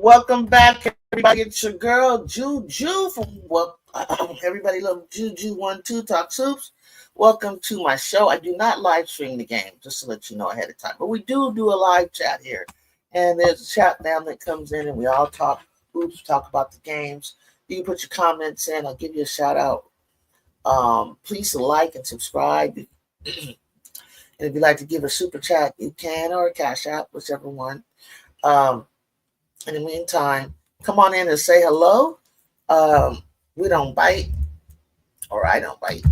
Welcome back, everybody. It's your girl Juju from Everybody Love Juju12 Talk Soups. Welcome to my show. I do not live stream the game, just to let you know ahead of time. But we do a live chat here, and there's a chat down that comes in, and we all talk hoops, talk about the games. You can put your comments in. I'll give you a shout out. Please like and subscribe. And if you'd like to give a super chat, you can, or a cash app, whichever one. In the meantime, come on in and say hello. We don't bite, or I don't bite.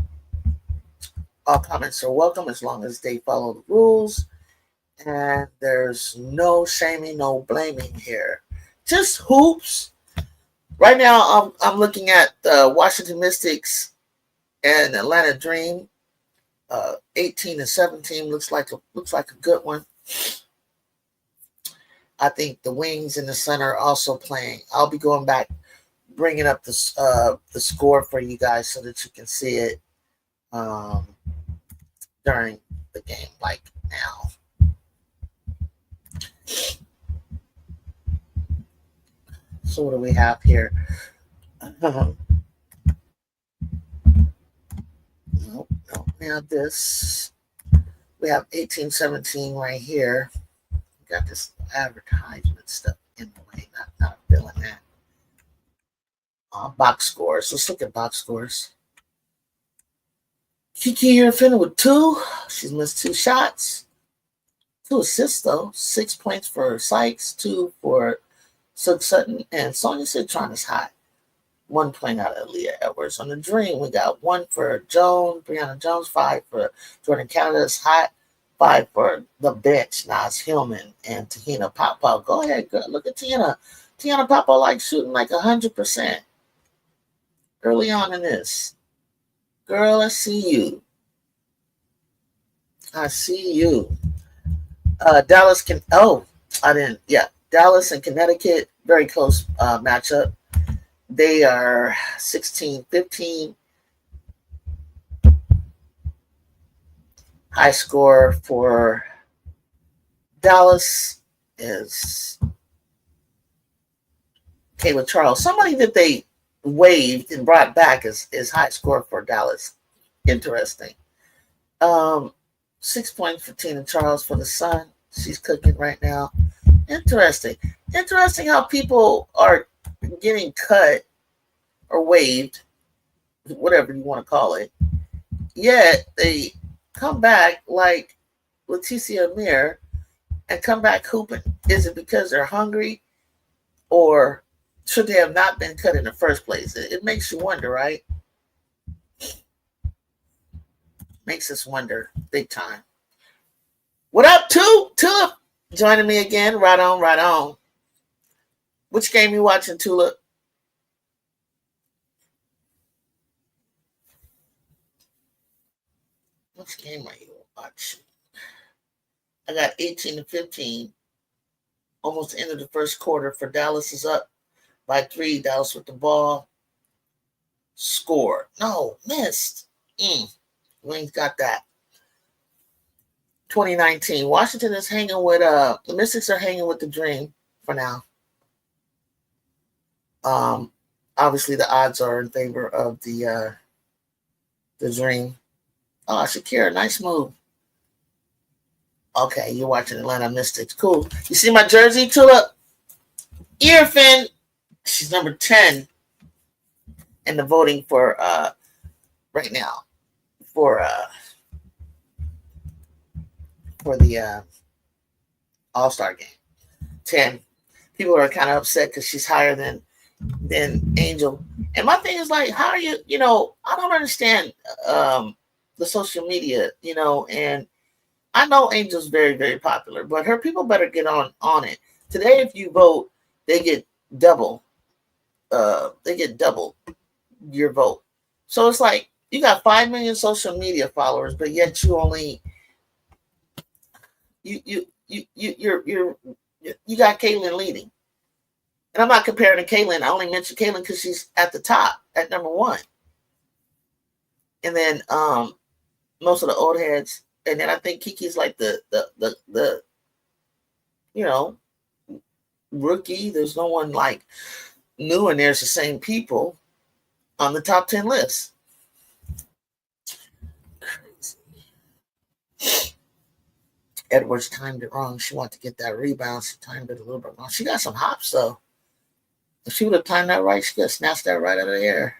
All comments are welcome as long as they follow the rules. And there's no shaming, no blaming here. Just hoops. Right now, I'm looking at the Washington Mystics and Atlanta Dream. 18-17 looks like a good one. I think the wings in the center are also playing. I'll be going back, bringing up the score for you guys so that you can see it during the game, like now. So what do we have here? Nope. We have this. We have 18-17 right here. Got this advertisement stuff in the way, not feeling that. Box scores. Let's look at box scores. Kiki Iriafen with 2. She's missed 2 shots. 2 assists, though. 6 points for Sykes, 2 for Sug Sutton, and Sonia Citron is hot. 1 point out of Leah Edwards. On the Dream, we got 1 for Jones, Brianna Jones, 5 for Jordan Canada is hot. 5 for the bench, Nas Hillman and Tahina Papa. Go ahead, girl. Look at Tahina. Tahina Papa like shooting like 100% early on in this. Girl, I see you. I see you. Dallas can. Oh, I didn't. Yeah, Dallas and Connecticut, very close matchup. They are 16-15. High score for Dallas is Kayla Charles. Somebody that they waived and brought back is high score for Dallas. Interesting. 6 points for Tina Charles for the Sun. She's cooking right now. Interesting. Interesting how people are getting cut or waived, whatever you want to call it. Yet they come back like Leticia Amir and come back hooping. Is it because they're hungry, or should they have not been cut in the first place? It makes you wonder, right? Makes us wonder big time. What up, Tulip? Joining me again. Right on, right on. Which game you watching, Tulip? Which game are you watching? I got 18-15. Almost the end of the first quarter for Dallas is up by 3. Dallas with the ball. Score. No, missed. Wayne's got that. 2019. Washington is hanging with the Mystics are hanging with the Dream for now. Obviously the odds are in favor of the Dream. Oh, Shakira, nice move. Okay, you're watching Atlanta Mystics. Cool. You see my jersey, Tulip? Iriafen, she's number 10 in the voting for right now for the All-Star game. 10. People are kind of upset because she's higher than Angel. And my thing is like, how are you, I don't understand the social media, and I know Angel's very, very popular, but her people better get on it. Today, if you vote, they get double. They get double your vote. So it's like you got 5 million social media followers, but yet you only you got Caitlin leading. And I'm not comparing to Caitlin. I only mentioned Caitlin because she's at the top, at number 1. And then most of the old heads, and then I think Kiki's like the rookie. There's no one like new, and there's the same people on the top 10 list. Edwards timed it wrong. She wanted to get that rebound. She timed it a little bit wrong. She got some hops though. If she would have timed that right, she could have snatched that right out of the air.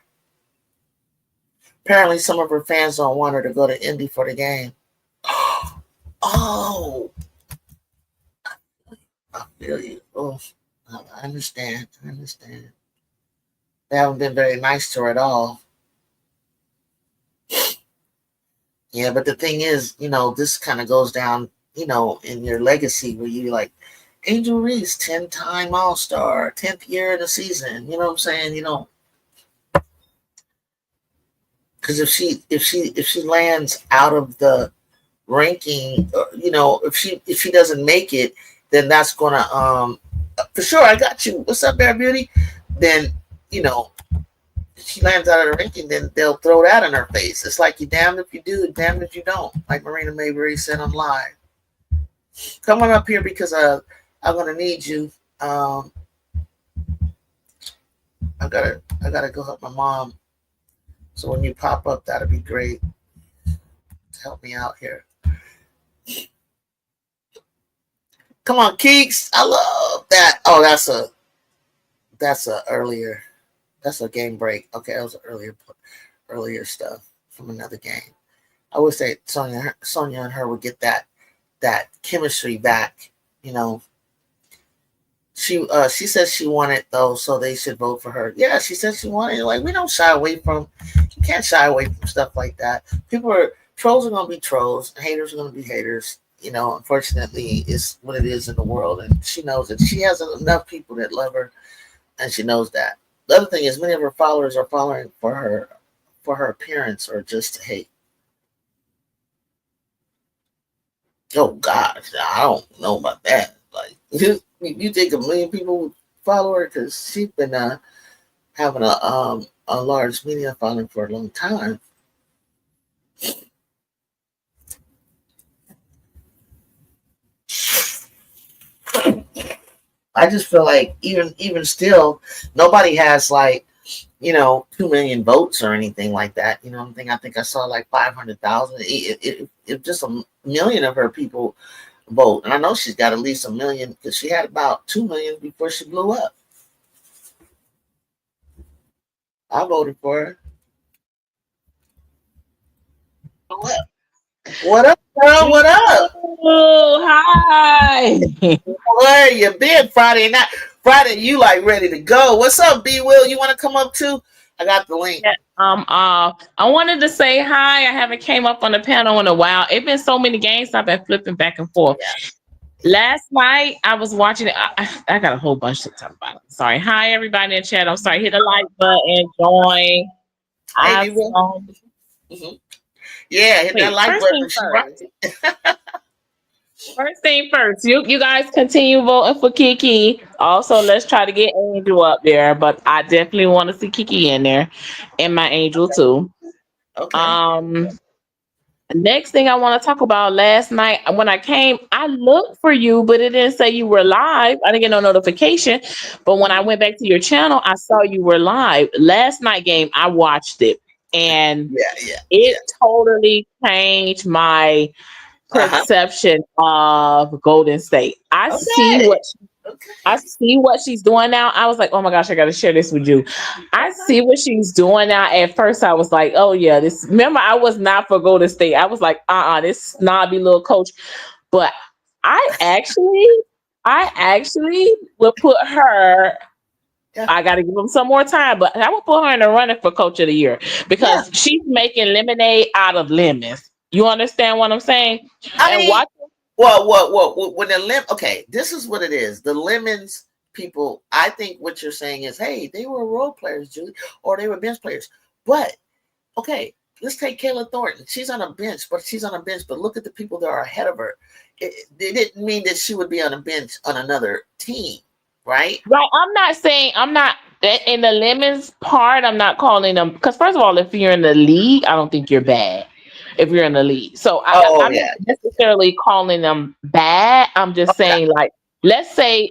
Apparently, some of her fans don't want her to go to Indy for the game. Oh, I feel you. Oh, I understand. I understand. They haven't been very nice to her at all. Yeah, but the thing is, this kind of goes down, in your legacy where you like Angel Reese, 10-time All-Star, 10th year of the season. You know what I'm saying? Because if she lands out of the ranking, if she doesn't make it, then that's gonna for sure. I got you. What's up, Bear Beauty? Then if she lands out of the ranking, then they'll throw that in her face. It's like you damned if you do, damned if you don't. Like Marina Mayberry said on live. Come on up here because I'm gonna need you. I gotta go help my mom. So when you pop up, that'd be great. Help me out here. Come on, Keeks. I love that. Oh, that's a game break. Okay, that was earlier stuff from another game. I would say Sonya and her would get that chemistry back. She says she won it though, so they should vote for her. Yeah, she says she won it. Like, we don't shy away from. You can't shy away from stuff like that. Trolls are gonna be trolls, and haters are gonna be haters. Unfortunately, it's what it is in the world, and she knows it. She has enough people that love her, and she knows that. The other thing is, many of her followers are following for her appearance or just to hate. Oh God, I don't know about that. Like, you think a million people would follow her because she's been having a large media following for a long time. I just feel like even still, nobody has like 2 million votes or anything like that. I think I saw like 500,000. If just a million of her people vote, and I know she's got at least a million because she had about 2 million before she blew up. I voted for her. What up, girl? What up? Oh, hi. Where you been Friday night? Friday, you like ready to go. What's up, B Will? You want to come up too? I got the link. Yeah, I wanted to say hi. I haven't came up on the panel in a while. It's been so many games I've been flipping back and forth. Yeah. Last night I was watching it. I got a whole bunch to talk about. Sorry. Hi everybody in the chat. I'm sorry. Hit the like button, join. Hey, B Will. Mm-hmm. Yeah, hit that like button. She right. First thing first, you guys continue voting for Kiki. Also, let's try to get Angel up there, but I definitely want to see Kiki in there and my Angel too. Okay. Next thing I want to talk about, last night when I came, I looked for you, but it didn't say you were live. I didn't get no notification. But when I went back to your channel, I saw you were live. Last night game, I watched it, and it totally changed my perception of Golden State. I see what she's doing now. I was like, oh my gosh, I gotta share this with you. I see what she's doing now. At first, I was like, oh yeah, this. Remember, I was not for Golden State. I was like, this snobby little coach. But I actually would put her. I got to give them some more time, but I would put her in the running for Coach of the Year because she's making lemonade out of lemons. You understand what I'm saying? Well, when the okay, this is what it is. The lemons people, I think what you're saying is, hey, they were role players, Julie, or they were bench players. But okay, let's take Kayla Thornton. She's on a bench, but look at the people that are ahead of her. It didn't mean that she would be on a bench on another team, right? Right. I'm not in the lemons part. I'm not calling them because first of all, if you're in the league, I don't think you're bad. If you're in the league, so I'm not necessarily calling them bad. I'm just saying like let's say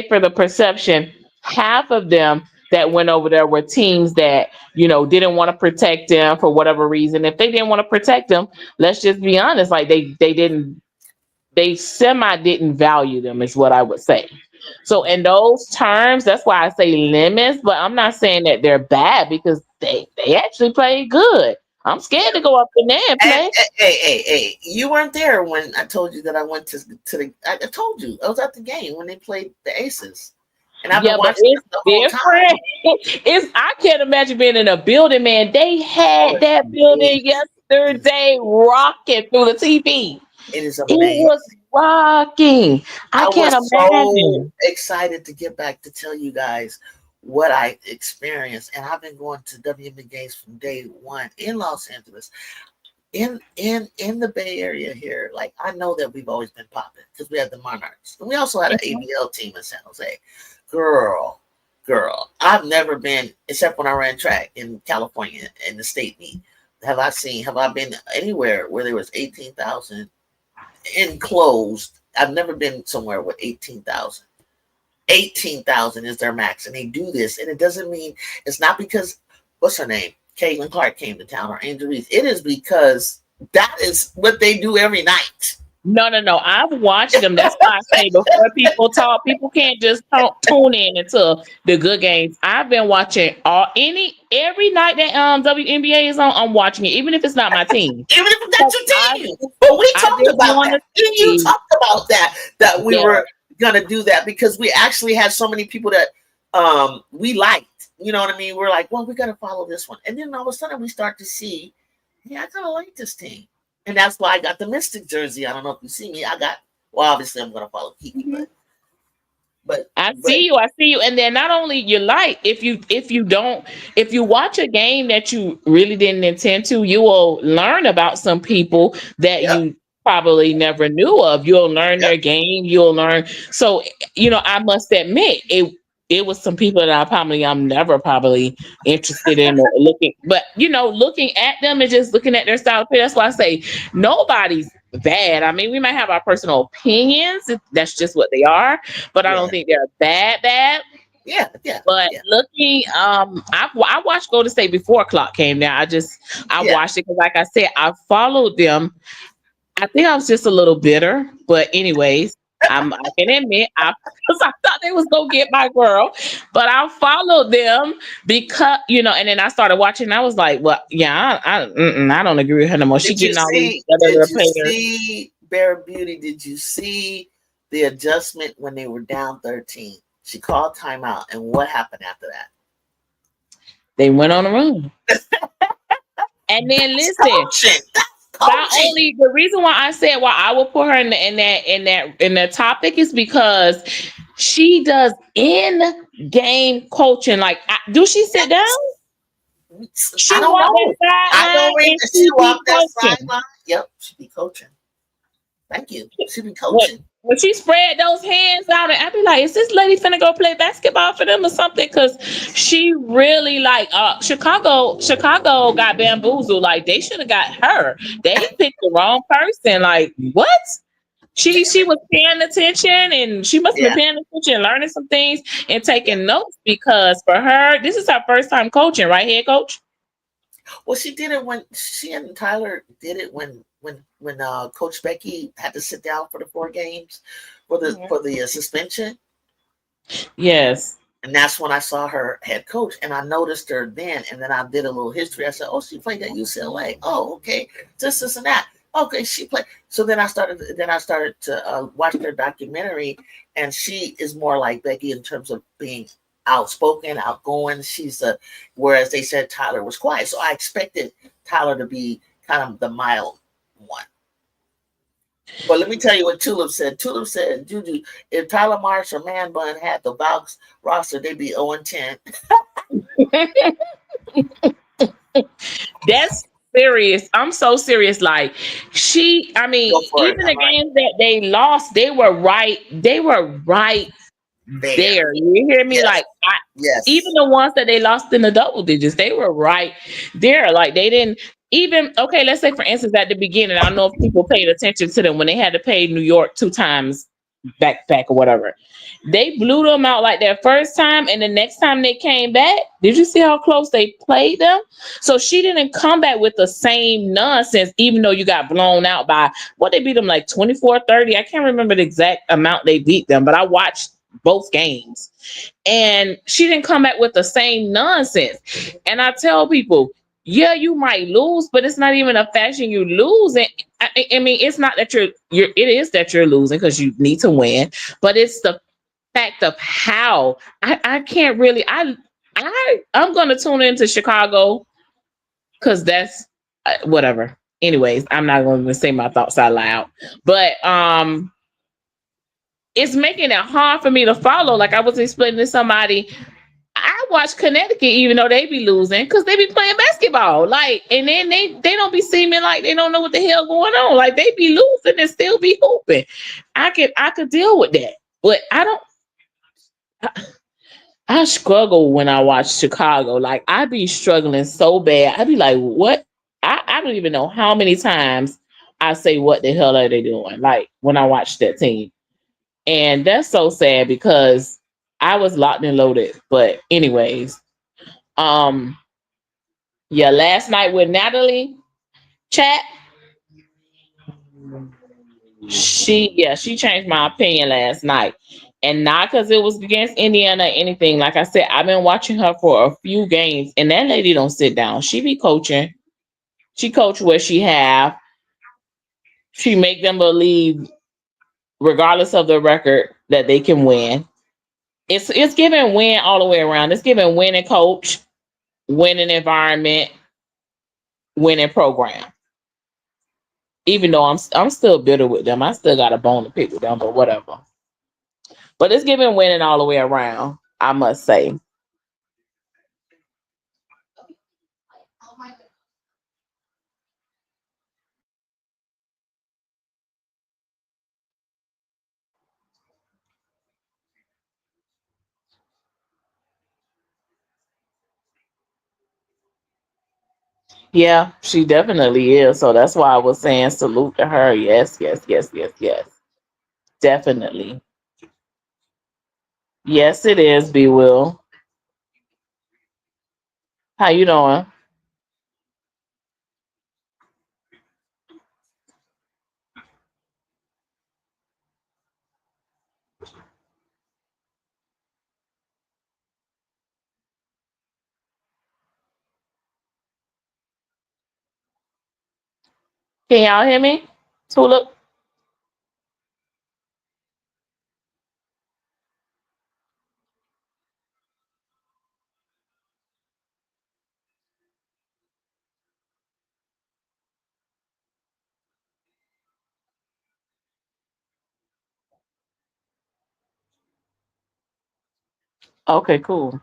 for the perception, half of them that went over there were teams that didn't want to protect them for whatever reason. If they didn't want to protect them, let's just be honest, like they semi didn't value them is what I would say. So in those terms, that's why I say limits, but I'm not saying that they're bad because they actually played good. I'm scared to go up in there and And, play. hey, you weren't there when I told you that I went to the. I told you I was at the game when they played the Aces, and I've been Yeah, but watching it's them the whole time. different. It's I can't imagine being in a building, man. They Oh, had it's that building amazing. It is, yesterday rocking through the TV. it is It amazing. was rocking. I I can't was so imagine. excited to get back to tell you guys what I experienced, and I've been going to WNBA games from day one in Los Angeles, in the Bay Area here. Like I know that we've always been popping because we had the Monarchs, and we also had an Mhm. ABL team in San Jose. Girl, girl, I've never been except when I ran track in California in the state meet. Have I been anywhere where there was 18,000 enclosed? I've never been somewhere with 18,000. 18,000 is their max, and they do this, and it doesn't mean it's not because what's her name, Caitlin Clark came to town or Angel Reese. It is because that is what they do every night. No, no, no. I've watched them. That's why I say before people talk, people can't just tune in into the good games. I've been watching every night that WNBA is on. I'm watching it, even if it's not my team. Even if that's 'Cause your team. But we I talked just about want that. to And you see. talked about that we Yeah. were gonna do that because we actually had so many people that we liked. You know what I mean? We're like, well, we gotta follow this one. And then all of a sudden we start to see, yeah, I kinda like this team. And that's why I got the Mystic jersey. I don't know if you see me. Well, obviously I'm gonna follow Kiki, Mhm. I but see you. I see you. And then not only you like, if you watch a game that you really didn't intend to, you will learn about some people that yep, you probably never knew of. You'll learn yep, their game. You'll learn. So, I must admit it was some people that I'm never probably interested in or looking, but looking at them and just looking at their style of play. That's why I say nobody's bad. I mean, we might have our personal opinions. That's just what they are, but I don't yeah, think they're bad. yeah, yeah, But yeah, looking, I watched Golden State before Clock came down. I yeah. watched it because, like I said, I followed them. I think I was just a little bitter, but anyways, I can admit because I thought they was gonna get my girl, but I followed them because and then I started watching. And I was like, well, yeah, I don't agree with her no more. She Did you getting all these see? other Did you players. see Bear Beauty? Did you see the adjustment when they were down 13? She called timeout, and what happened after that? They went on a run, and then That's listen. coaching. That's Not coaching. only the reason why I said why I would put her in that topic is because she does in game coaching. Like, do she sit down? I She don't walked that know. I sideline don't read and that she she be walked that coaching. sideline. Yep, she be coaching. Thank you. She be When, coaching. when she spread those hands out, and I be like, is this lady finna go play basketball for them or something? Because she really like Chicago got bamboozled. Like they should have got her. They picked the wrong person. Like what? She was paying attention and she must have been Yeah. paying attention and learning some things and Yeah. taking notes because for her, this is her first time coaching, right, head coach? Well, she did it when she and Tyler did it when Coach Becky had to sit down for the 4 games Mhm. for the suspension. Yes. And that's when I saw her head coach, and I noticed her then. And then I did a little history. I said, "Oh, she played at UCLA. Oh, okay, this, and that. Okay, she played." So then I started. To watch their documentary, and she is more like Becky in terms of being outspoken, outgoing. Whereas they said Tyler was quiet. So I expected Tyler to be kind of the mild one. But let me tell you what Tulip said. Tulip said, Juju, if Tyler Marsh or Man Bun had the box roster, they'd be 0-10. That's serious. I'm so serious. Like I mean, Go for it. even I'm the right games that they lost, they were right there. there. You hear me? Yes. Like even Yes. the ones that they lost in the double digits, they were right there. Like they didn't even okay. Let's say for instance at the beginning, I don't know if people paid attention to them when they had to pay New York 2 times. back or whatever. They blew them out like that first time, and the next time they came back, did you see how close they played them? So she didn't come back with the same nonsense, even though you got blown out by what they beat them like 24-30. I can't remember the exact amount they beat them, but I watched both games. And she didn't come back with the same nonsense. And I tell people, yeah, you might lose, but it's not even a fashion you lose. And I mean, it's not that it is that you're losing because you need to win, but it's the fact of how I can't really I'm gonna tune into Chicago because that's whatever. Anyways, I'm not going to say my thoughts out loud, but it's making it hard for me to follow. Like I was explaining to somebody, I watch Connecticut even though they be losing because they be playing basketball. Like, and then they don't be seeming like they don't know what the hell going on. Like they be losing and still be hooping. I could deal with that, but I struggle when I watch Chicago. Like I be struggling so bad. I be like, what? I don't even know how many times I say, what the hell are they doing? Like when I watch that team. And that's so sad because I was locked and loaded. But anyways, yeah, last night with Natalie chat, she changed my opinion last night. And not because it was against Indiana or anything. Like I said, I've been watching her for a few games, and that lady don't sit down. She be coaching. She coach where she have. She make them believe, regardless of the record, that they can win. It's giving win all the way around. It's giving winning coach, winning environment, winning program. Even though I'm still bitter with them, I still got a bone to pick with them, but whatever. But it's giving winning all the way around, I must say. Yeah, she definitely is. So that's why I was saying salute to her. Yes, yes, yes, yes, yes. Definitely. Yes, it is, B Will. How you doing? Can y'all hear me? Tulip? Okay, cool.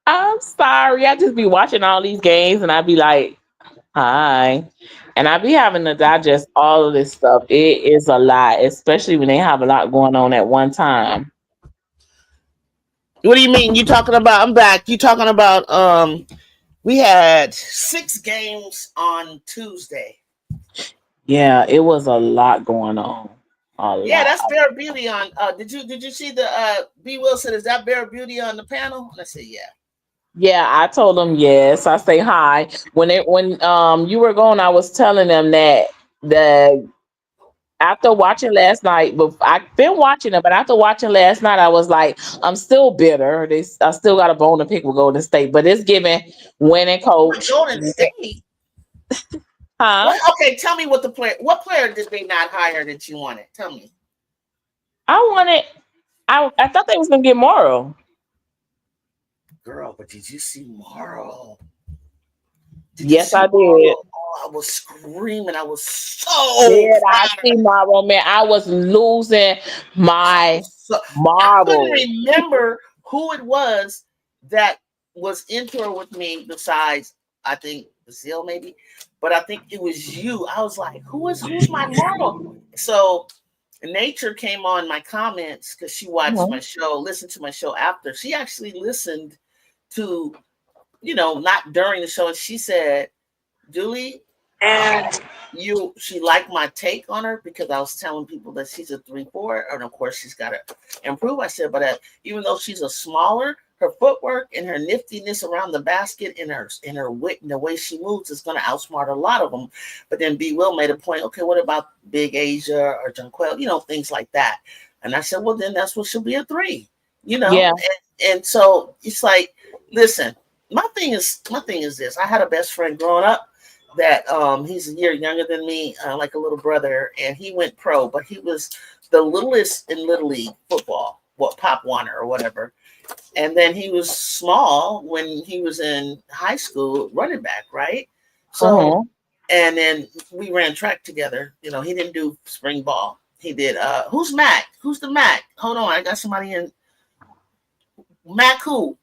I'm sorry. I just be watching all these games and I be like, hi. And I be having to digest all of this stuff. It is a lot, especially when they have a lot going on at one time. What do you mean? You talking about? I'm back. You talking about? We had 6 games on Tuesday. Yeah, it was a lot going on. A Yeah, lot. that's Bear Beauty on. Did you see the B Wilson? Is that Bear Beauty on the panel? Let's see. Yeah. Yeah, I told them yes. I say hi. When you were gone, I was telling them that the after watching last night, but I've been watching it, but after watching last night, I was like, I'm still bitter. I still got a bone to pick with Golden State, but it's giving winning But coach. Golden State. Huh? What? Okay, tell me what the player. What player did they not hire that you wanted? Tell me. I wanted. I thought they was gonna get Morrow. Girl, but did you see Morrow? Did you Yes, see I did. Morrow? Oh, I was screaming. I was so Did I proud of see Morrow, man? I was losing my I couldn't marbles. remember who it was that was in tour with me besides I think Brazil maybe, but I think it was you. I was like, who's my model? So Nature came on my comments because she watched my Mhm. show, listened to my show after. She actually listened to not during the show. And she said, Julie, she liked my take on her because I was telling people that she's a 3-4, and of course she's got to improve. I said, but even though she's a smaller, her footwork and her niftiness around the basket and her wit and the way she moves is going to outsmart a lot of them. But then B. Will made a point. Okay, what about Big Asia or Jonquel? Things like that. And I said, well, then that's what she'll be a 3. Yeah. And so it's like, listen, my thing is this. I had a best friend growing up that he's a year younger than me, like a little brother, and he went pro, but he was the littlest in Little League football, Pop Warner or whatever. And then he was small when he was in high school, running back, right? So, and then we ran track together. He didn't do spring ball. He did. Who's Mac? Who's the Mac? Hold on, I got somebody in. Mac who?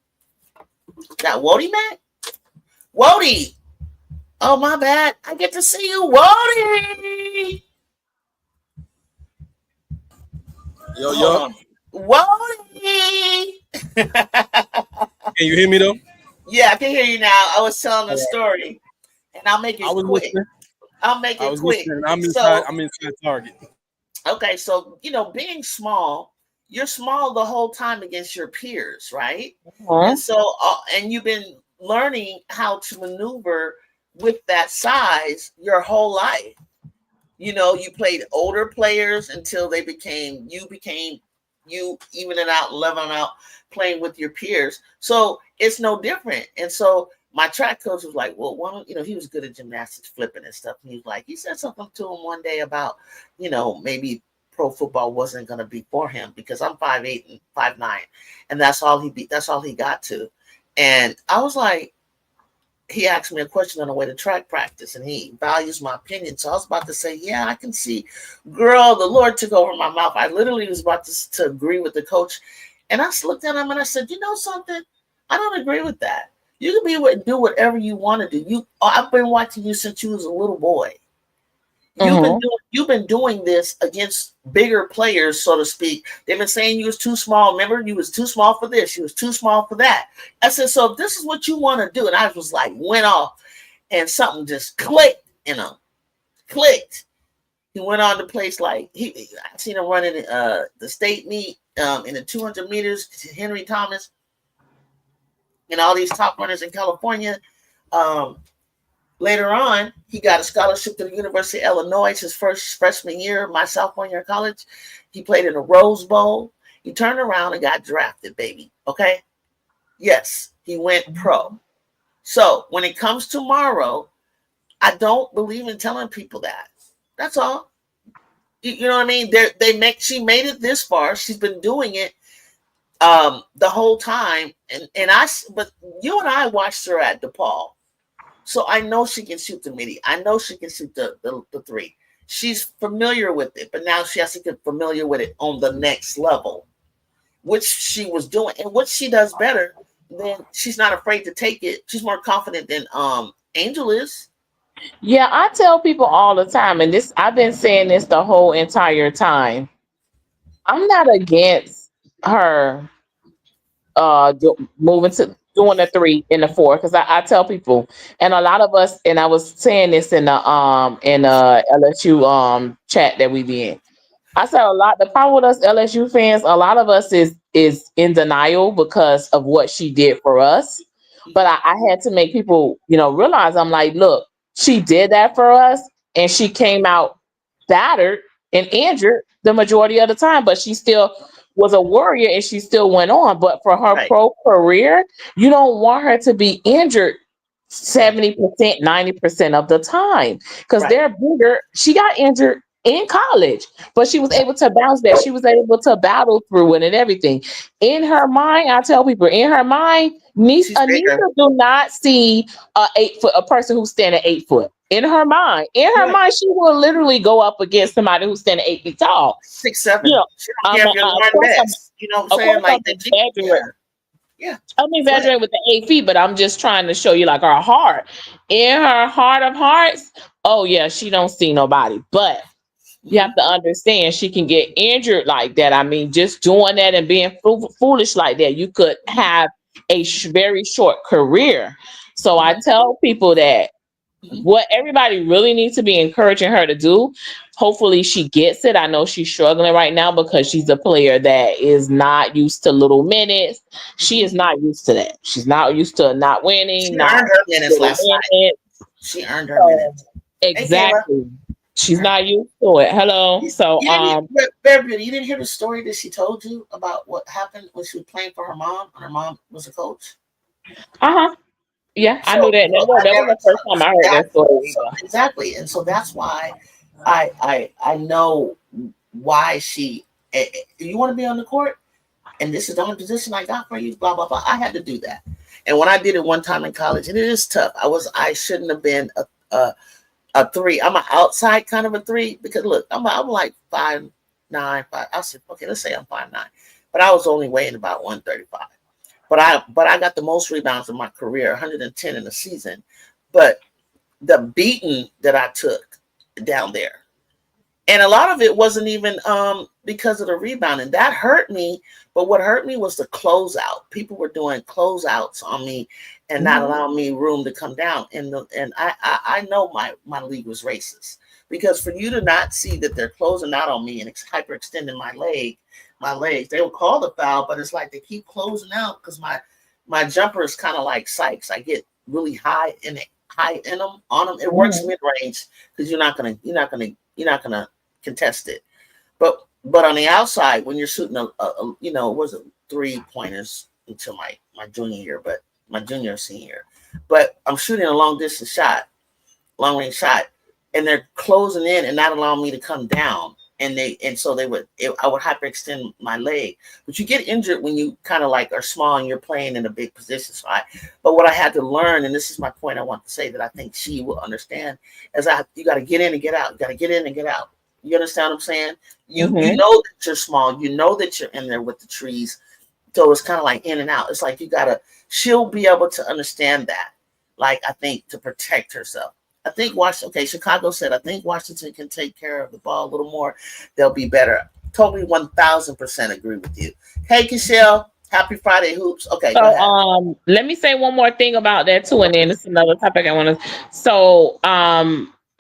Got Wody Mac? Wody. Oh, my bad. I get to see you, Wody. Yo. Wody. Can you hear me though? Yeah, I can hear you now. I was telling a story, and I'll make it quick. Listening. I'll make it quick. I'm inside Target. Okay, so being small, you're small the whole time against your peers, right? And so, and you've been learning how to maneuver with that size your whole life. You played older players until you became you, evening out, leveling out, playing with your peers. So it's no different. And so my track coach was like, well, why don't, he was good at gymnastics, flipping and stuff. And he said something to him one day about, maybe pro football wasn't going to be for him because I'm 5'8" and 5'9", and that's all he got to. And I was like, he asked me a question on the way to track practice, and he values my opinion. So I was about to say, yeah, I can see. Girl, the Lord took over my mouth. I literally was about to agree with the coach. And I looked at him and I said, you know something? I don't agree with that. You can be able to do whatever you want to do. I've been watching you since you was a little boy. You've been doing this against bigger players, so to speak. They've been saying you was too small. Remember, you was too small for this. You was too small for that. I said, so if this is what you want to do, and I was like, went off, and something just clicked in him. Clicked. He went on to place like I seen him running the state meet in the 200 meters. Henry Thomas and all these top runners in California. Later on, he got a scholarship to the University of Illinois his first freshman year, my sophomore year of college. He played in the Rose Bowl. He turned around and got drafted, baby. Okay? Yes, he went pro. So when it comes tomorrow, I don't believe in telling people that. That's all. You know what I mean? She made it this far. She's been doing it the whole time. But you and I watched her at DePaul. So I know she can shoot the midi. I know she can shoot the 3. She's familiar with it, but now she has to get familiar with it on the next level, which she was doing. And what she does better, then she's not afraid to take it. She's more confident than Angel is. Yeah, I tell people all the time, and I've been saying this the whole entire time. I'm not against her moving to doing the 3 and the 4, because I tell people, and a lot of us, and I was saying this in the LSU chat that we be in. I said the problem with us LSU fans, a lot of us is in denial because of what she did for us. But I had to make people, realize, I'm like, look, she did that for us, and she came out battered and injured the majority of the time, but she still was a warrior and she still went on. But for her pro career, you don't want her to be injured 70%, 90% of the time, because they're bigger. She got injured in college, but she was able to bounce back. She was able to battle through it and everything. In her mind, I tell people, in her mind, Anissa do not see a person who's standing 8 foot. In her mind, she will literally go up against somebody who's standing 8 feet tall, 6'7". You know what I'm saying? Like I'm exaggerating with the 8 feet, but I'm just trying to show you, like, her heart. In her heart of hearts, oh yeah, she don't see nobody. But you have to understand, she can get injured like that. I mean, just doing that and being foolish like that, you could have a very short career. So I tell people that what everybody really needs to be encouraging her to do, hopefully she gets it. I know she's struggling right now because she's a player that is not used to little minutes. She is not used to that. She's not used to not winning, She not earned her minutes little last night. minutes. She earned her So, minutes. exactly. She's not used to it. Hello. So Beverly, you didn't hear the story that she told you about what happened when she was playing for her mom and her mom was a coach? Yeah, I So, knew that. That was the first time I heard that story. Exactly. And so that's why I know why she you want to be on the court and this is the only position I got for you, blah blah blah. I had to do that. And when I did it one time in college, and it is tough. I shouldn't have been a three. I'm an outside kind of a three because look, I'm like 5'9", 5. I said, okay, let's say I'm 5'9", but I was only weighing about 135. But I got the most rebounds in my career, 110 in a season. But the beating that I took down there, and a lot of it wasn't even because of the rebounding. That hurt me. But what hurt me was the closeout. People were doing closeouts on me and not allowing me room to come down. And I know my league was racist because for you to not see that they're closing out on me and hyperextending my legs, they will call the foul, but it's like they keep closing out because my jumper is kind of like Sykes. I get really high in them on them. It works mid range because you're not gonna contest it. But on the outside, when you're shooting it wasn't 3-pointers until my junior year, but my junior senior. But I'm shooting a long range shot, and they're closing in and not allowing me to come down. So I would hyperextend my leg. But you get injured when you kind of like are small and you're playing in a big position. But what I had to learn, and this is my point I want to say that I think she will understand, is you got to get in and get out. You got to get in and get out. You understand what I'm saying? You know that you're small. You know that you're in there with the trees. So it's kind of like in and out. It's like she'll be able to understand that. Like, I think to protect herself. I think Chicago said, I think Washington can take care of the ball a little more. They'll be better. Totally 1000% agree with you. Hey, Kishelle, happy Friday hoops. Okay, so go ahead. let me say one more thing about that too, and then it's another topic I want to. So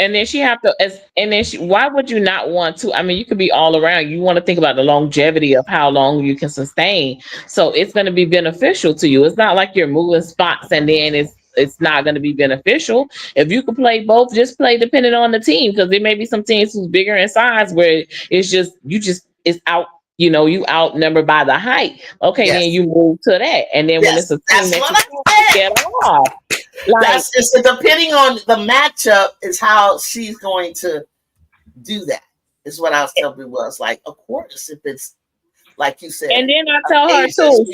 and then why would you not want to? I mean, you could be all around. You want to think about the longevity of how long you can sustain. So it's going to be beneficial to you. It's not like you're moving spots and then it's not going to be beneficial. If you could play both, just play depending on the team, because there may be some teams who's bigger in size where it's out. You outnumbered by the height. Okay, then you move to that, and then when it's a team that you get off. Like, it's depending on the matchup is how she's going to do that. Is what I was telling people. It's like, of course, if it's like you said. And then I tell her too,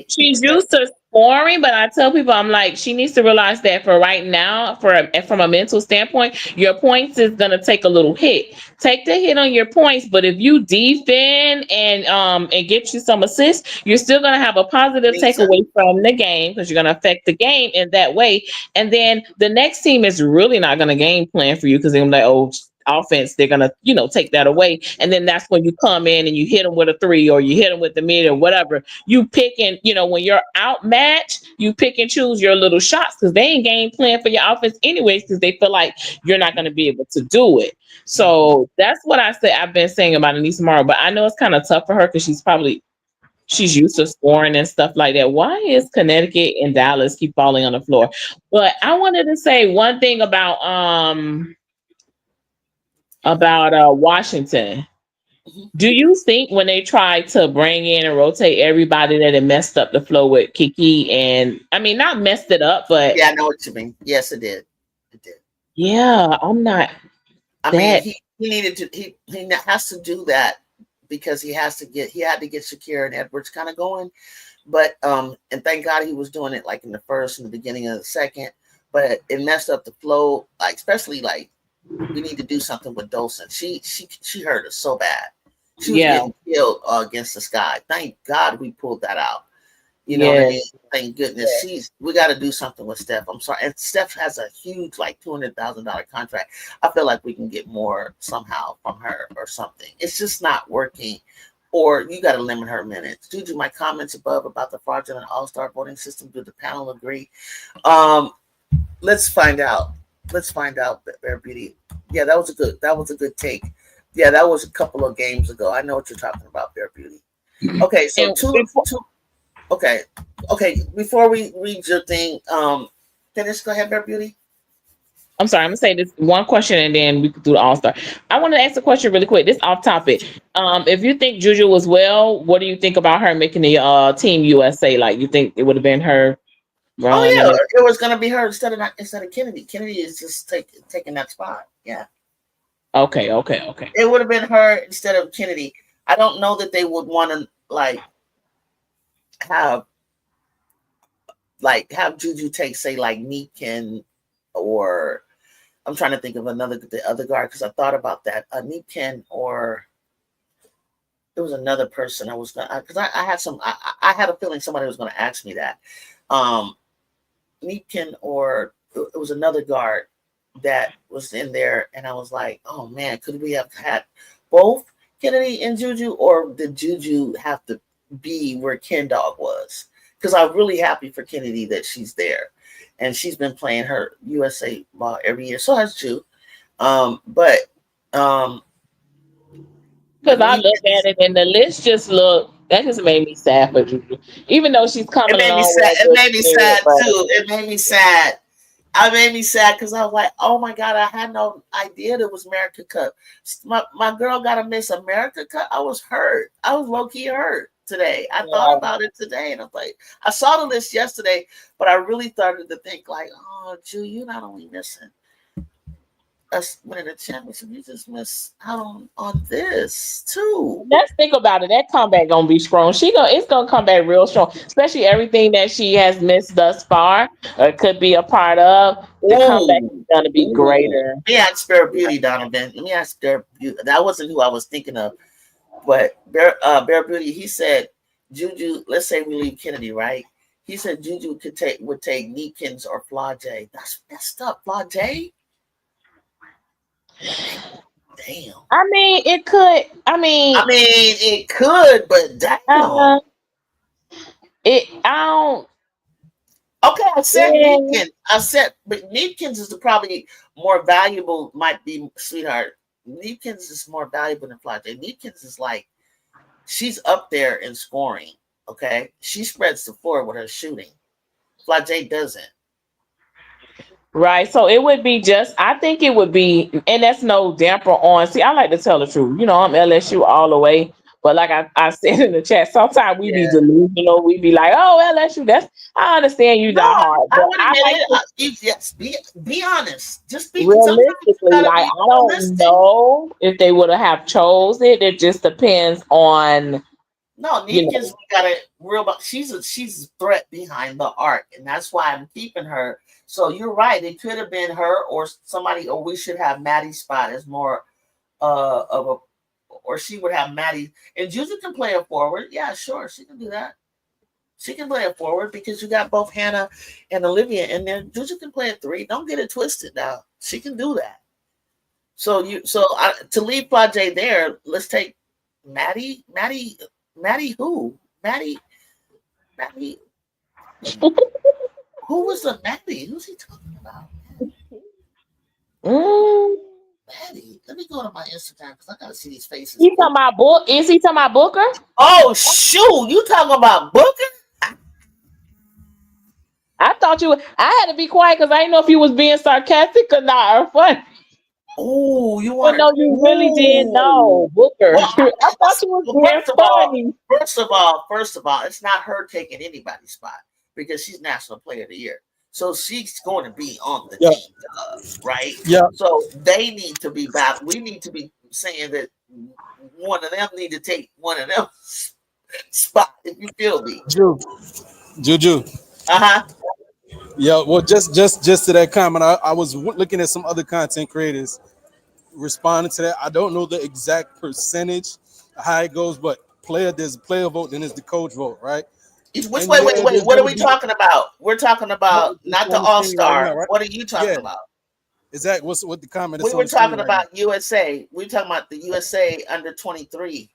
she's used to scoring, but I tell people, I'm like, she needs to realize that for right now, from a mental standpoint, your points is gonna take a little hit. Take the hit on your points, but if you defend and get you some assists, you're still gonna have a positive takeaway from the game because you're gonna affect the game in that way. And then the next team is really not gonna game plan for you because they're like, oh, offense, they're gonna take that away, and then that's when you come in and you hit them with a 3 or you hit them with the mid or whatever. You pick and when you're outmatched, you pick and choose your little shots because they ain't game plan for your offense anyways because they feel like you're not going to be able to do it. So that's what I've been saying about Anissa Morrow, but I know it's kind of tough for her because she's used to scoring and stuff like that. Why is Connecticut and Dallas keep falling on the floor? But I wanted to say one thing about Washington. Do you think when they tried to bring in and rotate everybody that it messed up the flow with Kiki? And I mean, not messed it up, but I know what you mean. Yes, it did. It did. Yeah, I'm not. I mean, he needed to. He has to do that because he had to get Shakira and Edwards kind of going. But and thank God he was doing it like in the first and the beginning of the second. But it messed up the flow, like especially like. We need to do something with Dolson. She hurt us so bad. She was getting killed against the sky. Thank God we pulled that out. You know what I mean? Thank goodness. We got to do something with Steph. I'm sorry. And Steph has a huge like $200,000 contract. I feel like we can get more somehow from her or something. It's just not working or you got to limit her minutes. Juju, my comments above about the fraudulent all-star voting system. Do the panel agree? Let's find out. Let's find out, Bear Beauty. Yeah, that was a good take. Yeah, that was a couple of games ago. I know what you're talking about, Bear Beauty. Okay, so two. Okay. Before we read your thing, finish. Go ahead, Bear Beauty. I'm sorry, I'm gonna say this one question and then we can do the all-star. I want to ask a question really quick. This off topic. If you think Juju was well, what do you think about her making the Team USA? Like, you think it would have been her running? Oh yeah, it was gonna be her instead of Kennedy. Kennedy is just taking that spot. Yeah. Okay. It would have been her instead of Kennedy. I don't know that they would want to have Juju take, say, like Neekin, or I'm trying to think of the other guard, because I thought about that. Neekin, or it was another person I was gonna, because I had a feeling somebody was gonna ask me that. Neekin, or it was another guard that was in there, and I was like, oh man, could we have had both Kennedy and Juju, or did Juju have to be where Ken Dog was? Because I'm really happy for Kennedy that she's there, and she's been playing her USA ball every year. So has Ju. Because I look at it and the list that just made me sad for Juju. Even though she's coming it made along. It made me sad too. It made me sad. I made me sad because I was like, oh my God, I had no idea it was America Cup. My girl got to miss America Cup. I was hurt. I was low-key hurt today. I thought about it today, and I was like, I saw the list yesterday, but I really started to think like, oh, Ju, you're not only missing us winning the championship, you just miss out on this too. Let's think about it. That comeback gonna be strong. It's gonna come back real strong, especially everything that she has missed thus far, or could be a part of. The comeback is gonna be greater. Let me ask Bear Beauty, Donovan. Let me ask Bear Beauty. That wasn't who I was thinking of, but Bear Beauty. He said Juju. Let's say we leave Kennedy, right? He said Juju would take Neekins or Flage. That's messed up, Flage. Damn. I mean, it could. It could, but damn. I don't. Okay, I said Neekins. But Neekins is probably more valuable. Might be, sweetheart. Neekins is more valuable than Flage. Neekins is like, she's up there in scoring. Okay, she spreads the floor with her shooting. Flage doesn't. Right. So it would be I think it would be, and that's no damper on. See, I like to tell the truth. I'm LSU all the way. But like I said in the chat, sometimes we be delusional. We be like, oh, LSU, I understand you die hard. But yes, be honest. Just be realistically, I don't know if they would have chose it. It just depends on. No, Neekins, we got to real about. She's a threat behind the arc, and that's why I'm keeping her. So you're right. It could have been her or somebody, or we should have Maddie's spot as more of a, or she would have Maddie. And Juju can play a forward. Yeah, sure, she can do that. She can play a forward because you got both Hannah and Olivia in there. Juju can play a 3. Don't get it twisted now. She can do that. So to leave Flage there, let's take Maddie who? Maddie. Who was the Maddie? Who's he talking about? Maddie. Let me go to my Instagram because I gotta see these faces. He talking about Is he talking about Booker? Oh shoot! You talking about Booker? I thought I had to be quiet because I didn't know if you was being sarcastic or not or funny. Oh, you want? No, you really didn't know Booker. Well, I thought you was being funny. First of all, it's not her taking anybody's spot because she's National Player of the Year. So she's going to be on the team, right? Yeah. So they need to be back. We need to be saying that one of them need to take one of them spot. If you feel me, Juju. Yeah. Well, just to that comment, I was looking at some other content creators responding to that. I don't know the exact percentage how it goes, but there's a player vote, then there's the coach vote, right? Wait. What are we talking about? We're talking about not the All-Star. Right now, right? What are you talking about? Exactly. What the comment is? We were talking about USA. We were talking about the USA under 23.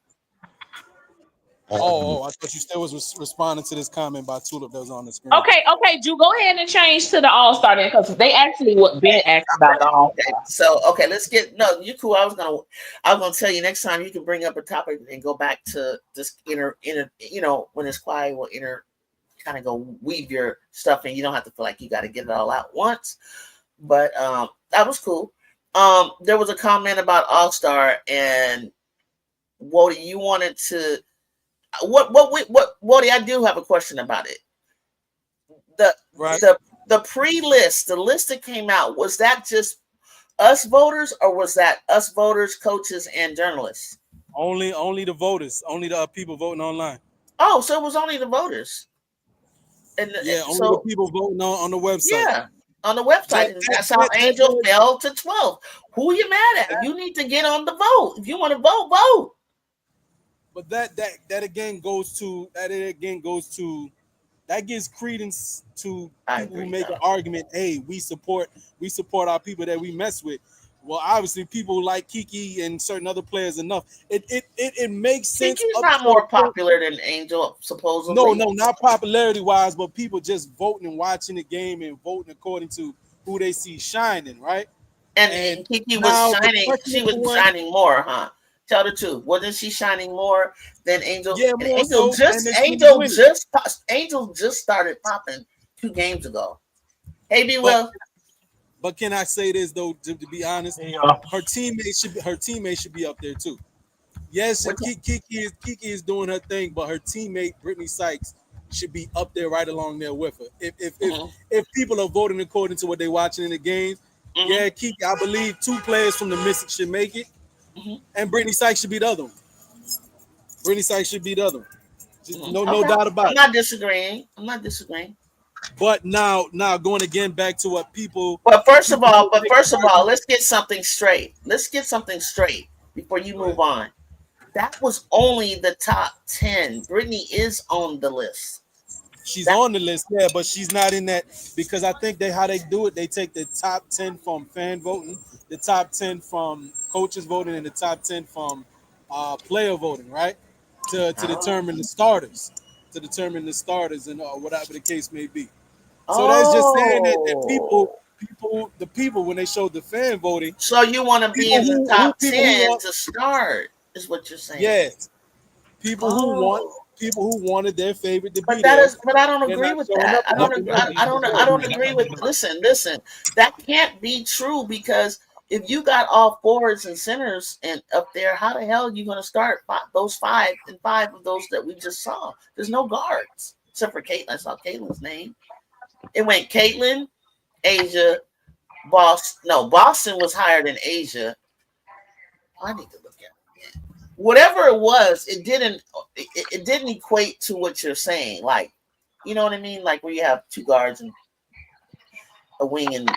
Oh, I thought you still was responding to this comment by Tulip that was on the screen. Okay, Ju, go ahead and change to the All-Star then, because they actually been asked about the All-Star. So let's get you cool. I was gonna tell you next time you can bring up a topic and go back to this inner when it's quiet, will kind of go weave your stuff in. You don't have to feel like you got to get it all out once. But that was cool. There was a comment about All-Star, and Wody, you wanted to what Wody, I do have a question about it. The pre-list, the list that came out, was that just us voters, or was that us voters, coaches, and journalists? Only the voters, only the people voting online. Oh, so it was only the voters. Only the people voting on the website. Yeah, on the website. That's how Angel fell to 12. Who you mad at? You need to get on the vote. If you want to vote, vote. But that again goes to that gives credence to people who make an argument. Hey, we support our people that we mess with. Well, obviously, people like Kiki and certain other players enough. It makes sense. Kiki's not more popular than Angel, supposedly. No, not popularity wise, but people just voting and watching the game and voting according to who they see shining, right? And Kiki was shining. She was shining more, huh? Tell the truth. Wasn't she shining more than Angel? Yeah, Angel just started popping 2 games ago. Hey, B. Will. But can I say this though? To be honest, her teammates should be up there too. Yes, Kiki is doing her thing, but her teammate Brittany Sykes should be up there right along there with her. If people are voting according to what they're watching in the games, yeah, Kiki, I believe 2 players from the Mystic should make it. And Brittany Sykes should be the other one. No doubt about it. I'm not disagreeing. But now going again back to what people. But first of all, let's get something straight. Before you move on. That was only the top 10. Brittany is on the list. She's on the list, yeah, but she's not in that because I think how they do it, they take the top 10 from fan voting, the top 10 from coaches voting, and the top 10 from player voting, right? To determine the starters. And whatever the case may be. So that's just saying that the people when they showed the fan voting. So you want to be in the top 10 to start, is what you're saying. Yes. People who wanted their favorite to be there. But I don't agree with that. I don't agree with. Listen. That can't be true because if you got all forwards and centers and up there, how the hell are you going to start those 5 and 5 of those that we just saw? There's no guards except for Caitlin. I saw Caitlin's name. It went Caitlin, Asia, Boston. No, Boston was higher than Asia. I need to look at it again. Whatever it was, it didn't equate to what you're saying. Like, you know what I mean? Like where you have 2 guards and a wing and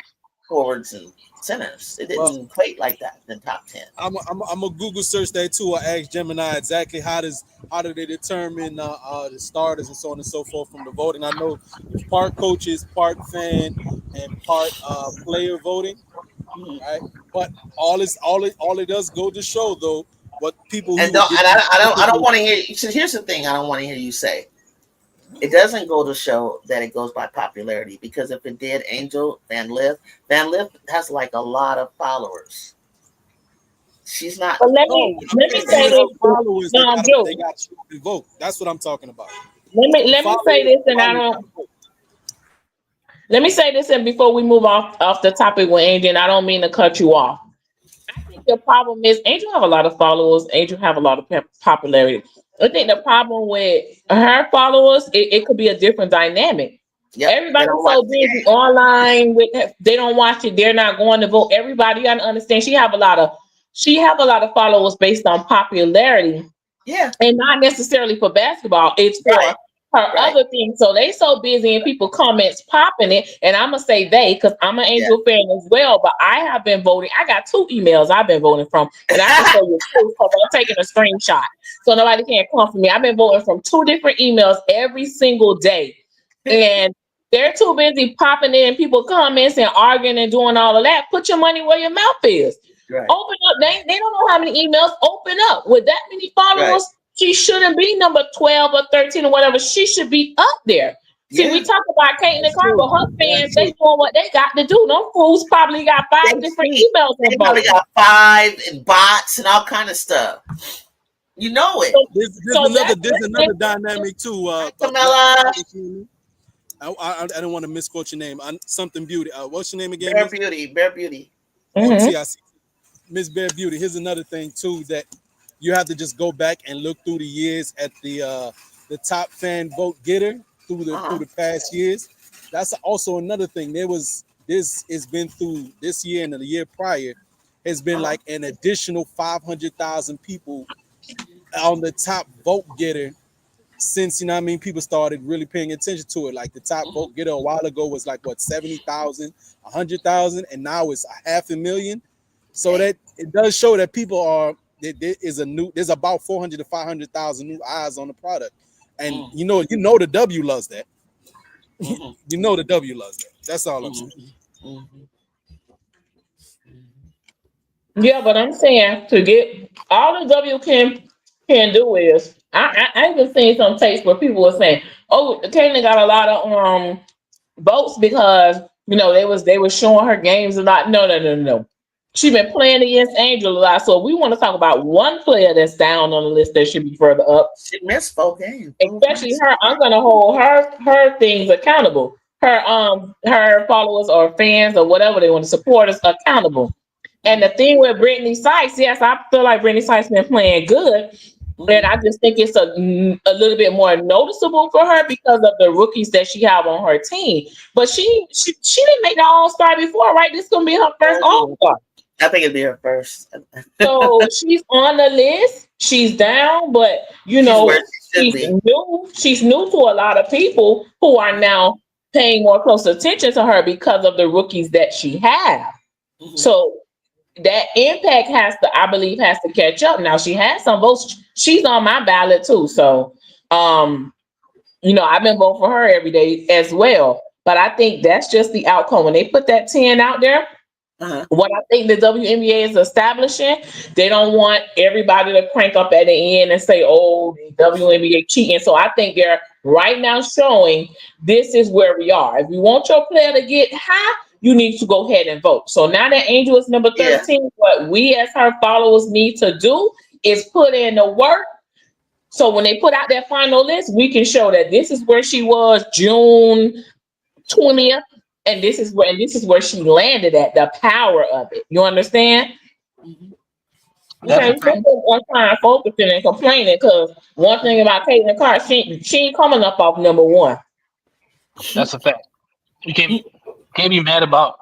forwards and centers. It didn't equate like that in the top 10. I'm a Google search that too. I asked Gemini exactly how do they determine the starters and so on and so forth from the voting. I know it's part coaches, part fan, and part player voting. Right, but all it does go to show though what people. I don't want to hear. So here's the thing: I don't want to hear you say. It doesn't go to show that it goes by popularity because if it did, Angel Van Lith has like a lot of followers. She's not. But let me say this. Followers, they got to vote. That's what I'm talking about. Let me say this, and I don't. Let me say this, and before we move off the topic with Angel, and I don't mean to cut you off. I think the problem is Angel have a lot of followers. Angel have a lot of popularity. I think the problem with her followers, it could be a different dynamic. Yep. Everybody's so busy online they don't watch it. They're not going to vote. Everybody, you got to understand. She have a lot of followers based on popularity. Yeah, and not necessarily for basketball. It's for her other things. So they so busy and people comments popping it. And I'm gonna say they because I'm an Angel fan as well. But I have been voting. I got 2 emails I've been voting from, and I can show you 2 because I'm taking a screenshot so nobody can't come for me. I've been voting from 2 different emails every single day, and they're too busy popping in people comments and arguing and doing all of that. Put your money where your mouth is. Right. Open up. They don't know how many emails. Open up with that many followers. she shouldn't be number 12 or 13 or whatever. She should be up there. See, we talk about Caitlin Clark, but her fans, they doing what they got to do. Those fools probably got 5 different emails. They probably got 5 and bots and all kind of stuff. You know it. There's another dynamic too. Camilla. I don't want to misquote your name. Something Beauty. What's your name again? Bear Beauty. Mm-hmm. Miss Bear Beauty. Here's another thing too that you have to just go back and look through the years at the top fan vote getter through the past years. That's also another thing. This has been through this year and the year prior has been like an additional 500,000 people on the top vote getter since, you know what I mean, people started really paying attention to it. Like the top vote getter a while ago was like what, 70,000, 100,000, and now it's 500,000. So that it does show that people are there's about 400 to 500,000 new eyes on the product. And you know the W loves that. You know the W loves that. That's all I'm saying. Yeah, but I'm saying to get all the W can do is I even seen some takes where people were saying, "Oh, Caitlin got a lot of votes because they were showing her games a lot." No. She been playing against Angel a lot. So we want to talk about one player that's down on the list that should be further up. She missed 4 games. Especially her. I'm gonna hold her things accountable. Her followers or fans or whatever they want to support us accountable. And the thing with Brittany Sykes, yes, I feel like Brittany Sykes been playing good. And I just think it's a little bit more noticeable for her because of the rookies that she have on her team. But she didn't make the All-Star before, right? This is gonna be her first All-Star. I think it'd be her first. So she's on the list. She's down, but she's new to a lot of people who are now paying more close attention to her because of the rookies that she has. So that impact I believe has to catch up. Now she has some votes. She's on my ballot too. So I've been voting for her every day as well. But I think that's just the outcome. When they put that 10 out there, what I think the WNBA is establishing, they don't want everybody to crank up at the end and say, "Oh, the WNBA cheating." So I think they're right now showing this is where we are. If you want your player to get high, you need to go ahead and vote. So now that Angel is number 13, what we as her followers need to do is put in the work. So when they put out their final list, we can show that this is where she was June 20th. And this is where she landed at, the power of it. You understand? Okay, I'm trying to focus and complaining because one thing about Caitlin Clark, she ain't coming up off number 1. That's a fact. You can't be mad about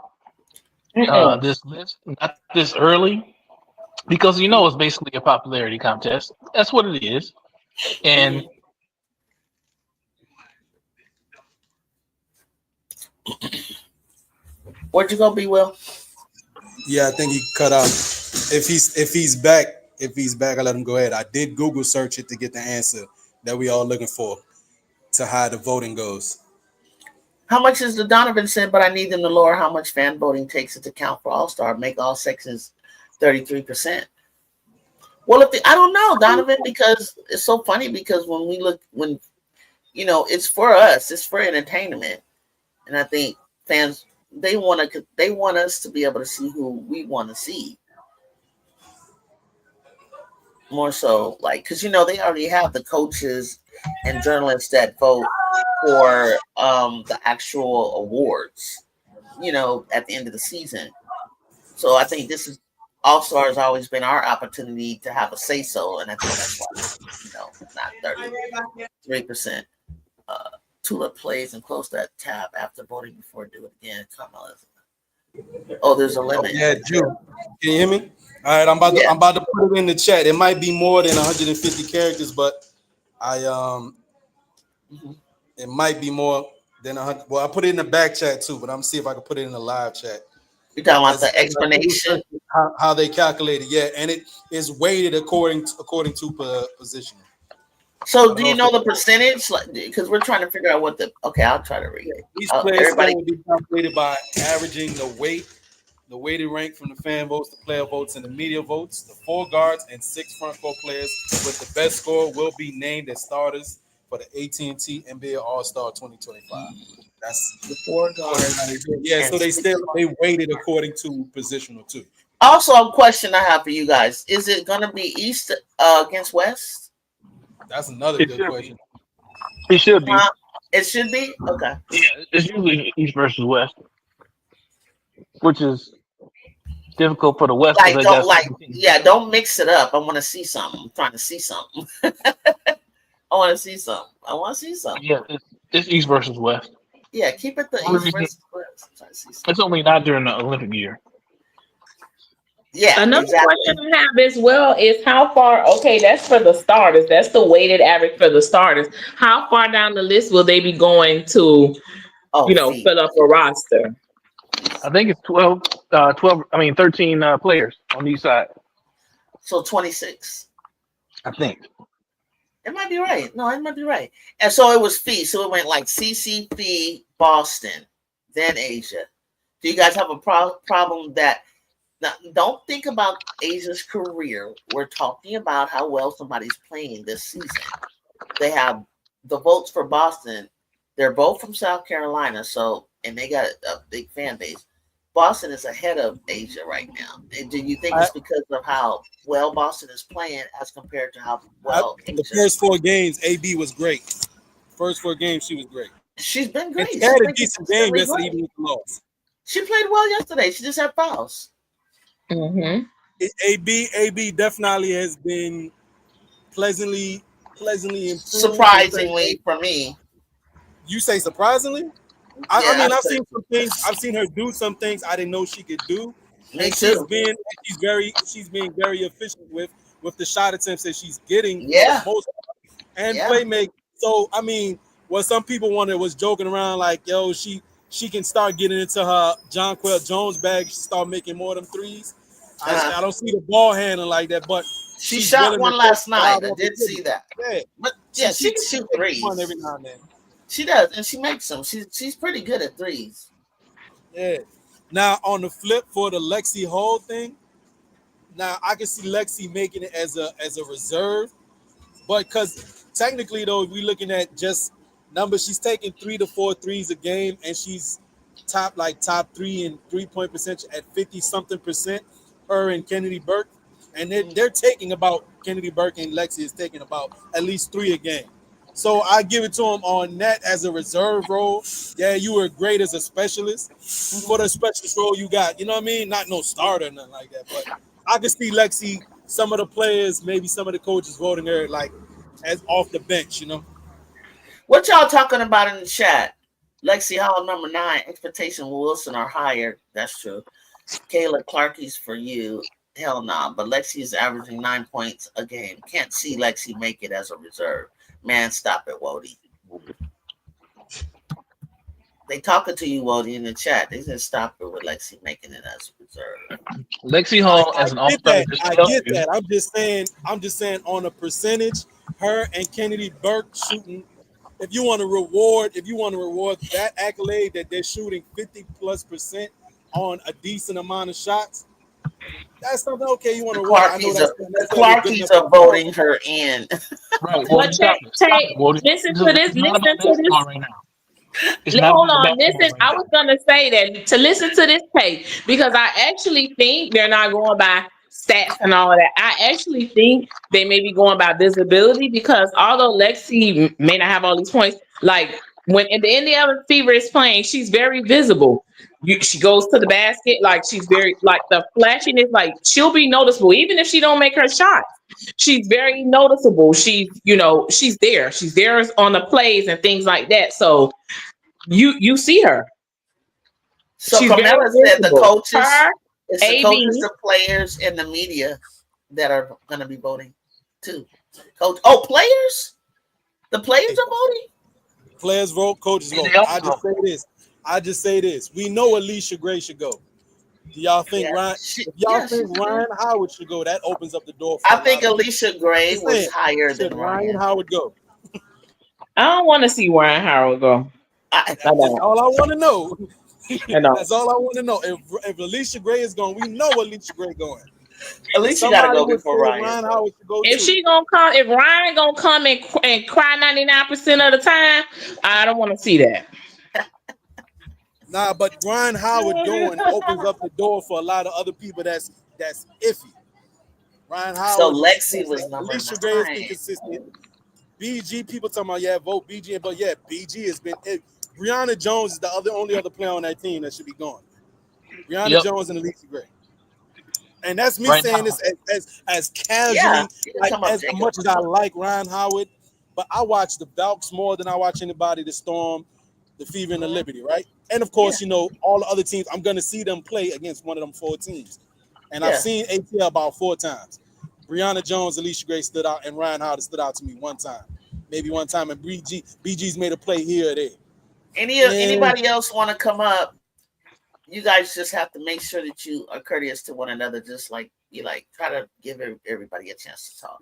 this list, not this early, because it's basically a popularity contest. That's what it is. And where'd you go, B Will? Yeah, I think he cut out. If he's back, I let him go ahead. I did Google search it to get the answer that we all looking for to how the voting goes. How much is the Donovan said, but I need them to lower how much fan voting takes into account for All-Star, make all sections 33%. Well, I don't know, Donovan, because it's so funny because when it's for us, it's for entertainment. And I think fans, they want us to be able to see who we want to see. More so, because they already have the coaches and journalists that vote for the actual awards, at the end of the season. So I think this is All-Star has always been our opportunity to have a say-so, and I think that's why, not 33%. Tulip plays and close that tab after voting before do it again. Oh, there's a limit. Yeah, Drew. Can you hear me? All right, I'm about to put it in the chat. It might be more than 150 characters, but it might be more than 100. Well, I put it in the back chat too, but I'm gonna see if I can put it in the live chat. You're talking about the explanation, how they calculate it, yeah, and it is weighted according to position. So, do you know the percentage? Because we're trying to figure out I'll try to read it. Each player will be calculated by averaging the weight The weighted rank from the fan votes, the player votes, and the media votes. The 4 guards and 6 front court players with the best score will be named as starters for the AT&T NBA All-Star 2025. That's the 4 guards. Yeah, so they weighted according to positional too. Also, a question I have for you guys: is it going to be East against West? That's another good question. It should be. It should be? Okay. Yeah, it's usually East versus West, which is difficult for the West. Don't mix it up. I want to see something. I'm trying to see something. I want to see something. Yeah, it's East versus West. Yeah, keep it the East versus West. I'm trying to see something. It's only not during the Olympic year. Yeah. Another question I have as well is how far, okay, that's for the starters. That's the weighted average for the starters. How far down the list will they be going to, fill up a roster? I think it's 13 players on each side. So 26. I think. It might be right. No, it might be right. And so it was Fee. So it went like CC, Fee, Boston, then Asia. Do you guys have a problem that... Now, don't think about Asia's career. We're talking about how well somebody's playing this season. They have the votes for Boston. They're both from South Carolina, and they got a big fan base. Boston is ahead of Asia right now. Do you think it's because of how well Boston is playing as compared to how well Asia? The first 4 games, AB was great. First 4 games, she was great. She's been great. She had a decent game yesterday, even with the loss. She played well yesterday. She just had fouls. Mm-hmm. AB definitely has been pleasantly improved. Surprisingly for me. You say surprisingly? I mean, I've seen some things. I've seen her do some things I didn't know she could do. Me too. She's being very efficient with the shot attempts that she's getting. Yeah. And playmake. So I mean, what some people was joking around like, yo, she can start getting into her Jonquel Jones bag, start making more of them threes. I don't see the ball handling like that, but she shot one last night. I did see that. Yeah, but she can shoot threes every now and then. She does, and she makes them. She's pretty good at threes. Yeah. Now on the flip for the Lexi Hall thing, now I can see Lexi making it as a reserve, but because technically though, if we're looking at just numbers, she's taking 3 to 4 threes a game, and she's top 3 in 3-point percentage at 50-something%. Her and Kennedy Burke, and they're taking about Kennedy Burke and Lexi is taking about at least 3 a game. So I give it to them on that as a reserve role. Yeah, you were great as a specialist. For the specialist role you got, you know what I mean? Not no starter, nothing like that. But I can see Lexi, some of the players, maybe some of the coaches voting her as off the bench, What y'all talking about in the chat? Lexi Hall, number 9. Expectation Wilson are higher. That's true. Kayla Clarkie's for you. Hell nah. But Lexi is averaging 9 points a game. Can't see Lexi make it as a reserve. Man, stop it, Wody. They talking to you, Wody, in the chat. They said stop it with Lexi making it as a reserve. Lexi Hall as an all-star. I get that. I'm just saying on a percentage, her and Kennedy Burke shooting. If you want to reward that accolade that they're shooting 50+% on a decent amount of shots, that's something okay. You want to reward. The Clarkies are voting her in. Right. Well, listen to this. Right now. Hold on. Listen, I was gonna say that to listen to this tape because I actually think they're not going by stats and all of that. I actually think they may be going by visibility because although Lexi may not have all these points, like when in the Indiana Fever is playing, she's very visible. She goes to the basket, like she's very the flashiness, like she'll be noticeable even if she don't make her shot. She's very noticeable. She's there. She's there on the plays and things like that. So you see her. So Camilla said the coaches, the players, and the media that are going to be voting too. Players? The players are voting? Players vote, coaches vote. I just say this. We know Alicia Gray should go. Do y'all think Ryan Howard should go? That opens up the door for I think Alicia Gray was higher than Ryan Howard go. I don't want to see Ryan Howard go. That's all I want to know. That's all I want to know. If Alicia Gray is going, we know Alicia Gray going. Alicia got to go before Ryan. Ryan Howard should go If too. she gonna come, if Ryan gonna come and cry 99% of the time, I don't want to see that. Nah, but Ryan Howard going opens up the door for a lot of other people that's iffy. Ryan Howard. So Lexi was number 9. Alicia Gray has been consistent. BG, people talking about vote BG, but BG has been. Brianna Jones is the only other player on that team that should be gone. Brianna Jones and Alicia Gray. And that's me saying this as casually, as much as I like Ryan Howard, but I watch the Valks more than I watch anybody, the Storm, the Fever, and the Liberty, right? And of course, all the other teams, I'm going to see them play against one of them 4 teams. And I've seen ATL about 4 times. Brianna Jones, Alicia Gray stood out, and Ryan Howard stood out to me one time. Maybe one time, and BG's made a play here or there. Anybody else want to come up? You guys just have to make sure that you are courteous to one another. Just like you try to give everybody a chance to talk.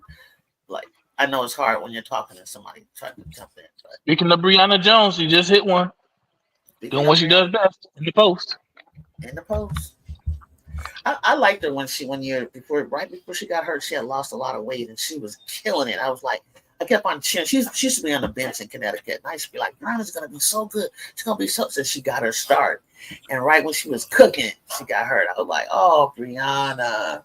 Like, I know it's hard when you're talking to somebody trying to jump in. But speaking of Brianna Jones, she just hit one. Doing what she does best in the post. In the post. I liked her right before she got hurt. She had lost a lot of weight and she was killing it. I kept on cheering. She used to be on the bench in Connecticut. And I used to be like, Brianna's going to be so good. She's going to be so good. So she got her start. And right when she was cooking, she got hurt. I was like, oh, Brianna. And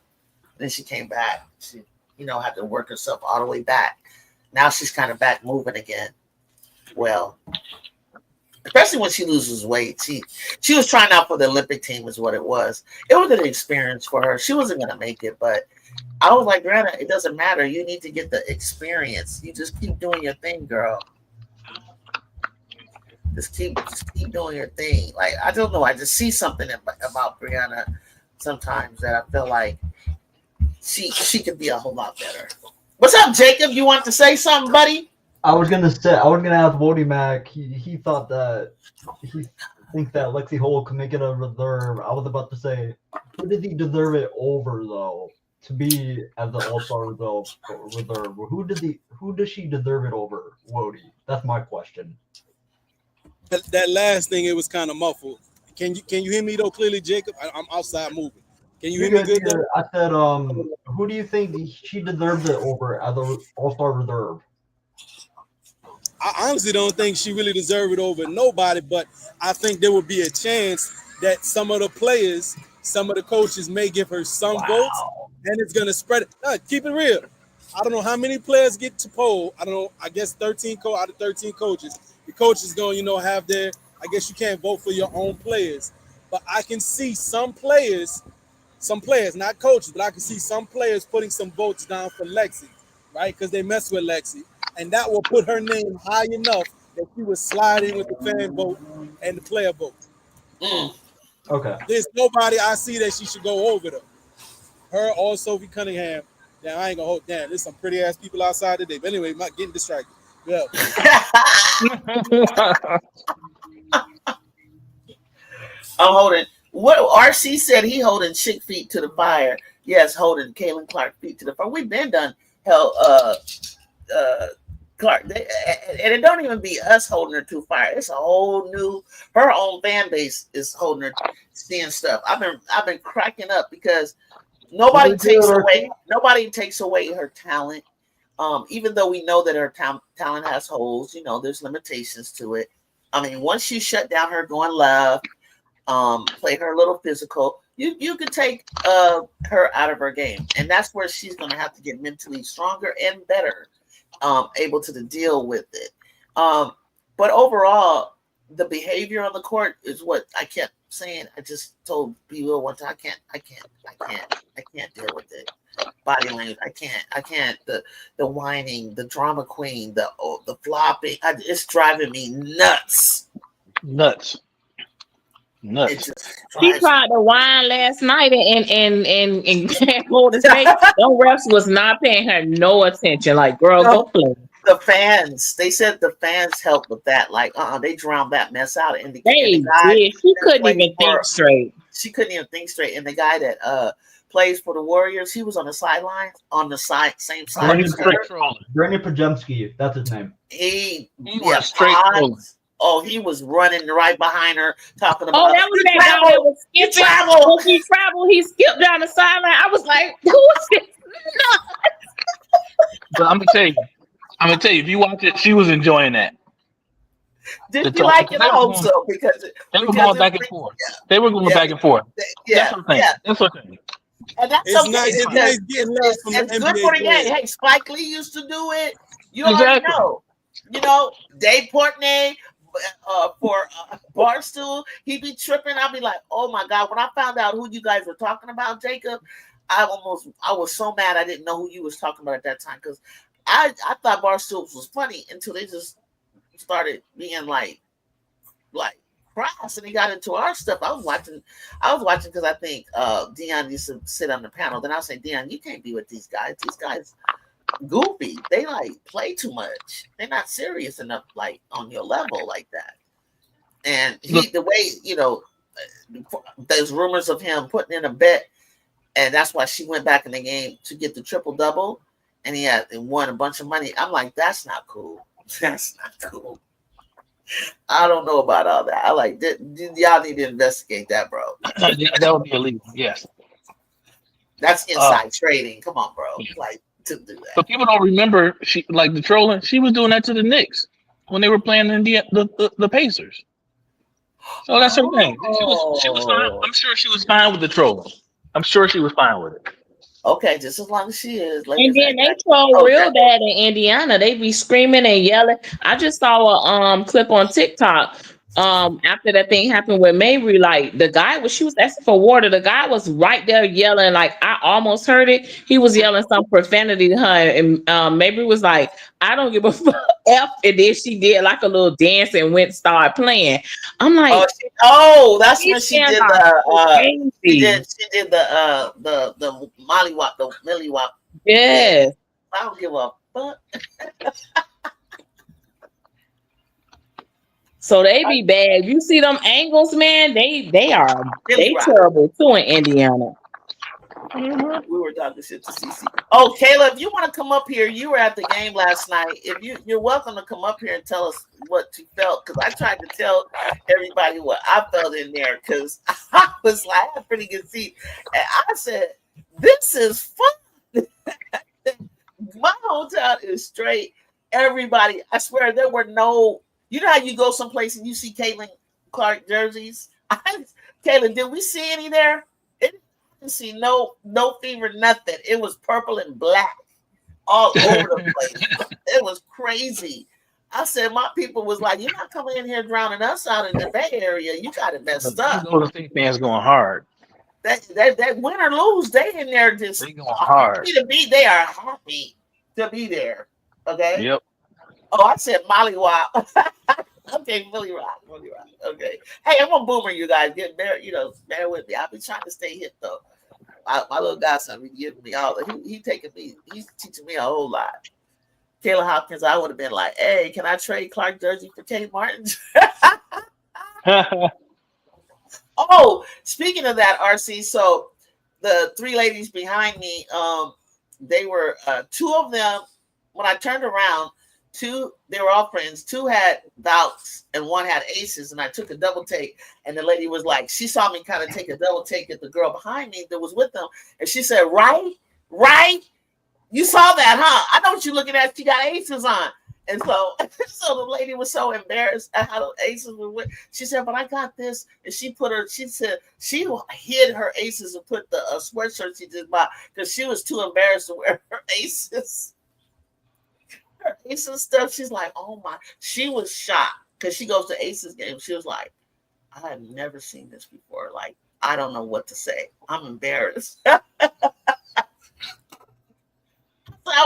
then she came back. She, had to work herself all the way back. Now she's kind of back moving again. Well, especially when she loses weight. She was trying out for the Olympic team is what it was. It was an experience for her. She wasn't going to make it, but I was like, Brianna, it doesn't matter. You need to get the experience. You just keep doing your thing, girl. Just keep doing your thing. Like, I don't know. I just see something about Brianna sometimes that I feel like she could be a whole lot better. What's up, Jacob? You want to say something, buddy? I was gonna ask Wnba. He thought that he thinks that Lexi Hole can make it a reserve. I was about to say, who does he deserve it over though? To be as the All-Star reserve. Who does she deserve it over? Wody. That's my question. That last thing, it was kind of muffled. Can you hear me though clearly, Jacob? I'm outside moving. Can you hear me good? I said, who do you think she deserves it over as the All-Star reserve? I honestly don't think she really deserved it over nobody, but I think there would be a chance that some of the players, some of the coaches may give her some votes, and it's going to spread it. Keep it real. I don't know how many players get to poll. I don't know. I guess 13 out of 13 coaches. The coaches going, have their, I guess you can't vote for your own players, but I can see some players, not coaches, but I can see some players putting some votes down for Lexi, right? Because they mess with Lexi. And that will put her name high enough that she was sliding with the fan vote and the player vote. Okay. There's nobody I see that she should go over though. Her or Sophie Cunningham. Damn, I ain't gonna hold. Damn, there's some pretty ass people outside today. But anyway, I'm not getting distracted. Yeah. I'm holding. What RC said he holding chick feet to the fire. Yes, holding Kaylin Clark feet to the fire. We've been done. Clark, and it don't even be us holding her to fire. It's a whole new, her own fan base is holding her, seeing stuff. I've been cracking up because nobody takes away her talent. Even though we know that her talent has holes, there's limitations to it. I mean, once you shut down her going left, play her a little physical, you could take her out of her game, and that's where she's going to have to get mentally stronger and better. Able to deal with it. But overall, the behavior on the court is what I kept saying. I just told B-Will one time, I can't deal with it. Body language, I can't. The whining, the drama queen, the flopping, it's driving me nuts. She tried to whine last night and Golden State. Them refs was not paying her no attention. Like, girl, go play. The fans, they said the fans helped with that. Like, they drowned that mess out. And She couldn't even think straight. She couldn't even think straight. And the guy that plays for the Warriors, he was on the sidelines, on the same side. Brandon Pajemski, that's his name. He was straight trolling. Oh, he was running right behind her, talking about. Oh, that was that guy that was skipping. When he traveled, he skipped down the sideline. I was like, who is this? But I'm gonna tell you, if you watch it, she was enjoying that. Did you like it? I hope so, because they were going back and forth. They were going back and forth. That's okay. That's okay. And that's it's okay. nice getting love from the it's NBA good for the players. game. Hey, Spike Lee used to do it. You already know. You know, Dave Portnoy for Barstool, he'd be tripping. I'd be like, oh my God. When I found out who you guys were talking about, Jacob, I was so mad I didn't know who you was talking about at that time, because I thought Barstool was funny until they just started being like crass, and he got into our stuff. I was watching because I think Dion used to sit on the panel. Then I'll say, Dion, you can't be with these guys. These guys goofy. They like play too much. They're not serious enough, like on your level like that. And the way, you know, there's rumors of him putting in a bet, and that's why she went back in the game to get the triple-double, and he won a bunch of money. I'm like, that's not cool. That's not cool. I don't know about all that. I like that. Y'all need to investigate that, bro. That would be illegal. Yes. That's inside trading. Come on, bro. Yeah. Like, to do that. But people don't remember the trolling. She was doing that to the Knicks when they were playing in the Pacers. So that's her thing. She was fine. I'm sure she was fine with the trolling. I'm sure she was fine with it. Okay, just as long as she is. And then they troll real bad in Indiana. They be screaming and yelling. I just saw a clip on TikTok. After that thing happened with Mabry, like the guy she was asking for water. The guy was right there yelling, like I almost heard it. He was yelling some profanity to her, and Mabry was like, "I don't give a fuck." And then she did like a little dance and started playing. I'm like, that's when she did she did the mollywop, the millywop. Yes. I don't give a fuck. So they be bad. You see them angles, man. They terrible too in Indiana. Mm-hmm. We were talking shit to CC. Oh, Kayla, if you want to come up here, you were at the game last night. If you're welcome to come up here and tell us what you felt, because I tried to tell everybody what I felt in there, because I was like, I had a pretty good seat, and I said, "This is fun." My hotel is straight. Everybody, I swear, there were no. You know how you go someplace and you see Caitlin Clark jerseys? Caitlin, did we see any there? I didn't see no fever, nothing. It was purple and black all over the place. It was crazy. I said, my people was like, you're not coming in here drowning us out in the Bay Area. You got it messed up. Those State fans going hard. That win or lose, they in there just they going hard. They are happy to be there. Okay. Yep. Oh, I said mollywop. Okay, Millie Rock. Okay. Hey, I'm a boomer, you guys. Bear with me. I'll be trying to stay hip though. My little godson be giving me all he's teaching me a whole lot. Kayla Hopkins, I would have been like, hey, can I trade Clark jersey for Kate Martin? Oh, speaking of that, RC, so the three ladies behind me, they were two of them, when I turned around, they were all friends. Two had doubts and one had aces, and I took a double take. And the lady was like, she saw me kind of take a double take at the girl behind me that was with them, and she said, "Right, you saw that, huh? I know what you're looking at. She got aces on." And so the lady was so embarrassed at how the aces were with. She said, "But I got this," and she said she hid her aces and put the sweatshirt she just bought because she was too embarrassed to wear her aces. Aces stuff. She's like, oh my, she was shocked because she goes to Aces games. She was like, I have never seen this before. Like, I don't know what to say. I'm embarrassed. I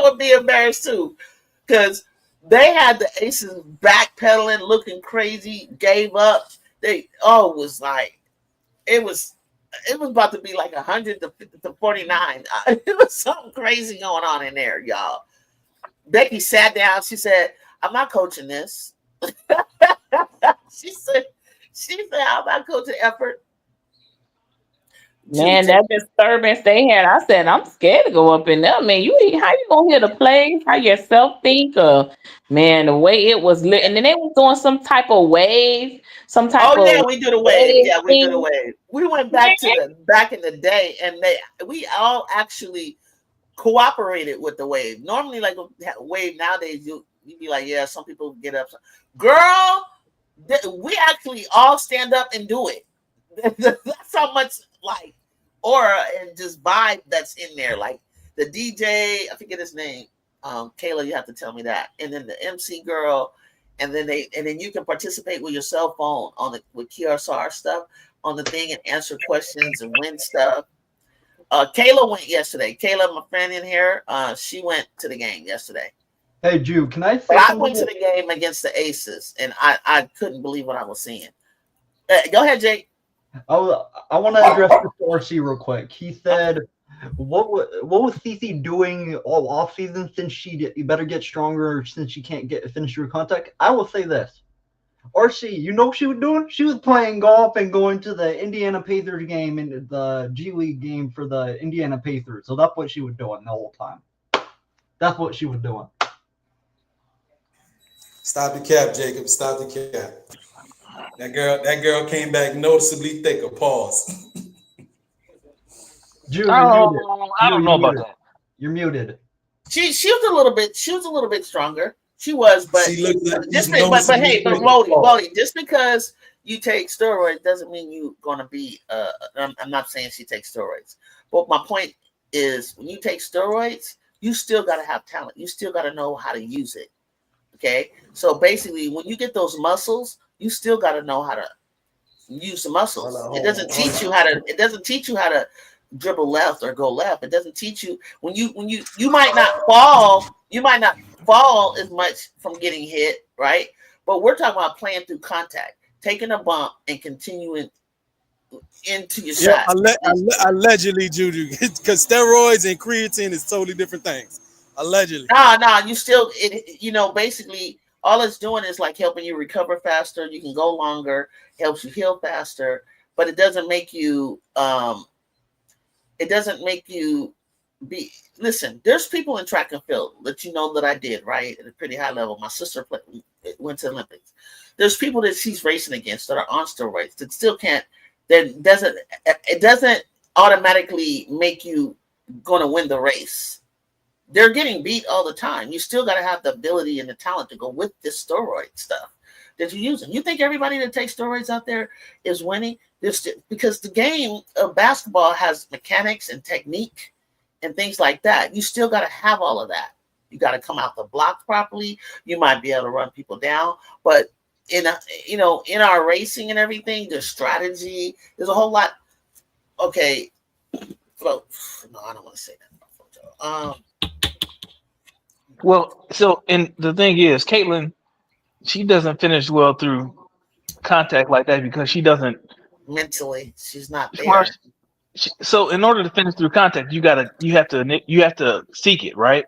would be embarrassed too, because they had the Aces backpedaling, looking crazy, gave up. It was about to be like 100 to 49. It was something crazy going on in there, y'all. Becky sat down. She said, "I'm not coaching this." She said, "I'm not coaching effort." Man, that disturbance they had, I said, I'm scared to go up in there. Man, how you gonna hear the plays? How yourself think? Man, the way it was lit, and then they was doing some type of wave, some type Oh of yeah, we do the wave. wave Yeah, we do the thing. wave. We went back to back in the day, and we all actually cooperated with the wave. Normally, like wave nowadays, you'd be like, yeah, some people get up. Girl, we actually all stand up and do it. That's how much like aura and just vibe that's in there. Like the DJ, I forget his name. Kayla, you have to tell me that. And then the MC girl, and then you can participate with your cell phone on with QSR stuff on the thing and answer questions and win stuff. Kayla went yesterday. Kayla, my friend in here, she went to the game yesterday. Hey, Jew, can I say I went to the game against the Aces, and I couldn't believe what I was seeing. Go ahead, Jake. I want to address this to RC real quick. He said, what was CC doing all off season since she better get stronger since she can't finish her contact? I will say this. RC, you know what she was doing? She was playing golf and going to the Indiana Pacers game and the G League game for the Indiana Pacers. So that's what she was doing the whole time. That's what she was doing. Stop the cap, Jacob. Stop the cap. That girl came back noticeably thicker. Pause. Jew, you're muted. I don't know about that. You're muted. She was a little bit stronger. She was, but she looked like Wody, just because you take steroids doesn't mean you're gonna be. I'm not saying she takes steroids, but my point is when you take steroids, you still gotta have talent. You still gotta know how to use it. Okay, so basically, when you get those muscles, you still gotta know how to use the muscles. It doesn't teach you how to. It doesn't teach you how to dribble left or go left. It doesn't teach you when you might not fall. You might not fall as much from getting hit, right? But we're talking about playing through contact, taking a bump and continuing into your shot. Allegedly, Juju, because steroids and creatine is totally different things. Allegedly. No, you still, basically all it's doing is like helping you recover faster. You can go longer, helps you heal faster, but it doesn't make you, be. Listen, there's people in track and field that that I did, right, at a pretty high level. My sister went to the Olympics. There's people that she's racing against that are on steroids that still can't. It doesn't automatically make you going to win the race. They're getting beat all the time. You still got to have the ability and the talent to go with this steroid stuff that you're using. You think everybody that takes steroids out there is winning? Because the game of basketball has mechanics and technique and things like that. You still got to have all of that. You got to come out the block properly. You might be able to run people down, but in our racing and everything, there's strategy. There's a whole lot. Okay, no, I don't want to say that. Well, and the thing is, Caitlin, she doesn't finish well through contact like that because she doesn't mentally. She's not there. So in order to finish through contact, you have to seek it, right?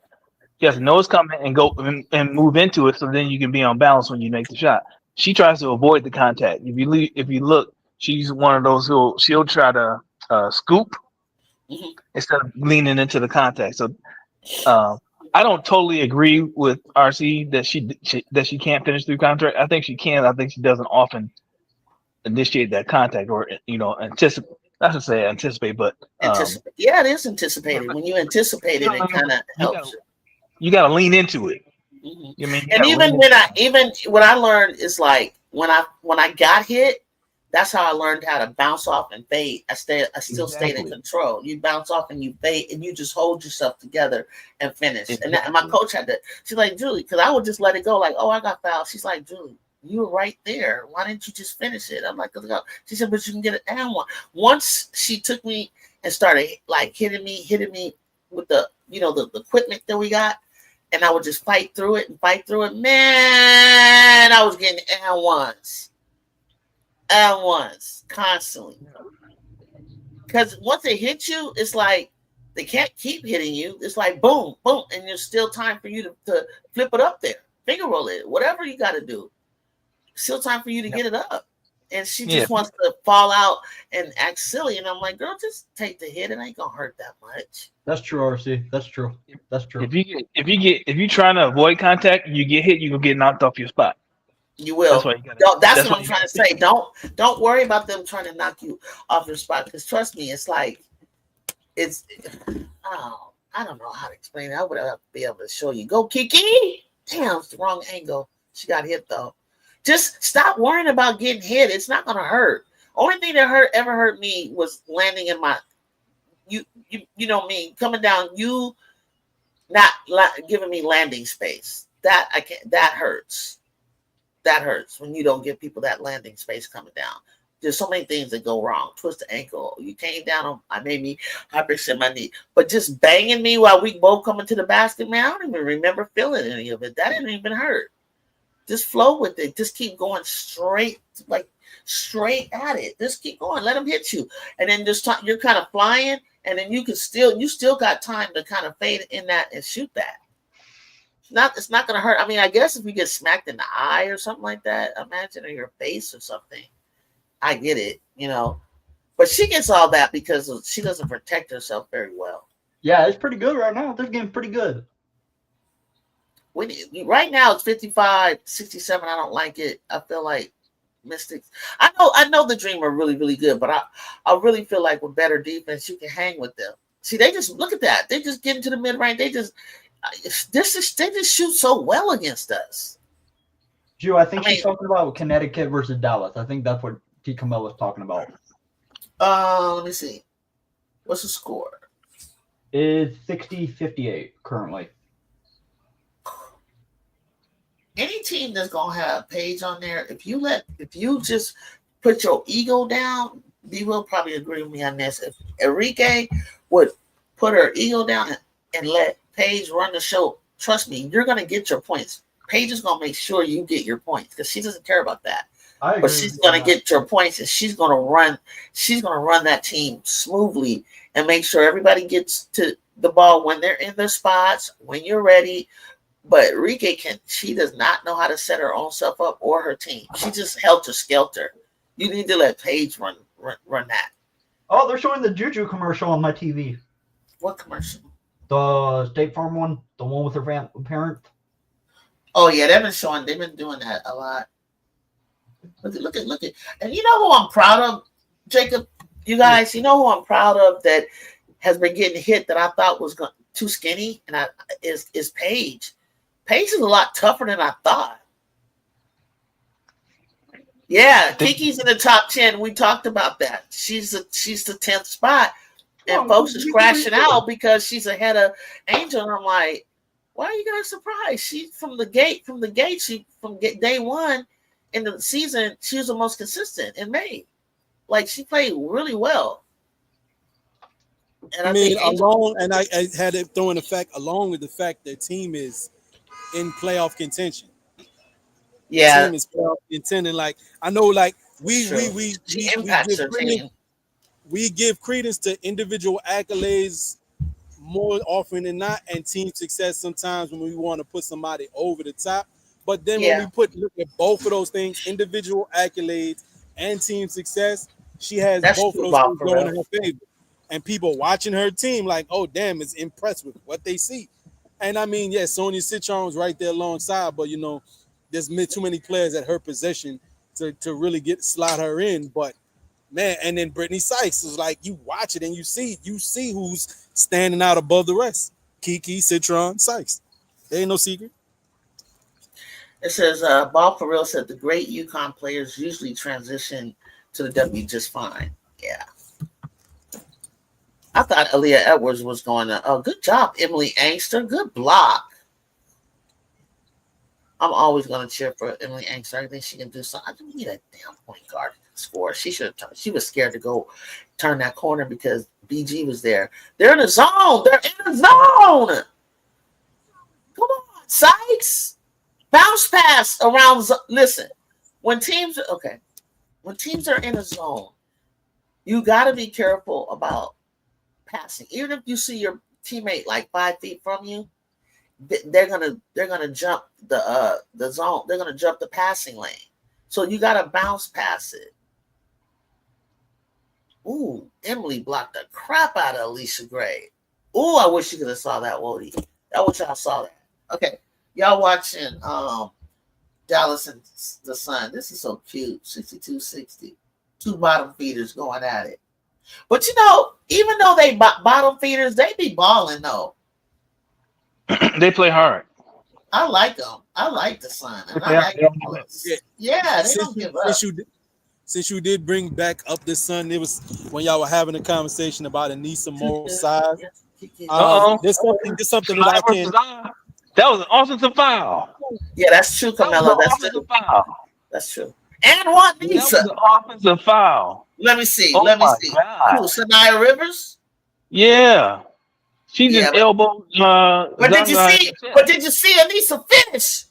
You have to know it's coming and go and move into it, so then you can be on balance when you make the shot. She tries to avoid the contact. If you look, she's one of those she'll try to scoop instead of leaning into the contact. So I don't totally agree with RC that she can't finish through contact. I think she can. I think she doesn't often initiate that contact or anticipate. I should say anticipate, but yeah, it is anticipated. When you anticipate it, it kind of helps. You got to lean into it. Mm-hmm. And even what I learned is like when I got hit, that's how I learned how to bounce off and fade. I still stayed in control. You bounce off and you fade, and you just hold yourself together and finish. Exactly. And my coach had to. She's like, Julie, because I would just let it go. Like, oh, I got fouled. She's like, Julie, you were right there. Why didn't you just finish it? I'm like, let's go. She said, but you can get it down one. Once she took me and started like hitting me with the the equipment that we got, and I would just fight through it. Man, I was getting and once constantly. Because once they hit you, it's like they can't keep hitting you. It's like boom, boom, and there's still time for you to flip it up there, finger roll it, whatever you got to do. Still time for you to get it up. And she just wants to fall out and act silly. And I'm like, girl, just take the hit. It ain't gonna hurt that much. That's true, RC. That's true. That's true. If you trying to avoid contact, you get hit, you will get knocked off your spot. You will. That's what I'm trying to say. Don't worry about them trying to knock you off your spot. Because trust me, it's like I don't know how to explain it. I would have to be able to show you. Go, Kiki. Damn, it's the wrong angle. She got hit though. Just stop worrying about getting hit. It's not gonna hurt. Only thing that ever hurt me was landing in my you know me coming down. You not giving me landing space. That I can't. That hurts. That hurts when you don't give people that landing space coming down. There's so many things that go wrong. Twist the ankle. You came down on. I made me hyperextend my knee. But just banging me while we both coming to the basket, man. I don't even remember feeling any of it. That didn't even hurt. Just flow with it. Just keep going straight, like straight at it. Just keep going. Let them hit you, and then just you're kind of flying, and then you still got time to kind of fade in that and shoot that. It's not gonna hurt. I mean, I guess if you get smacked in the eye or something like that, imagine in your face or something. I get it, but she gets all that because she doesn't protect herself very well. Yeah, it's pretty good right now. They're getting pretty good. Right now it's 55-67. I don't like it. I feel like Mystics. I know the Dream are really, really good, but I really feel like with better defense, you can hang with them. See, they just look at that. They just get into the mid range. They just shoot so well against us. Drew, I think she's talking about Connecticut versus Dallas. I think that's what T. Camille was talking about. Let me see. What's the score? It's 60-58 currently. Any team that's gonna have Paige on there, if you just put your ego down, you will probably agree with me on this. If Enrique would put her ego down and let Paige run the show, trust me, you're gonna get your points. Paige is gonna make sure you get your points because she doesn't care about that. But she's gonna get your points and she's gonna run that team smoothly and make sure everybody gets to the ball when they're in their spots, when you're ready. But Enrique she does not know how to set her own self up or her team. She just helter-skelter. You need to let Paige run that. Oh, they're showing the Juju commercial on my TV. What commercial? The State Farm one, the one with her parent. Oh yeah, they've been doing that a lot. Look at. And you know who I'm proud of, Jacob? You guys, you know who I'm proud of that has been getting hit that I thought was too skinny, and is Paige. Paige is a lot tougher than I thought. Yeah, Kiki's in the top 10. We talked about that. She's the 10th spot, and folks are scratching out because she's ahead of Angel. And I'm like, why are you guys surprised? She from day one in the season, she was the most consistent in May. Like she played really well. And I had it throwing the fact along with the fact that team is in playoff contention. Yeah, the team is playoff contending. Like I know, like we give credence to individual accolades more often than not, and team success sometimes when we want to put somebody over the top. But then when we look at both of those things, individual accolades and team success, she has both of those things going in her favor. And people watching her team like, oh, damn, is impressed with what they see. And I mean, yes, Sonia Citron's right there alongside, but, there's too many players at her position to really slide her in. But, man, and then Brittany Sykes is like, you watch it and you see who's standing out above the rest. Kiki, Citron, Sykes. There ain't no secret. It says, Ball for Real said the great UConn players usually transition to the W just fine. Yeah. I thought Aaliyah Edwards was going to. Oh, good job, Emily Angster. Good block. I'm always going to cheer for Emily Angster. I think she can do something. I need a damn point guard to score. She should have. She was scared to go turn that corner because BG was there. They're in the zone. They're in the zone. Come on, Sykes. Bounce pass around. Listen, when teams are in a zone, you got to be careful about passing. Even if you see your teammate like 5 feet from you, they're gonna jump the zone. They're gonna jump the passing lane. So you got to bounce past it. Ooh, Emily blocked the crap out of Alicia Gray. Ooh, I wish you could have saw that, Wody. I wish y'all saw that. Okay, y'all watching Dallas and the Sun. This is so cute. 62-60. Two bottom feeders going at it. But you know, even though they bottom feeders, they be balling though. They play hard. I like them. I like the Sun. And I like Yeah. yeah, they don't give up. Since you did bring back up the Sun, it was when y'all were having a conversation about Anissa Morrow's size. There's something that I can. That was an offensive foul. Yeah, that's true, Camilla. That's true. Foul. That's true. And what Nisa? That was an offensive foul. Let me see. Oh Let me see. God. Who, Sanaya Rivers? Yeah. She just elbowed. But did you see? But did you see Anissa finish?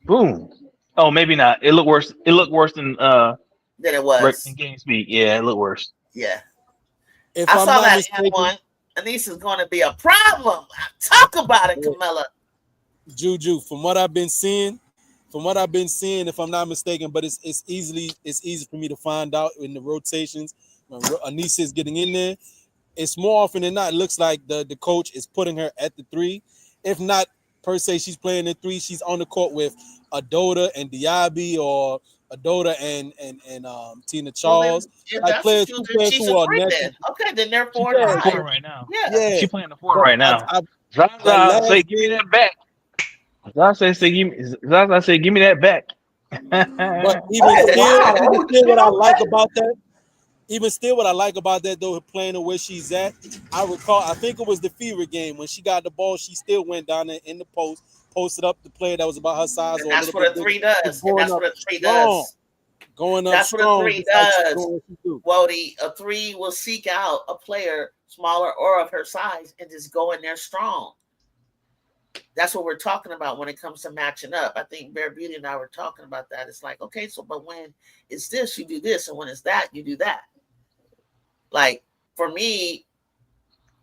Boom. Oh, maybe not. It looked worse. It looked worse than it was in game speed. Yeah, it looked worse. Yeah. If I saw that one. Anissa's going to be a problem. Talk about it, Camilla. Juju, from what I've been seeing, if I'm not mistaken, but it's easy for me to find out in the rotations when Anissa is getting in there. It's more often than not, it looks like the coach is putting her at the 3. If not per se, she's playing the 3. She's on the court with Adota and Diaby, or Adota and Tina Charles. Well, like players who are okay, then they're 4 right now. Yeah. She's playing the 4 right now. Zaza say, "Give me that back." Zaza say, "Give me that back." But even still, what I like about that. Even still, what I like about that, though, playing her where she's at, I think it was the Fever game. When she got the ball, she still went down there in the post, posted up the player that was about her size. And that's what a 3 does. That's what a 3 does. Going up that's strong. That's what a 3 does. Well, a 3 will seek out a player smaller or of her size and just go in there strong. That's what we're talking about when it comes to matching up. I think Bear Beauty and I were talking about that. It's like, okay, so but when it's this, you do this, and when it's that, you do that. Like, for me,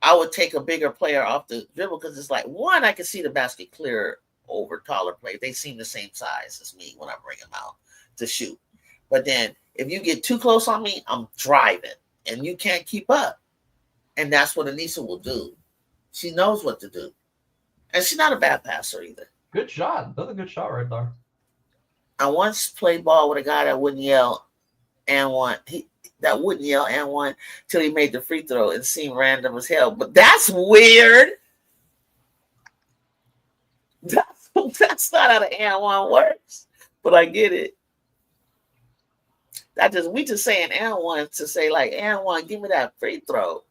I would take a bigger player off the dribble because it's like, one, I can see the basket clear over taller players. They seem the same size as me when I bring them out to shoot. But then if you get too close on me, I'm driving, and you can't keep up. And that's what Anissa will do. She knows what to do. And she's not a bad passer either. Good shot. That's a good shot right there. I once played ball with a guy that wouldn't yell and one. That wouldn't yell and one till he made the free throw. It seemed random as hell, but that's weird. That's not how the and one works, but I get it. We just saying and one to say like and one, give me that free throw.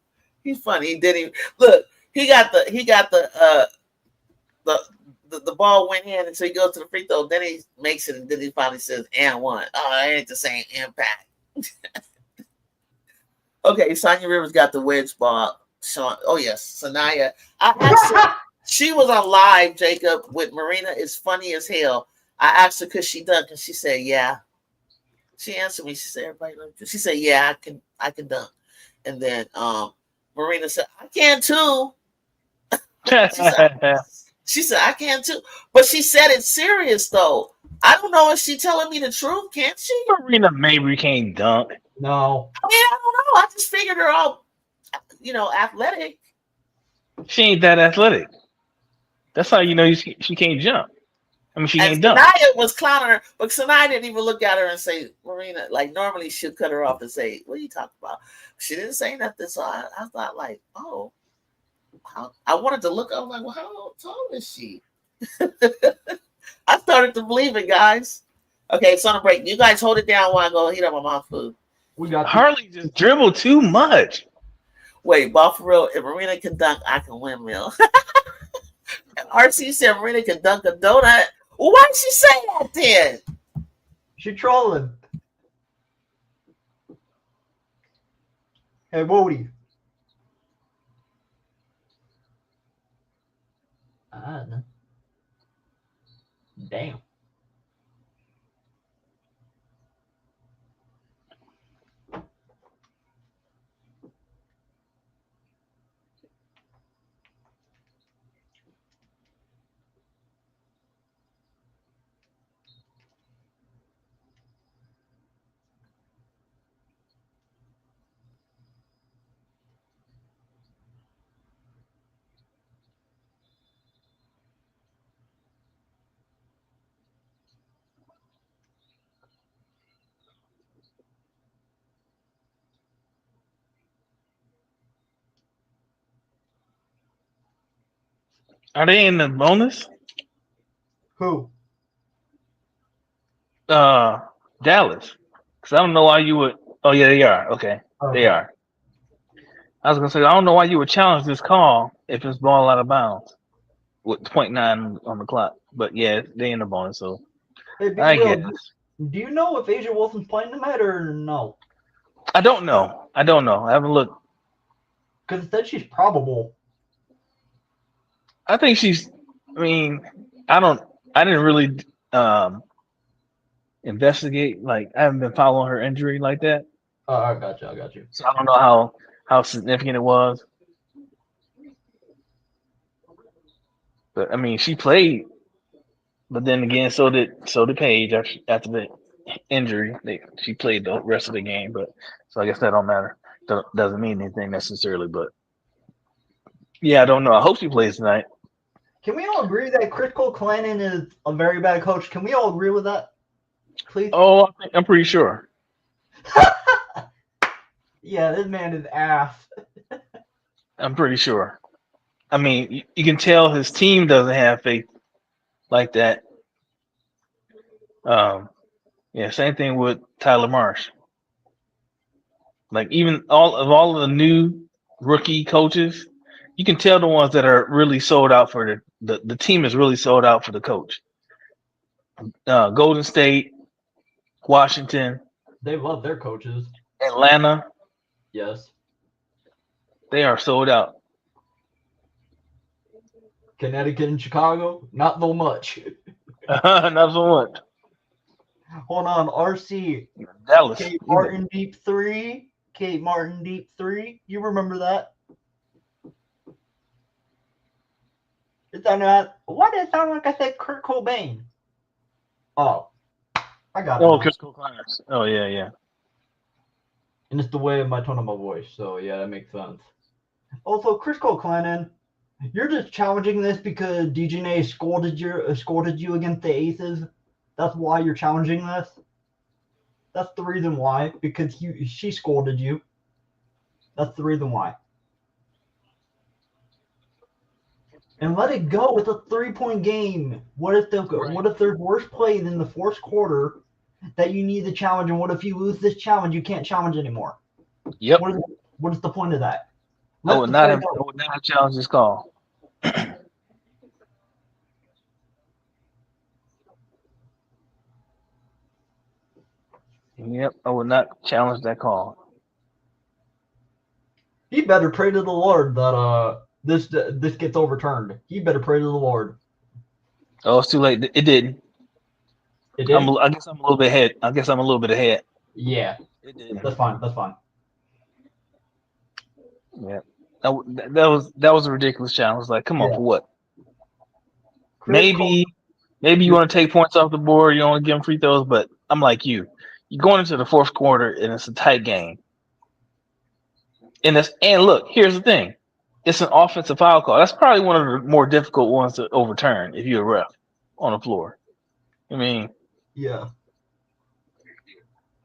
He's funny. He didn't even look. He got the ball went in, and so he goes to the free throw. Then he makes it, and then he finally says and one. Oh, it ain't the same impact. Okay, Sonya Rivers got the wedge ball. Oh yes, Sanaya. I asked her, she was on live, Jacob, with Marina. It's funny as hell. I asked her because she dunked, and she said, "Yeah." She answered me. She said, "Everybody loves you." She said, "Yeah, I can dunk." And then Marina said, "I can too." She said, "I can too," but she said it's serious though. I don't know if she's telling me the truth. Can't she? Marina maybe can't dunk. No. I mean, I don't know. I just figured her all, athletic. She ain't that athletic. That's how you know she can't jump. I mean, she can't dunk. Sanaya was clowning her, but Sanaya didn't even look at her and say, Marina, like normally she'll cut her off and say, "What are you talking about?" She didn't say nothing. So I thought like, oh, I wanted to look. I was like, well, how tall is she? I started to believe it, guys. Okay, it's on a break. You guys hold it down while I go heat up my mouth food. We got Harley just dribbled too much. Wait, ball for real. If Marina can dunk, I can windmill. RC said Marina can dunk a donut. Well, why'd she say that then? She trolling. Hey, Wody. Damn. Are they in the bonus? Who? Dallas. Because I don't know why you would. Oh yeah, they are. Okay, they are. I was gonna say I don't know why you would challenge this call if it's ball out of bounds with 0.9 on the clock. But yeah, they in the bonus, so Hey, I Will, guess. do you know if Asia Wilson's playing tonight or no? I don't know. I haven't looked. Because it said she's probable. I think she's. I mean, I didn't really investigate. Like, I haven't been following her injury like that. Oh, I got you. So I don't know how significant it was. But I mean, she played. But then again, so did Paige after the injury. She played the rest of the game. But so I guess that don't matter. Doesn't mean anything necessarily. But yeah, I don't know. I hope she plays tonight. Can we all agree that Chris Cole-Clannon is a very bad coach? Can we all agree with that? Please? Oh, I'm pretty sure. Yeah, this man is ass. I'm pretty sure. I mean, you can tell his team doesn't have faith like that. Yeah, same thing with Tyler Marsh. Like even all of the new rookie coaches, you can tell the ones that are really sold out for the team is really sold out for the coach. Golden State, Washington, They love their coaches. Atlanta, Yes. they are sold out. Connecticut and Chicago, not so much. Not so much. Hold on, RC. Dallas. Kate Martin deep three. You remember that? Is that not? Why did it sound like I said Kurt Cobain? Oh, I got it. Oh, Chris Cole-Clannon. Oh yeah. And it's the way of my tone of my voice, so yeah, that makes sense. Also, Chris Cole-Clannon, you're just challenging this because DJNA scolded you against the Aces. That's why you're challenging this. That's the reason why, because she scolded you. That's the reason why. And let it go. It's a 3-point game. What if there's worse plays in the fourth quarter that you need to challenge, and what if you lose this challenge? You can't challenge anymore. Yep. What is the point of that? I would not have challenged this call. Yep, I would not challenge that call. He better pray to the Lord that this gets overturned. He better pray to the Lord. Oh, it's too late. It didn't. It did. I guess I'm a little bit ahead. Yeah. It did. That's fine. Yeah. That was a ridiculous challenge. Like, come on, for what? Maybe you want to take points off the board. You don't want to give them free throws, but I'm like you. You're going into the fourth quarter and it's a tight game. And look, here's the thing. It's an offensive foul call. That's probably one of the more difficult ones to overturn if you're a ref on the floor. I mean, yeah.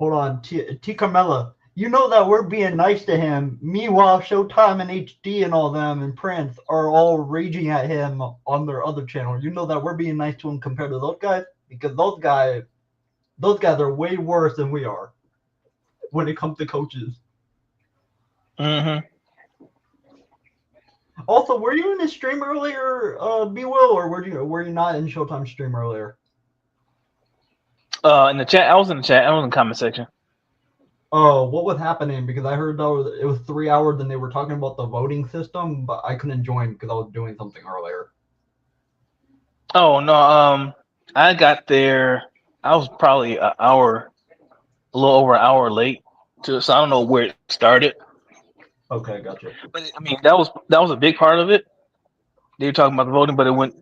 Hold on, T. Carmella. You know that we're being nice to him. Meanwhile, Showtime and HD and all them and Prince are all raging at him on their other channel. You know that we're being nice to him compared to those guys, because those guys are way worse than we are when it comes to coaches. Mm-hmm. Also, were you in the stream earlier, B Will, or were you not in Showtime stream earlier? In the chat, I was in the chat. I was in the comment section. Oh, what was happening? Because I heard that it was 3 hours and they were talking about the voting system, but I couldn't join because I was doing something earlier. Oh no, I got there. I was probably a little over an hour late so I don't know where it started. Okay, gotcha. But I mean, that was a big part of it. They were talking about the voting, but it went.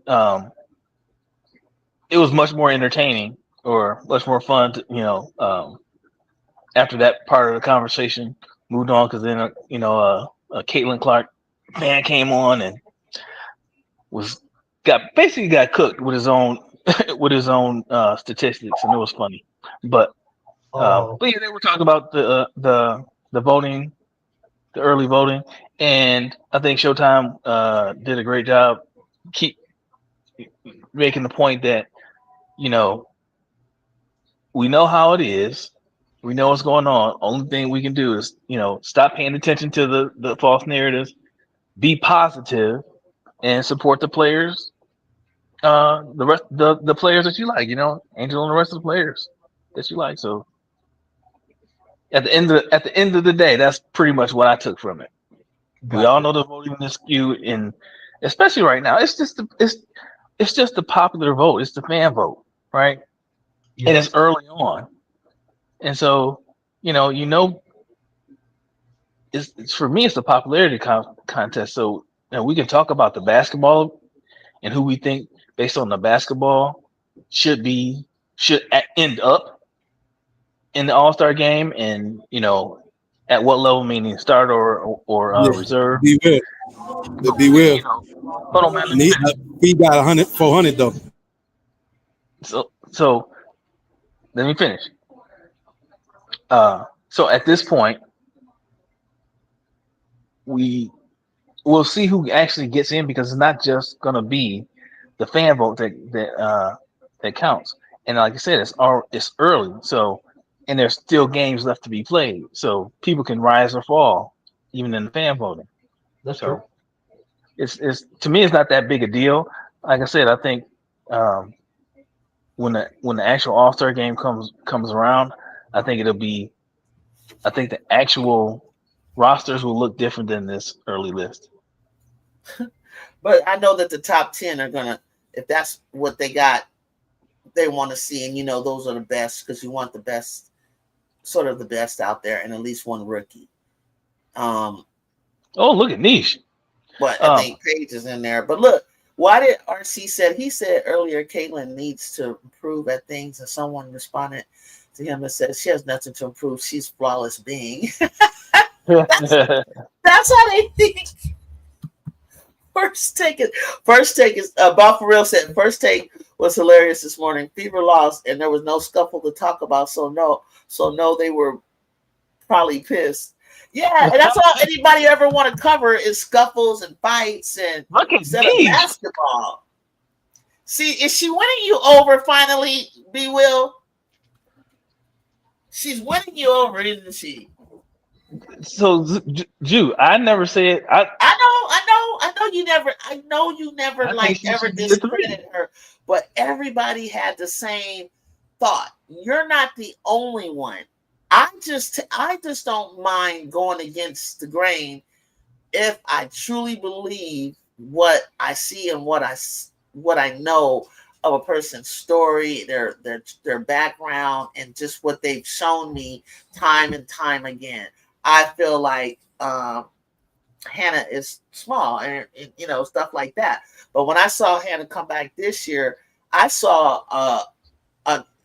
It was much more entertaining or much more fun to, after that part of the conversation moved on, because then Caitlin Clark fan came on and basically got cooked with his own statistics, and it was funny. But yeah, they were talking about the voting, the early voting, and I think Showtime did a great job keep making the point that, you know, we know how it is. We know what's going on. Only thing we can do is, you know, stop paying attention to the false narratives, be positive, and support the players. The players that you like, you know, Angel and the rest of the players that you like. So at the end of the day, that's pretty much what I took from it. We all know the voting is skewed, and especially right now, it's just the popular vote. It's the fan vote, right? Yeah. And it's early on, and so you know, it's for me, it's the popularity contest. So we can talk about the basketball and who we think based on the basketball should end up in the All-Star game, and at what level, meaning start or reserve. Be real. Be real. Hold on, man. He got 100, 400 though. So let me finish. So at this point, we'll see who actually gets in, because it's not just gonna be the fan vote that counts. And like I said, it's early, so and there's still games left to be played, so people can rise or fall even in the fan voting. That's true. It's to me, it's not that big a deal. Like I said, I think when the actual All-Star game comes around, I think the actual rosters will look different than this early list. But I know that the top 10 are gonna, if that's what they got, they want to see, and those are the best, because you want the best, sort of the best out there, and at least one rookie. Oh, look at Niche. But I think Paige is in there. But look, why did RC said earlier Caitlin needs to improve at things, and someone responded to him and said she has nothing to improve. She's flawless being. That's how they think. First take is Bob for real said first take was hilarious this morning. Fever lost and there was no scuffle to talk about, so no, they were probably pissed. Yeah, and that's all anybody ever want to cover is scuffles and fights and instead of basketball. See, is she winning you over finally, B Will? She's winning you over, isn't she? So, Jew, I never said. I know you never like ever discredited her, but everybody had the same thought. You're not the only one. I just don't mind going against the grain if I truly believe what I see and what I know of a person's story, their background, and just what they've shown me time and time again. I feel like Hannah is small and stuff like that. But when I saw Hannah come back this year, I saw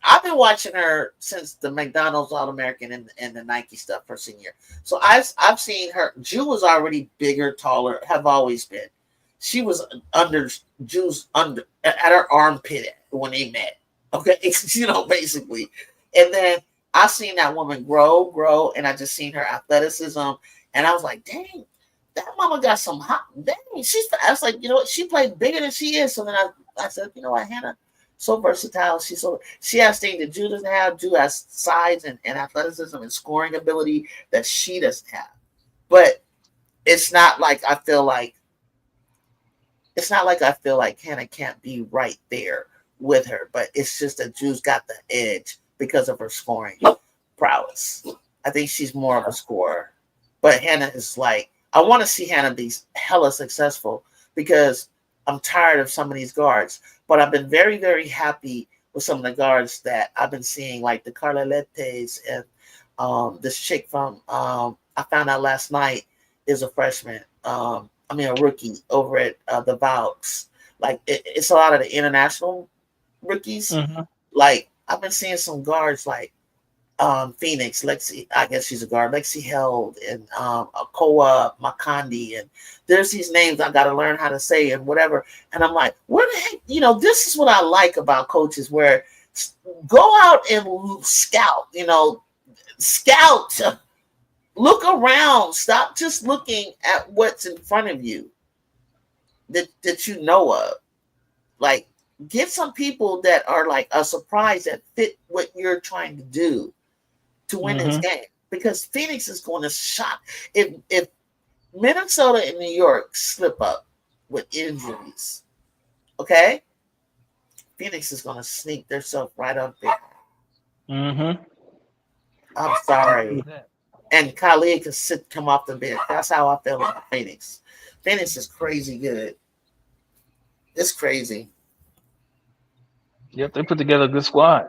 I've been watching her since the McDonald's All-American and the Nike stuff her senior year. So I've seen her. Jew was already bigger, taller, have always been. She was Jew's at her armpit when they met. Okay, basically. And then I seen that woman grow, and I just seen her athleticism, and I was like, dang, that mama got some hot. Dang, I was like, she played bigger than she is. So then I said, Hannah, so versatile. She has things that Jew doesn't have. Jew has size and athleticism and scoring ability that she doesn't have. But it's not like I feel like Hannah can't be right there with her. But it's just that Jew's got the edge because of her scoring prowess. I think she's more of a scorer. But Hannah is like, I want to see Hannah be hella successful, because I'm tired of some of these guards. But I've been very, very happy with some of the guards that I've been seeing, like the Carleletes and this chick from, I found out last night is a freshman. A rookie over at the Vaux. Like, it's a lot of the international rookies. Mm-hmm. Like, I've been seeing some guards like Phoenix, Lexi, I guess she's a guard, Lexi Held, and Koa Makandi, and there's these names I got to learn how to say and whatever. And I'm like, where the heck, this is what I like about coaches, where go out and scout, look around, stop just looking at what's in front of you. that you know of. Like, get some people that are like a surprise that fit what you're trying to do to win this game. Because Phoenix is going to shock. If Minnesota and New York slip up with injuries, okay, Phoenix is going to sneak themselves right up there. I'm sorry. And Khalid can come off the bench. That's how I feel about Phoenix. Phoenix is crazy good. It's crazy. Yep, they put together a good squad.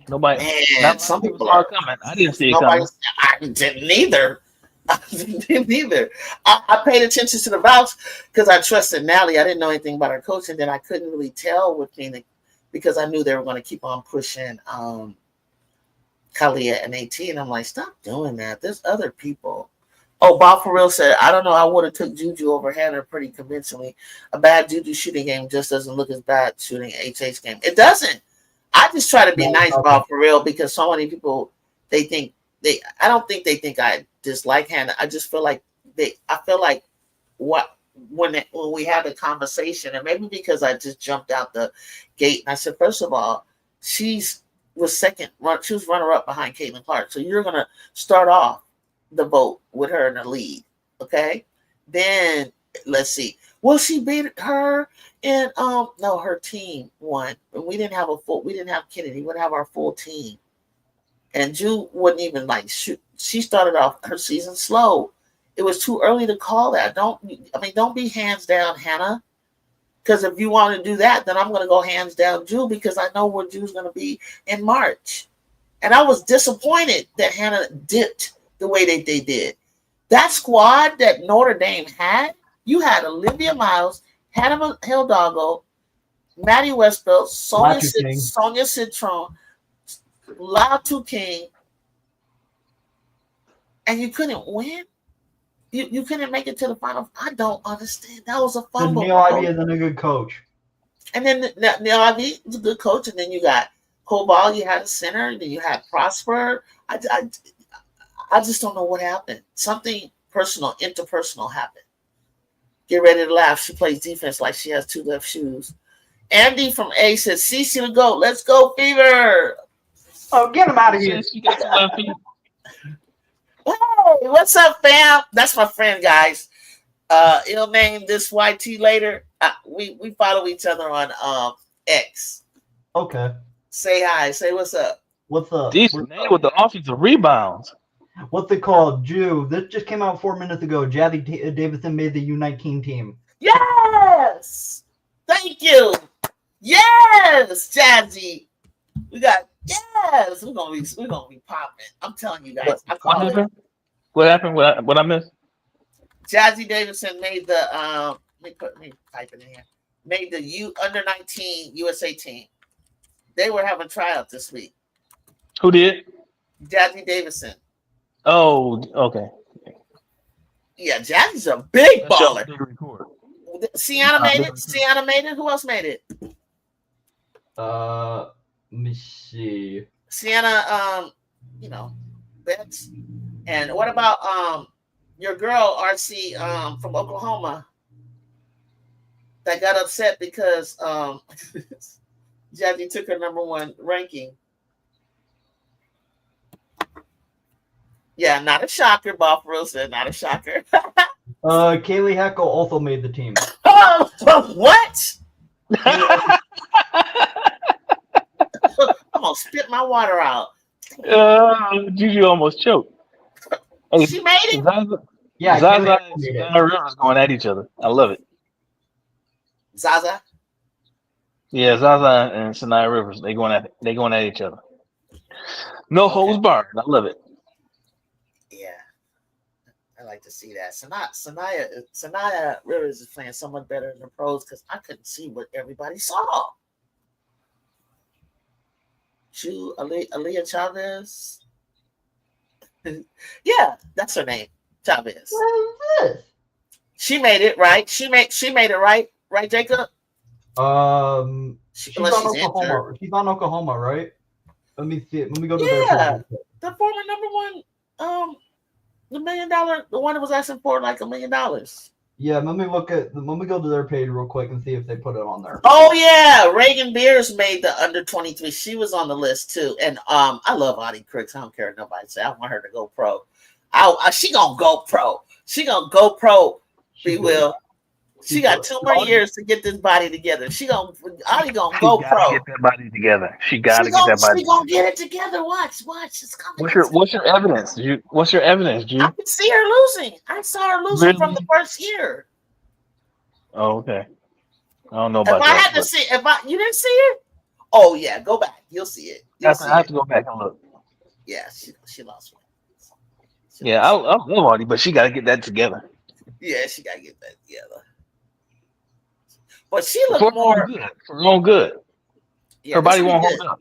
Nobody. Man, some people are coming. I didn't see it coming. I didn't either. I paid attention to the routes because I trusted Nally. I didn't know anything about her coach, and then I couldn't really tell with Phoenix because I knew they were going to keep on pushing Kalia and AT, and I'm like, stop doing that. There's other people. Oh, Bob for real said, I don't know. I would have took Juju over Hannah pretty convincingly. A bad Juju shooting game just doesn't look as bad shooting HH game. It doesn't. I just try to be nice, Bob for real, because so many people I don't think they think I dislike Hannah. I just feel like when we had the conversation, and maybe because I just jumped out the gate and I said, first of all, she was runner up behind Caitlin Clark. So you're gonna start off the vote with her in the lead. Okay. Then let's see. Well, she beat her and no, her team won. We didn't have Kennedy, we wouldn't have our full team. And Ju wouldn't even shoot. She started off her season slow. It was too early to call that. Don't be hands down, Hannah. Because if you want to do that, then I'm going to go hands down Ju, because I know where Ju's going to be in March. And I was disappointed that Hannah dipped the way they did. That squad that Notre Dame had, you had Olivia Miles, Hannah Hidalgo, Maddie Westbelt, Sonia Citron, Latu King, and you couldn't win? You couldn't make it to the final. I don't understand. That was a fumble. Neil Ivey is a good coach. And then Neil Ivey is a good coach. And then you got Cobal, you had a center, and then you had Prosper. I just don't know what happened. Something interpersonal happened. Get ready to laugh. She plays defense like she has two left shoes. Andy from A says, CC to go. Let's go, Fever. Oh, get him out of here. Hey, what's up, fam? That's my friend, guys. He'll name this YT later. We follow each other on X. Okay. Say hi. Say what's up. What's up? Decent name with the offensive rebounds. What's it called? Jew. This just came out 4 minutes ago. Jazzy Davidson made the U19 team. Yes. Thank you. Yes, Jazzy. Yes. We're gonna be popping. I'm telling you guys. What happened? What I missed? Jazzy Davidson made the let me type it in here. Made the under-19 USA team. They were having tryouts this week. Who did? Jazzy Davidson. Oh, okay. Yeah, Jazzy's a big baller. Sienna made it. Who else made it? Let me see. Sienna, Betts. And what about your girl RC from Oklahoma that got upset because Jazzy took her #1 ranking? Yeah, not a shocker. Bob Rose said not a shocker. Kaylee Heckel also made the team. Oh, what? I'm gonna spit my water out. Juju almost choked. She made it. Yeah, Zaza and Sanaa Rivers going at each other. I love it. Zaza. Yeah, Zaza and Sanaa Rivers. They going at each other. No holds barred. I love it. Yeah, I like to see that. Sanaa Rivers is playing so much better than the pros because I couldn't see what everybody saw. Aaliyah Chavez. Yeah, that's her name, Chavez. What is this? She made it right. She made it right, Jacob. She's on Oklahoma. She's on Oklahoma, right? Let me see it. Let me go to the former #1, the $1 million, the one that was asking for like $1 million. Yeah, let me go to their page real quick and see if they put it on there. Oh yeah, Reagan Beers made the under 23. She was on the list too, and I love Audie Crooks. I don't care what nobody say. I want her to go pro. She gonna go pro. She gonna go pro. Be will. She got 2 more years to get this body together. Audie gonna go pro. Get that body together. She gotta get that body. She gonna get it together. Watch. It's coming. What's your evidence? What's your evidence, G? I can see her losing. I saw her losing from the first year. Oh, okay. I don't know about that. Had to see, you didn't see it? Oh yeah, go back. You'll see it. I have to go back and look. Yeah, she lost. I love Audie, but she got to get that together. Yeah, she got to get that together. But she looked more good. Yeah, her body won't hold up.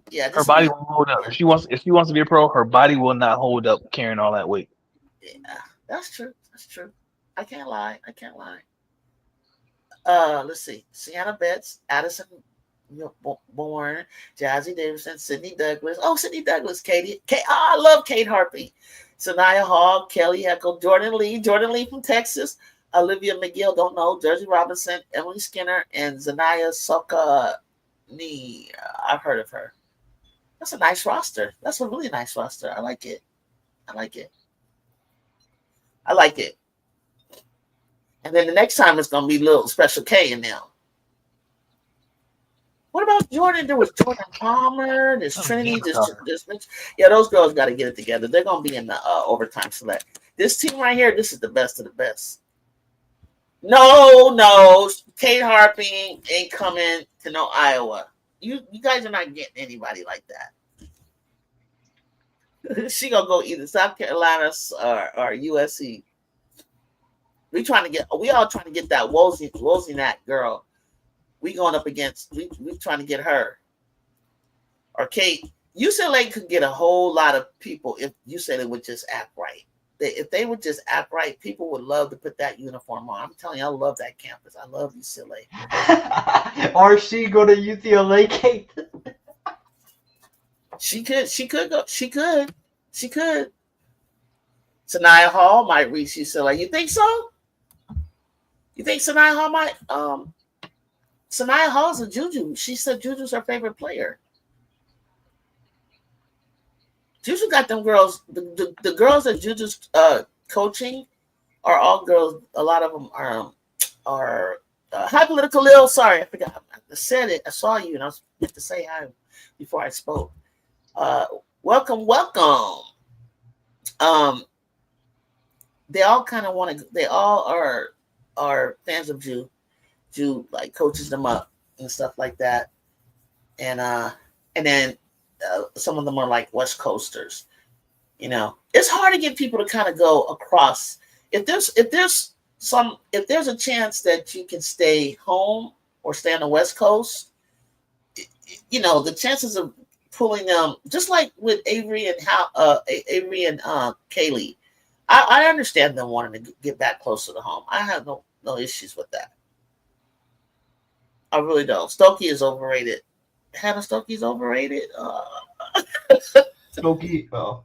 Yeah, her body won't hold up. If she wants to be a pro, her body will not hold up carrying all that weight. Yeah, that's true. I can't lie. Let's see. Sienna Betts, Addison Bourne, Jazzy Davidson, Sydney Douglas. Oh, Sydney Douglas, Katie. I love Kate Harpy. Sanaya Hall, Kelly Heckle, Jordan Lee from Texas, Olivia McGill, don't know, Jersey Robinson, Emily Skinner, and Zanaya Sokani. I've heard of her. That's a nice roster. That's a really nice roster. I like it. And then the next time it's going to be little Special K in them. What about Jordan? There was Jordan Palmer. There's Trinity. Yeah, those girls got to get it together. They're going to be in the overtime select. This team right here, this is the best of the best. No. Kate Harpy ain't coming to no Iowa. You guys are not getting anybody like that. She going to go either South Carolina or USC. We all trying to get that Wozniak girl. We going up against. We trying to get her. Or Kate. UCLA could get a whole lot of people if UCLA would just act right. If they would just act right, people would love to put that uniform on. I'm telling you, I love that campus. I love UCLA. Or she go to UCLA, Kate? She could go. She could. Sanaya Hall might reach UCLA. You think so? You think Sanaya Hall might? Sanaya Hall's a Juju. She said Juju's her favorite player. Juju got them girls. The girls that Juju's coaching are all girls. A lot of them are hi, Political Lil. Sorry, I forgot. I said it. I saw you, and I was meant to say hi before I spoke. Welcome. They all kind of want to. They all are fans of Ju like coaches them up and stuff like that, and then some of them are like West Coasters. It's hard to get people to kind of go across. If there's a chance that you can stay home or stay on the West Coast, the chances of pulling them, just like with Avery and Kaylee. I understand them wanting to get back closer to home. I have no issues with that. I really don't. Stokey is overrated. Hannah Stokey's overrated. Stokey. Oh.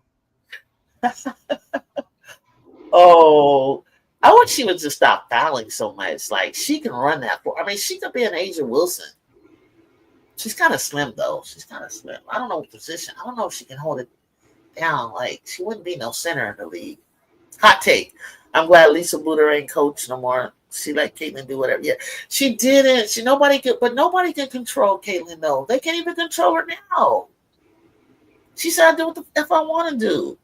Oh, I wish she would just stop fouling so much. Like, she can run that for. I mean, she could be an Asia Wilson. She's kind of slim though. I don't know what position. I don't know if she can hold it down. Like, she wouldn't be no center in the league. Hot take. I'm glad Lisa Bluter ain't coach no more. She let Caitlin do whatever. Yeah, she didn't. Nobody can control Caitlin though. They can't even control her now. She said, "I do what the f I want to do,"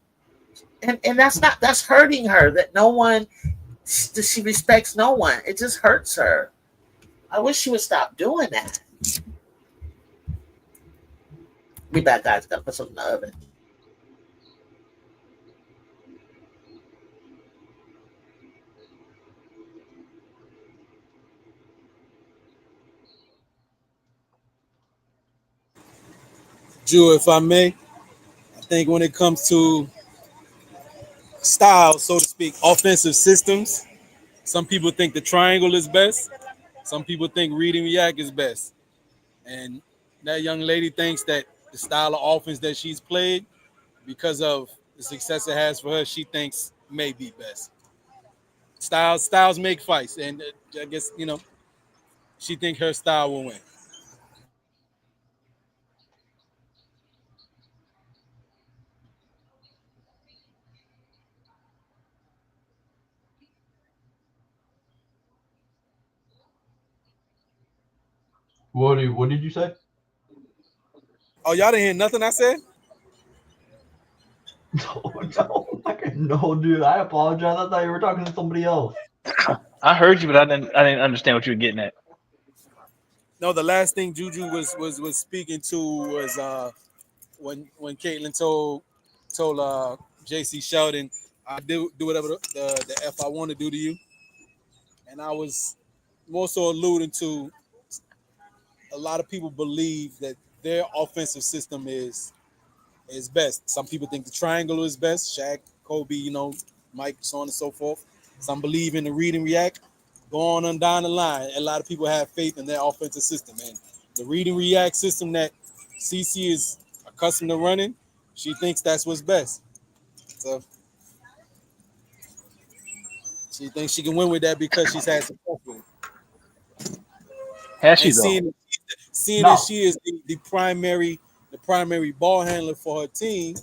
and that's hurting her. That she respects no one. It just hurts her. I wish she would stop doing that. Be back, guys. Gotta put something in the oven. Jew, if I may, I think when it comes to style, so to speak, offensive systems, some people think the triangle is best. Some people think read and react is best. And that young lady thinks that the style of offense that she's played, because of the success it has for her, she thinks may be best. Styles make fights, and I guess she think her style will win. What did you say? Oh, y'all didn't hear nothing I said? No, dude. I apologize. I thought you were talking to somebody else. I heard you, but I didn't understand what you were getting at. No, the last thing Juju was speaking to was when Caitlin told JC Sheldon, I do whatever the F I want to do to you. And I was more so alluding to a lot of people believe that their offensive system is best. Some people think the triangle is best. Shaq, Kobe, Mike, so on and so forth. Some believe in the read and react. Go on down the line. A lot of people have faith in their offensive system. And the read and react system that CC is accustomed to running, she thinks that's what's best. So she thinks she can win with that because she's had success with it. Has she, and though? Seeing that she is the primary ball handler for her team,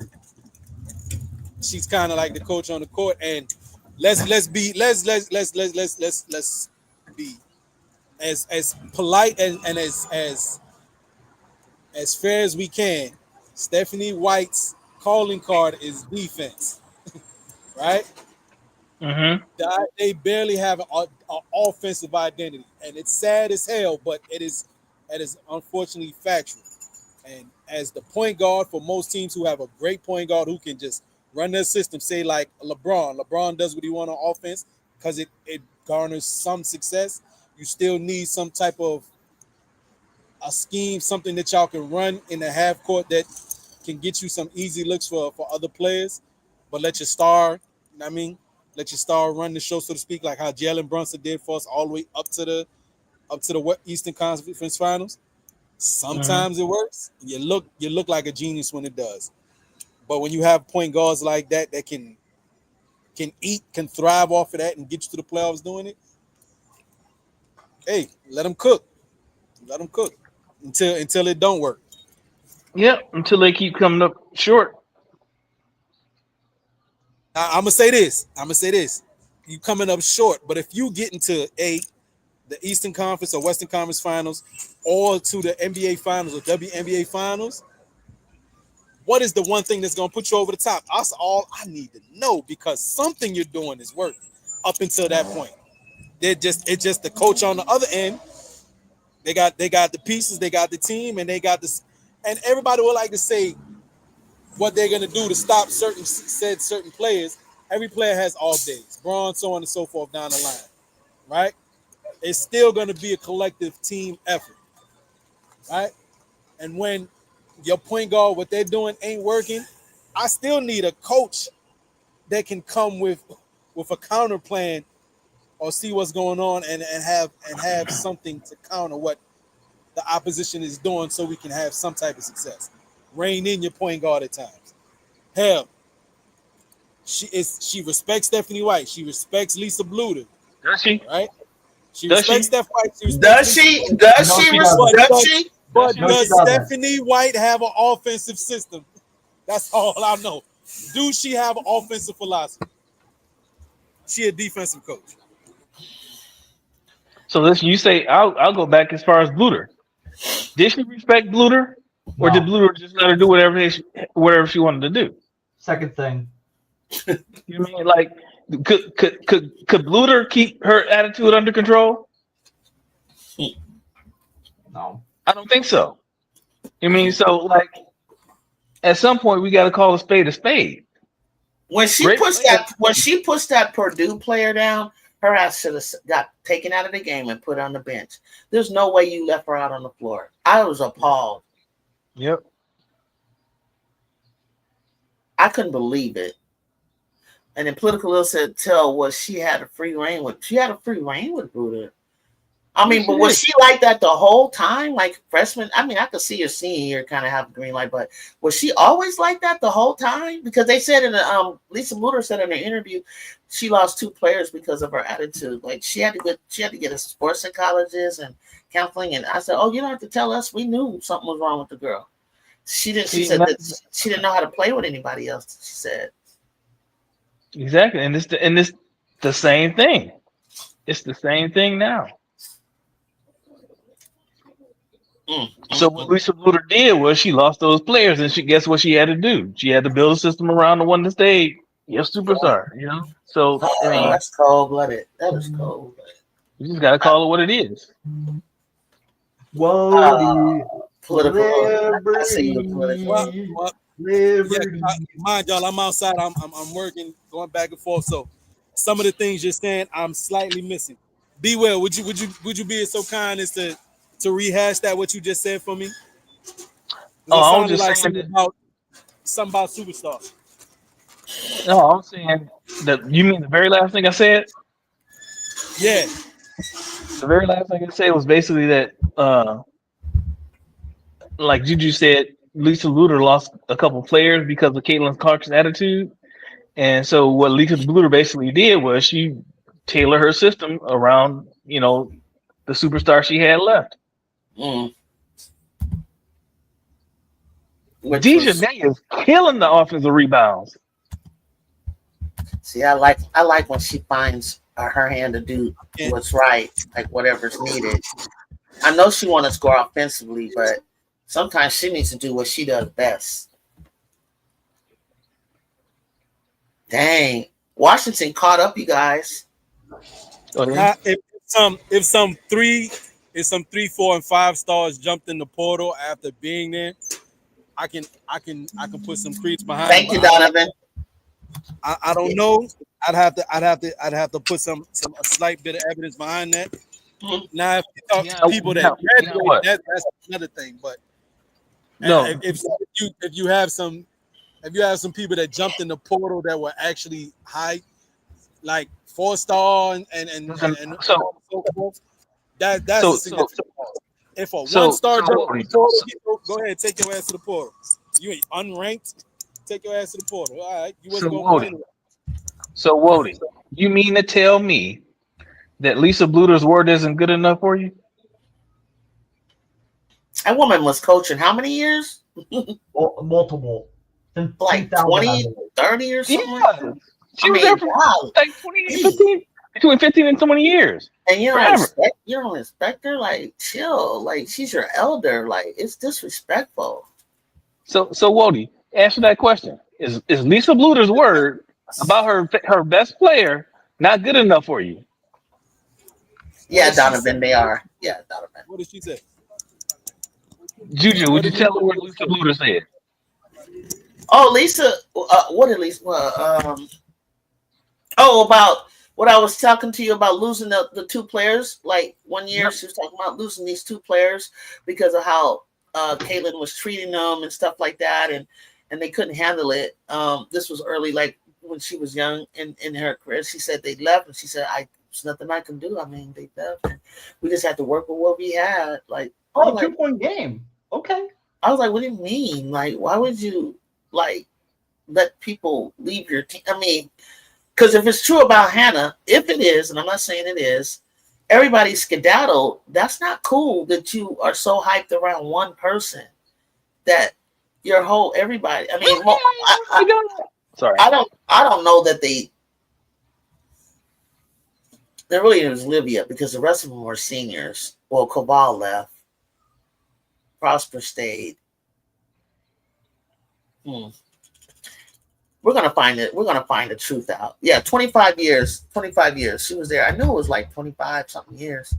she's kind of like the coach on the court. And let's be as polite and as fair as we can. Stephanie White's calling card is defense, right? Mm-hmm. They barely have an offensive identity, and it's sad as hell, but it is unfortunately factual. And as the point guard for most teams who have a great point guard who can just run their system, say like LeBron does what he wants on offense because it garners some success. You still need some type of a scheme, something that y'all can run in the half court that can get you some easy looks for other players, but let your star, let your star run the show, so to speak, like how Jalen Brunson did for us all the way up to the Eastern Conference Finals. Sometimes it works. You look like a genius when it does. But when you have point guards like that can thrive off of that and get you to the playoffs doing it, hey, let them cook. Let them cook until it don't work. Yep, until they keep coming up short. I'm gonna say this. You coming up short, but if you get into the Eastern Conference or Western Conference Finals, or to the NBA Finals or WNBA Finals, what is the one thing that's gonna put you over the top? That's all I need to know, because something you're doing is working up until that point. It's just the coach on the other end. They got the pieces, they got the team, and they got this. And everybody would like to say what they're gonna do to stop certain players. Every player has off days, Braun, so on and so forth down the line, right? It's still gonna be a collective team effort, right? And when your point guard, what they're doing ain't working, I still need a coach that can come with a counter plan or see what's going on and have something to counter what the opposition is doing, so we can have some type of success. Rein in your point guard at times. Hell, she respects Stephanie White. She respects Lisa Bluder. Does she? Right? She respects Steph White. Does she? But does Stephanie White have an offensive system? That's all I know. Do she have an offensive philosophy? She a defensive coach. So listen, you say I'll go back as far as Bluder. Did she respect Bluder, or did Bluder just let her do whatever she wanted to do? Second thing. You mean like could Bluder keep her attitude under control? No, I don't think so. You mean, so like at some point we got to call a spade a spade. When she pushed that Purdue player down, her ass should have got taken out of the game and put on the bench. There's no way you left her out on the floor. I was appalled. Yep. I couldn't believe it. And then Political Lil said, "Tell was she had a free reign with Buddha." I mean, but was she like that the whole time? Like freshman? I mean, I could see her senior year kind of have a green light, but was she always like that the whole time? Because they said in the Lisa Luter said in her interview, she lost 2 players because of her attitude. Like she had to get a sports psychologist and counseling. And I said, "Oh, you don't have to tell us. We knew something was wrong with the girl. She didn't. She said that she didn't know how to play with anybody else." She said. Exactly, and it's the same thing. It's the same thing now. So what Lisa Luter did was she lost those players, and guess what she had to do? She had to build a system around the one that stayed. Your superstar, you know. So I mean, that's cold blooded. That is cold blooded. You just gotta call it what it is. Whoa, political. Yeah, mind y'all, I'm outside. I'm working, going back and forth. So some of the things you're saying, I'm slightly missing. Be well. Would you be so kind as to rehash that what you just said for me? I was just like saying something about superstars. No, I'm saying that. You mean the very last thing I said? Yeah. The very last thing I said was basically that, like Juju said, Lisa Luter lost a couple players because of Caitlin Clark's attitude, and so what Lisa Luter basically did was she tailored her system around, you know, the superstar she had left. Deja Day is killing the offensive rebounds. See, I like when she finds her hand to do what's right, like whatever's needed. I know she want to score offensively, but sometimes she needs to do what she does best. Dang, Washington caught up, you guys. If some 3, 4, and 5 stars jumped in the portal after being there, I can put some credence behind. Thank you, Donovan. I don't know. I'd have to put a slight bit of evidence behind that. Now, if you talk people that graduate, that's another thing. But no, if you have some people that jumped in the portal that were actually high, like 4-star and so forth, that's a significant part. If a 1-star jump in the portal, go ahead, take your ass to the portal. You ain't unranked. Take your ass to the portal. All right, you wasn't going to anyway. So Wody, you mean to tell me that Lisa Luter's word isn't good enough for you? That woman was coaching how many years? Multiple. Like 20, 30 or something. Yeah. Like that. She was there for like 15, between 15 and 20 years. And you don't respect her? Like, chill. Like, she's your elder. Like, it's disrespectful. So Wody, answer that question. Is Lisa Luter's word about her best player not good enough for you? Yeah, Donovan, they are. Yeah, Donovan. What did she say? Juju, would you tell her what Lisa Luter said? Oh, Lisa, what did Lisa? About what I was talking to you about losing the 2 players. Like 1 year, she was talking about losing these 2 players because of how Caitlin was treating them and stuff like that, and they couldn't handle it. This was early, like when she was young in her career. She said they left, and she said, "There's nothing I can do. I mean, they left, and we just had to work with what we had." Like, 2-point game. Okay. I was like, "What do you mean? Like, why would you like let people leave your team?" I mean, because if it's true about Hannah, if it is, and I'm not saying it is, everybody's skedaddled. That's not cool that you are so hyped around one person that your whole everybody. I mean, sorry, I don't know that there really is Livia because the rest of them were seniors. Well, Cabal left. Prosper stayed. We're gonna find it. We're gonna find the truth out. Yeah, 25 years. 25 years. She was there. I knew it was like 25 something years.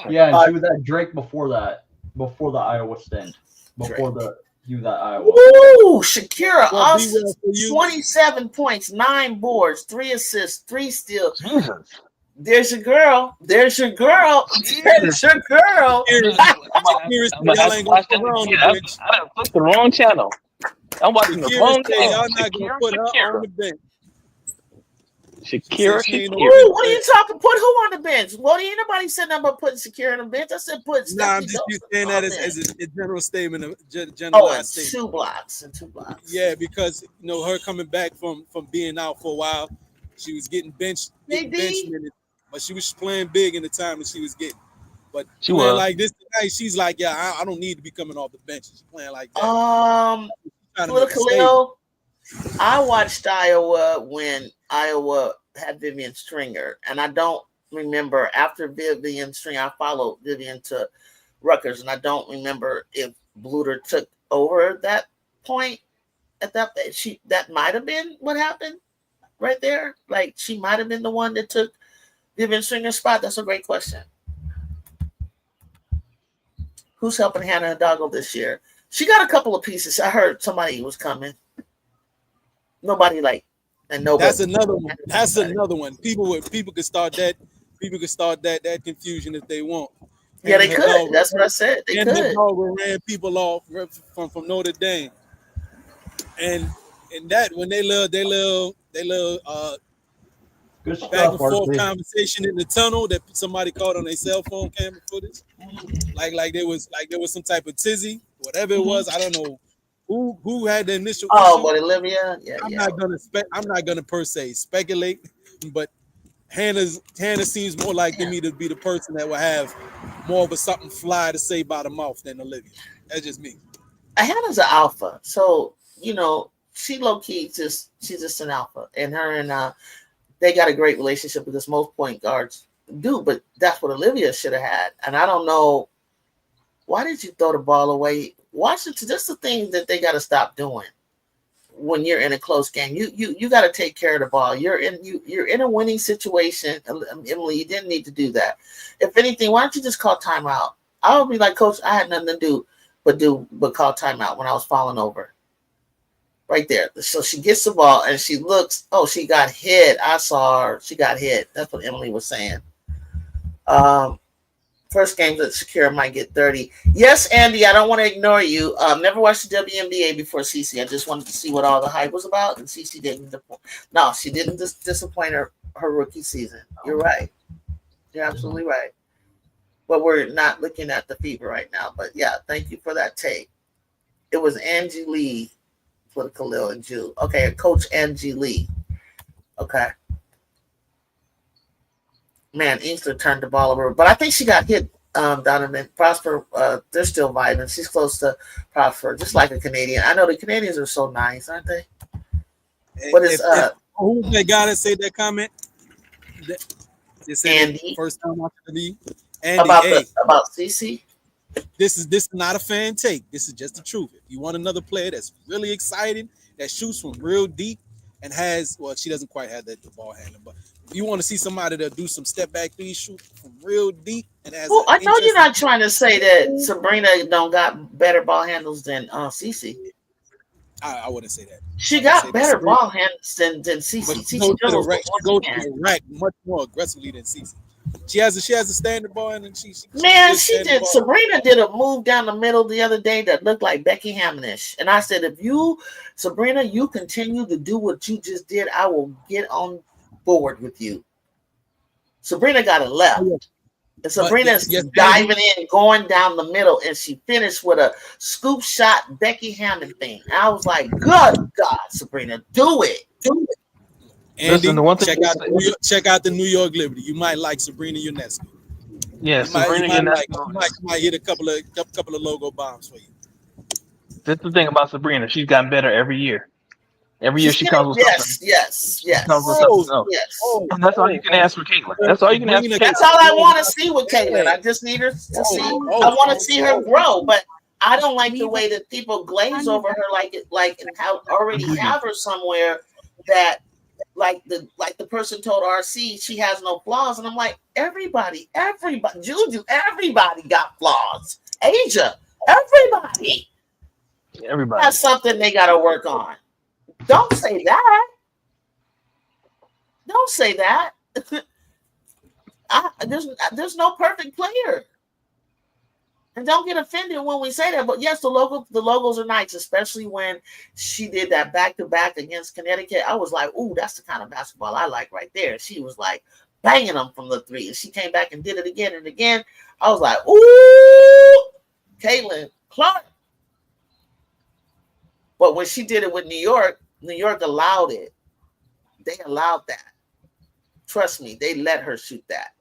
Yeah, and she was at Drake before that. Before the Iowa stint. Before that Iowa. Ooh, Shakira Austin, 27 points, 9 boards, 3 assists, 3 steals. There's your girl. There's your girl. There's your girl. I clicked the wrong channel. I'm watching the wrong channel. Y'all not gonna put her on the bench. Shakira. Ooh, what are you talking? Put who on the bench? What ain't nobody said nothing about putting Shakira on the bench. I said put. Nah, I'm just saying that as a general statement, generalized statement. Two blocks. Yeah, because her coming back from being out for a while, she was getting benched minutes, but she was playing big in the time that she was getting. But she playing like this tonight, she's like, yeah, I don't need to be coming off the bench. She's playing like that. Khalil, I watched Iowa when Iowa had Vivian Stringer, and I don't remember after Vivian Stringer. I followed Vivian to Rutgers, and I don't remember if Bluter took over at that point. At that that might have been what happened right there. Like she might have been the one that took Vivian Stringer's spot. That's a great question. Who's helping Hannah Hidalgo this year? She got a couple of pieces. I heard somebody was coming. Nobody and nobody. That's another one. That's another one. People could start that. People could start that confusion if they want. Yeah, they could. That's what I said. They could. Hidalgo ran people off from Notre Dame, and that when they love back and forth conversation in the tunnel that somebody caught on their cell phone camera footage, like there was some type of tizzy, whatever it was. I don't know who had the initial. Oh, but Olivia. Yeah, I'm not gonna per se speculate, but Hannah seems more like to me to be the person that will have more of a something fly to say by the mouth than Olivia. That's just me. Hannah's an alpha, so she low key she's just an alpha, and her and they got a great relationship because most point guards do, but that's what Olivia should have had. And I don't know, why did you throw the ball away? Washington, that's the thing that they got to stop doing when you're in a close game. You got to take care of the ball. You're in a winning situation. Emily, you didn't need to do that. If anything, why don't you just call timeout? I would be like, Coach, I had nothing to do but call timeout when I was falling over. Right there. So she gets the ball and she looks, she got hit. I saw her. She got hit. That's what Emily was saying. First game that Shakira might get 30. Yes, Andy, I don't want to ignore you. Never watched the WNBA before Cece. I just wanted to see what all the hype was about, and Cece didn't. No, she didn't disappoint her rookie season. You're right. You're absolutely right. But we're not looking at the fever right now. But yeah, thank you for that take. It was Angie Lee for Khalil and Jew. Okay, Coach Angie Lee. Okay. Man, Inkster turned the ball over, but I think she got hit. Donovan Prosper, they're still vibing. She's close to Prosper, just like a Canadian. I know the Canadians are so nice, aren't they? But it's who was that guy that said that comment? Andy. First time watching the league. Andy, about CC. This is not a fan take. This is just the truth. If you want another player that's really exciting, that shoots from real deep, and she doesn't quite have that ball handling, but if you want to see somebody that do some step back threes, shoot from real deep, and I know you're not trying to say that Sabrina don't got better ball handles than Cece. I wouldn't say that. She got better ball handles than Cece. She goes to the rack much more aggressively than Cece. She has a standard ball, and she did. Sabrina did a move down the middle the other day that looked like Becky Hammonish, and I said, if Sabrina, you continue to do what you just did, I will get on board with you. Sabrina got it left, and Sabrina's diving in, going down the middle, and she finished with a scoop shot Becky Hammond thing. I was like, good God, Sabrina, do it. Andy, check out the New York Liberty. You might like Sabrina Ionescu. Yeah, Sabrina Ionescu. Might hit a couple of logo bombs for you. That's the thing about Sabrina. She's gotten better every year. Every year she comes with something. Yes. And that's all you can ask for Caitlin. That's all you can ask for Caitlin. That's all I want to see with Caitlin. I just need her to see. I want to see her grow, but I don't like the way that people glaze over her and how already have her somewhere that like the person told RC she has no flaws, and I'm like, everybody, Juju, everybody got flaws. Asia, everybody has something they got to work on. Don't say that. Don't say that. There's no perfect player. And don't get offended when we say that, but yes, the logos are nice, especially when she did that back-to-back against Connecticut. I was like, ooh, that's the kind of basketball I like right there. She was like banging them from the three, and she came back and did it again and again. I was like, ooh, Caitlin Clark. But when she did it with New York allowed it. They allowed that. Trust me, they let her shoot that.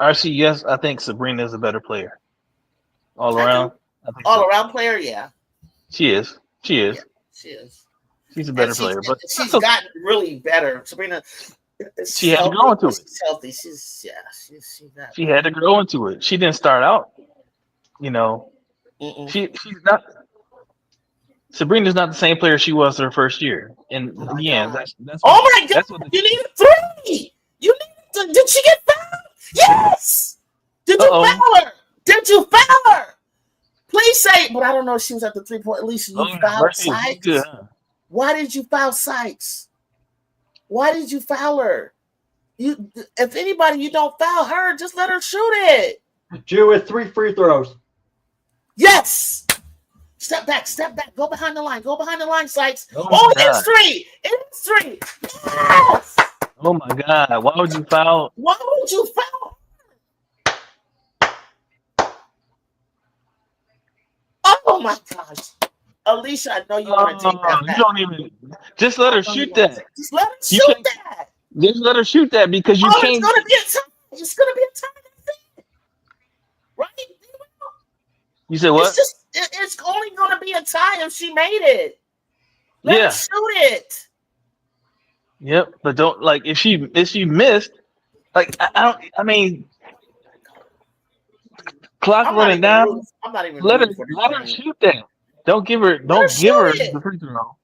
RC, yes, I think Sabrina is a better player. All around. All-around player, yeah. She is. Yeah, she is. She's a better player, but she's gotten really better. Sabrina, she had to grow into it. She's healthy. She had to grow into it. She didn't start out. She's not. Sabrina's not the same player she was her first year. And that's oh my God! You need a three. Did she get fouled? Yes. Did you foul her? Did you foul her? Please say. But I don't know if she was at the 3-point. At least you fouled Sykes. Why did you foul Sykes? Why did you foul her? If anybody, you don't foul her. Just let her shoot it. Jew with 3 free throws. Yes. Step back. Go behind the line, Sykes. It is 3. It is 3. Yes. Oh my God! Why would you foul? Oh my gosh, Alicia! I know you want to take that back. You don't even. Just let her shoot that. Just let her shoot that. Just let her shoot that because you can't. It's gonna be a tie. It's gonna be a tie. Right? You said what? It's only gonna be a tie if she made it. Let her shoot it. Yep, but don't if she missed, I mean, clock running down. I'm not even. Let her shoot that. Don't give her the free throw.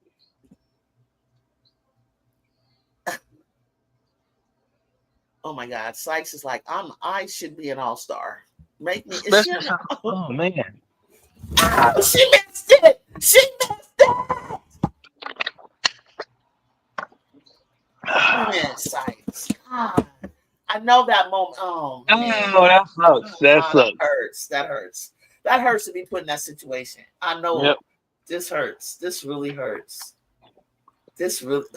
Oh my God, Sykes is like I should be an all-star. Make me. Oh man. She missed it. Man, Sykes. God. I know that moment. Oh, man. Oh, that sucks. That hurts. That hurts to be put in that situation. I know. Yep. This hurts. This really hurts.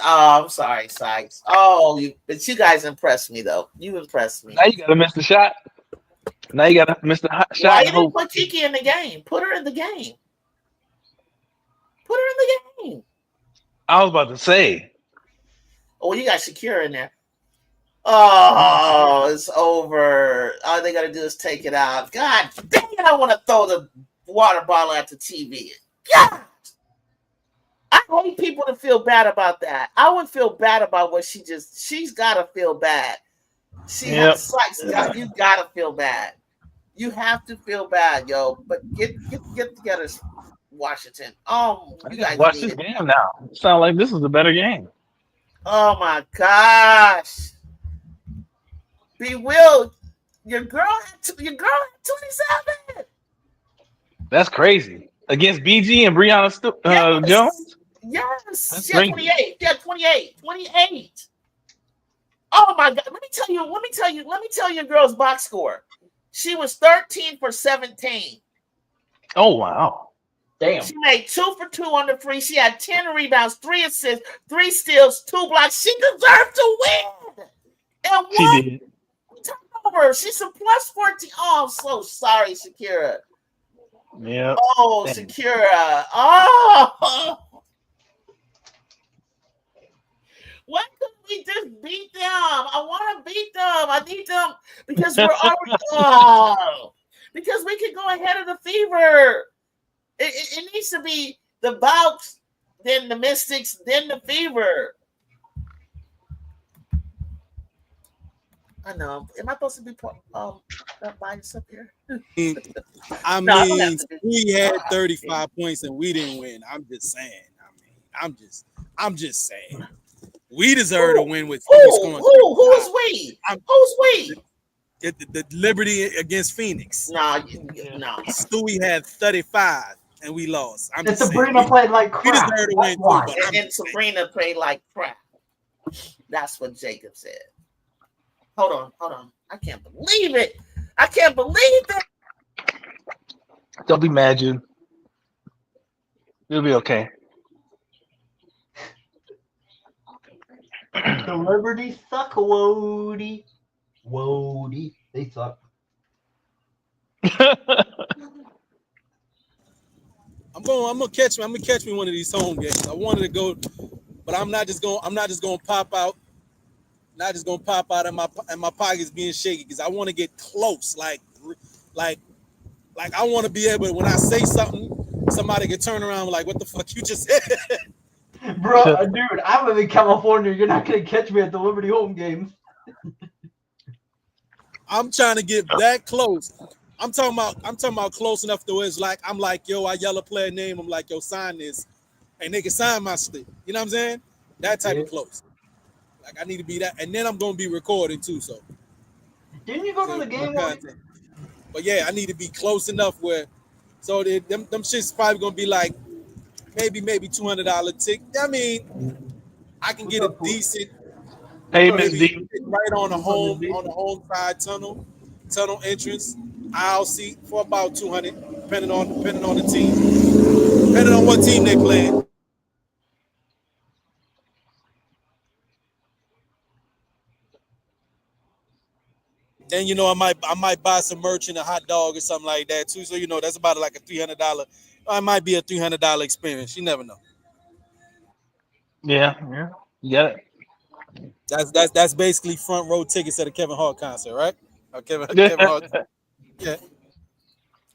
I'm sorry, Sykes. But you guys impressed me, though. You impressed me. Now you gotta miss the shot. Now you gotta miss the shot. Why you didn't put Kiki in the game? Put her in the game. I was about to say. Oh, you got Shakira in there. Oh, it's over. All they got to do is take it out. God dang it, I want to throw the water bottle at the TV. God! I hate people to feel bad about that. I would feel bad about what she's got to feel bad. You got to feel bad. You have to feel bad, yo. But get together, Washington. You guys watch this game now. It sounds like this is a better game. Oh my gosh. Be Will, your girl had 27. That's crazy. Against BG and Brianna Jones? Yes. She had 28. Yeah, 28. Oh my God. Let me tell you your girl's box score. She was 13 for 17. Oh wow. Damn. She made 2 for 2 on the free. She had 10 rebounds, 3 assists, 3 steals, 2 blocks. She deserved to win. And she did. Turnover. She's a plus 14. Oh, I'm so sorry, Shakira. Yeah. Oh, damn. Shakira. Oh. Why couldn't we just beat them? I want to beat them. I need them because we're already. Because we can go ahead of the Fever. It needs to be the Bucks, then the Mystics, then the Fever. I know. Am I supposed to be biased up here? I mean, we had 35 points and we didn't win. I'm just saying. I'm just saying. We deserve to win with who's we? Who's we? The Liberty against Phoenix. No. Stewie had 35 and we lost. And Sabrina played like crap. We deserve to win too. And Sabrina played like crap. That's what Jacob said. Hold on. I can't believe it. I can't believe that. Don't be mad, June. You'll be okay. Celebrities suck, Wody. Wody. They suck. I'm gonna catch me one of these home games. I wanted to go, but I'm not just gonna pop out. Not just gonna pop out and my pockets being shaky because I want to get close. Like I want to be able, when I say something, somebody can turn around like, what the fuck you just said? Bro, dude, I live in California. You're not gonna catch me at the Liberty home games. I'm trying to get that close. I'm talking about close enough to where it's like I'm like, yo, I yell a player name. I'm like, yo, sign this, and they can sign my stick. You know what I'm saying? That type of close. Like I need to be that, and then I'm gonna be recording too. So didn't you go to the game? But yeah, I need to be close enough where, so them shits probably gonna be like maybe $200 tick. I mean, I can get a decent. Hey, maybe right on the home side tunnel entrance aisle seat for about 200, depending on the team, depending on what team they playing. Then I might buy some merch and a hot dog or something like that too. So that's about like a $300. It might be a $300 experience. You never know. Yeah, you got it. That's basically front row tickets at a Kevin Hart concert, right? Kevin Hart. Yeah.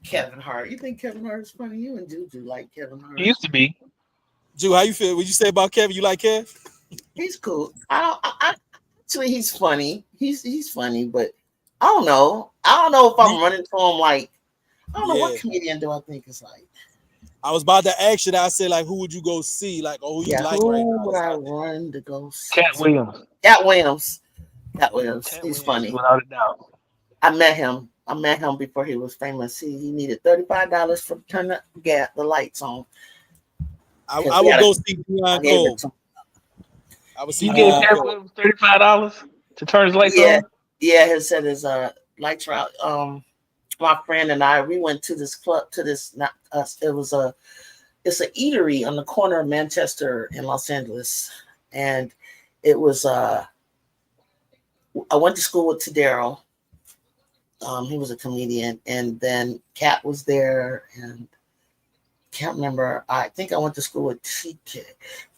Kevin Hart. You think Kevin Hart is funny? You and Juju like Kevin Hart. He used to be. Ju, how you feel? What you say about Kevin? You like Kev? He's cool. Actually, he's funny. He's funny, but I don't know. I don't know if I'm running to him like. I don't know what comedian do I think is like. I was about to ask you that. I said, like, who would you go see? Like, or who you like right now? Who would I run to go see? Cat Williams. Cat Williams. He's funny. Without a doubt. I met him before he was famous. He needed $35 for turn the lights on. I would go see Dion Cole. I would see. You gave Cat Williams $35 to turn his lights on? Yeah, he said his lights were out. My friend and I, we went to this club, it's an eatery on the corner of Manchester and Los Angeles. And it was, I went to school with Tadero. He was a comedian. And then Kat was there, and can't remember. I think I went to school with TK.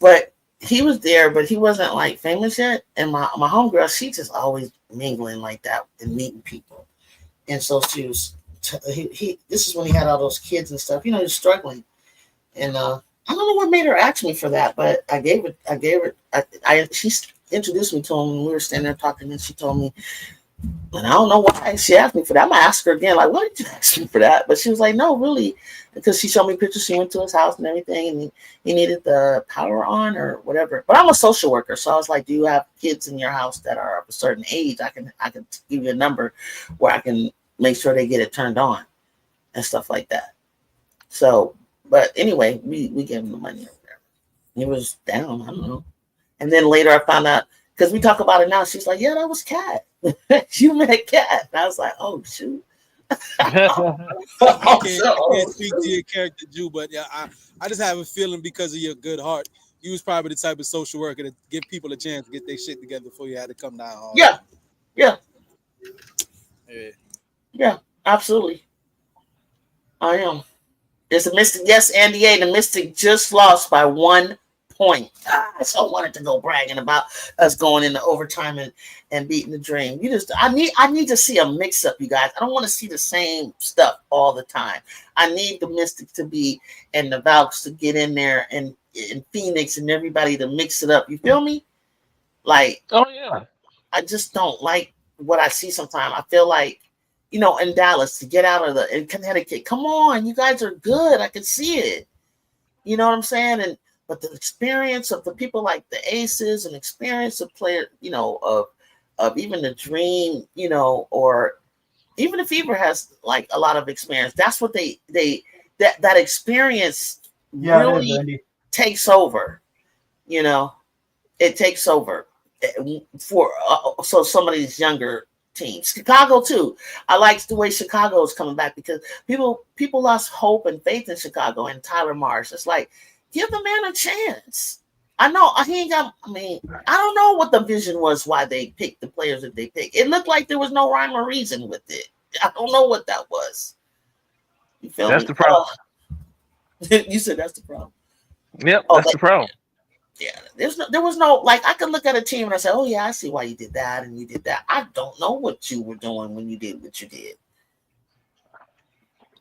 But he was there, but he wasn't like famous yet. And my homegirl, she just always mingling like that and meeting people. And so she was, this is when he had all those kids and stuff, he was struggling. And I don't know what made her ask me for that, but I gave it. She introduced me to him when we were standing there talking, and she told me, and I don't know why she asked me for that. I'm gonna ask her again, like, why did you ask me for that? But she was like, no, really, because she showed me pictures. She went to his house and everything, and he needed the power on or whatever. But I'm a social worker, so I was like, do you have kids in your house that are of a certain age? I can give you a number where I can make sure they get it turned on and stuff like that. So, but anyway, we gave him the money over there. He was down, I don't know. And then later I found out, because we talk about it now, she's like, yeah, that was Kat. You met Kat. And I was like, oh, shoot. I can't speak to your character, Ju, but yeah, I just have a feeling because of your good heart, you was probably the type of social worker to give people a chance to get their shit together before you had to come down hard. Yeah, absolutely. I am. There's a Mystic. Yes, Andy A. The Mystic just lost by 1 point. I so wanted to go bragging about us going into overtime and beating the Dream. I need to see a mix up, you guys. I don't want to see the same stuff all the time. I need the Mystic to be and the Valks to get in there and Phoenix and everybody to mix it up. You feel me? Like, oh yeah. I just don't like what I see sometimes. I feel like, in Dallas to get out of in Connecticut. Come on, you guys are good. I can see it. You know what I'm saying? But the experience of the people like the Aces and experience of player, of even the Dream, or even if Fever has like a lot of experience, that's what that experience really takes over. It takes over for so some of these younger teams. Chicago too. I like the way Chicago is coming back because people lost hope and faith in Chicago and Tyler Marsh. It's like, give the man a chance. I know he ain't got. I mean, I don't know what the vision was why they picked the players that they picked. It looked like there was no rhyme or reason with it. I don't know what that was. You feel That's me? the problem. You said that's the problem. Yep, that's the problem. Yeah, there was no like I could look at a team and I say, oh yeah, I see why you did that and you did that. I don't know what you were doing when you did what you did.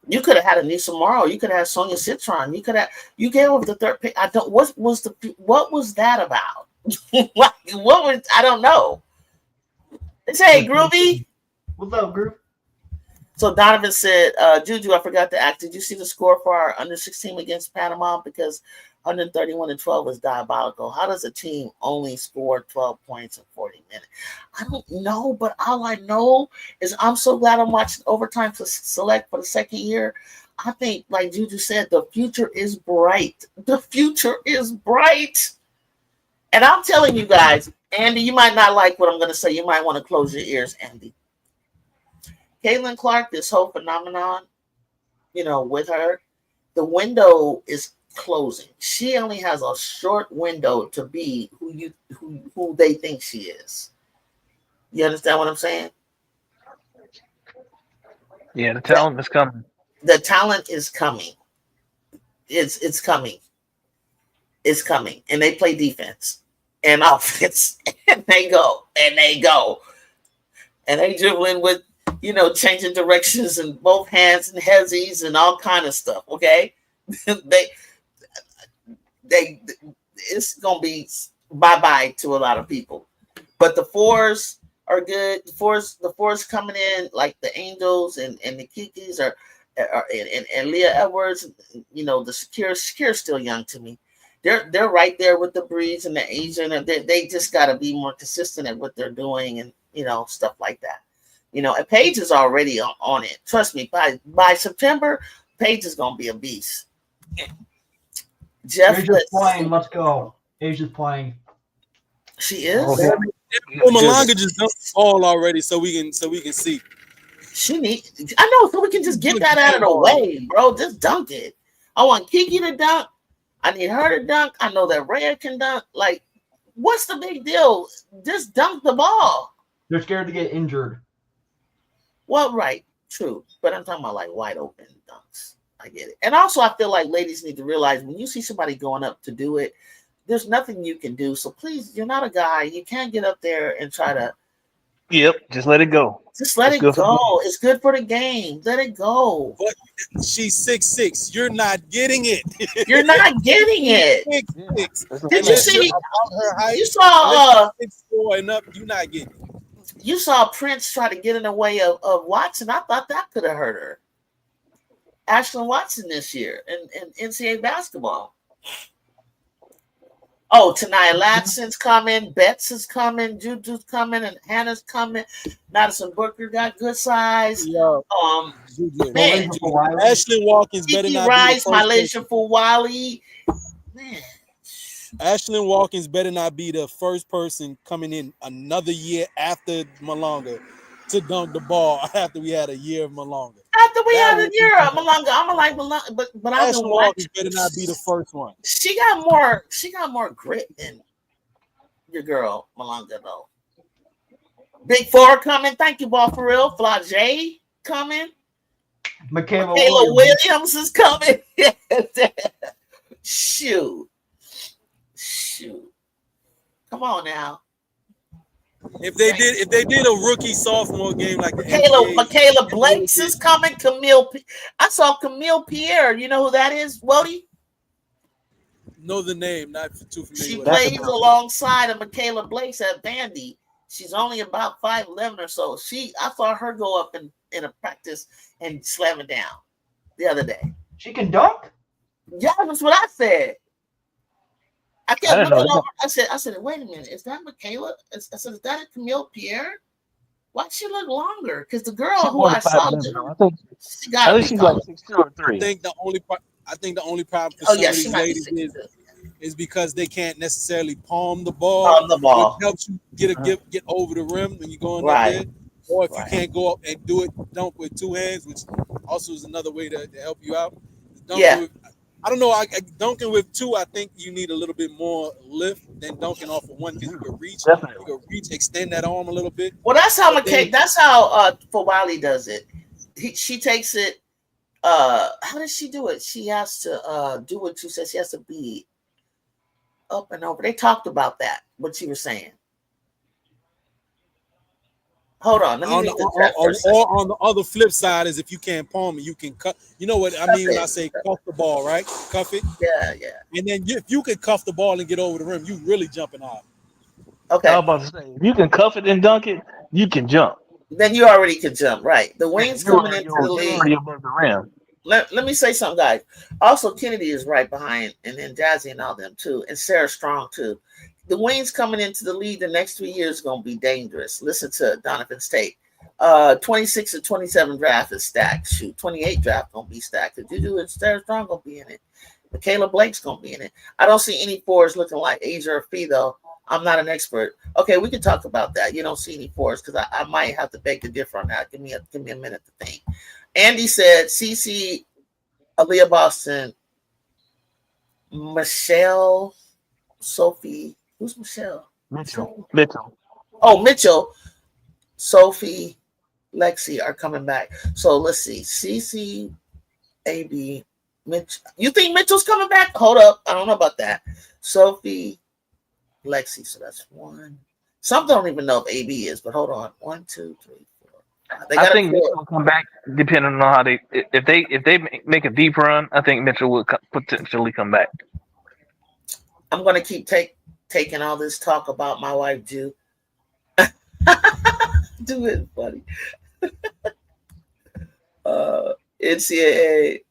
You could have had Anissa Morrow. You could have had Sonia Citron. You gave over the third pick. What was that about? What was I don't know. They say, hey, Groovy. What's up, Groove? So Donovan said, Juju, I forgot to ask. Did you see the score for our under 16 against Panama? Because 131-12 is diabolical. How does a team only score 12 points in 40 minutes? I don't know, but all I know is I'm so glad I'm watching Overtime Select for the second year. I think, like Juju said, the future is bright. The future is bright. And I'm telling you guys, Andy, you might not like what I'm going to say. You might want to close your ears, Andy. Caitlin Clark, this whole phenomenon, with her, the window is closing. She only has a short window to be who they think she is. You understand what I'm saying? Yeah, the talent is coming. The talent is coming. It's coming. It's coming. And they play defense and offense. And they go. And they dribbling with changing directions in both hands and heazies and all kind of stuff. Okay, it's gonna be bye to a lot of people, but the fours are good. The fours coming in like the Angels and the Kikis are and Leah Edwards. The Shakire's still young to me. They're right there with the Breeze and the Asian, and they just got to be more consistent at what they're doing and stuff like that. And Paige is already on it. Trust me, by September, Paige is gonna be a beast. Jeff, Asia's playing. Let's go. Asia's playing. She is. Well, Malanga just dumped the ball already, so we can see. I know, so we can just get that out of the way, bro. Just dunk it. I want Kiki to dunk. I need her to dunk. I know that Rhea can dunk. Like, what's the big deal? Just dunk the ball. They're scared to get injured. Well, right, true. But I'm talking about like wide open dunks. I get it. And also I feel like ladies need to realize when you see somebody going up to do it, there's nothing you can do. So please, you're not a guy. You can't get up there and try to. Yep, just let it go. Just let it go. It's good for the game. Let it go. But she's 6'6". You're not getting it. You're not getting it. 6'6". Did you see? Her height, you saw 6'4" and up. You're not getting it. You saw Prince try to get in the way of Watson. I thought that could have hurt her. Ashlyn Watson this year in NCAA basketball. Oh, Tanaya Latson's coming. Betts is coming. Juju's coming. And Hannah's coming. Madison Booker got good size. Yo, man. Ashlyn Watkins better not be the first Malaysia for Wally. Man. Ashlyn Watkins better not be the first person coming in another year after Malonga to dunk the ball after we had a year of Malonga. After we had a year of Malonga, I'm like Malonga, but I've been Ashlyn Watkins better not be the first one. She got more grit than your girl Malonga though. Big Four coming. Thank you, ball for real. Flage coming. Michaela Williams is coming. Shoot. Come on now. If they did a rookie sophomore game like the Michaela Blakes is coming. I saw Camille Pierre. You know who that is, Wody? Know the name, not too familiar. She plays alongside of Michaela Blakes at Vandy. She's only about 5'11" or so. I saw her go up in a practice and slam it down the other day. She can dunk? Yeah, that's what I said. I kept looking over. I said, wait a minute, is that Michaela? I said, is that a Camille Pierre? Why she look longer? Because the girl who I saw, I think she's like 6'2" or 3. I think the only problem for some of these ladies is because they can't necessarily palm the ball. Palm the ball. Which helps you get over the rim when you're going right. up there. or if you can't go up and do it, dunk with two hands, which also is another way to help you out. Dunking with, I don't know. Dunking with two, I think you need a little bit more lift than dunking off of one, because you can reach. Definitely. You can reach, extend that arm a little bit. Well, that's how that's how Fawali does it. She takes it. How does she do it? She has to do what you said. She has to be up and over. They talked about that. What you were saying. Hold on. Let me read the chat first. Or on the other flip side is if you can't palm it, you can cut. You know what I mean when I say cuff the ball, right? Cuff it. Yeah. And then if you can cuff the ball and get over the rim, you really jumping high. Okay. I was about to say, if you can cuff it and dunk it, you can jump. Then you already can jump, right? The wings coming into the league. Above the rim. Let me say something, guys. Also, Kennedy is right behind, and then Jazzy and all them too, and Sarah Strong too. The wings coming into the league the next 3 years is going to be dangerous. Listen to Donovan State. 26 and 27 draft is stacked. Shoot, 28 draft going to be stacked. Juju and Sarah Strong going to be in it. Michaela Blake's going to be in it. I don't see any fours looking like Asia or Fee, though. I'm not an expert. Okay, we can talk about that. You don't see any fours because I might have to beg to differ on that. Give me a minute to think. Andy said CC, Aaliyah Boston, Michelle, Sophie. Who's Michelle? Mitchell. Oh, Mitchell, Sophie, Lexi are coming back. So let's see. CC, AB, Mitch. You think Mitchell's coming back? Hold up. I don't know about that. Sophie, Lexi. So that's one. Some don't even know if AB is, but hold on. 1, 2, 3, 4. I think Mitchell will come back depending on how if they make a deep run. I think Mitchell will potentially come back. I'm gonna keep taking all this talk about my wife, Jew. Do it, buddy. NCAA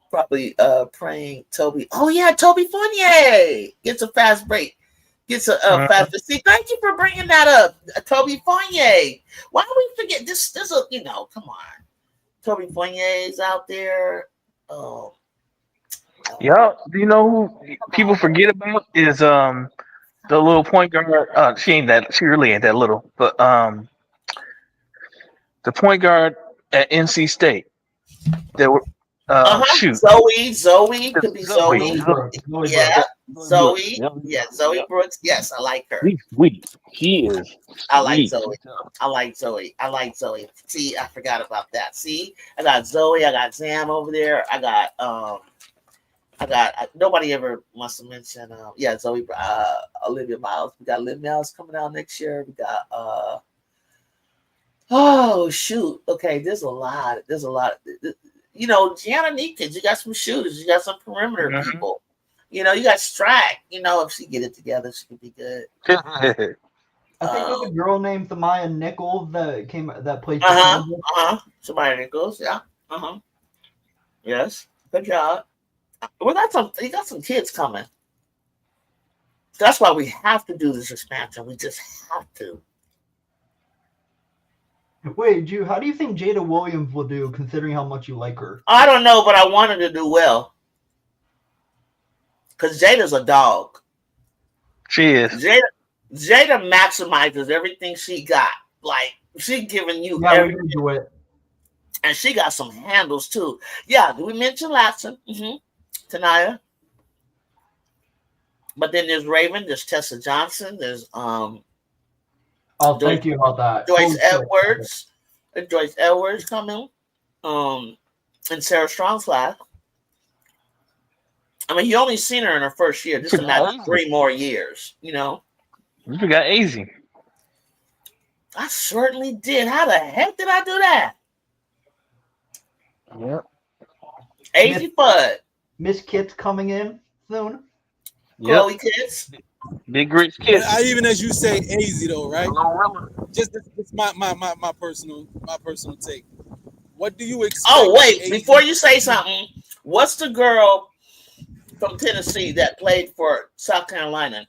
probably praying Toby. Oh yeah, Toby Fournier gets a fast break. Gets a fast. See, thank you for bringing that up, Toby Fournier. Why do we forget this? This is come on. Toby Fournier is out there. Yeah, do you know who people forget about is the little point guard. She really ain't that little, but the point guard at NC State. There were shoot. Zoe could be Zoe. Yeah, Zoe. Yeah, Zoe Brooks. Yes, I like her. She is. I like Zoe. See, I forgot about that. See, I got Zoe. I got Zam over there. I got nobody ever wants to mention. Zoe. Olivia Miles. We got Olivia Miles coming out next year. We got. Oh shoot. Okay, there's a lot. Gianna Nikins, you got some shooters, you got some perimeter people. You got Strack. If she get it together, she could be good. I think there's a girl named Samaya Nichols that played. Samaya Nichols, yeah. Yes, good job. You got some kids coming. That's why we have to do this expansion. We just have to. Wait, Jew, how do you think Jada Williams will do, considering how much you like her? I don't know, but I want her to do well. Because Jada's a dog. She is. Jada maximizes everything she got. Like, she's giving you everything. Do it. And she got some handles, too. Yeah, did we mention Latson? Tanaya. But then there's Raven, there's Tessa Johnson, there's thank you about that. Joyce Edwards coming. And Sarah Strong's class. I mean, you only seen her in her first year. This is not 3 more years, You got AZ. I certainly did. How the heck did I do that? Yep. AZ Fudd. Miss Kitts coming in soon. Chloe Kitts. Big rich kids. Even as you say, AZ though, right? Just this my personal take. What do you expect? Oh wait, before you say something, what's the girl from Tennessee that played for South Carolina?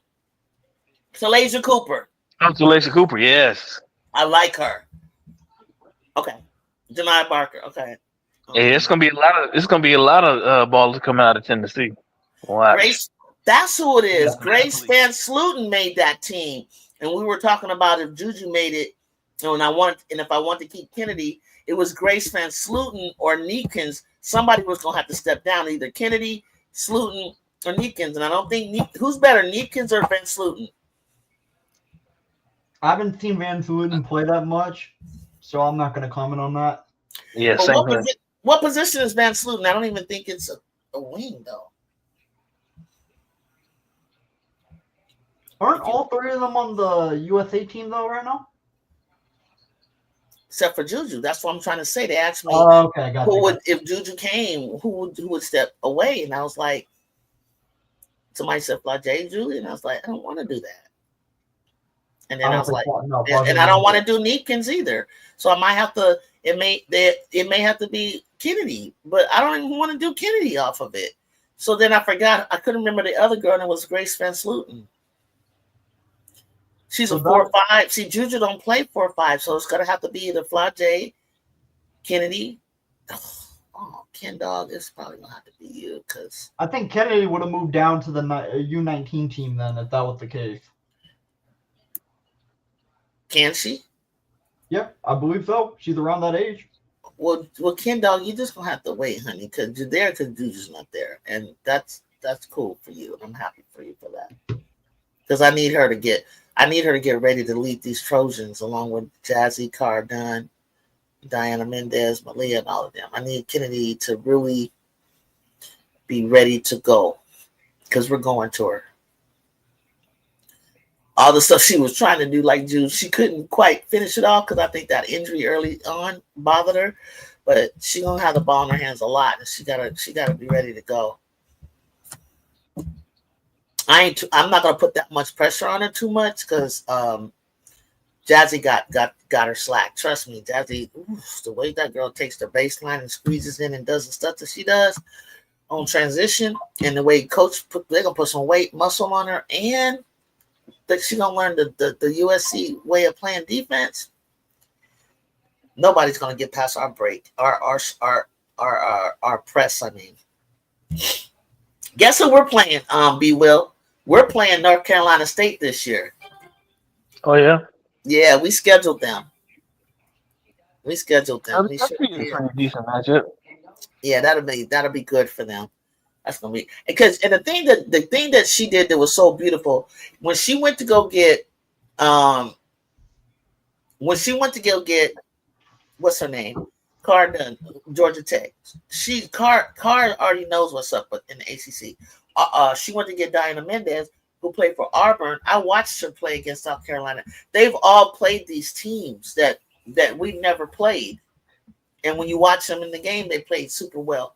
Talasia Cooper. Talasia Cooper, yes. I like her. Okay, Janai Barker. Okay. It's gonna be a lot of ballers coming out of Tennessee. Wow. Grace. That's who it is. Yeah, Grace Van Sluten made that team. And we were talking about if Juju made it, And if I want to keep Kennedy, it was Grace Van Slooten or Neekins. Somebody was gonna have to step down, either Kennedy, Slooten, or Neekins. And I don't think who's better, Neekins or Van Slooten? I haven't seen Van Slooten play that much, so I'm not gonna comment on that. Yeah, same here. What position is Van Slooten? I don't even think it's a wing though. Aren't all three of them on the USA team though right now? Except for Juju. That's what I'm trying to say. They asked me, okay, got if Juju came, who would step away? And I was like, somebody said Flajay Julie, and I was like, I don't want to do that. And then I was like, and I don't want to do Neekins either. So I might have to. It may have to be Kennedy, but I don't even want to do Kennedy off of it. So then I forgot. I couldn't remember the other girl, and it was Grace Van Slooten. She's a 4-5. See, Juju don't play 4-5, so it's gonna have to be either Flajay, Kennedy. Oh, Ken Dog is probably gonna have to be you, because I think Kennedy would have moved down to the U19 team then if that was the case. Can she? Yeah, I believe so. She's around that age. Well, Ken Dog, you just gonna have to wait, honey, because you're there because Juju's not there, and that's cool for you, and I'm happy for you for that. Because I need her to get ready to lead these Trojans along with Jazzy Cardone, Diana Mendez, Malia, and all of them. I need Kennedy to really be ready to go because we're going to her. All the stuff she was trying to do, like Jude, she couldn't quite finish it off because I think that injury early on bothered her. But she's gonna have the ball in her hands a lot, and she gotta be ready to go. I'm not gonna put that much pressure on her too much because Jazzy got her slack. Trust me, Jazzy, the way that girl takes the baseline and squeezes in and does the stuff that she does on transition, and the way they're gonna put some muscle on her, and that she's gonna learn the USC way of playing defense. Nobody's gonna get past our break, our press. I mean, guess who we're playing? B Will. We're playing North Carolina State this year. Oh yeah. Yeah, we scheduled them. That's a pretty decent matchup. Yeah, that'll be good for them. That's gonna be and the thing that she did that was so beautiful when she went to go get what's her name? Cardone, Georgia Tech. Car already knows what's up in the ACC. She went to get Diana Mendez, who played for Auburn. I watched her play against South Carolina. They've all played these teams that we've never played, and when you watch them in the game, they played super well.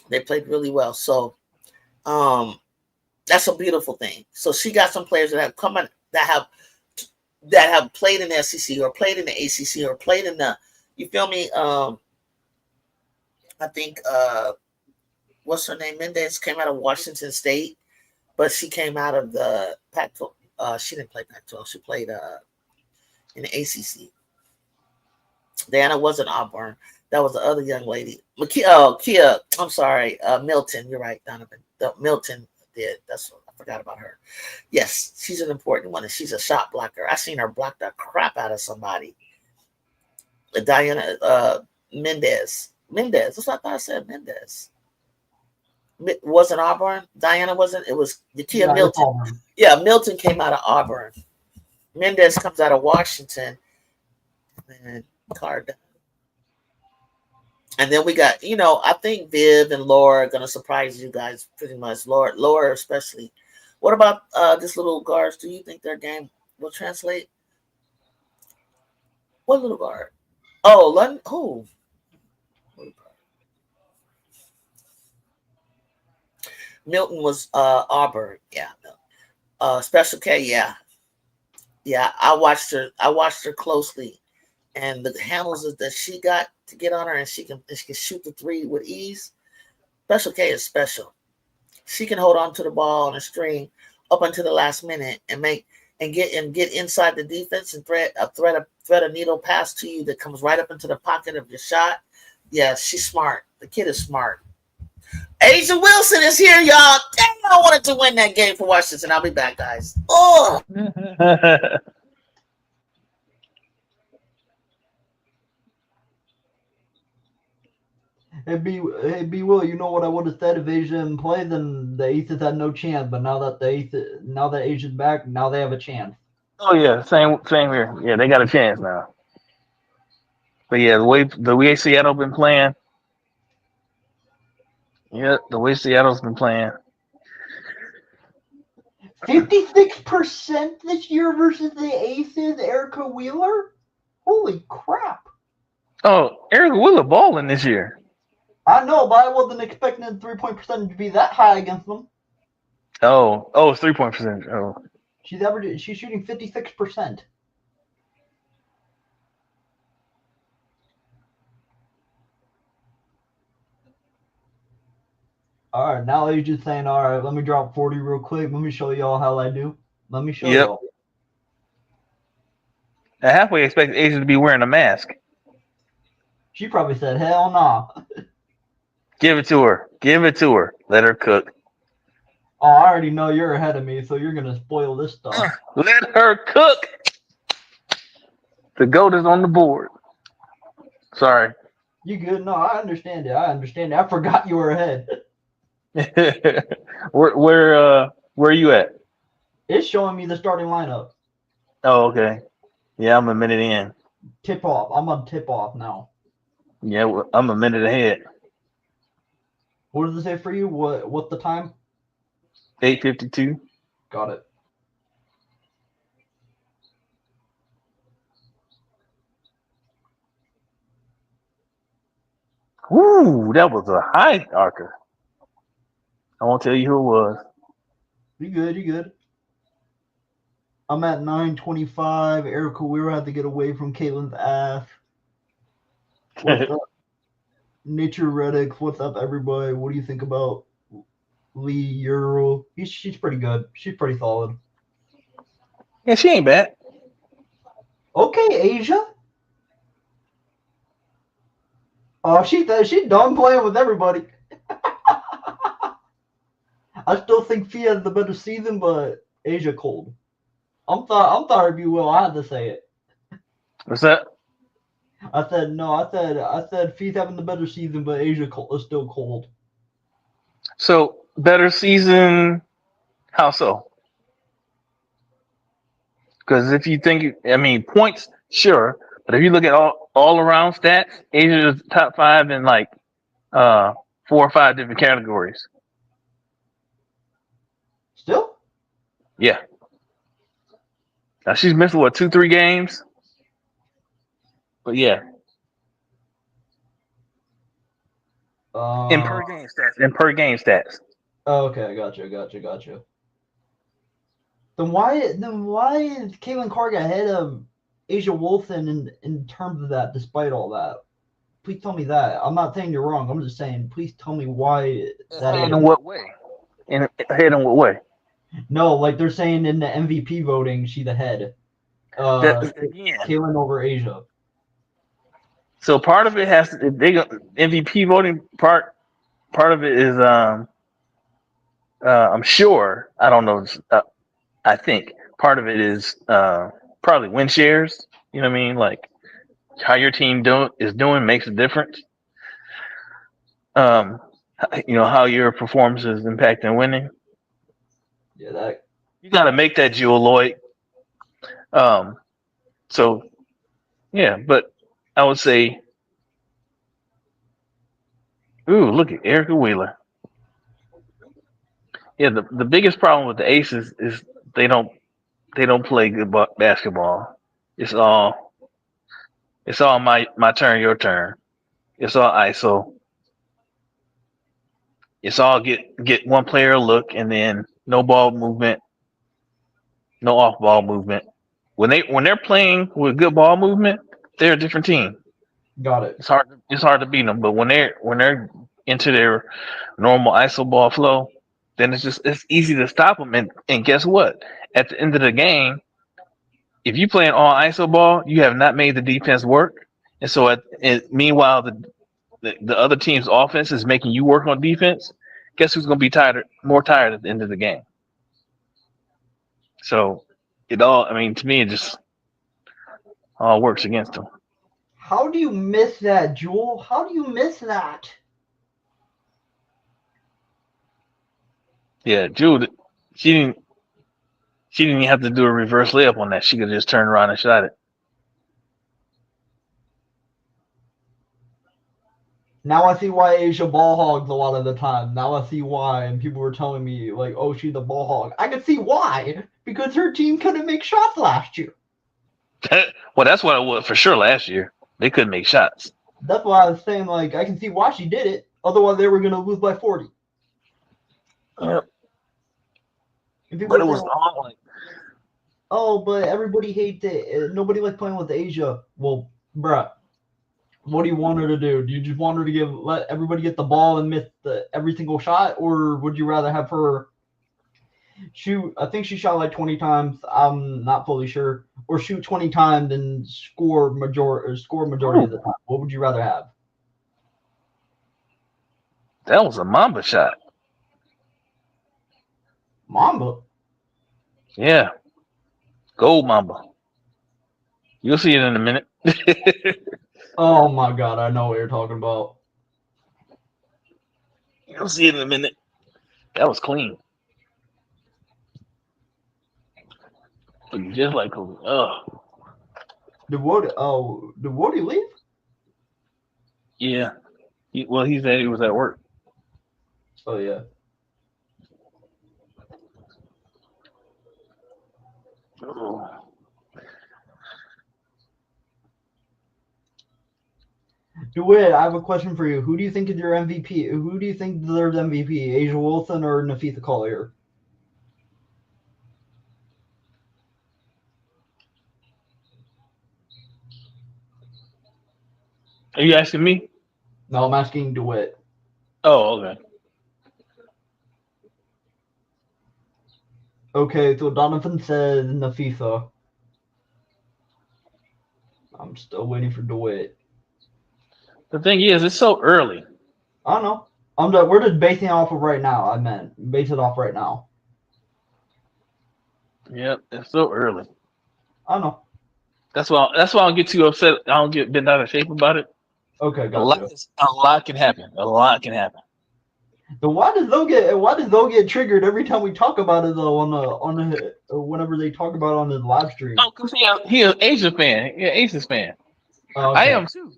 They played really well. So, that's a beautiful thing. So she got some players that have come in that have played in the SEC or played in the ACC or played in the. You feel me? I think what's her name? Mendez came out of Washington State, but she came out of the Pac-12. She didn't play Pac-12. She played in the ACC. Diana wasn't Auburn. That was the other young lady. Kia. I'm sorry, Milton. You're right, Donovan. Milton did. That's what I forgot about her. Yes, she's an important one, and she's a shot blocker. I seen her block the crap out of somebody. Diana Mendez. That's what I thought I said. Mendez. Wasn't Auburn. Diana wasn't. It was Kia Milton. Yeah, Milton came out of Auburn. Mendez comes out of Washington. And Cardone. And then we got, I think Viv and Laura are going to surprise you guys pretty much. Laura especially. What about this little guards? Do you think their game will translate? What little guard? Oh, London. Who? Milton was Auburn. Yeah. Special K. Yeah. Yeah. I watched her closely. And the handles that she got to get on her, and she can shoot the three with ease. Special K is special. She can hold on to the ball on a string up until the last minute and get inside the defense and thread a needle pass to you that comes right up into the pocket of your shot. Yeah, she's smart. The kid is smart. Asia Wilson is here, y'all. Dang, I wanted to win that game for Washington. I'll be back, guys. Oh. Hey, B Will, you know what I would have said if Asia didn't play, then the Aces had no chance. But now that Asia's back, now they have a chance. Oh yeah, same here. Yeah, they got a chance now. But yeah, the way Seattle been playing. Yeah, the way Seattle's been playing. 56% this year versus the Aces, Erica Wheeler? Holy crap. Oh, Erica Wheeler balling this year. I know, but I wasn't expecting the 3-point percentage to be that high against them. Oh, it's 3-point percentage. Oh. She's shooting 56%. All right, now he's just saying, all right, let me drop 40 real quick. Let me show y'all how I do. Let me show y'all. I halfway expect Asia to be wearing a mask. She probably said, hell nah. Give it to her. Let her cook. Oh, I already know you're ahead of me, so you're going to spoil this stuff. Let her cook. The GOAT is on the board. Sorry. You good? No, I understand it. I forgot you were ahead. Where are you at? It's showing me the starting lineup. Oh, okay. Yeah, I'm a minute in. Tip off. I'm on tip off now. Yeah, I'm a minute ahead. What does it say for you? What's the time? 8:52. Got it. Woo, that was a high archer. I won't tell you who it was. You good. I'm at 9:25. Erica Wheeler had to get away from Caitlin's ass. What's up? Nature Reddick, what's up, everybody? What do you think about Lee Euro? She's pretty good. She's pretty solid. Yeah, she ain't bad. Okay, Asia. Oh, she's done playing with everybody. I still think Fia has the better season, but Asia cold. I'm sorry if you will. I had to say it. What's that? I said no. I said Fia's having the better season, but Asia is still cold. So better season. How so? Because if you think, points, sure, but if you look at all around stats, Asia is top 5 in like 4 or 5 different categories. Still? Yeah. Now she's missing 2-3 games, but yeah. In per game stats. Oh, okay, gotcha. Then why is Caitlin Carr ahead of Asia Wolfen in terms of that, despite all that? Please tell me that. I'm not saying you're wrong. I'm just saying, please tell me why that is. In what way? Ahead in what way? No, like they're saying in the MVP voting, she's ahead. Caitlin over Asia. So part of it has to MVP voting part of it is I'm sure, I don't know, I think part of it is probably win shares. You know what I mean? Like how your team is doing makes a difference. How your performance is impacting winning. Yeah, that you got to make that Jewel Lloyd. So yeah, but I would say, ooh, look at Erica Wheeler. Yeah, the biggest problem with the Aces is they don't play good basketball. It's all my turn, your turn. It's all ISO. It's all get one player a look and then no ball movement, no off ball movement. When they're playing with good ball movement, they're a different team. Got it. It's hard to beat them, but when they're into their normal ISO ball flow, then it's easy to stop them. And guess what? At the end of the game, if you play an all ISO ball, you have not made the defense work. And so meanwhile, the other team's offense is making you work on defense. Guess who's going to be more tired at the end of the game? So to me, it just all works against them. How do you miss that, Jewel? How do you miss that? Yeah, Jude. She didn't. She didn't even have to do a reverse layup on that. She could just turn around and shot it. Now I see why Asia ball hogs a lot of the time. Now I see why, and people were telling me like, "Oh, she's a ball hog." I could see why because her team couldn't make shots last year. Well, that's what it was for sure last year. They couldn't make shots. That's why I was saying like I can see why she did it. Otherwise, they were gonna lose by 40. Yep. And But it was all like, oh, but everybody hates it. Nobody likes playing with Asia. Well, bruh, what do you want her to do? Do you just want her to let everybody get the ball and miss every single shot, or would you rather have her shoot? I think she shot like 20 times. I'm not fully sure. Or shoot 20 times and score majority of the time. What would you rather have? that was a Mamba shot. Mamba. Yeah. Gold Mamba. You'll see it in a minute. Oh my god, I know what you're talking about. You'll see it in a minute. That was clean. Just like Kobe. Oh. Did Woody leave? Yeah. He said he was at work. Oh yeah. Oh. DeWitt, I have a question for you. Who do you think is your MVP? Who do you think deserves MVP? Asia Wilson or Nafisa Collier? Are you asking me? No, I'm asking DeWitt. Oh, okay. Okay, so Donovan says Nafisa. I'm still waiting for DeWitt. The thing is, it's so early. I don't know. We're just basing it off of right now. I meant base it off right now. Yep, it's so early. I don't know. That's why I don't get too upset. I don't get bent out of shape about it. Okay, A lot can happen. A lot can happen. So why does Zoe get triggered every time we talk about it though whenever they talk about it on his live stream? Oh, because he an Asia fan. Yeah, Aces fan. Oh, okay. I am too.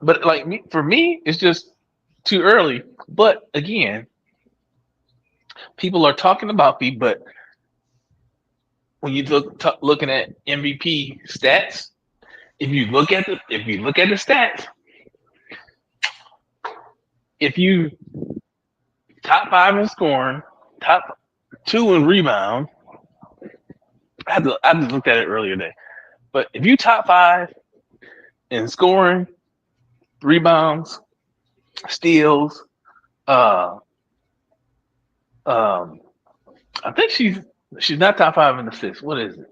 But like for me, it's just too early. But again, people are talking about me. But when you looking at MVP stats, if you look at the stats, if you top 5 in scoring, top 2 in rebound, I just looked at it earlier today. But if you top 5 in scoring, rebounds, steals, I think she's not top 5 in assists. What is it?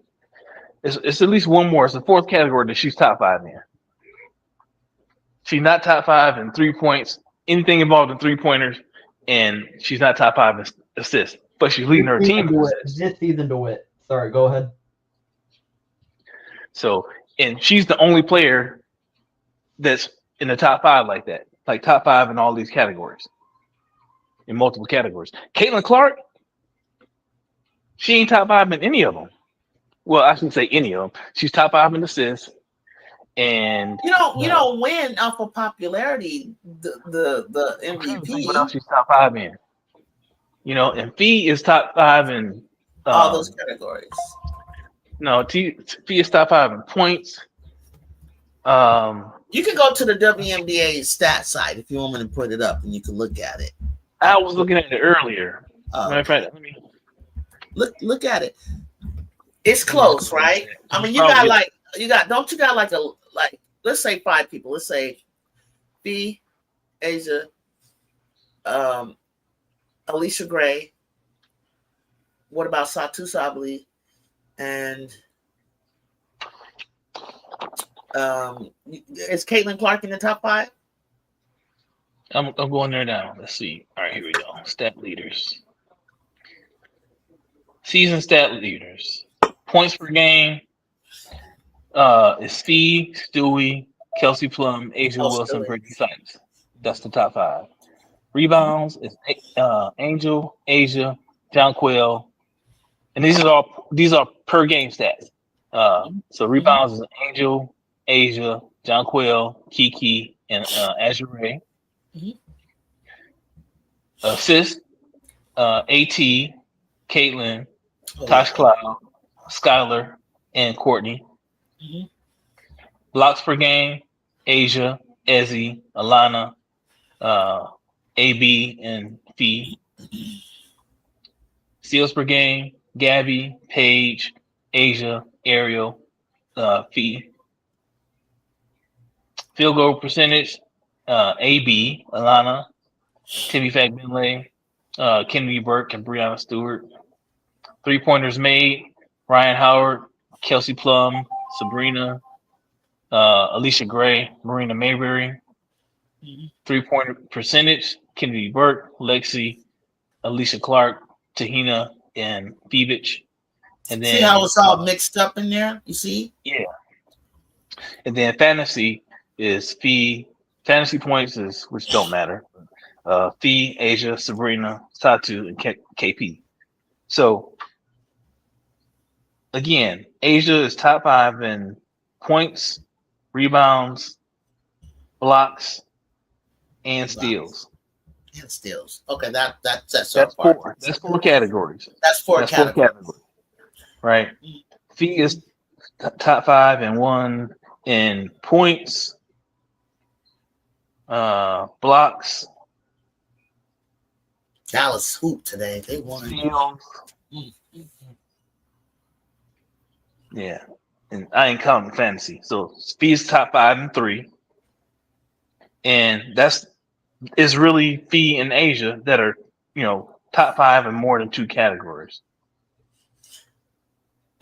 It's at least one more. It's the 4th category that she's top 5 in. She's not top 5 in 3 points, anything involved in 3-pointers, and she's not top 5 in assists. But she's leading her team. This season to it. Sorry, go ahead. So, and she's the only player that's in the top 5 like that, like top 5 in all these categories, in multiple categories. Caitlin Clark, she ain't top 5 in any of them. Well, I shouldn't say any of them. She's top 5 in assists, and you don't win off of popularity. The MVP. What else she's top 5 in? And Fee is top 5 in all those categories. No, Fee is top 5 in points. You can go to the WNBA stat site if you want me to put it up, and you can look at it. I was looking at it earlier. Matter of fact, let me look at it. It's close, right? I mean, don't you got like let's say 5 people. Let's say Fee, Asia, Alicia Gray. What about Satu Sabali? And is Caitlin Clark in the top 5? I'm going there now. Let's see. All right, here we go. Stat leaders. Season stat leaders. Points per game. Is Fee, Stewie, Kelsey Plum, Asia Wilson, Brittany Sykes. That's the top 5. Rebounds is Angel, Asia, Jonquil, and these are per game stats. So rebounds is Angel, Asia, Jonquil, Kiki, and Azure. Assist, AT, Caitlin, Tosh Cloud, Skylar, and Courtney. Blocks per game, Asia, Ezzy, Alana, AB, and Fee. Steals per game, Gabby, Paige, Asia, Ariel, Fee. Field goal percentage, AB, Alana, Timmy Fagbinley, Kennedy Burke, and Brianna Stewart. 3-pointers made, Ryan Howard, Kelsey Plum, Sabrina, Alicia Gray, Marina Mayberry. 3-pointer percentage, Kennedy Burke, Lexi, Alicia Clark, Tahina, and Phoebich. And then see how it's all mixed up in there? You see? Yeah. And then fantasy is Fee. Fantasy points is, which don't matter. Fee, Asia, Sabrina, Satu, and KP. So again, Asia is top 5 in points, rebounds, blocks, and steals. And steals. Okay, that's 4. That's 4 categories. That's 4 categories. Right. Fee is top 5 and 1 in points, blocks. Dallas hoop today. They won. Steals. Yeah, and I ain't counting fantasy. So Fee's top 5 and 3, and is really Fee and Asia that are top 5 in more than 2 categories.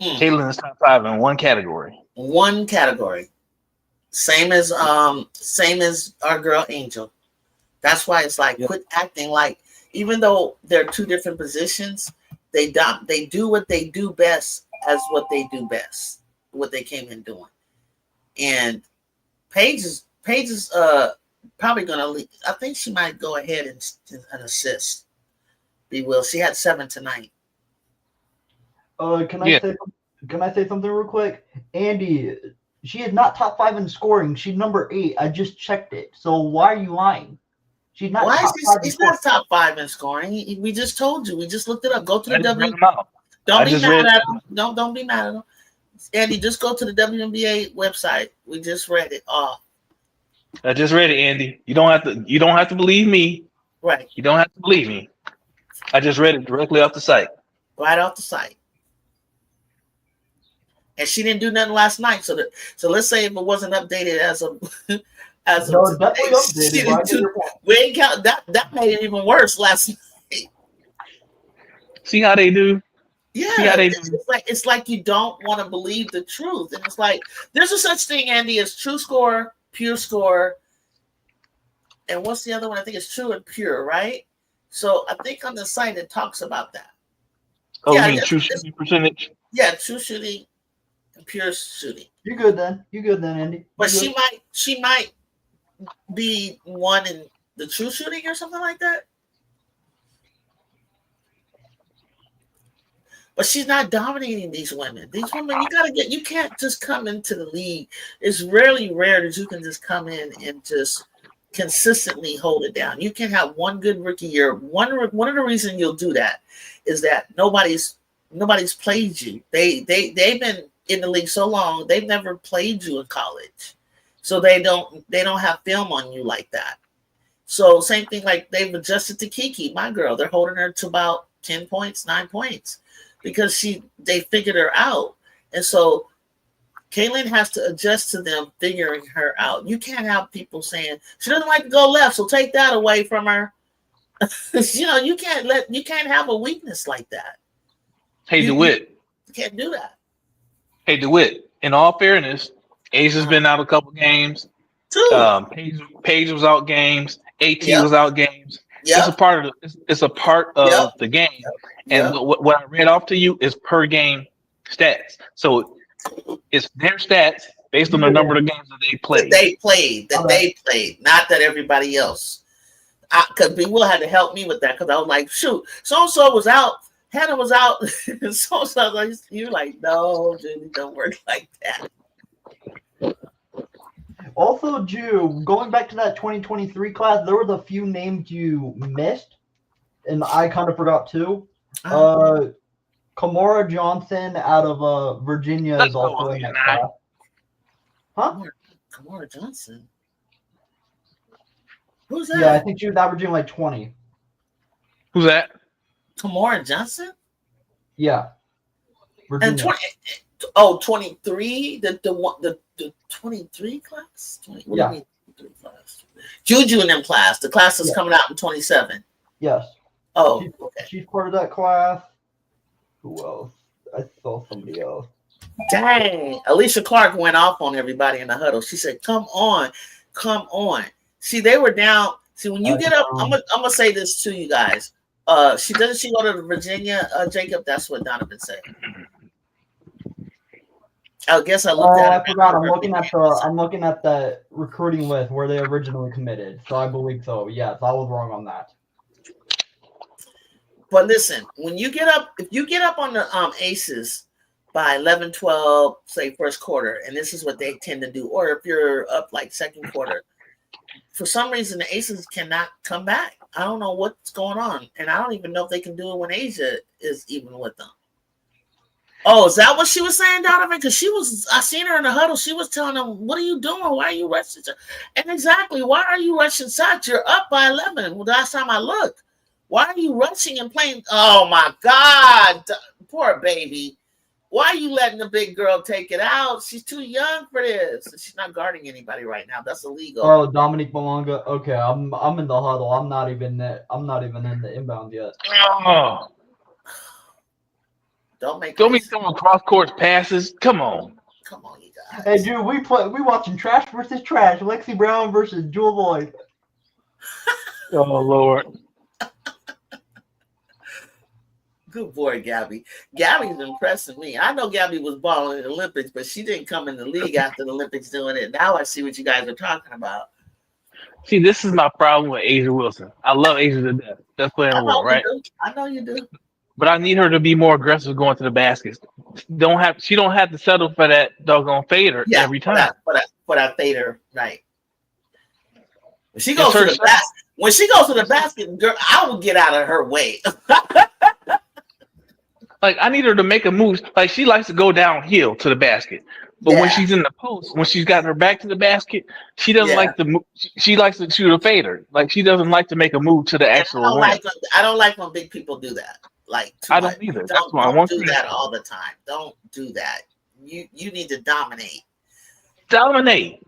Caitlin is top 5 in 1 category. 1 category, same as our girl Angel. That's why it's like quit acting like, even though they're 2 different positions, they do what they do best as what they do best, what they came in doing. And Paige is probably gonna lead. I think she might go ahead and assist. She had 7 tonight. Can I say something real quick? Andy, she is not top 5 in scoring. She's number 8. I just checked it. So why are you lying? She's not. He's not top 5 in scoring. We just told you. We just looked it up. Go to the WNBA. Don't be mad at him. Don't be mad at him. Andy, just go to the WNBA website. We just read it off. I just read it, Andy. You don't have to believe me. Right. You don't have to believe me. I just read it directly off the site. Right off the site. And she didn't do nothing last night. So let's say if it wasn't updated as of no, definitely updated. We ain't count that made it even worse last night. See how they do? Yeah, it's like you don't want to believe the truth. And it's like there's a such thing, Andy, as true score, pure score, and what's the other one? I think it's true and pure, right? So I think on the site it talks about that. Oh, you mean true shooting percentage? Yeah, true shooting and pure shooting. You're good then, Andy. But she might be 1 in the true shooting or something like that. But she's not dominating these women. These women, you can't just come into the league. It's rarely rare that you can just come in and just consistently hold it down. You can have 1 good rookie year. One of the reasons you'll do that is that nobody's played you. They've been in the league so long, they've never played you in college. So they don't have film on you like that. So same thing, like they've adjusted to Kiki, my girl. They're holding her to about 10 points, 9 points. Because they figured her out. And so Caitlin has to adjust to them figuring her out. You can't have people saying she doesn't like to go left, so take that away from her. You can't have a weakness like that. Hey, DeWitt. You can't do that. Hey, DeWitt, in all fairness, Asia's been out a couple games. Paige was out games. AT was out games. Yep. It's a part of the game. And what I read off to you is per game stats. So it's their stats based on the number of games that they played. They played, not that everybody else. Because B Will had to help me with that because I was like, shoot, so and so was out, Hannah was out, and so was like, you're like, no, dude, it don't work like that. Also, Jew, going back to that 2023 class, there was a few names you missed, and I kind of forgot too. Kamora Johnson out of Virginia is also in that class. Huh? Kamora Johnson? Who's that? Yeah, I think she was averaging like 20. Who's that? Kamora Johnson? Yeah. Virginia. And 23? The 23 class? 20, what do you mean 23 class? Juju in them class. The class is coming out in 27. Yes. Oh, okay. She's part of that class. Who else? I saw somebody else. Dang. Alicia Clark went off on everybody in the huddle. She said, come on. Come on. See, they were down. See, when you get up, I'm gonna say this to you guys. She go to Virginia, Jacob? That's what Donovan said. I guess I looked at it. I forgot. I'm looking at the recruiting list where they originally committed. So I believe so. Yes, I was wrong on that. But listen, when you get up, if you get up on the aces by 11, 12, say first quarter, and this is what they tend to do, or if you're up like second quarter, for some reason the aces cannot come back. I don't know what's going on, and I don't even know if they can do it when Asia is even with them. Oh, is that what she was saying, Donovan? Because I seen her in the huddle. She was telling them, what are you doing? Why are you rushing? And exactly, why are you rushing shots? You're up by 11. Well, last time I looked. Why are you rushing and playing? Oh, my God. Poor baby. Why are you letting the big girl take it out? She's too young for this. She's not guarding anybody right now. That's illegal. Oh, Dominique Malonga. Okay, I'm in the huddle. I'm not even in the inbound yet. Oh. Don't make me throwing cross court passes. Come on. Come on, you guys. Hey, dude, we watching trash versus trash. Lexi Brown versus Jewel Lloyd. Oh, Lord. Good boy, Gabby. Gabby's impressing me. I know Gabby was balling in the Olympics, but she didn't come in the league after the Olympics doing it. Now I see what you guys are talking about. See, this is my problem with Asia Wilson. I love Asia to death. Best player in the world, right? I know you do. But I need her to be more aggressive going to the baskets. She don't have to settle for that doggone fader every time. For that fader, right? When she goes to the basket, girl, I will get out of her way. Like, I need her to make a move. Like, she likes to go downhill to the basket. But when she's in the post, when she's got her back to the basket, she doesn't like to move. She likes to shoot a fader. Like, she doesn't like to make a move to the actual rim. I don't like when big people do that. Like, I don't either. That's why I want to do that all the time. Don't do that. You need to dominate. Dominate.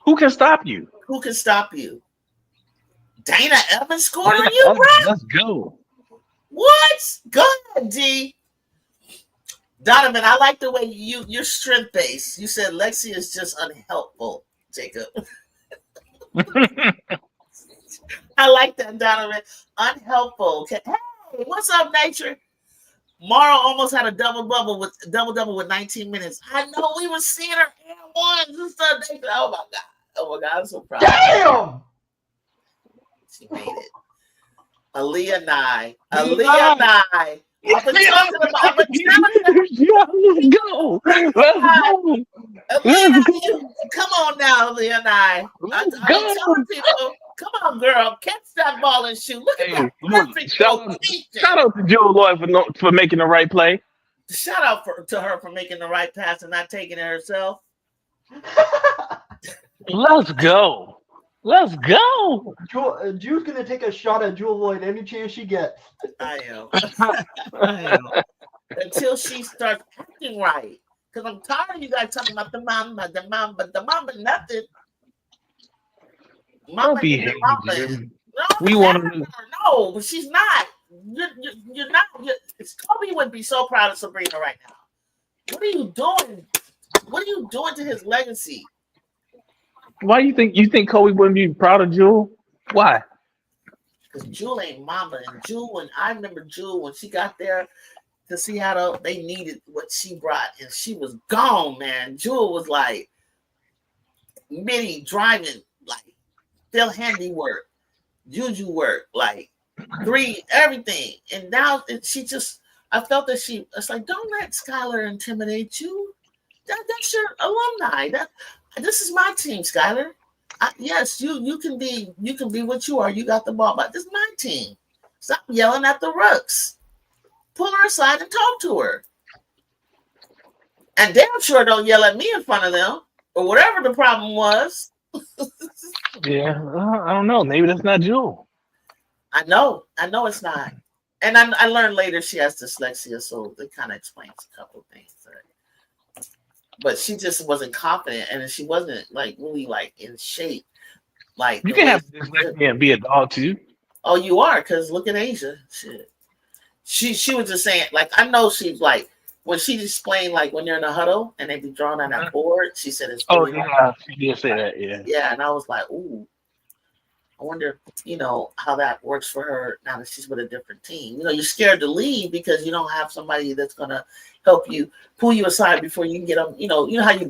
Who can stop you? Who can stop you? Dana Evans scored on you, bro? Let's go. What? Go ahead, D. Donovan, I like the way you're strength based. You said Lexi is just unhelpful, Jacob. I like that, Donovan. Unhelpful. Okay. Hey, what's up, Nature? Mara almost had a double double with 19 minutes. I know we were seeing her air ones and stuff. Oh my God, I'm so proud. Damn! She made it. Aaliyah Nye. Let's go. Come on now, Aaliyah Nye. I'm telling people, come on, girl, catch that ball and shoot. Look at that perfect shout out to Jewel Lloyd for making the right play. Shout out to her for making the right pass and not taking it herself. Let's go. Let's go. Jew's gonna take a shot at Jewel Lloyd any chance she gets. I am. Until she starts acting right. Because I'm tired of you guys talking about the mama, nothing. Mama, don't be hating, we want to. No, but she's not. You're not. Kobe would be so proud of Sabrina right now. What are you doing? What are you doing to his legacy? Why you think Kobe wouldn't be proud of Jewel? Why? Because Jewel ain't mama, and I remember Jewel when she got there to see how they needed what she brought, and she was gone, man. Jewel was like mini driving, like still handiwork. Juju work, like three, everything. And now she just, I felt that it's like, don't let Skylar intimidate you. That's your alumni. This is my team, Skylar. Yes, you can be what you are. You got the ball, but this is my team. Stop yelling at the rooks. Pull her aside and talk to her. And damn sure don't yell at me in front of them or whatever the problem was. Yeah, I don't know. Maybe that's not Jewel. I know it's not. And I learned later she has dyslexia, so it kind of explains a couple of things. But she just wasn't confident, and she wasn't like really like in shape. Like you can have dyslexia and be a dog too. Oh, you are, because look at Asia. Shit. She was just saying, like, I know she's like when she explained like when you're in a huddle and they be drawing on that board, she said it's really yeah, she did say that, yeah. Yeah, and I was like, ooh. I wonder, how that works for her now that she's with a different team. You're scared to leave because you don't have somebody that's gonna help you pull you aside before you can get them. You know how you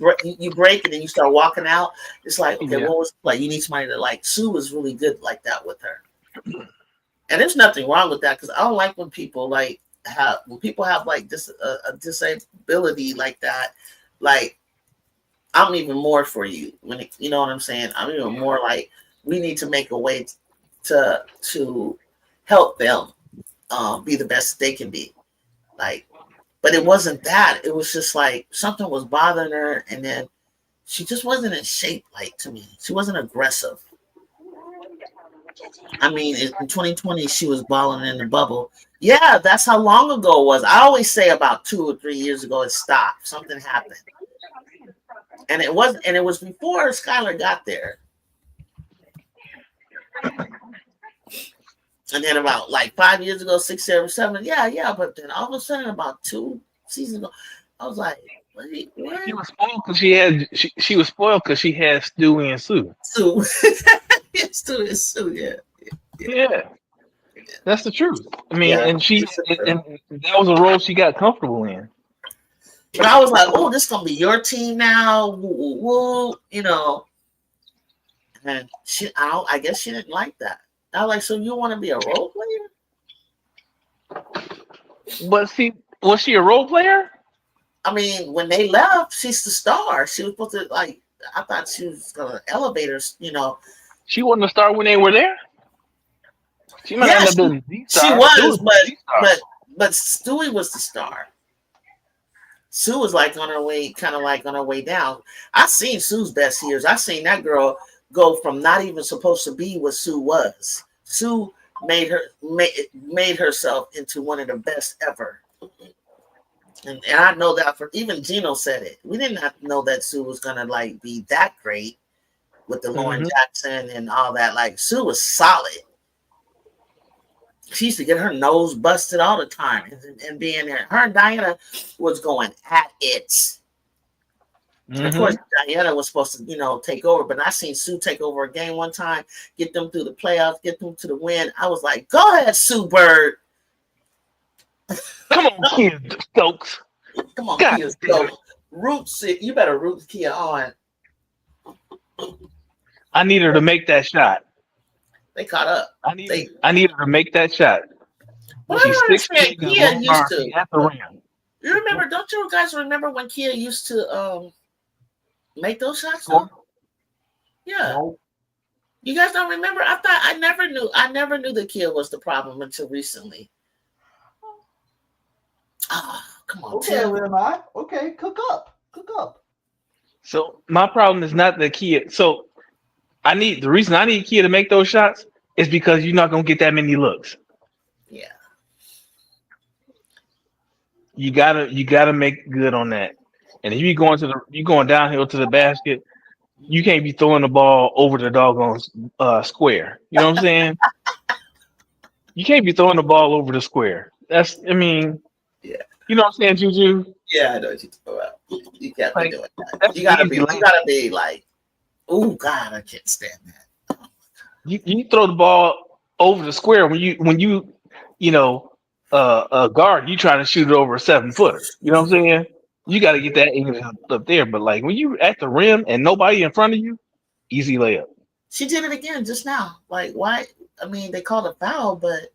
break and then you start walking out. It's like, okay, what was like? You need somebody to like. Sue was really good like that with her, and there's nothing wrong with that because I don't like when people have like this a disability like that. Like, I'm even more for you when you know what I'm saying. I'm even more like. We need to make a way to help them be the best they can be. Like, but it wasn't that. It was just like something was bothering her, and then she just wasn't in shape. Like to me, she wasn't aggressive. I mean, in 2020, she was balling in the bubble. Yeah, that's how long ago it was. I always say about 2 or 3 years ago it stopped. Something happened, and it was before Skylar got there. And then about like 5 years ago, 6, 7, yeah. But then all of a sudden, about 2 seasons ago, I was like, "What?" She was spoiled because she was spoiled because she had Stewie and Sue. Stewie and Sue, yeah. That's the truth. I mean, and that was a role she got comfortable in. But I was like, "Oh, this is gonna be your team now." Woo. And I guess she didn't like that. I was like, so you want to be a role player? But see, was she a role player? I mean, when they left, she's the star. She was supposed to I thought she was gonna elevate her. She wasn't a star when they were there. She might end up being the star. She was, but Stewie was the star. Sue was like on her way, kind of like on her way down. I seen Sue's best years. I seen that girl go from not even supposed to be what Sue was. Sue made herself into one of the best ever. And I know that even Gino said it. We didn't have to know that Sue was gonna like be that great with the Lauren Jackson and all that. Like Sue was solid. She used to get her nose busted all the time and being there. Her and Diana was going at it. Of course, Diana was supposed to, take over, but I seen Sue take over a game one time, get them through the playoffs, get them to the win. I was like, go ahead, Sue Bird. Come on, Kia Stokes. Come on, Kia Stokes. You better root Kia on. I need her to make that shot. They caught up. I need her to make that shot. Well, she's 16 Kia used to. At the rim. You remember? Don't you guys remember when Kia used to make those shots? Yeah. No. You guys don't remember? I never knew that Kia was the problem until recently. Come on, okay, Wnba. Okay, cook up. So my problem is not the Kia. So the reason I need Kia to make those shots is because you're not gonna get that many looks. Yeah. You gotta make good on that. And if you're going downhill to the basket, you can't be throwing the ball over the doggone square. You know what I'm saying? You can't be throwing the ball over the square. Yeah. You know what I'm saying, Juju? Yeah, I know what you're talking about. You can't be doing that. You gotta be like, oh God, I can't stand that. You throw the ball over the square when you guard, you trying to shoot it over a 7-footer. You know what I'm saying? You got to get that English up there. But like when you at the rim and nobody in front of you, easy layup. She did it again just now. Like why? I mean, they called a foul, but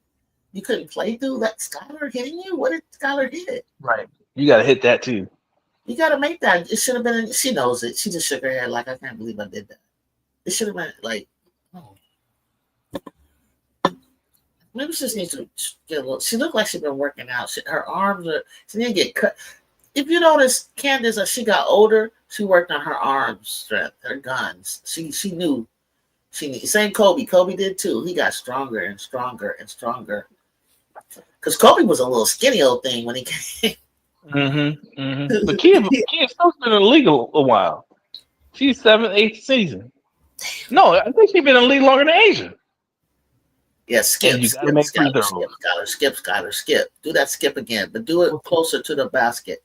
you couldn't play through that Skylar hitting you. What did Skylar hit? Right. You got to hit that too. You got to make that. It should have been. She knows it. She just shook her head like, I can't believe I did that. It should have been like, oh. Maybe she just needs to get a little. She looked like she's been working out. Her arms are. She didn't get cut. If you notice, Candace, as she got older, she worked on her arm strength, her guns. She knew. Same Kobe. Kobe did too. He got stronger and stronger and stronger. Because Kobe was a little skinny old thing when he came. But Kia's still been in the league a while. She's 7th, 8th season. No, I think she's been in the league longer than Asia. Yeah, skip. Skip. Do that skip again, but do it closer to the basket.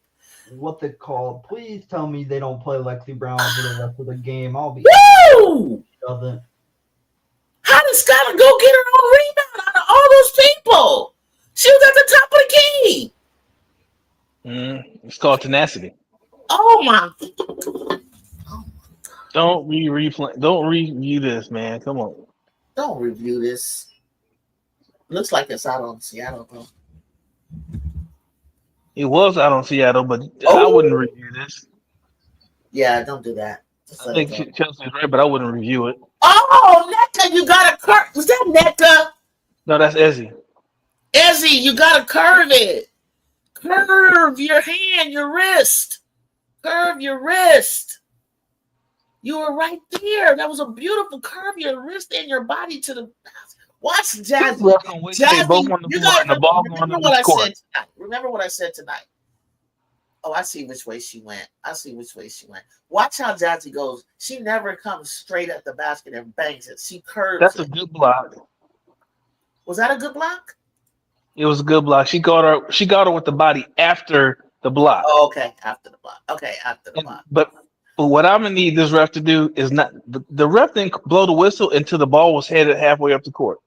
What they call? Please tell me they don't play Lexi Brown for the rest of the game. I'll be. Woo! Doesn't. How did Skylar go get her own rebound out of all those people? She was at the top of the key. It's called tenacity. Oh my! Don't review this, man. Come on. Don't review this. Looks like it's out on Seattle, though. It was out on Seattle, but I wouldn't review this. Yeah, don't do that. I think Chelsea's right, but I wouldn't review it. Oh, Neka, you got to curve. Was that Neka? No, that's Ezzy. Ezzy, you got to curve it. Curve your hand, your wrist. Curve your wrist. You were right there. That was a beautiful curve. Your wrist and your body to the. Watch Jazzy. Remember what I said tonight. Oh, I see which way she went. Watch how Jazzy goes. She never comes straight at the basket and bangs it. She curves. That's a good block. Was that a good block? It was a good block. She got her with the body after the block. Oh, okay. After the block. But what I'm gonna need this ref to do is not the ref didn't blow the whistle until the ball was headed halfway up the court.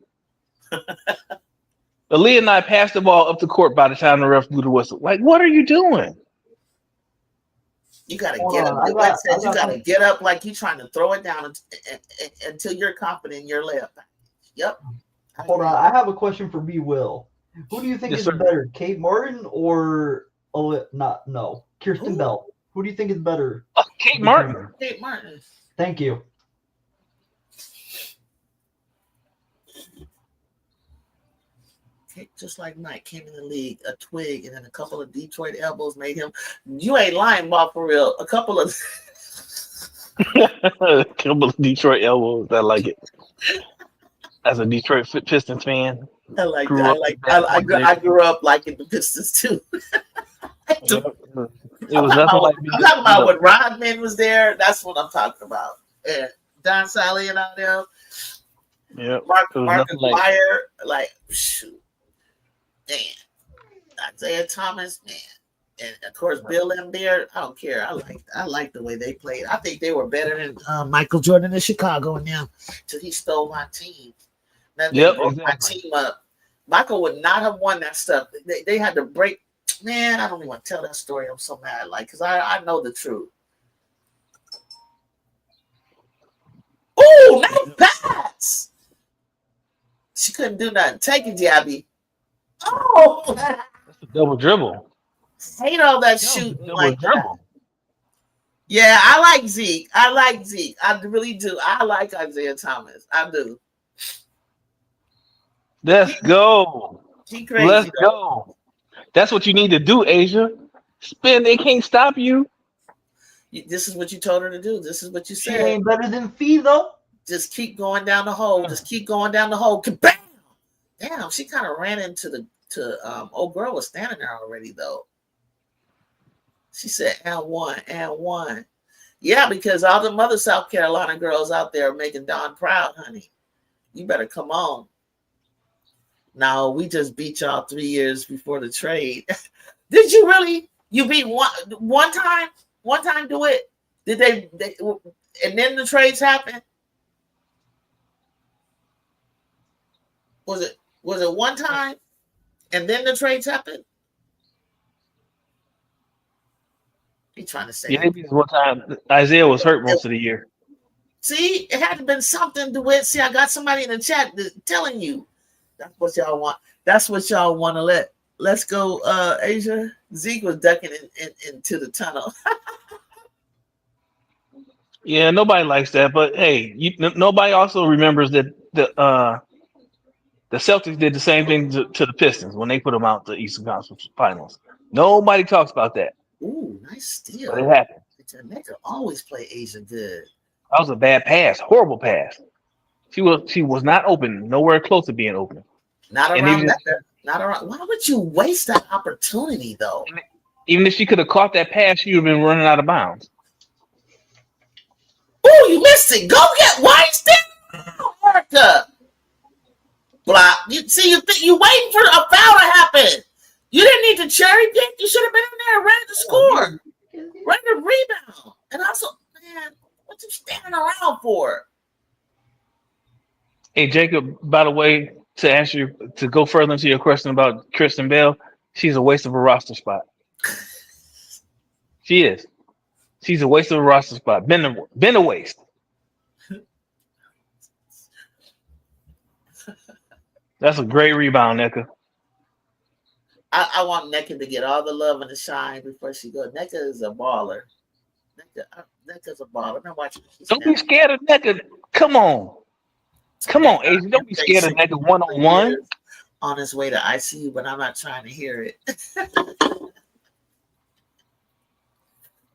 Aaliyah and I passed the ball up the court by the time the ref blew the whistle. Like, what are you doing? You gotta get up. You gotta get up like you're trying to throw it down until you're confident in your layup. Yep. Hold on. I have a question for B. Will. Who do you think is better, Kate Martin or Kirsten Bell? Who do you think is better? Kate Martin. Kate Martin. Thank you. Just like Mike came in the league, a twig, and then a couple of Detroit elbows made him. You ain't lying, Bob, for real. A couple of Detroit elbows. I like it. As a Detroit Pistons fan, I grew up liking the Pistons too. It was nothing like I'm talking about when Rodman was there. That's what I'm talking about. And Don Sally and all them. Yeah, Marcus Meyer, shoot. Man, Isaiah Thomas, man, and of course Bill Wnba. I don't care. I like the way they played. I think they were better than Michael Jordan in Chicago and them till he stole my team. Exactly. My team up. Michael would not have won that stuff. They had to break. Man, I don't even want to tell that story. I'm so mad, because I know the truth. Oh, nice pass. She couldn't do nothing. Take it, Gabby. Oh, that's a double dribble. Hate all that shooting like that. Yeah, I like Zeke. I really do. I like Isaiah Thomas. I do. Let's go. She crazy. Let's go. That's what you need to do, Asia. Spin. They can't stop you. This is what you told her to do. This is what you said. She ain't better than Fee, though. Just keep going down the hole. Bam! Damn, she kind of ran into old girl was standing there already though. She said, and one. Yeah, because all the other South Carolina girls out there are making Don proud, honey. You better come on. No, we just beat y'all 3 years before the trade. Did you really? You beat one time? One time do it? Did they and then the trades happened? Was it one time and then the trades happened? He's trying to say. Yeah, maybe one time Isaiah was hurt most of the year. See, it had to been something to it. See, I got somebody in the chat telling you. That's what y'all want. That's what y'all want to let. Let's go, Asia. Zeke was ducking into the tunnel. Yeah, nobody likes that. But hey, nobody also remembers that the Celtics did the same thing to the Pistons when they put them out the Eastern Conference Finals. Nobody talks about that. Ooh, nice steal. But it happened. They could always play Asia good. That was a bad pass, horrible pass. She was not open, nowhere close to being open. Not around that. Not around. Why would you waste that opportunity though? Even if she could have caught that pass, she would have been running out of bounds. Oh, you missed it. Go get Weinstein, America. Block. You waiting for a foul to happen. You didn't need to cherry pick. You should have been in there ready to score, ready to rebound. And also, man, what you standing around for? Hey, Jacob, by the way, to go further into your question about Kristen Bell, she's a waste of a roster spot. She is. She's a waste of a roster spot. Been a waste. That's a great rebound, Nneka. I want Nneka to get all the love and the shine before she goes. Nneka is a baller. Nneka's a baller. I'm watching. Don't be scared of Nneka. Come on, Asia. Don't be scared of Nneka 1-on-1. On his way to ICU, but I'm not trying to hear it.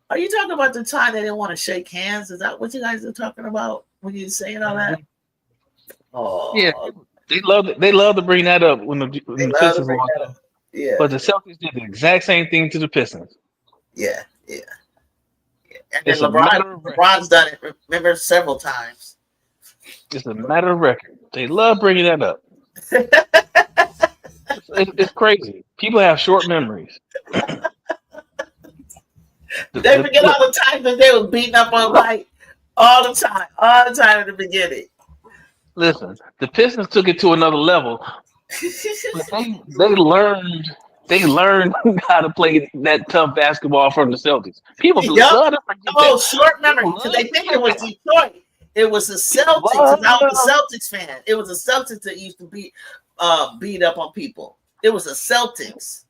Are you talking about the time they didn't want to shake hands? Is that what you guys are talking about when you're saying all that? Oh, yeah. They love to bring that up when the Pistons walk up. Yeah. But the Celtics did the exact same thing to the Pistons. Yeah. And then LeBron's done it, remember, several times. It's a matter of record. They love bringing that up. It's crazy. People have short memories. They forget all the time that they were beating up on Mike all the time in the beginning. Listen, the Pistons took it to another level. They learned how to play that tough basketball from the Celtics. People love to forget that. Short memory. Because they think it was Detroit. It was the Celtics. I was a Celtics fan. It was the Celtics that used to beat up on people. It was the Celtics.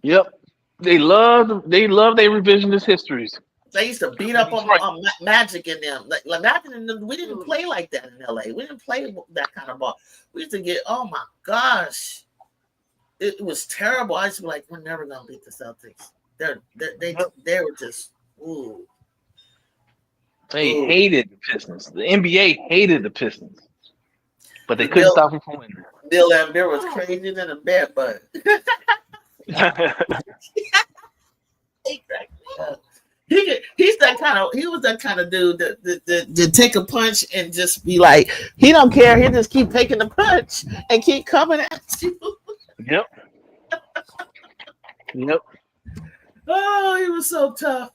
Yep. They love their revisionist histories. They used to beat up on Magic in them. Like Magic in them, we didn't play like that in LA. We didn't play that kind of ball. We used to get, oh my gosh. It was terrible. I used to be like, we're never gonna beat the Celtics. They were just ooh. They hated the Pistons. The NBA hated the Pistons. But they couldn't stop them from winning. Bill Wnba was crazy than a bed bug. He was that kind of dude that take a punch and just be like, he don't care. He just keep taking the punch and keep coming at you. Yep. Oh, he was so tough.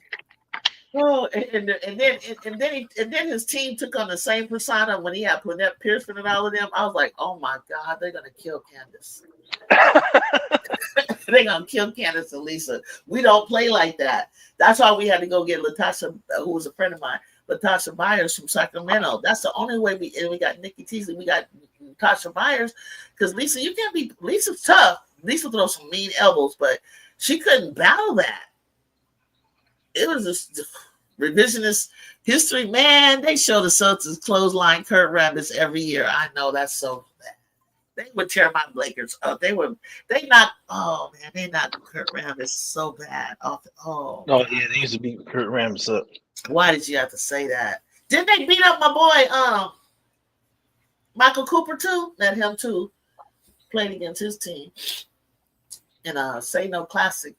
Oh, and then his team took on the same persona when he had Lynette Pearson and all of them. I was like, oh my God, they're gonna kill Candace. They're gonna kill Candace and Lisa. We don't play like that. That's why we had to go get Latasha, who was a friend of mine, Latasha Byers from Sacramento. That's the only way we got Nikki Teasley, we got Latasha Byers, because Lisa, you can't be. Lisa's tough. Lisa throws some mean elbows, but she couldn't battle that. It was just revisionist history, man. They show the Celtics clothesline Kurt Rambis every year. I know that's so bad. They would tear my Lakers up. They knocked Kurt Rambis so bad off. Yeah, they used to beat Kurt Rambis up. Why did you have to say that? Didn't they beat up my boy Michael Cooper too? Let him too played against his team in a Say No Classic.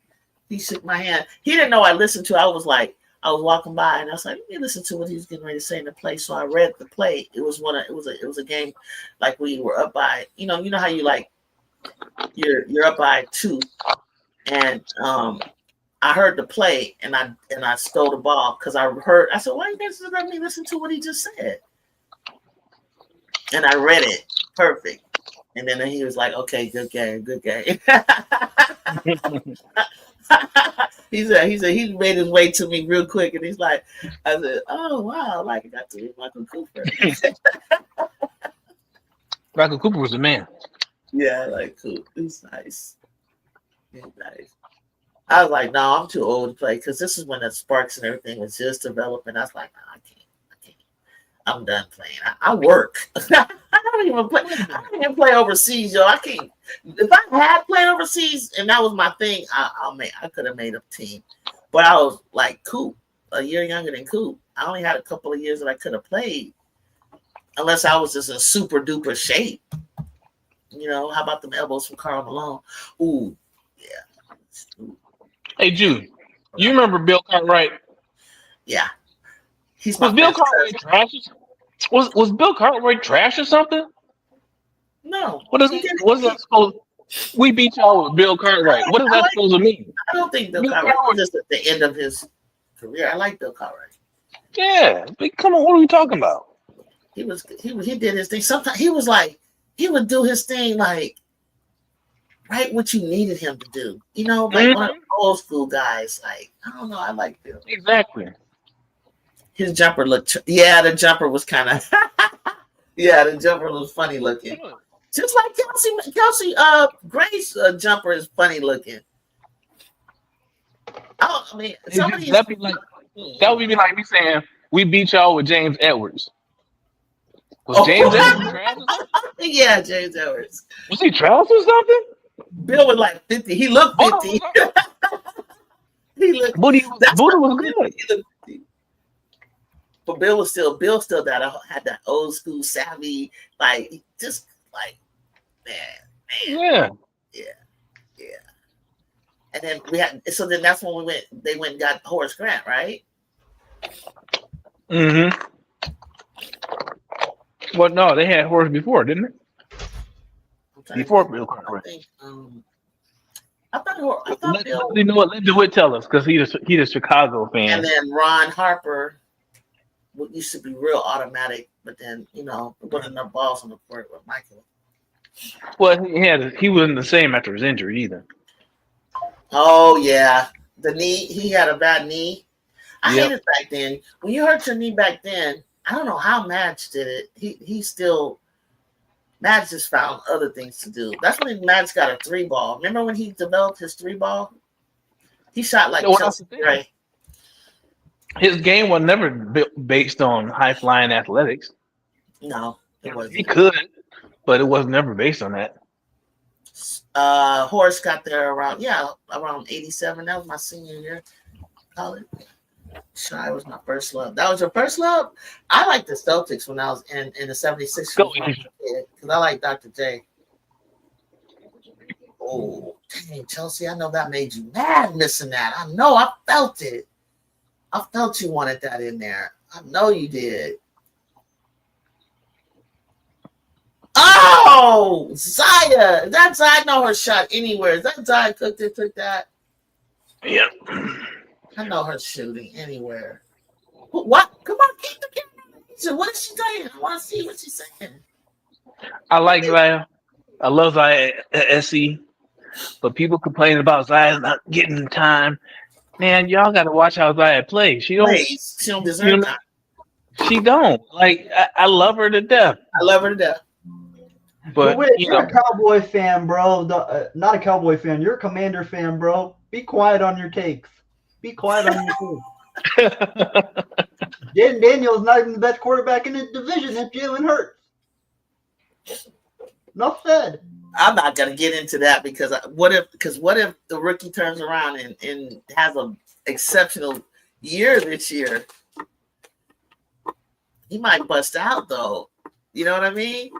He shook my hand. He didn't know I listened to. I was walking by and I was like, let me listen to what he was getting ready to say in the play. So I read the play. It was a game like we were up by, you know how you like you're up by 2. And I heard the play and I stole the ball because I said, why you guys let me listen to what he just said? And I read it perfect. And then he was like, okay, good game. He said he made his way to me real quick, and he's like, I said, oh wow, like I got to meet Michael Cooper. Michael Cooper was the man. Yeah, like cool. He's nice. He's nice. I was like, no, I'm too old to play because this is when the sparks and everything was just developing. I was like, no, I can't. I'm done playing. I work. I don't even play overseas, yo. I can't. If I had played overseas and that was my thing, I could have made a team. But I was like Coop, a year younger than Coop. I only had a couple of years that I could have played, unless I was just in super duper shape. You know, how about them elbows from Karl Malone? Ooh, yeah. Ooh. Hey, Jude, you remember Bill Cartwright? Yeah. Was Bill Cartwright trash? Was Bill Cartwright trash or something? No. What is that supposed? We beat y'all with Bill Cartwright. What is that supposed to mean? I don't think Bill Cartwright was just at the end of his career. I like Bill Cartwright. Yeah, but come on, what are we talking about? He did his thing. Sometimes he would do his thing like right what you needed him to do. You know, like one of the old school guys. Like, I don't know, I like Bill. Exactly. His jumper looked the jumper was kind of the jumper was funny looking. Just like Kelsey Gray's jumper is funny looking. I mean, that would be like me saying we beat y'all with James Edwards. Was James Edwards trash? Yeah, James Edwards. Was he trash or something? Bill was like 50. He looked 50. Booty was good. But Bill still had that old school savvy, like just like man. Yeah. And then then that's when they went and got Horace Grant, right? Mm-hmm. Well, no, they had Horace before, didn't they? Before Bill Cartwright. I thought Bill. You know what? Let DeWitt tell us because he's a Chicago fan. And then Ron Harper used to be real automatic, but then it wasn't enough balls on the court with Michael. Well, he wasn't the same after his injury either. Oh yeah, the knee. He had a bad knee. I hated back then. When you hurt your knee back then, I don't know how Madge did it. Madge just found other things to do. That's when Madge got a 3-ball. Remember when he developed his 3-ball? He shot like Chelsea Gray. His game was never based on high flying athletics. No, it wasn't. He could, but it was never based on that. Horace got there around 87. That was my senior year college. Shy was my first love. That was your first love? I liked the Celtics when I was in the 76 because I like Dr. J. Oh, dang, Chelsea, I know that made you mad missing that. I know, I felt it. I felt you wanted that in there. I know you did. Oh, Zaya. That's I know her shot anywhere. Is that Zaya took that? Yeah. I know her shooting anywhere. What? Come on, keep the camera. What is she saying? I want to see what she's saying. I like Zaya. I love Zaya at SC. But people complaining about Zaya not getting time. Man, y'all got to watch how Zaya plays. She don't deserve time. She don't. Like, I love her to death. But wait, you're a Cowboy fan, bro. Not a Cowboy fan. You're a Commander fan, bro. Be quiet on your takes. Be quiet on your takes. Jaden Daniels not even the best quarterback in the division if Jalen Hurts. Enough said. I'm not gonna get into that because what if the rookie turns around and has an exceptional year this year? He might bust out though. You know what I mean?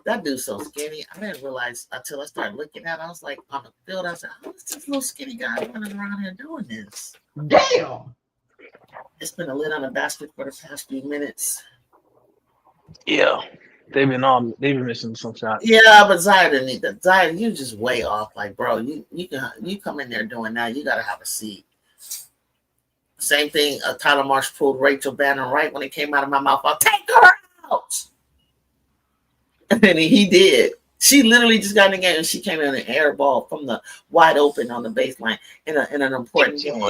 That dude's so skinny. I didn't realize until I started looking at it. I was like on the field. I said, "How is this little skinny guy running around here doing this?" Damn! It's been a lid on the basket for the past few minutes. Yeah, they've been missing some shots. Yeah, but Zaya didn't need that. Zaya, you just way off. Like, bro, you come in there doing that. You gotta have a seat. Same thing. Tyler Marsh pulled Rachel Bannon right when it came out of my mouth. I'll take her out. And he did. She literally just got in the game and she came in an air ball from the wide open on the baseline in an important game.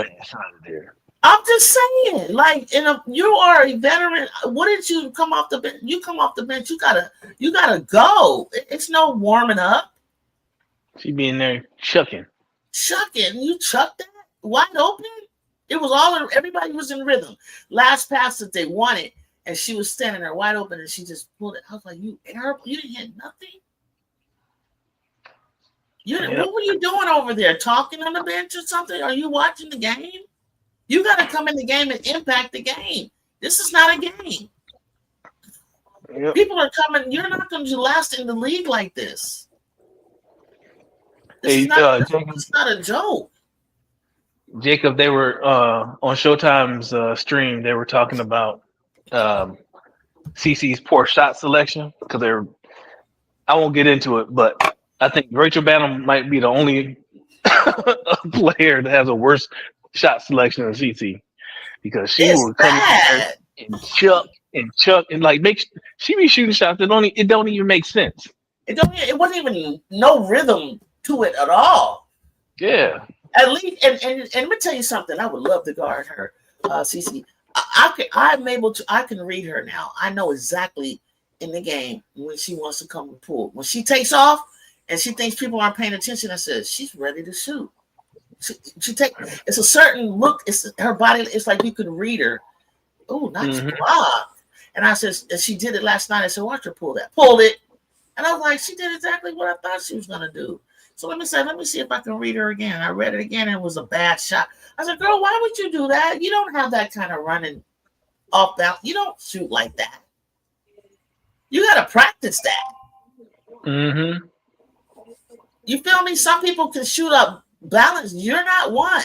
I'm just saying, like, you are a veteran. What did you come off the bench? You come off the bench. You gotta go. It's no warming up. She be in there chucking. You chucked that wide open. It was all. Everybody was in rhythm. Last pass that they wanted, and she was standing there wide open, and she just pulled it. I was like, you didn't hit nothing. What were you doing over there? Talking on the bench or something? Are you watching the game? You got to come in the game and impact the game. This is not a game. Yep. People are coming. You're not going to last in the league like this. This is not a joke. Jacob, they were on Showtime's stream. They were talking about CC's poor shot selection because I won't get into it, but I think Rachel Banham might be the only player that has a worse shot selection than CC because she will come in there and chuck and like she be shooting shots that don't even make sense. It wasn't even no rhythm to it at all. Yeah. At least, and let me tell you something. I would love to guard her, CC. I can read her now. I know exactly in the game when she wants to come and pull. When she takes off and she thinks people aren't paying attention, I says she's ready to shoot. It's a certain look. It's her body. It's like you can read her. Oh, nice block. And I said, and she did it last night. I said, watch her pull that. Pulled it, and I was like, she did exactly what I thought she was gonna do. So let me see if I can read her again. I read it again, and it was a bad shot. I said, girl, why would you do that? You don't have that kind of running off that. You don't shoot like that. You got to practice that. Mm-hmm. You feel me? Some people can shoot up balance. You're not one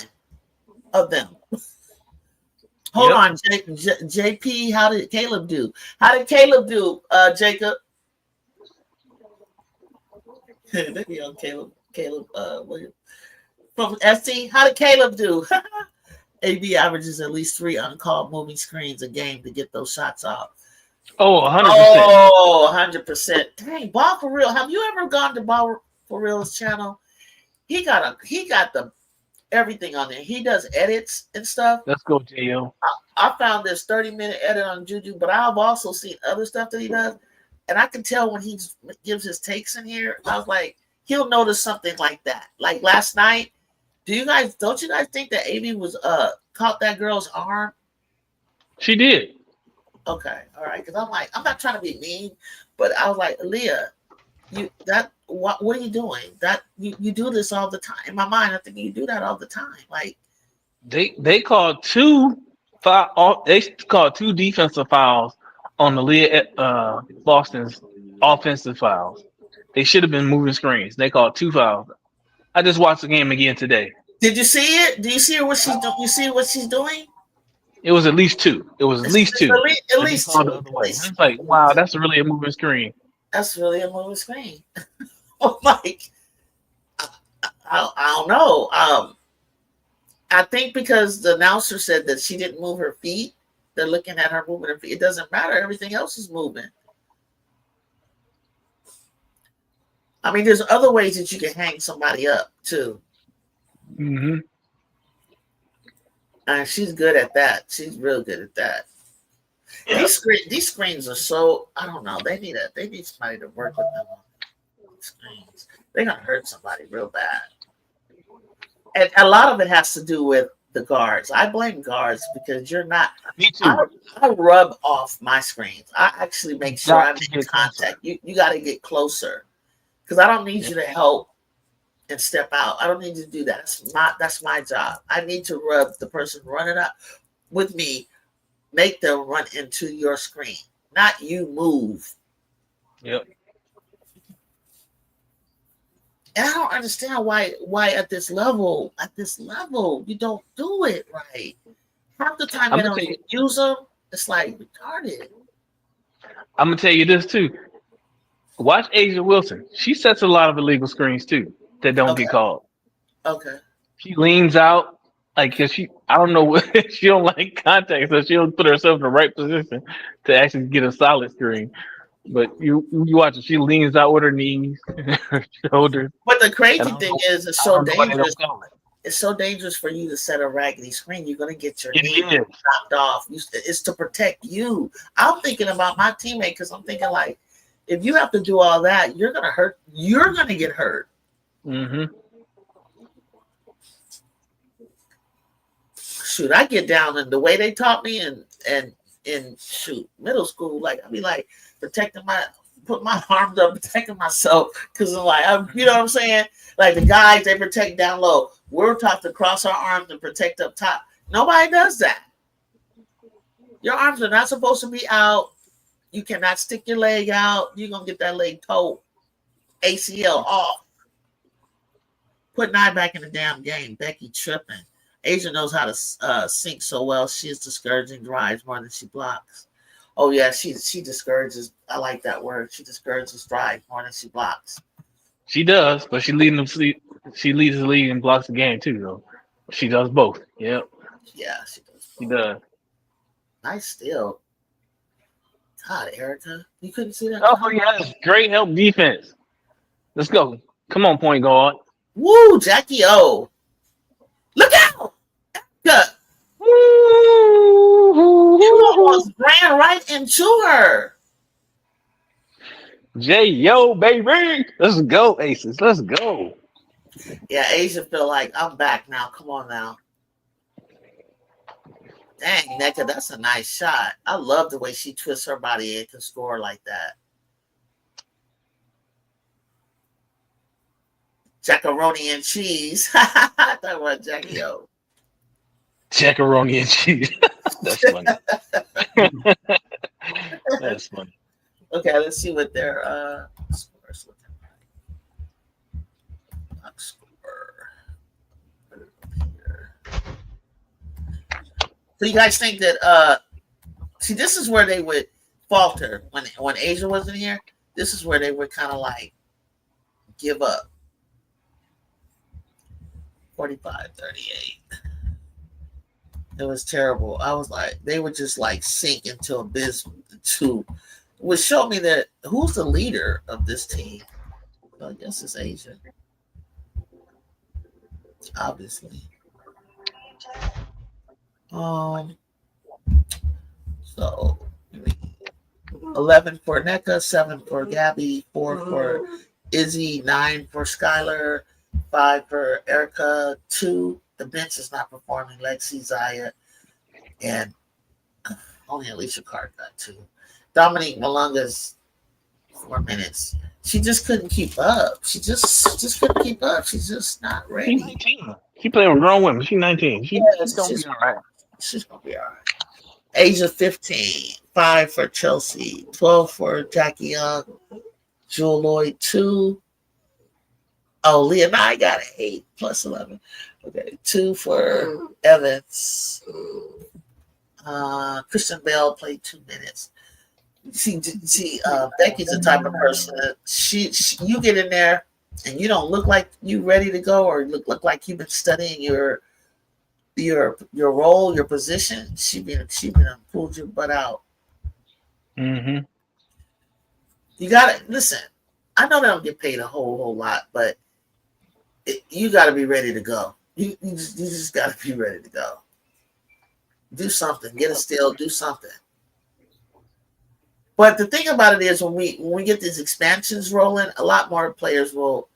of them. Hold on, JP. How did Caleb do? Jacob? Maybe on Caleb, from SC. How did Caleb do? AB averages at least 3 uncalled moving screens a game to get those shots off. Oh, 100%. Oh, 100%. Dang, Ball for Real. Have you ever gone to Ball for Real's channel? He got the everything on there. He does edits and stuff. Let's go, J.O. I found this 30-minute edit on Juju, but I've also seen other stuff that he does. And I can tell when he gives his takes in here, I was like, he'll notice something like that. Like last night, don't you guys think that Amy was caught that girl's arm? She did. Okay, all right. Because I'm like, I'm not trying to be mean, but I was like, Leah, what are you doing? That you do this all the time. In my mind, I think you do that all the time. Like they called two defensive fouls on the Leah Boston's offensive fouls. They should have been moving screens. They called 2 fouls. I just watched the game again today. Did you see it? Do you see what she's doing? You see what she's doing? It was at least 2. It was at least 2. At least 2. It's like, wow, that's really a moving screen. That's really a moving screen. Like, I don't know. I think because the announcer said that she didn't move her feet, they're looking at her moving her feet. It doesn't matter. Everything else is moving. I mean, there's other ways that you can hang somebody up too. Mm-hmm. And she's good at that. She's real good at that. Yeah. These screens are so, I don't know. They need somebody to work with them on screens. They're gonna hurt somebody real bad. And a lot of it has to do with the guards. I blame guards because you're not. Me too. I rub off my screens. I actually make sure I'm in contact. You got to get closer because I don't need you to help and step out. I don't need you to do that. That's my job. I need to rub the person running up with me, make them run into your screen, not you move. Yep. And I don't understand why at this level you don't do it right. Half the time they don't use them. It's like retarded. I'm gonna tell you this too. Watch Asia Wilson. She sets a lot of illegal screens too that don't get called. Okay. She leans out like cause I don't know what she don't like contact, so she'll put herself in the right position to actually get a solid screen. But you watch it, she leans out with her knees, her shoulders. But the And crazy thing is, it's so dangerous. Call it. It's so dangerous for you to set a raggedy screen. You're gonna get your knee It is. knocked off. It's to protect you. I'm thinking about my teammate because I'm thinking like, if you have to do all that, you're gonna hurt. You're gonna get hurt. Mm-hmm. Shoot, I get down and the way they taught me and in shoot middle school, like I be like put my arms up, protecting myself because I'm like, you know what I'm saying? Like the guys, they protect down low. We're taught to cross our arms and protect up top. Nobody does that. Your arms are not supposed to be out. You cannot stick your leg out. You're gonna get that leg toe ACL off. Put Nye back in the damn game. Becky tripping. Asia knows how to sink so well. She is discouraging drives more than she blocks. Oh yeah, she discourages. I like that word. She discourages drives more than she blocks. She does, but she leads the league and blocks the game too, though. She does both. Yep. Yeah, she does. Both. She does. Nice steal. God, Erica, you couldn't see that. Oh yes, great help defense. Let's go. Come on, point guard. Woo, Jackie O. Look out! Erica. You almost ran right into her. Yo, baby. Let's go, Aces. Let's go. Yeah, Asia feel like I'm back now. Come on now. Dang, Neka, that's a nice shot. I love the way she twists her body and can score like that. Jackaroni and cheese. I thought about Jackie O. Jackaroni and cheese. That's funny. That's funny. Okay, let's see what their scores looking like. Box score. So you guys think that see, this is where they would falter when Asia wasn't here. This is where they would kind of like give up. 45-38. It was terrible. I was like, they would just like sink into abysmal. Would show me that who's the leader of this team. Well, I guess it's Asia. Obviously. So 11 for NECA, 7 for Gabby, 4 for Izzy, 9 for Skylar, 5 for Erica, 2. The bench is not performing. Lexi, Zaya, and only Alicia Carr got 2. Dominique Malunga's 4 minutes. She just couldn't keep up. She just couldn't keep up. She's just not ready. She's 19. She playing with grown women. She's 19. She's gonna be all right. She's gonna be all right. Asia 15, 5 for Chelsea, 12 for Jackie Young, Jewel Lloyd 2. Oh, Leah and I got an 8 plus 11. Okay, 2 for Evans. Christian Bell played 2 minutes. See, Becky's the type of person that she you get in there and you don't look like you ready to go or look like you've been studying your role, your position. She been pulled your butt out. Mm-hmm. You gotta listen. I know they don't get paid a whole lot, but you got to be ready to go. You just got to be ready to go. Do something. Get a steal. Do something. But the thing about it is when we get these expansions rolling, a lot more players will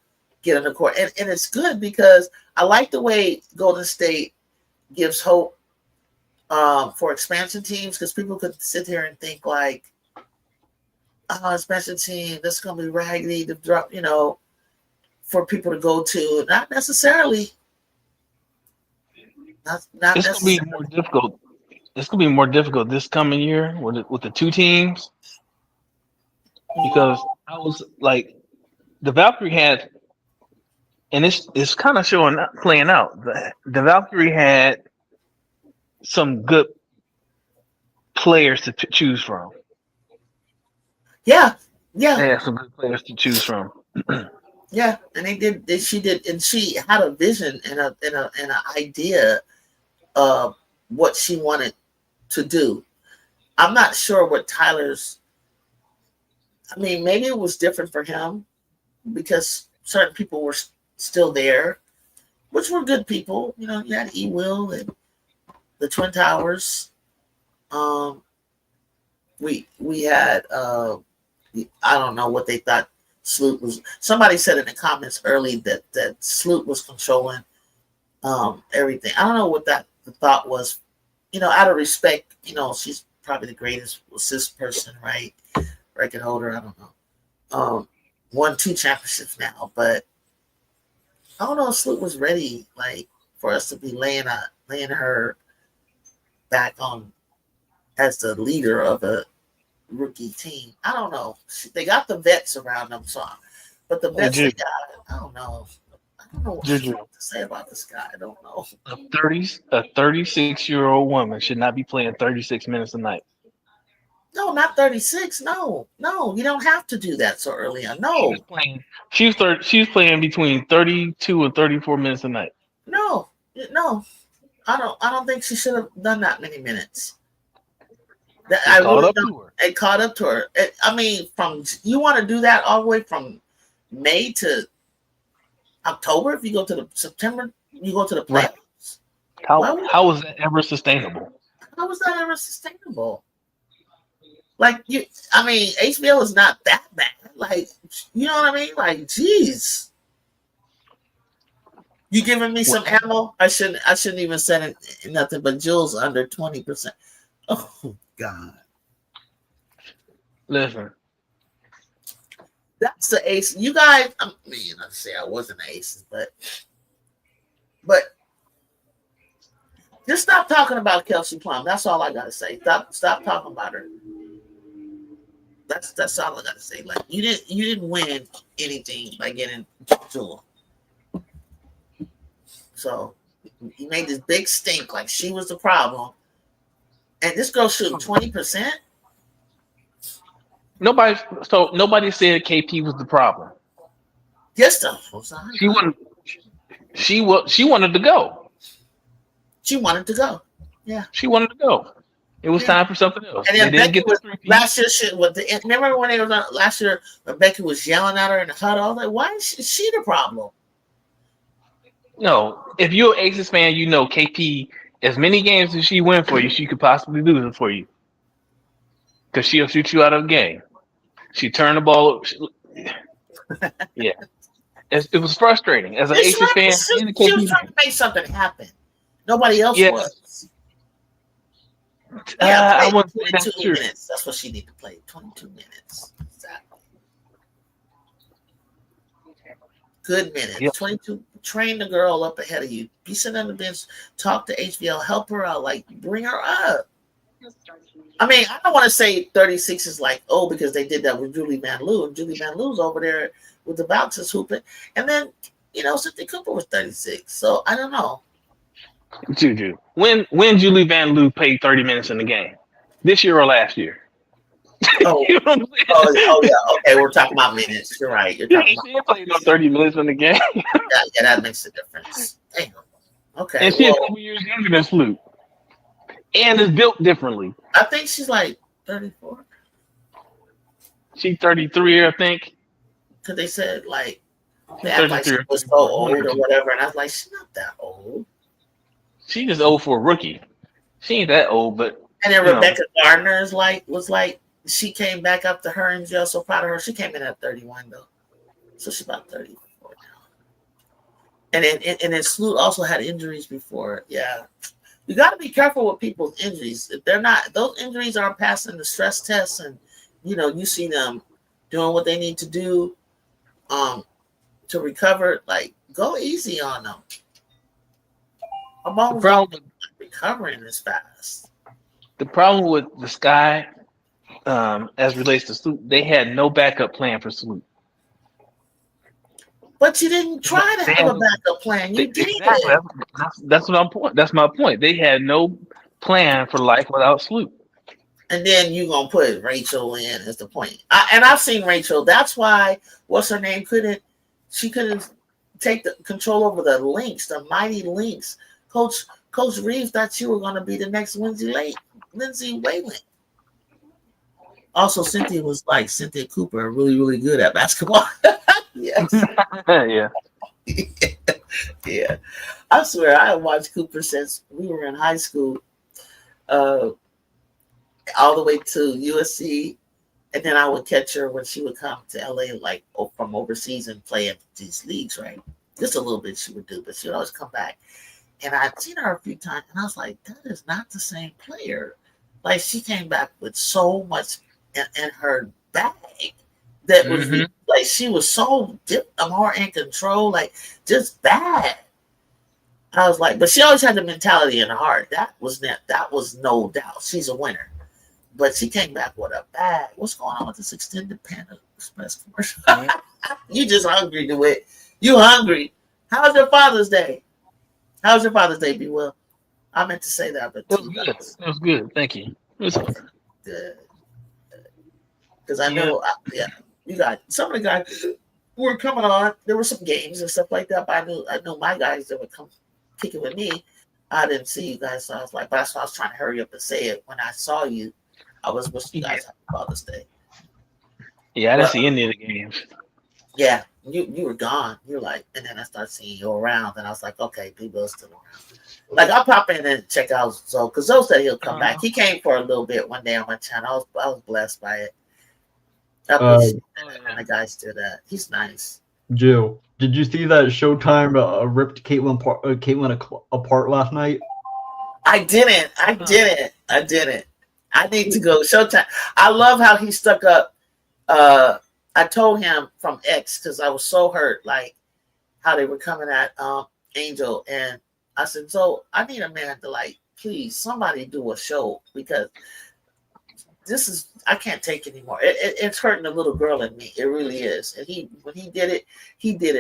get on the court. And it's good because I like the way Golden State gives hope for expansion teams because people could sit here and think like, oh, expansion team, this is going to be raggedy to drop, for people to go to. Not necessarily. Not it's necessarily. Gonna be more difficult. It's gonna be more difficult this coming year with the 2 teams because I was like the Valkyrie had, and it's kind of playing out. The Valkyrie had some good players to choose from. Yeah. They had some good players to choose from. Yeah, and she did, and she had a vision and an idea of what she wanted to do. I'm not sure what Tyler's I mean, maybe it was different for him because certain people were still there, which were good people. You know, you had E-Will and the Twin Towers. We had I don't know what they thought Sloot was. Somebody said in the comments early that Sloot was controlling everything. I don't know what the thought was. You know, out of respect, you know, she's probably the greatest assist person, right? Record holder, I don't know. Won 2 championships now, but I don't know if Sloot was ready, like, for us to be laying her back on as the leader of a rookie team. I don't know. They got the vets around them, but the vets they got, I don't know. I don't know what to say about this guy. I don't know. A 36-year-old woman should not be playing 36 minutes a night. No, not 36. No, you don't have to do that so early on. No. She was playing between 32 and 34 minutes a night. No. I don't think she should have done that many minutes. It caught up to her. I mean, you want to do that all the way from May to October? If you go to the September, you go to the playoffs. Right. How was that ever sustainable? How was that ever sustainable? Like HBO is not that bad. Like, you know what I mean? Like, geez. You giving me some ammo? I shouldn't even say nothing, but Jules under 20%. Oh God. Listen. That's the ace. You guys, I mean, I say I wasn't the aces, but just stop talking about Kelsey Plum. That's all I gotta say. Stop talking about her. That's all I gotta say. Like, you didn't win anything by getting to her. So you made this big stink like she was the problem. And this girl shooting 20%. Nobody said KP was the problem. Yes, though. She wanted to go. She wanted to go. Yeah. She wanted to go. It was time for something else. And then they didn't get the 3 last year. Remember when they were last year? Rebecca was yelling at her in the huddle. I was like, why is she the problem? No, if you're an Aces fan, you know KP. As many games as she win for you, she could possibly lose them for you. Because she'll shoot you out of a game. She turned the ball. Yeah. It was frustrating. As an Aces fan, she was trying to make something happen. Nobody else was. I want to say that's 22 minutes. That's what she needed to play. 22 minutes. Exactly. Good minutes. Yep. 22. Train the girl up ahead of you. Be sitting on the bench. Talk to HBL. Help her out. Like, bring her up. I mean, I don't want to say 36 is like, because they did that with Julie Van Loo. And Julie Van Loo's over there with the bouncers hooping. And then, Cynthia Cooper was 36. So, I don't know. Juju, when Julie Van Loo played 30 minutes in the game? This year or last year? Oh, you know yeah. Okay, we're talking about minutes. You're right. She played 30 minutes in the game. yeah, that makes a difference. Damn. Okay. And she's a couple years younger than Sloot. And is built differently. I think she's like 34. She's 33, I think. Because they said, like, they act like she was so old or whatever. And I was like, she's not that old. She's just old for a rookie. She ain't that old, but. And then Rebecca Gardner was like, she came back up to her and Jill. So proud of her. She came in at 31 though, so she's about 34 now. And then Sloot also had injuries before. Yeah, you got to be careful with people's injuries. If they're not, those injuries aren't passing the stress tests, and you see them doing what they need to do, to recover. Like, go easy on them. I'm recovering as fast. The problem with the Sky. As relates to Sloot, they had no backup plan for Sloot. But you didn't try to have a backup plan. You did. Exactly. That's my point. They had no plan for life without Sloot. And then you're gonna put Rachel in as the point. And I've seen Rachel. That's why what's her name couldn't take the control over the Lynx, the mighty Lynx. Coach Reeves thought you were gonna be the next Lindsay Whalen. Also, Cynthia Cooper, really, really good at basketball. Yes. Yeah. Yeah. I swear, I have watched Cooper since we were in high school, uh, all the way to USC. And then I would catch her when she would come to LA, like from overseas and play in these leagues, right? Just a little bit she would do, but she would always come back. And I'd seen her a few times, and I was like, that is not the same player. Like, she came back with so much in her bag that was like, she was so more in control, like, just bad. I was like, but she always had the mentality in her heart. That was no doubt. She's a winner. But she came back with a bag. What's going on with this extended Panda Express commercial? You just hungry to it. You hungry. How's your Father's Day? How's your Father's Day, Be Will? I meant to say that, but it was good. It was good. Thank you. It was good. Because I know, you got some of the guys who were coming on. There were some games and stuff like that, but I knew my guys that would come kicking with me. I didn't see you guys, so I was like, but that's why I was trying to hurry up and say it. When I saw you, I was wishing you guys happy Father's Day. Yeah, I didn't see any of the games. Yeah, you were gone. You're like, and then I started seeing you around, and I was like, okay, Bill's still around. Like, I'll pop in and check out Zoe, because Zoe said he'll come back. He came for a little bit one day on my channel. I was blessed by it. And the guys did that. He's nice. Joe, did you see that Showtime ripped Caitlyn apart last night? I didn't. I need to go. Showtime. I love how he stuck up. I told him from X, because I was so hurt, like how they were coming at Angel, and I said, so I need a man to, like, please, somebody do a show, because I can't take it anymore. It's hurting the little girl in me. It really is. And when he did it, he did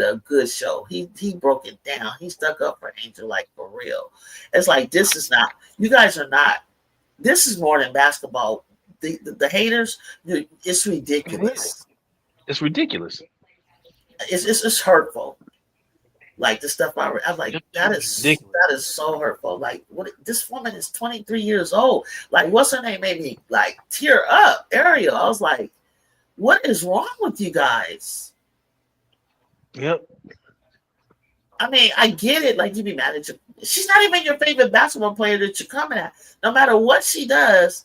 a good show. He broke it down. He stuck up for Angel, like, for real. It's like, this is not, you guys are not, this is more than basketball. The haters, it's ridiculous. It's ridiculous. It's hurtful. Like, the stuff I'm like, that is so hurtful. Like, what? This woman is 23 years old. Like, what's her name? Made me, like, tear up. Ariel. I was like, what is wrong with you guys? Yep. I mean, I get it. Like, you be mad at you. She's not even your favorite basketball player that you're coming at. No matter what she does,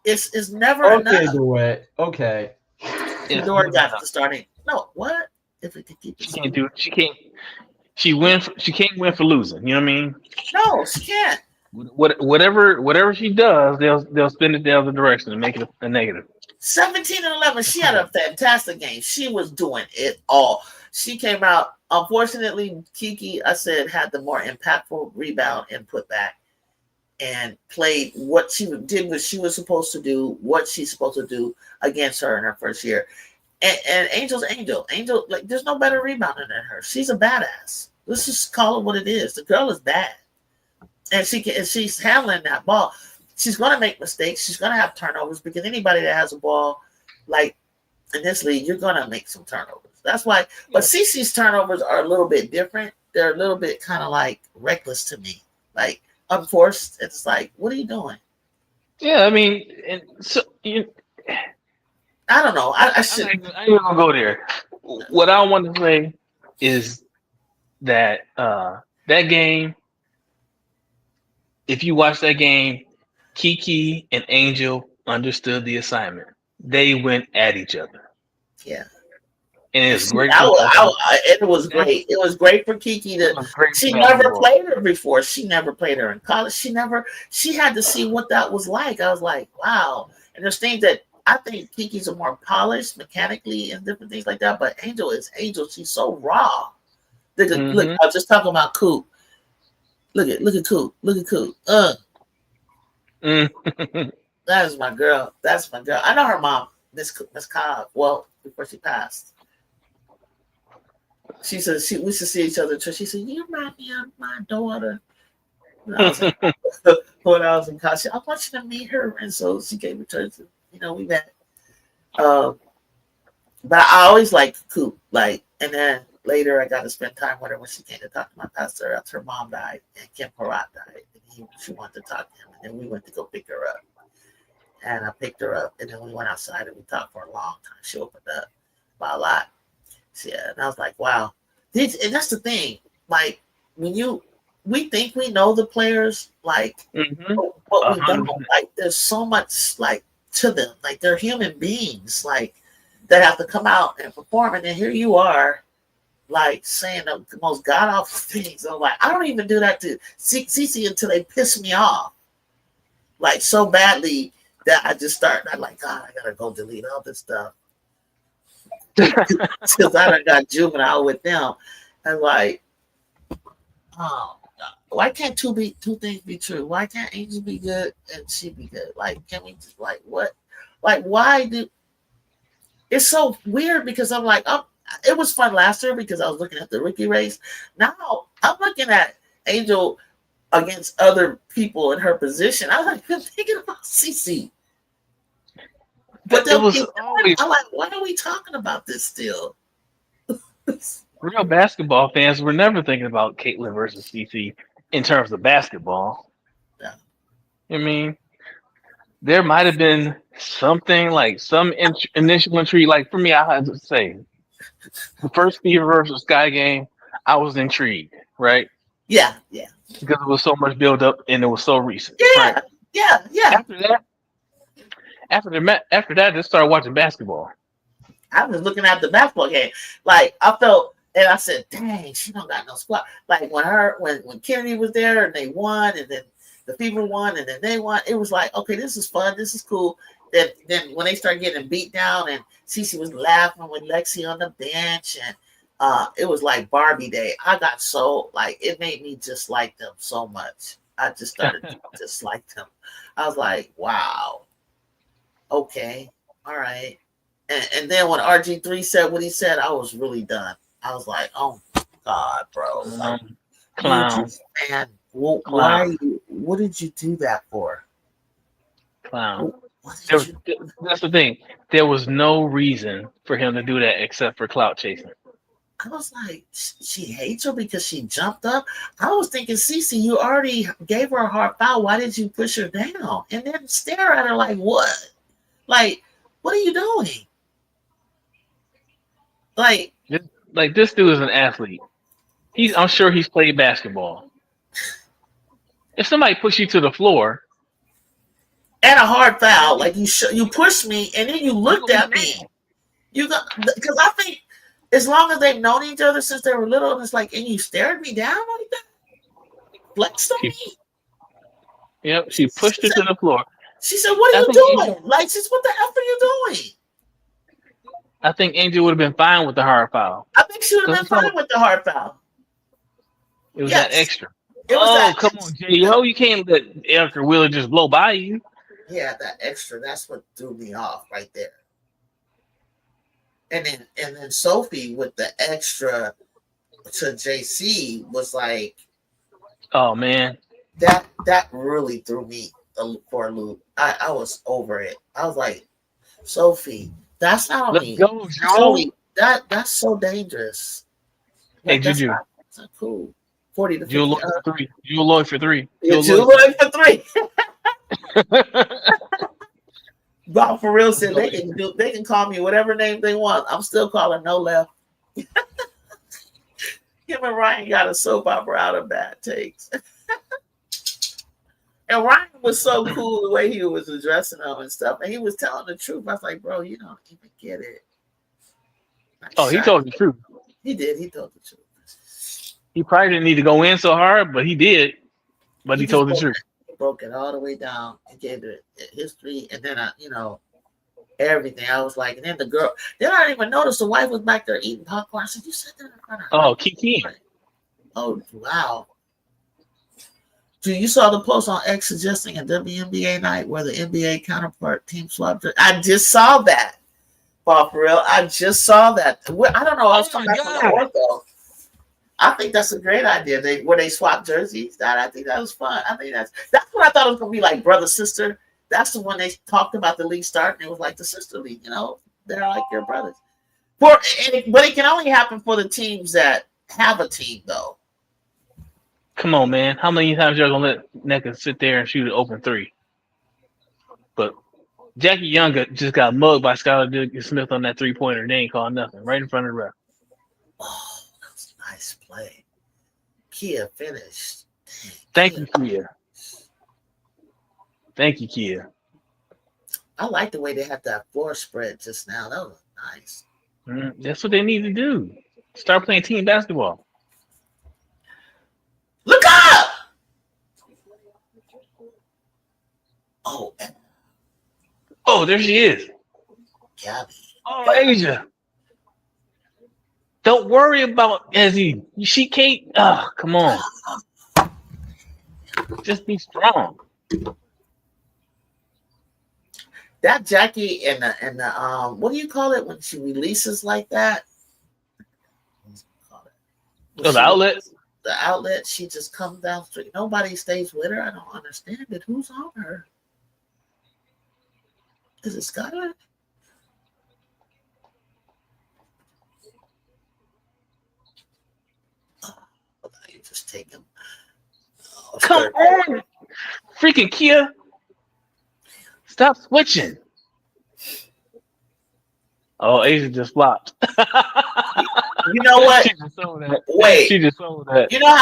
it's never enough. Okay. Dora got the starting. No, what? If we could keep it, she can't do it. She can't. She can't win for losing. You know what I mean? No, she can't. Whatever she does, they'll spin it the other direction and make it a negative. 17 and 11. She had a fantastic game. She was doing it all. She came out. Unfortunately, Kiki, I said, had the more impactful rebound and put back, and played what she did, what she was supposed to do, what she's supposed to do against her in her first year. And Angel's Angel, like, there's no better rebounder than her. She's a badass. Let's just call it what it is. The girl is bad, and she's handling that ball. She's gonna make mistakes. She's gonna have turnovers, because anybody that has a ball, like in this league, you're gonna make some turnovers. That's why. But CeCe's turnovers are a little bit different. They're a little bit kind of like reckless to me, like unforced. It's like, what are you doing? Yeah, I mean, and so I don't know. I should. I ain't gonna go there. What I want to say is that that game, if you watch that game, Kiki and Angel understood the assignment. They went at each other. Yeah. And it's great. It was great. It was great for Kiki she never played her before. She never played her in college. She had to see what that was like. I was like, wow. And there's things that I think Kiki's are more polished mechanically and different things like that. But Angel is Angel. She's so raw. Look, I was just talking about Coop. Look at Coop. Look at Coop. That is my girl. That's my girl. I know her mom, Miss Cobb. Well, before she passed. She said we used to see each other. She said, you remind me of my daughter. When I was in college, I want you to meet her. And so she gave it to her. We met. But I always liked Coop. Like, and then later I got to spend time with her when she came to talk to my pastor after her mom died and Kim Parat died. And she wanted to talk to him. And then we went to go pick her up. and I picked her up, and then we went outside and we talked for a long time. She opened up by a lot. So, yeah, and I was like, wow. And that's the thing. Like, we think we know the players, like, but we don't. Like, there's so much, like, to them. Like, they're human beings, like, that have to come out and perform. And then here you are, like, saying the most god-awful things. I'm like, I don't even do that to Cece until they piss me off. Like, so badly that I just start, I'm like, God, I gotta go delete all this stuff. Because I done got juvenile with them. And like, oh, why can't two things be true? Why can't Angel be good and she be good? Like, can we just, like, what? Like, why do? It's so weird because I'm like, it was fun last year because I was looking at the rookie race. Now I'm looking at Angel against other people in her position. I was like, I'm thinking about CC. But I'm like, why are we talking about this still? Real basketball fans were never thinking about Caitlyn versus CC in terms of basketball. Yeah. I mean, there might have been something like some initial intrigue. Like for me, I had to say, the first Fever versus Sky game, I was intrigued, right? Yeah. Because it was so much build up and it was so recent. Yeah, right? yeah. After that, I just started watching basketball. I was looking at the basketball game. Like, I felt, and I said, dang, she don't got no squad. Like, when Kennedy was there and they won, and then the Fever won, and then they won, it was like, okay, this is fun. This is cool. Then when they started getting beat down and Cece was laughing with Lexi on the bench, and it was like Barbie Day. I got so, like, it made me just like them so much. I just started to dislike them. I was like, wow. Okay. All right. And then when RG3 said what he said, I was really done. I was like, oh God, bro. Like, Clown. Man, why? What did you do that for? Clown. That's the thing. There was no reason for him to do that except for clout chasing. I was like, she hates her because she jumped up. I was thinking, Cece, you already gave her a hard foul. Why did you push her down? And then stare at her like, what? Like, what are you doing? Like this dude is an athlete. I'm sure he's played basketball. If somebody pushed you to the floor and a hard foul, like you pushed me and then you looked at me, because I think as long as they've known each other since they were little, and it's like, and you stared me down like that, flexed on me. Yep, she pushed her to the floor. She said, "What are you doing?" Like, she said, "What the F are you doing?" I think Angel would have been fine with the hard foul. I think she would have been fine with the hard foul. It was that extra. Come on, J.O. You can't let Erica Wheeler just blow by you. Yeah, that extra. That's what threw me off right there. And then Sophie with the extra to JC was like, oh man, that really threw me for a loop. I was over it. I was like, Sophie, that's not Let's me. Go, Joey. That's so dangerous. Hey, Juju. That's not cool. 40 to 50. Jewel Lloyd for 3. Jewel Lloyd for 3. Jewel Lloyd for 3. Bob for real said they can call me whatever name they want. I'm still calling No Left. Him and Ryan got a soap opera out of bad takes. And Ryan was so cool the way he was addressing them and stuff. And he was telling the truth. I was like, bro, you don't even get it. He told the truth. He did. He told the truth. He probably didn't need to go in so hard, but he did. But he told the truth. He broke it all the way down and gave it history. And then, everything. I was like, and then the girl, then I didn't even notice the wife was back there eating popcorn. I said, you said that in front of her. Oh, Kiki. Oh, wow. Dude, you saw the post on X suggesting a WNBA night where the NBA counterpart team swapped it. I just saw that. Bob, for real. I just saw that. I don't know. I was talking about the Ortho. I think that's a great idea. Where they swap jerseys. I think that was fun. I think that's what I thought it was gonna be, like brother sister. That's the one they talked about the league starting. It was like the sister league. They're like your brothers. But it can only happen for the teams that have a team, though. Come on, man. How many times y'all gonna let Nneka sit there and shoot an open 3? But Jackie Young just got mugged by Skylar Diggins Smith on that 3-pointer. They ain't called nothing. Right in front of the ref. Oh, that was a nice play. Kia finished. Thank you, Kia. Thank you, Kia. I like the way they had that floor spread just now. That was nice. That's what they need to do. Start playing team basketball. Look up! Oh, there she is. Gabby. Oh, Asia. Don't worry about Ezzy. She can't. Oh, come on. Just be strong. That Jackie and the what do you call it when she releases like that? The outlet? The outlet, she just comes down straight. Nobody stays with her. I don't understand it. Who's on her? Is it Skylar? Oh, you just take him. Oh, come on, freaking Kia. Stop switching. Oh, Asia just flopped. You know what? She just sold that. Wait. She just sold that. You know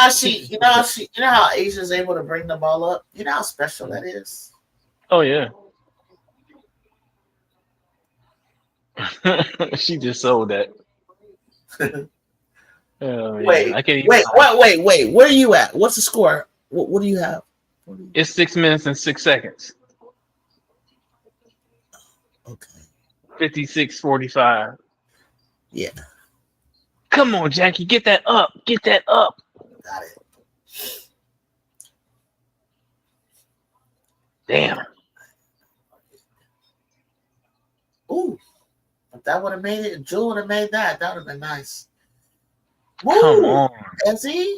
how Asia's able to bring the ball up? You know how special that is? Oh yeah. She just sold that. Oh, wait, I can't wait. Where are you at? What's the score? What do you have? It's 6 minutes and 6 seconds. Okay. 56-45. Yeah. Come on, Jackie, get that up. Get that up. Got it. Damn. Ooh. If that would have made it, Jewel would have made that. That would have been nice. Come on. Ezzy?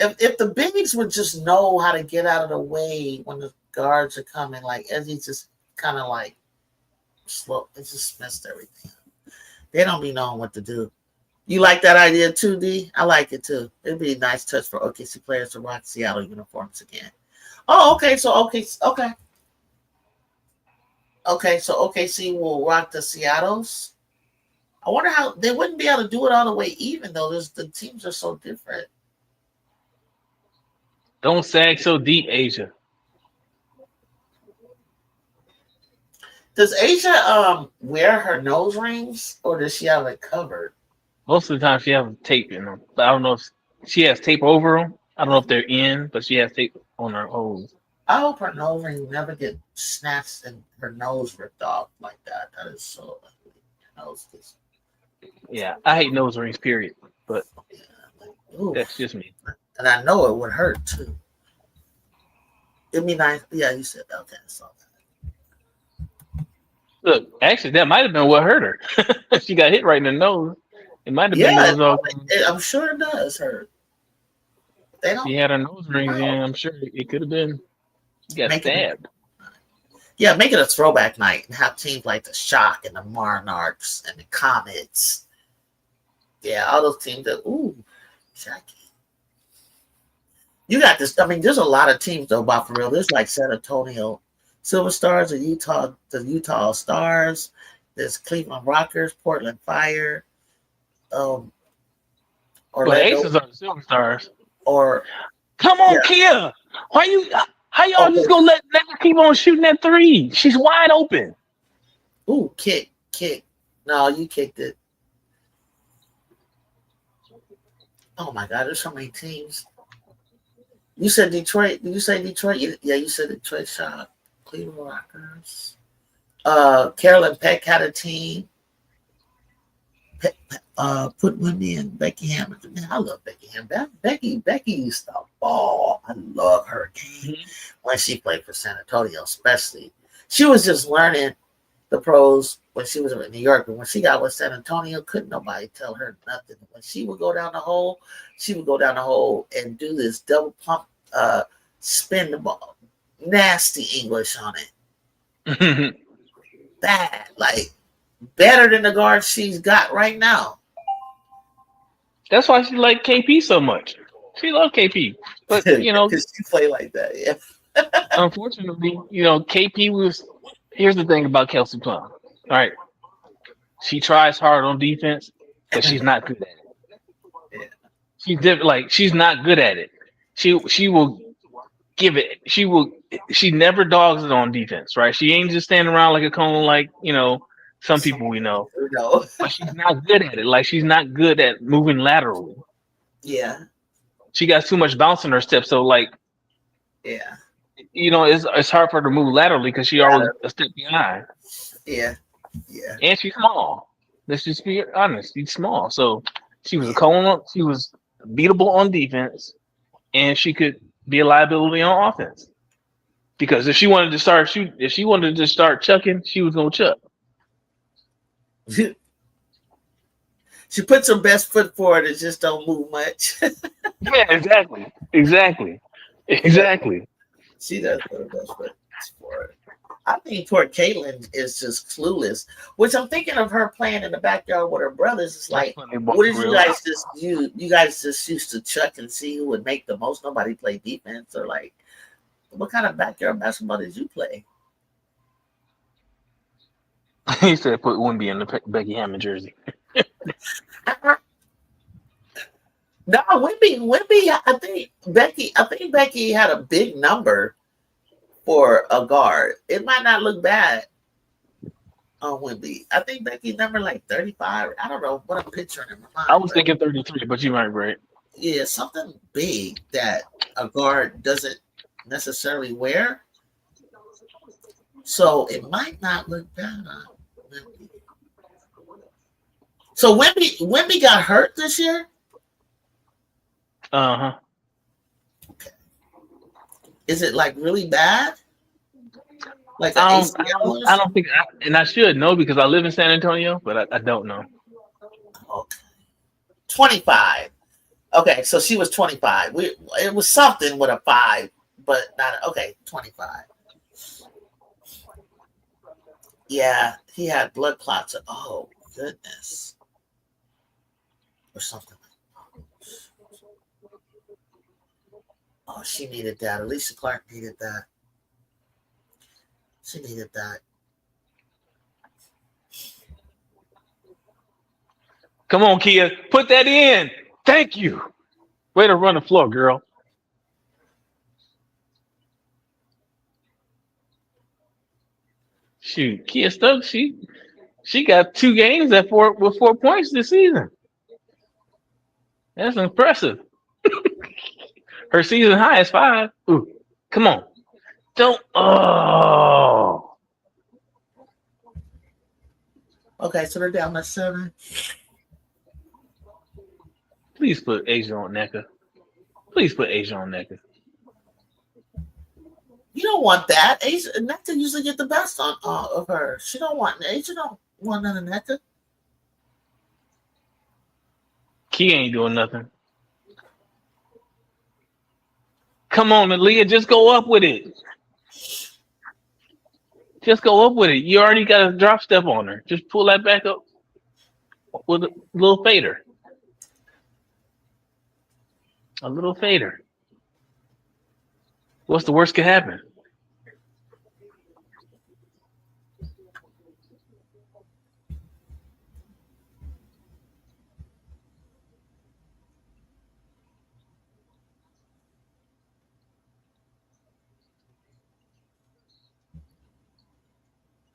If the bigs would just know how to get out of the way when the guards are coming, like Ezzy just kind of like slow, it just messed everything up. They don't be knowing what to do. You like that idea too, D? I like it too. It'd be a nice touch for OKC players to rock Seattle uniforms again. Oh, okay. So okay. Okay, so OKC will rock the Seattles. I wonder how they wouldn't be able to do it all the way even though the teams are so different. Don't sag so deep, Asia. Does Asia wear her nose rings or does she have it covered? Most of the time she has tape in them. But I don't know if she has tape over them. I don't know if they're in, but she has tape on her hose. I hope her nose ring never get snatched and her nose ripped off like that. That is so ugly. Her nose is... Yeah, I hate nose rings, period. But yeah, like, that's just me. And I know it would hurt too. It'd be nice. Yeah, you said okay. I saw that. Look, actually, that might have been what hurt her. She got hit right in the nose. It might have been. I'm sure it does hurt. They don't. She had her nose rings in. I'm sure it could have been. Got stabbed. Yeah, make it a throwback night and have teams like the Shock and the Monarchs and the Comets. Yeah, all those teams that. Ooh, Jackie. You got this. I mean, there's a lot of teams though, but for real, there's like San Antonio Silver Stars, the Utah Stars, there's Cleveland Rockers, Portland Fire, Orlando. But Aces are the Silver Stars. Or come on, yeah. Kia. How y'all just gonna let her keep on shooting that three? She's wide open. Ooh, kick. No, you kicked it. Oh my God, there's so many teams. You said Detroit. Did you say Detroit? Yeah, you said Detroit Shot. Cleveland Rockers. Carolyn Peck had a team. Put Wnba and Becky Hammond. Man, I love Becky Hammond. Becky used to ball. I love her game when she played for San Antonio, especially. She was just learning the pros when she was in New York, but when she got with San Antonio, couldn't nobody tell her nothing. When she would go down the hole, and do this double pump, spin the ball, nasty English on it. That like better than the guard she's got right now. That's why she liked KP so much. She loved KP, but you know, because you play like that. Yeah. unfortunately, you know, KP was. Here's the thing about Kelsey Plum. All right, she tries hard on defense, but she's not good at it. Yeah. She's not good at it. She will give it. She never dogs it on defense, right? She ain't just standing around like a cone, like you know some people we know. No. But she's not good at it. Like she's not good at moving laterally. Yeah. She got too much bounce in her step. So like, Yeah. you know, it's hard for her to move laterally because she always a step behind. Yeah. Yeah. And she's small. Let's just be honest. She's small. So she was a cone. She was beatable on defense, and she could be a liability on offense. Because if she wanted to start shoot, if she wanted to start chucking, she was gonna chuck. She puts her best foot forward and just don't move much. Yeah, exactly. She does put her best foot forward. I think poor Caitlin is just clueless. Which I'm thinking of her playing in the backyard with her brothers. It's like, what did you guys just do? You guys just used to chuck and see who would make the most. Nobody played defense, or like, what kind of backyard basketball did you play? He said put Wnba in the Becky Hammond jersey. No, Wnba. I think Becky had a big number for a guard. It might not look bad on Wnba. I think Becky's number like 35. I don't know what I'm picturing in my mind. I was thinking 33, but you might be right. Yeah, something big that a guard doesn't necessarily wear. So it might not look bad on Wnba. So Wnba got hurt this year? Uh-huh. Okay. Is it like really bad? Like I don't think, and I should know because I live in San Antonio, but I don't know. Okay. 25. Okay, so she was 25. It was something with a 5, but not okay. 25. Yeah, he had blood clots. Oh goodness, or something. Oh, she needed that. Alicia Clark needed that. She needed that. Come on, Kia. Put that in. Thank you. Way to run the floor, girl. Shoot, Kia Stokes, she got 2 games with 4 points this season. That's impressive. Her season high is 5. Ooh, come on. Don't. Oh. Okay, so they're down to 7. Please put Asia on NECA. Please put Asia on NECA. You don't want that. Asia NECA usually get the best on of her. She don't want Asia. Don't want none of NECA. Kia ain't doing nothing. Come on, Aaliyah, just go up with it. Just go up with it. You already got a drop step on her. Just pull that back up with a little fader. A little fader. What's the worst could happen?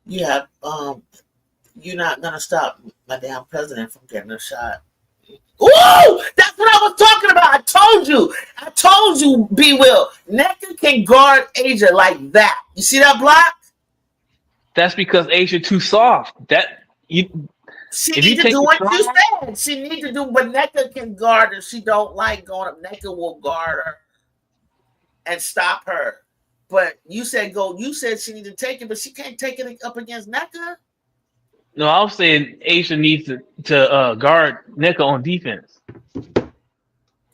Yeah, you're not gonna stop my damn president from getting a shot. Ooh, that's what I was talking about. I told you, B. Will. NECA can guard Asia like that. You see that block? That's because Asia too soft. She need to do what you said. She need to do, but NECA can guard her. She don't like going up. NECA will guard her and stop her. But you said go. You said she need to take it, but she can't take it up against NECA. No, I was saying Asia needs to guard NECA on defense.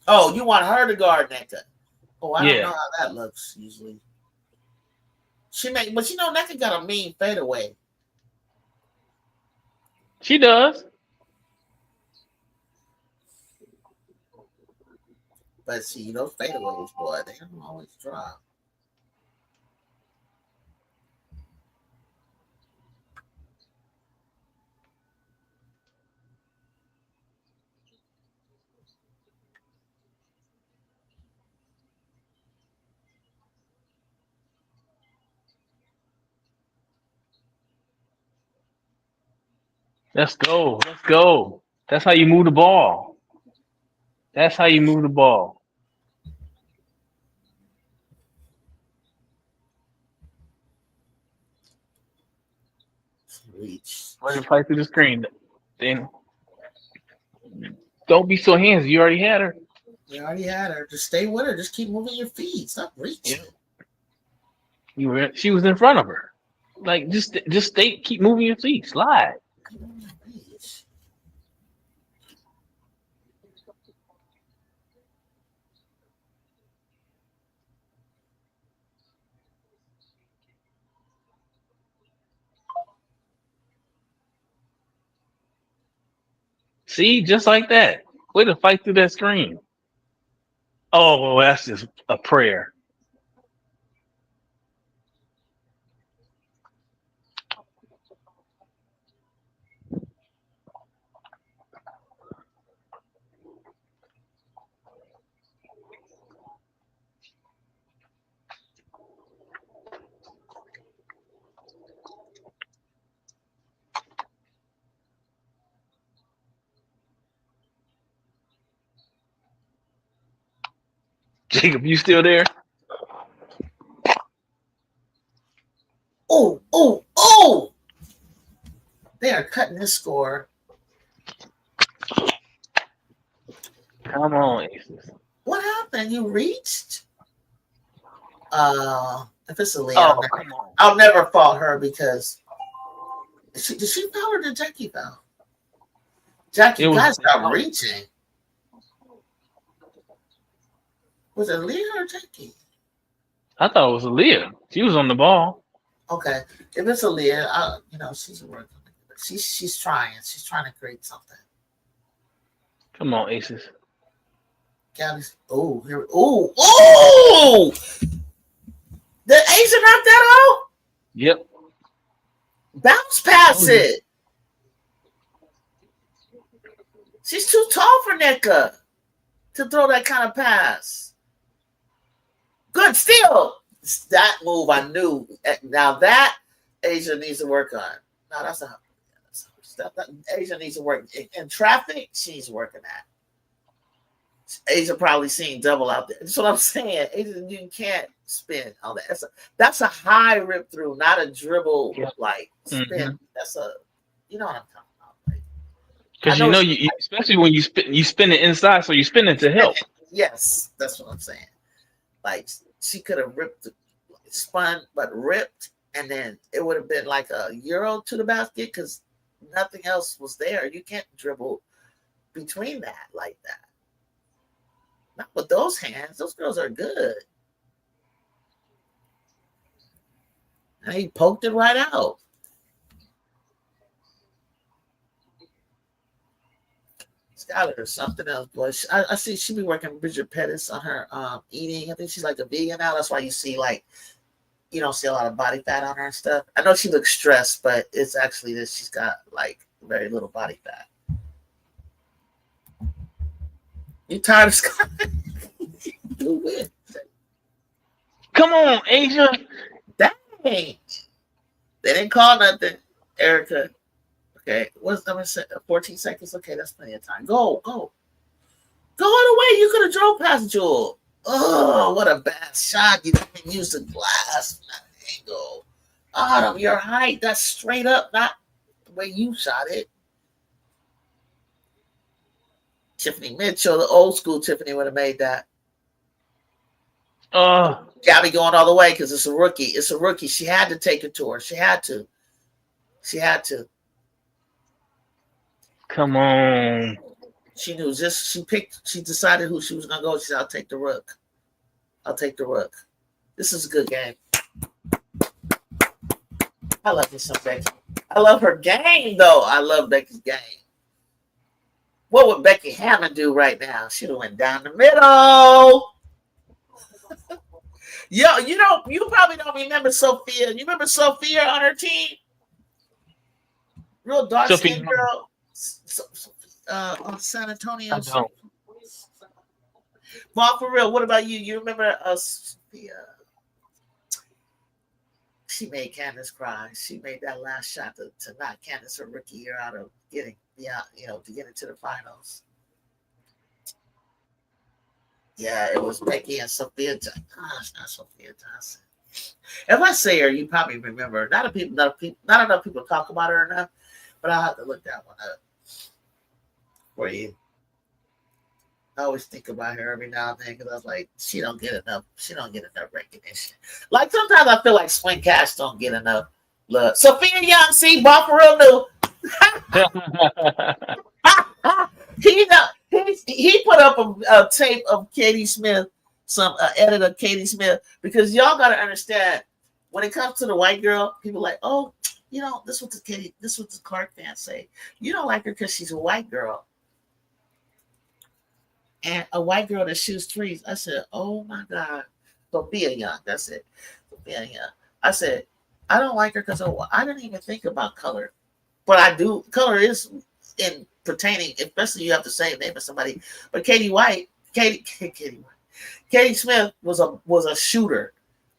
Oh, you want her to guard NECA? Oh, I don't know how that looks usually. But you know, NECA got a mean fadeaway. She does. But see, those fadeaways, boy, they don't always drop. Let's go. Let's go. That's how you move the ball. That's how you move the ball. Reach. Let him fight through the screen. Then don't be so handsy. You already had her. You already had her. Just stay with her. Just keep moving your feet. Stop reaching. She was in front of her. Like just stay. Keep moving your feet. Slide. See, just like that. Way to fight through that screen. Oh, well, that's just a prayer. Jacob, you still there? Oh, oh, oh! They are cutting this score. Come on, Aces. What happened? You reached? If it's a Leah, Oh, come on. I'll never fault her because did she foul or did Jackie foul? Jackie, you guys stop reaching. Was it Leah or Jackie? I thought it was Aaliyah. She was on the ball. Okay, if it's Aaliyah, she's working. She's trying. She's trying to create something. Come on, Aces. Gabby's. Oh, here. Oh, oh! Did Asia knock that out? Yep. Bounce past it. She's too tall for Nneka to throw that kind of pass. Good steal. That move I knew. Now that Asia needs to work on. No, that's not. Asia needs to work in traffic. She's working at. Asia probably seen double out there. That's what I'm saying. Asia, you can't spin on that. That's a high rip through, not a dribble like spin. Mm-hmm. That's a, you know what I'm talking about. Because you especially when you spin it inside, so you spin it to help. Yes, that's what I'm saying. Like she could have spun, but ripped, and then it would have been like a euro to the basket because nothing else was there. You can't dribble between that like that. Not with those hands. Those girls are good. And he poked it right out. Skylar or something else, boy. I see she be working with Bridget Pettis on her eating. I think she's like a vegan now. That's why you see you don't see a lot of body fat on her and stuff. I know she looks stressed, but it's actually that she's got like very little body fat. You tired of Scott? Come on, Asia. Dang. They didn't call nothing, Erica. Okay. What's number 14 seconds? Okay, that's plenty of time. Go. Go all the way. You could have drove past Jewel. Oh, what a bad shot. You didn't use the glass from that angle. Autumn, your height. That's straight up, not the way you shot it. Tiffany Mitchell, the old school Tiffany would have made that. Gabby going all the way because it's a rookie. It's a rookie. She had to take it to her. She had to. Come on. She knew she decided who she was gonna go. She said, I'll take the rook. This is a good game. I love me some Becky. I love her game though. I love Becky's game. What would Becky Hammond do right now? She'd have went down the middle. Yo, you probably don't remember Sophia. You remember Sophia on her team? Real dark skinned girl. On San Antonio. I don't. Well, for real, what about you? You remember Sophia? She made Candace cry. She made that last shot to knock Candace her rookie year out of getting to get into the finals. Yeah, it was Becky and Sophia. Gosh, not Sophia Johnson. If I say her, you probably remember. Not enough people talk about her enough, but I'll have to look that one up for you. I always think about her every now and then because I was like, she don't get enough recognition. Like sometimes I feel like Swing Cash don't get enough love. Sophia Young, see, Bob for real new. He put up a tape of Katie Smith, some edit of Katie Smith, because y'all got to understand when it comes to the white girl, people are like, oh, this is what the Clark fans say. You don't like her because she's a white girl. And a white girl that shoots threes. I said, oh my God. Sophia Young, that's it. Sophia Young. I said, I don't like her because I didn't even think about color. But I do. Color is in pertaining, especially you have the same name as somebody. But Katie Smith was a shooter.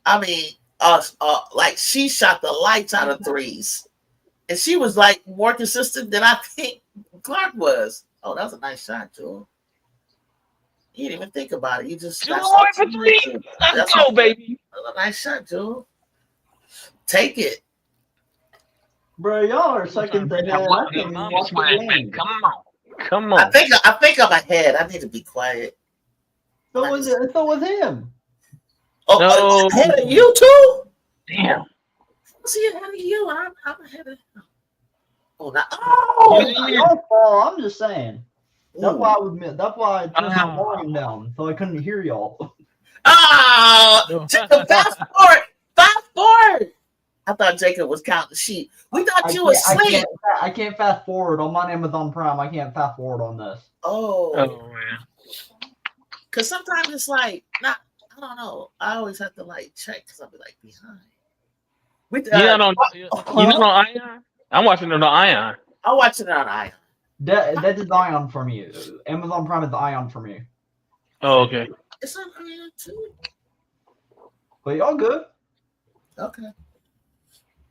I mean, like she shot the lights out of threes. And she was like more consistent than I think Clark was. Oh, that was a nice shot, too. You didn't even think about it. You just for three. Let's go, baby. A nice shot, dude. Take it. Bro, y'all are second to head. Come on. I think I'm ahead. I need to be quiet. So was him. Oh, no. Ahead of you too? Damn. See, ahead of you. I'm ahead of him. I'm just saying. That's why I turned my volume down, so I couldn't hear y'all. Jacob, fast forward. I thought Jacob was counting sheep. We thought you were asleep. I can't fast forward on my Amazon Prime. I can't fast forward on this. Oh man. Because sometimes it's like, I don't know. I always have to like check because I'll be like behind. You know Ion? I'm watching it on Ion. I'm watching it on Ion. That is Ion for me. Amazon Prime is Ion for me. Oh, okay. It's on Ion too. But y'all good? Okay.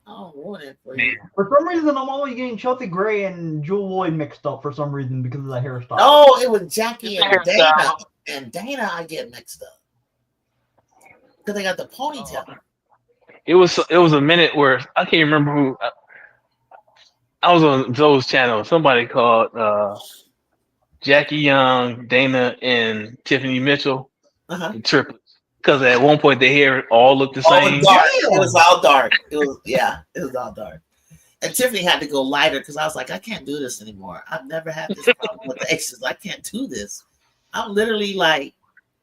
I'll ruin it for you. For some reason, I'm always getting Chelsea Gray and Jewel Lloyd mixed up for some reason because of the hairstyle. Oh, it was Jackie and Dana. And Dana, I get mixed up because they got the ponytail. It was a minute where I can't remember who. I was on Zoe's channel. Somebody called Jackie Young, Dana, and Tiffany Mitchell, the triplets. Because at one point their hair all looked the same. It was all dark. It was all dark. And Tiffany had to go lighter because I was like, I can't do this anymore. I've never had this problem with the exes. I can't do this. I'm literally like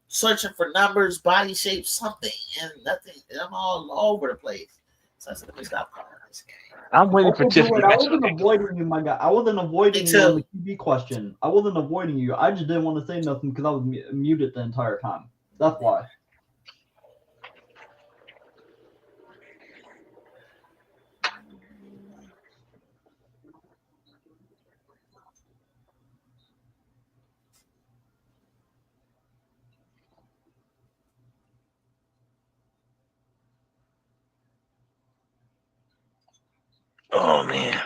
searching for numbers, body shape, something, and nothing. I'm all over the place. So I said, let me stop calling this game. I'm waiting for Tiffany. I wasn't avoiding you, my guy. I wasn't avoiding you on the QB question. I wasn't avoiding you. I just didn't want to say nothing because I was muted the entire time. That's why. Oh man.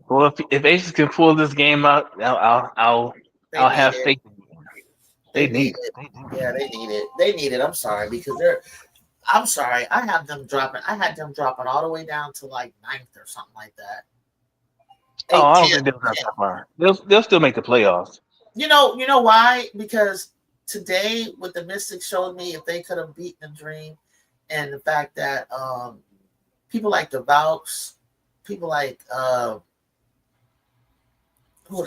Well, if Aces can pull this game out, I'll have faith in you. They need it. Yeah, they need it. They need it. I'm sorry because I'm sorry. I had them dropping all the way down to like 9th or something like that. I don't think they'll drop that far. They'll still make the playoffs. You know why? Because today, what the Mystics showed me, if they could have beaten the Dream, and the fact that people like the Vouch, people like how do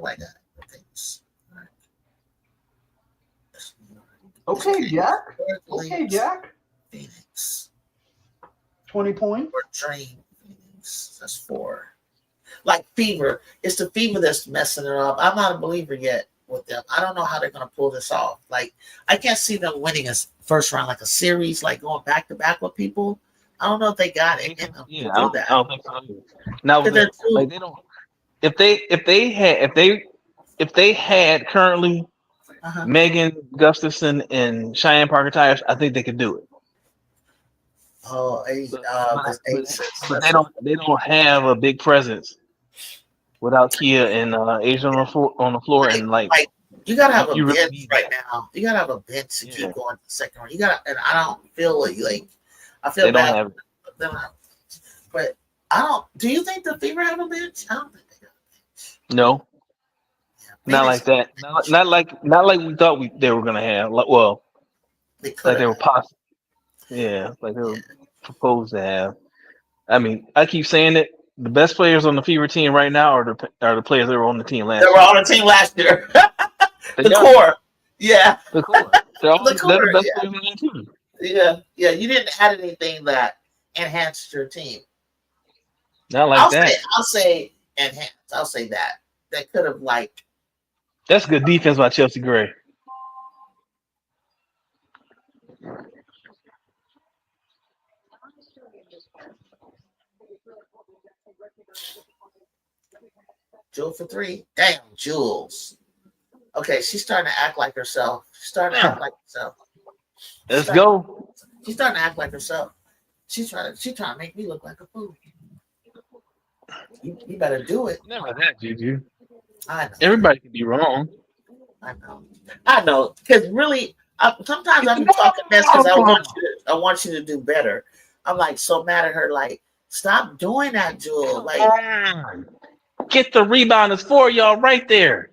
I got things? Okay, Jack. Okay, Jack. Phoenix. 20 points. Or Dreams. That's 4. Like Fever. It's the Fever that's messing it up. I'm not a believer yet with them. I don't know how they're going to pull this off. Like, I can't see them winning a first round, like a series, like going back to back with people. I don't know if they got it in them to do that. I don't think so. Now, like they don't. If they had currently Megan Gustafson and Cheyenne Parker Tires, I think they could do it. Oh, but they don't have a big presence without Kia and Asia on the floor, and like you gotta have a bench right now. You gotta have a bench to keep going to the second round. You gotta, and I don't feel like I feel they bad. Don't have but I don't. Do you think the Fever have a bench? I don't think they got a bench. No, not like that. Not like we thought they were gonna have. Like, well, they were possible. Yeah, like they were proposed to have. I mean, I keep saying it. The best players on the Fever team right now are the players that were on the team last year. They were on the team last year. The core. Yeah. The core. They're the best players on the team. Yeah. Yeah. You didn't add anything that enhanced your team. Not like that. I'll say enhanced. I'll say that. That could have like. That's good defense by Chelsea Gray. Jewel for 3. Damn, Jules. Okay, she's starting to act like herself. She's starting to act like herself. Let's go. She's starting to act like herself. She's trying to make me look like a fool. You better do it. Never that, Juju. I know. Everybody can be wrong. I know. Because really, sometimes I'm talking mess because I want you to do better. I'm like so mad at her. Like, stop doing that, Jewel. Like, get the rebound. It's for y'all right there.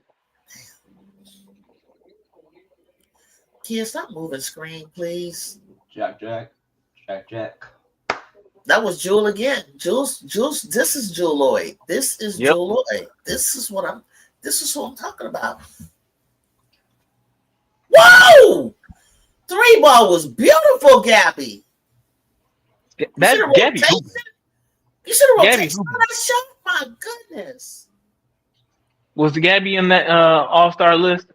Kia, stop moving screen, please. Jack. That was Jewel again. Jules. This is Jewel Lloyd. This is Jewel Lloyd. This is what I'm talking about. Whoa! 3 ball was beautiful, Gabby. That's Gabby. You should have rotated that shot. My goodness. Was Gabby in that All-Star list?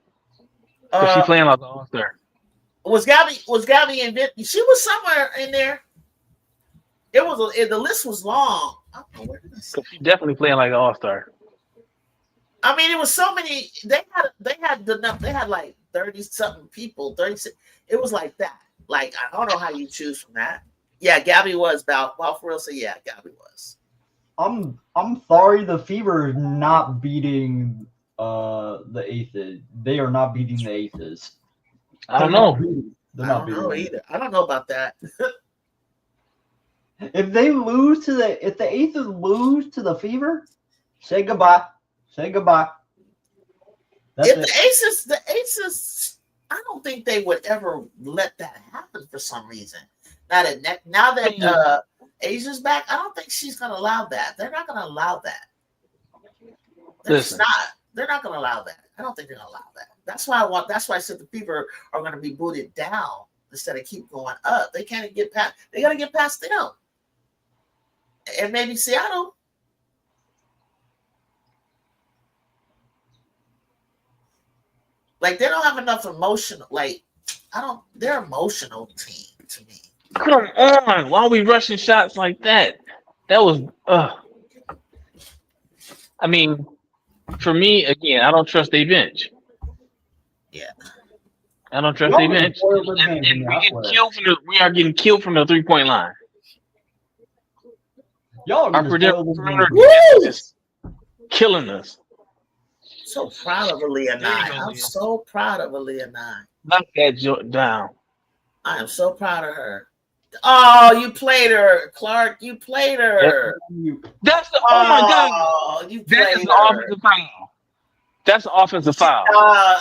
Was she playing like an All-Star? Was Gabby in? She was somewhere in there. The list was long. I don't know, where did I see? She definitely playing like an All-Star. I mean, it was so many. They had like 30-something people. 36. It was like that. Like, I don't know how you choose from that. Yeah, Gabby was about for real. So yeah, Gabby was. I'm sorry, the Fever is not beating the Aces. They are not beating the Aces. I don't know. I don't know either. I don't know about that. If the Aces lose to the Fever, say goodbye. Say goodbye. The Aces, I don't think they would ever let that happen for some reason. Now that Asia's back, I don't think she's gonna allow that. They're not gonna allow that. They're not gonna allow that. I don't think they're gonna allow that. That's why I said the Fever are gonna be booted down instead of keep going up. They can't get past. They gotta get past them. And maybe Seattle. Like, they don't have enough emotional. Like, they're emotional team to me. Come on. Why are we rushing shots like that? That was, I mean, for me, again, I don't trust their bench. Yeah. I don't trust their bench. And we are getting killed from the 3-point line. Y'all are killing us. So proud of Aaliyah 9. I'm so proud of Aaliyah 9. Knock that down. I am so proud of her. Oh, you played her, Clark. You played her. That's the oh my god. You played her. Offensive foul. That's an offensive foul.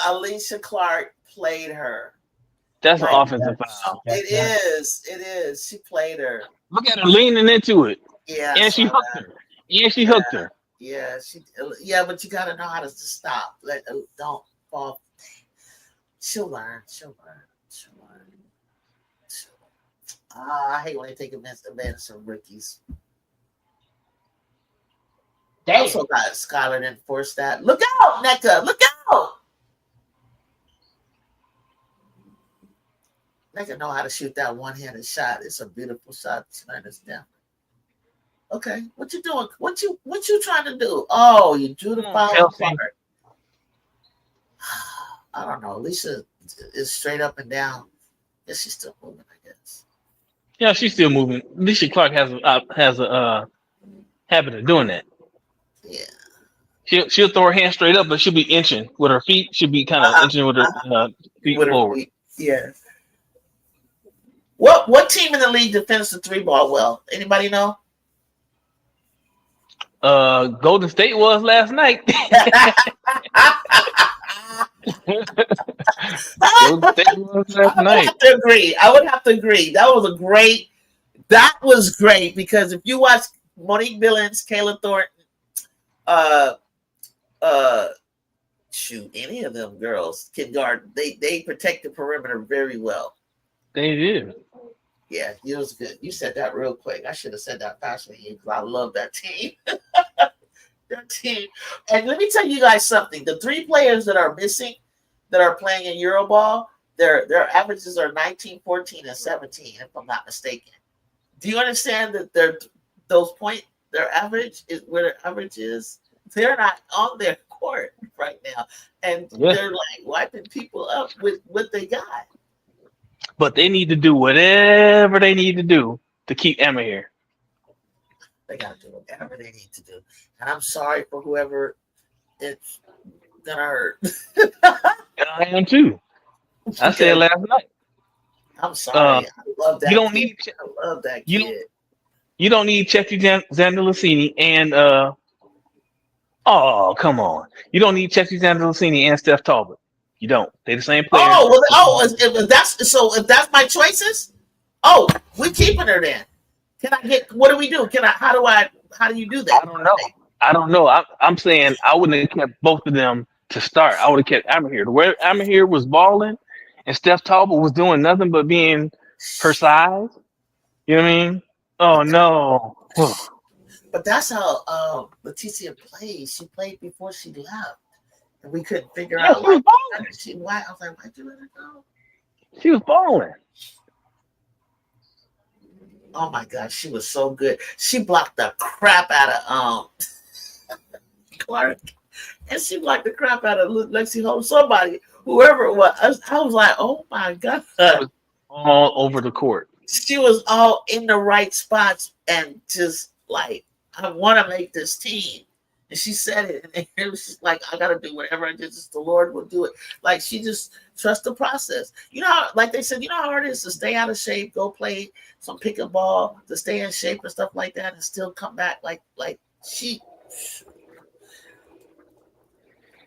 Alicia Clark played her. That's an offensive foul. It is. It is. She played her. Look at her leaning into it. Yeah. And she hooked her. Yeah, but you gotta know how to stop. Don't fall. She'll learn. I hate when they take advantage of rookies. They also got Skylar didn't force that. Look out, NECA. Look out. NECA know how to shoot that one-handed shot. It's a beautiful shot. Turn this down. Okay, what you doing? What you trying to do? Oh, you drew the foul card. I don't know. Lisa is straight up and down. Yes, she's still moving, I guess. Yeah, she's still moving. Alicia Clark has a habit of doing that. Yeah. She'll throw her hand straight up, but she'll be inching with her feet. She'll be kind of inching with her feet forward. Feet. Yeah. What team in the league defends the 3-ball well? Anybody know? Golden State was last night. Golden State was last night. I would have to agree. That was great because if you watch Monique Billings, Kayla Thornton, shoot, any of them girls can guard. They protect the perimeter very well. They did. Yeah, it was good. You said that real quick. I should have said that faster than you because I love that team. That team. And let me tell you guys something. The 3 players that are missing, that are playing in Euroball, their averages are 19, 14, and 17, if I'm not mistaken. Do you understand that their average is where their average is? They're not on their court right now. And they're like wiping people up with what they got. But they need to do whatever they need to do to keep Emma here. They got to do whatever they need to do. And I'm sorry for whoever it's going to hurt. And I am too. I said last night. I'm sorry. I love that. You don't kid. need. I love that kid. You don't need Chelsea Zandalicini and oh, come on. You don't need Chelsea Zandalicini and Steph Talbot. You don't. They're the same player. If that's my choices, we're keeping her then. Can I get? What do we do? How do you do that? I don't know. I'm saying I wouldn't have kept both of them to start. I would have kept Amahir. Where Amahir was balling and Steph Talbot was doing nothing but being her size. You know what I mean? Oh no. But that's how Leticia plays. She played before she left. And we couldn't figure out why. I was like, why'd you let her go? She was balling. Oh my God, she was so good. She blocked the crap out of Clark. And she blocked the crap out of Lexi Holmes. Somebody, whoever it was. I was like, oh my God. She was all over the court. She was all in the right spots and just like, I want to make this team. And she said it, and it was just like, I got to do whatever I did, just the Lord will do it. Like, she just trusts the process. You know, how, like they said, you know how hard it is to stay out of shape, go play some pick and ball, to stay in shape and stuff like that, and still come back like she.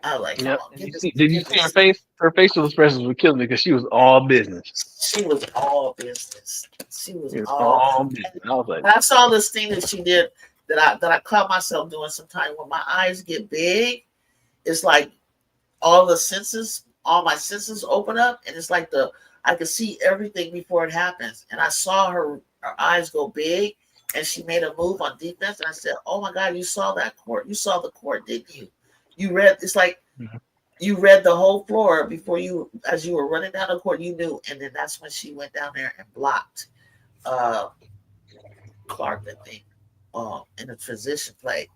I was like, yep. Did you see her face? Her facial expressions were killing me because she was all business. She was all business. She was all business. I was like, I saw this thing that she did. That I caught myself doing sometimes when my eyes get big, it's like all my senses open up, and it's like I can see everything before it happens. And I saw her eyes go big, and she made a move on defense, and I said, "Oh my God, you saw that court? You saw the court, didn't you? You read. It's like you read the whole floor before you, as you were running down the court, you knew." And then that's when she went down there and blocked Clark, I think. In a transition play,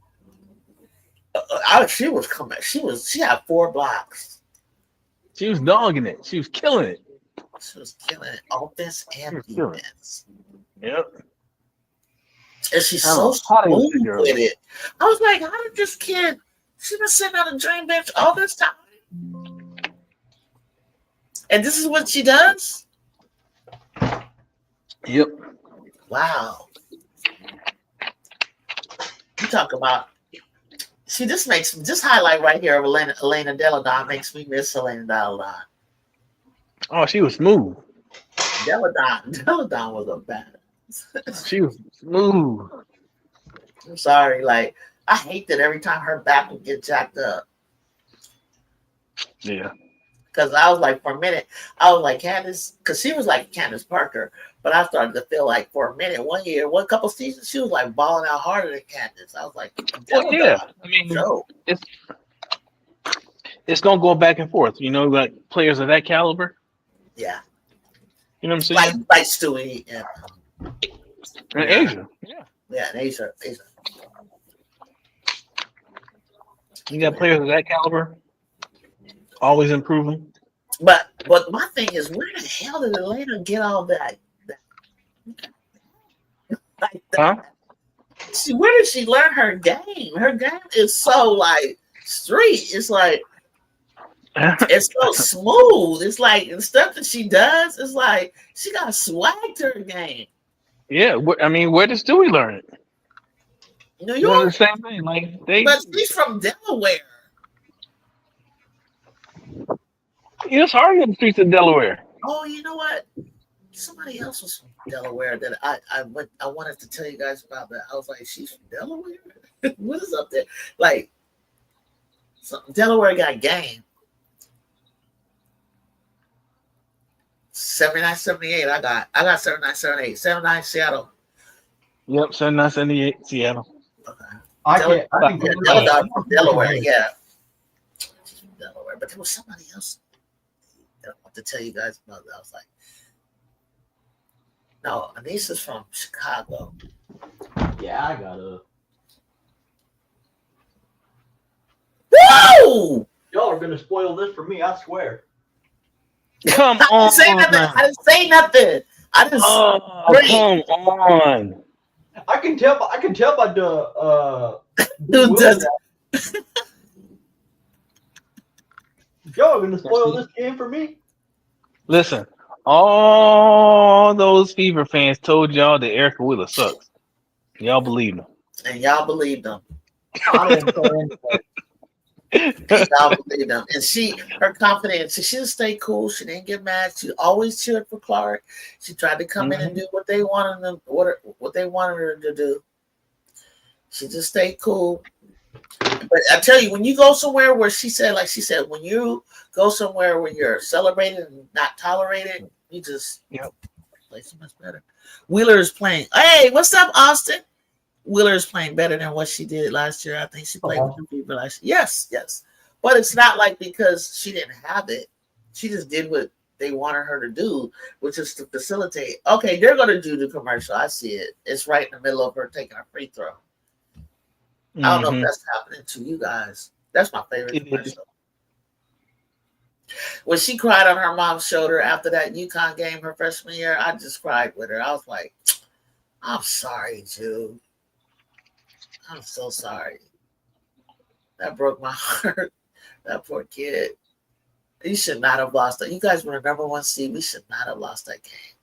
she was coming. She had 4 blocks. She was dogging it. She was killing it. She was killing it, offense and defense. Yep. And she's so smooth with it. I was like, how did this kid? She's been sitting on the dream bench all this time, and this is what she does. Yep. Wow. You talk about, see, this highlight right here of Elena Deladon makes me miss Elena Deladon. Oh, she was smooth. Deladon was a badass. She was smooth. I'm sorry, like I hate that every time her back would get jacked up. Yeah. because I was like, for a minute, I was like Candace, because she was like Candace Parker, but I started to feel like for a minute, one couple seasons, she was like balling out harder than Candace. I was like, well, yeah. I mean, it's gonna go back and forth. You know, like players of that caliber. Yeah. You know what I'm saying? Like Stewie and Asia. Yeah. Yeah, and Asia. You got players of that caliber, always improving. But my thing is, where the hell did Atlanta get all that? Like Huh? Where did she learn her game? Her game is so like street. It's like it's so smooth. It's like the stuff that she does. It's like she got swag to her game. Yeah, I mean, where does Stewie learn it? New York. The same thing. Like but she's from Delaware. It's hard in the streets of Delaware. Oh, you know what? Somebody else was from Delaware that I wanted to tell you guys about that. I was like, she's from Delaware? What is up there? Like, Delaware got game. 79-78. I got 79-78. 79 Seattle. Yep, 79-78 Seattle. Okay. I think from Delaware, yeah. She's from Delaware, but there was somebody else that I want to tell you guys about that. I was like, no, Anissa's from Chicago. Yeah, I gotta. Whoa! Y'all are gonna spoil this for me, I swear. Come on. I didn't say nothing. I just come on. I can tell by the who does it? Y'all are gonna spoil this game for me. Listen, all those Fever fans told y'all that Erica Wheeler sucks. Y'all believe them. And y'all believed them. I didn't say anything. Y'all believed them. And her confidence, she just stayed cool. She didn't get mad. She always cheered for Clark. She tried to come in and do what they wanted them, what they wanted her to do. She just stayed cool. But I tell you, when you go somewhere where she said, when you go somewhere where you're celebrated and not tolerated, you just play so much better. Wheeler is playing. Hey, what's up, Austin? Wheeler is playing better than what she did last year. I think she played with the Fever last year. Yes. But it's not like because she didn't have it. She just did what they wanted her to do, which is to facilitate. Okay, they're going to do the commercial. I see it. It's right in the middle of her taking a free throw. I don't know if that's happening to you guys. That's my favorite commercial. When she cried on her mom's shoulder after that UConn game her freshman year, I just cried with her. I was like, I'm sorry, Jude. I'm so sorry. That broke my heart. That poor kid. You should not have lost that. You guys were the number 1 seed. We should not have lost that game.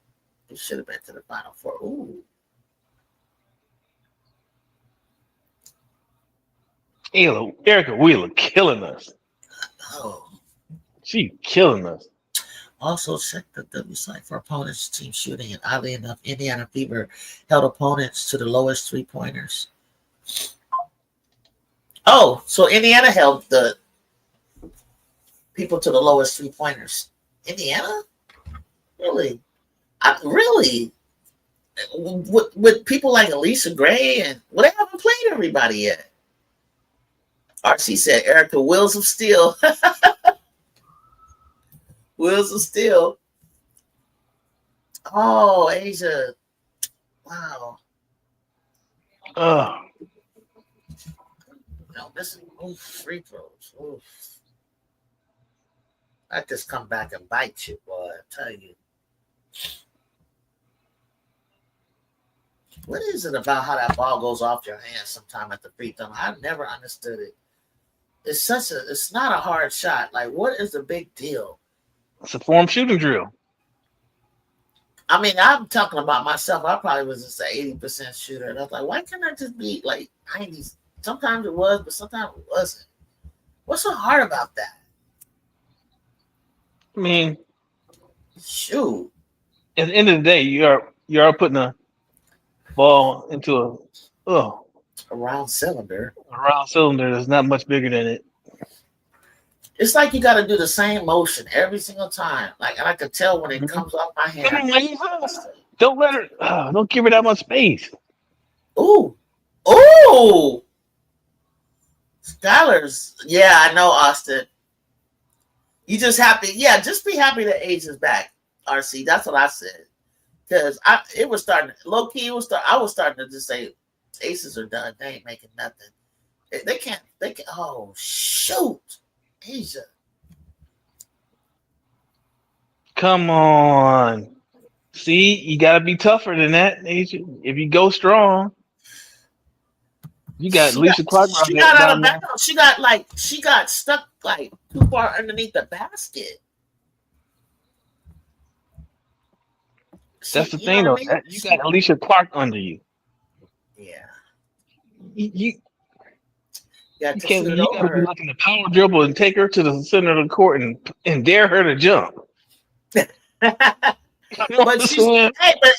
You should have been to the Final Four. Ooh. Erica Wheeler killing us. Oh. She killing us. Also, check the W site for opponents' team shooting. And oddly enough, Indiana Fever held opponents to the lowest 3-pointers. Oh, so Indiana held the people to the lowest 3-pointers. Indiana? Really? Really? With people like Elisa Gray and they haven't played everybody yet. RC said Erica Wheels of Steel. Wheels of Steel. Oh, Asia. Wow. No, missing free throws. Oof. I just come back and bite you, boy. I tell you. What is it about how that ball goes off your hand sometime at the free throw? I've never understood it. It's not a hard shot. Like, what is the big deal? It's a form shooting drill. I mean, I'm talking about myself. I probably was just an 80% shooter. And I was like, why can't I just be like 90s? Sometimes it was, but sometimes it wasn't. What's so hard about that? I mean, shoot. At the end of the day, you are putting a ball into a round cylinder. A round cylinder that's not much bigger than it. It's like you got to do the same motion every single time. Like, and I could tell when it comes off my hand. Don't let her. Don't give her that much space. Ooh, ooh. Skylar's. Yeah, I know, Austin. You just happy. Yeah, just be happy that Age is back. RC. That's what I said. Because it was starting. Low key, I was starting to just say, Aces are done. They ain't making nothing. They can't. They can. Oh shoot. Asia. Come on. See, you gotta be tougher than that, Asia. If you go strong, you got Alicia Clark. She got out of bounds. She got stuck like too far underneath the basket. That's the thing, though. You got Alicia Clark under you. Yeah. You can't. You gotta be looking to power dribble and take her to the center of the court and dare her to jump. But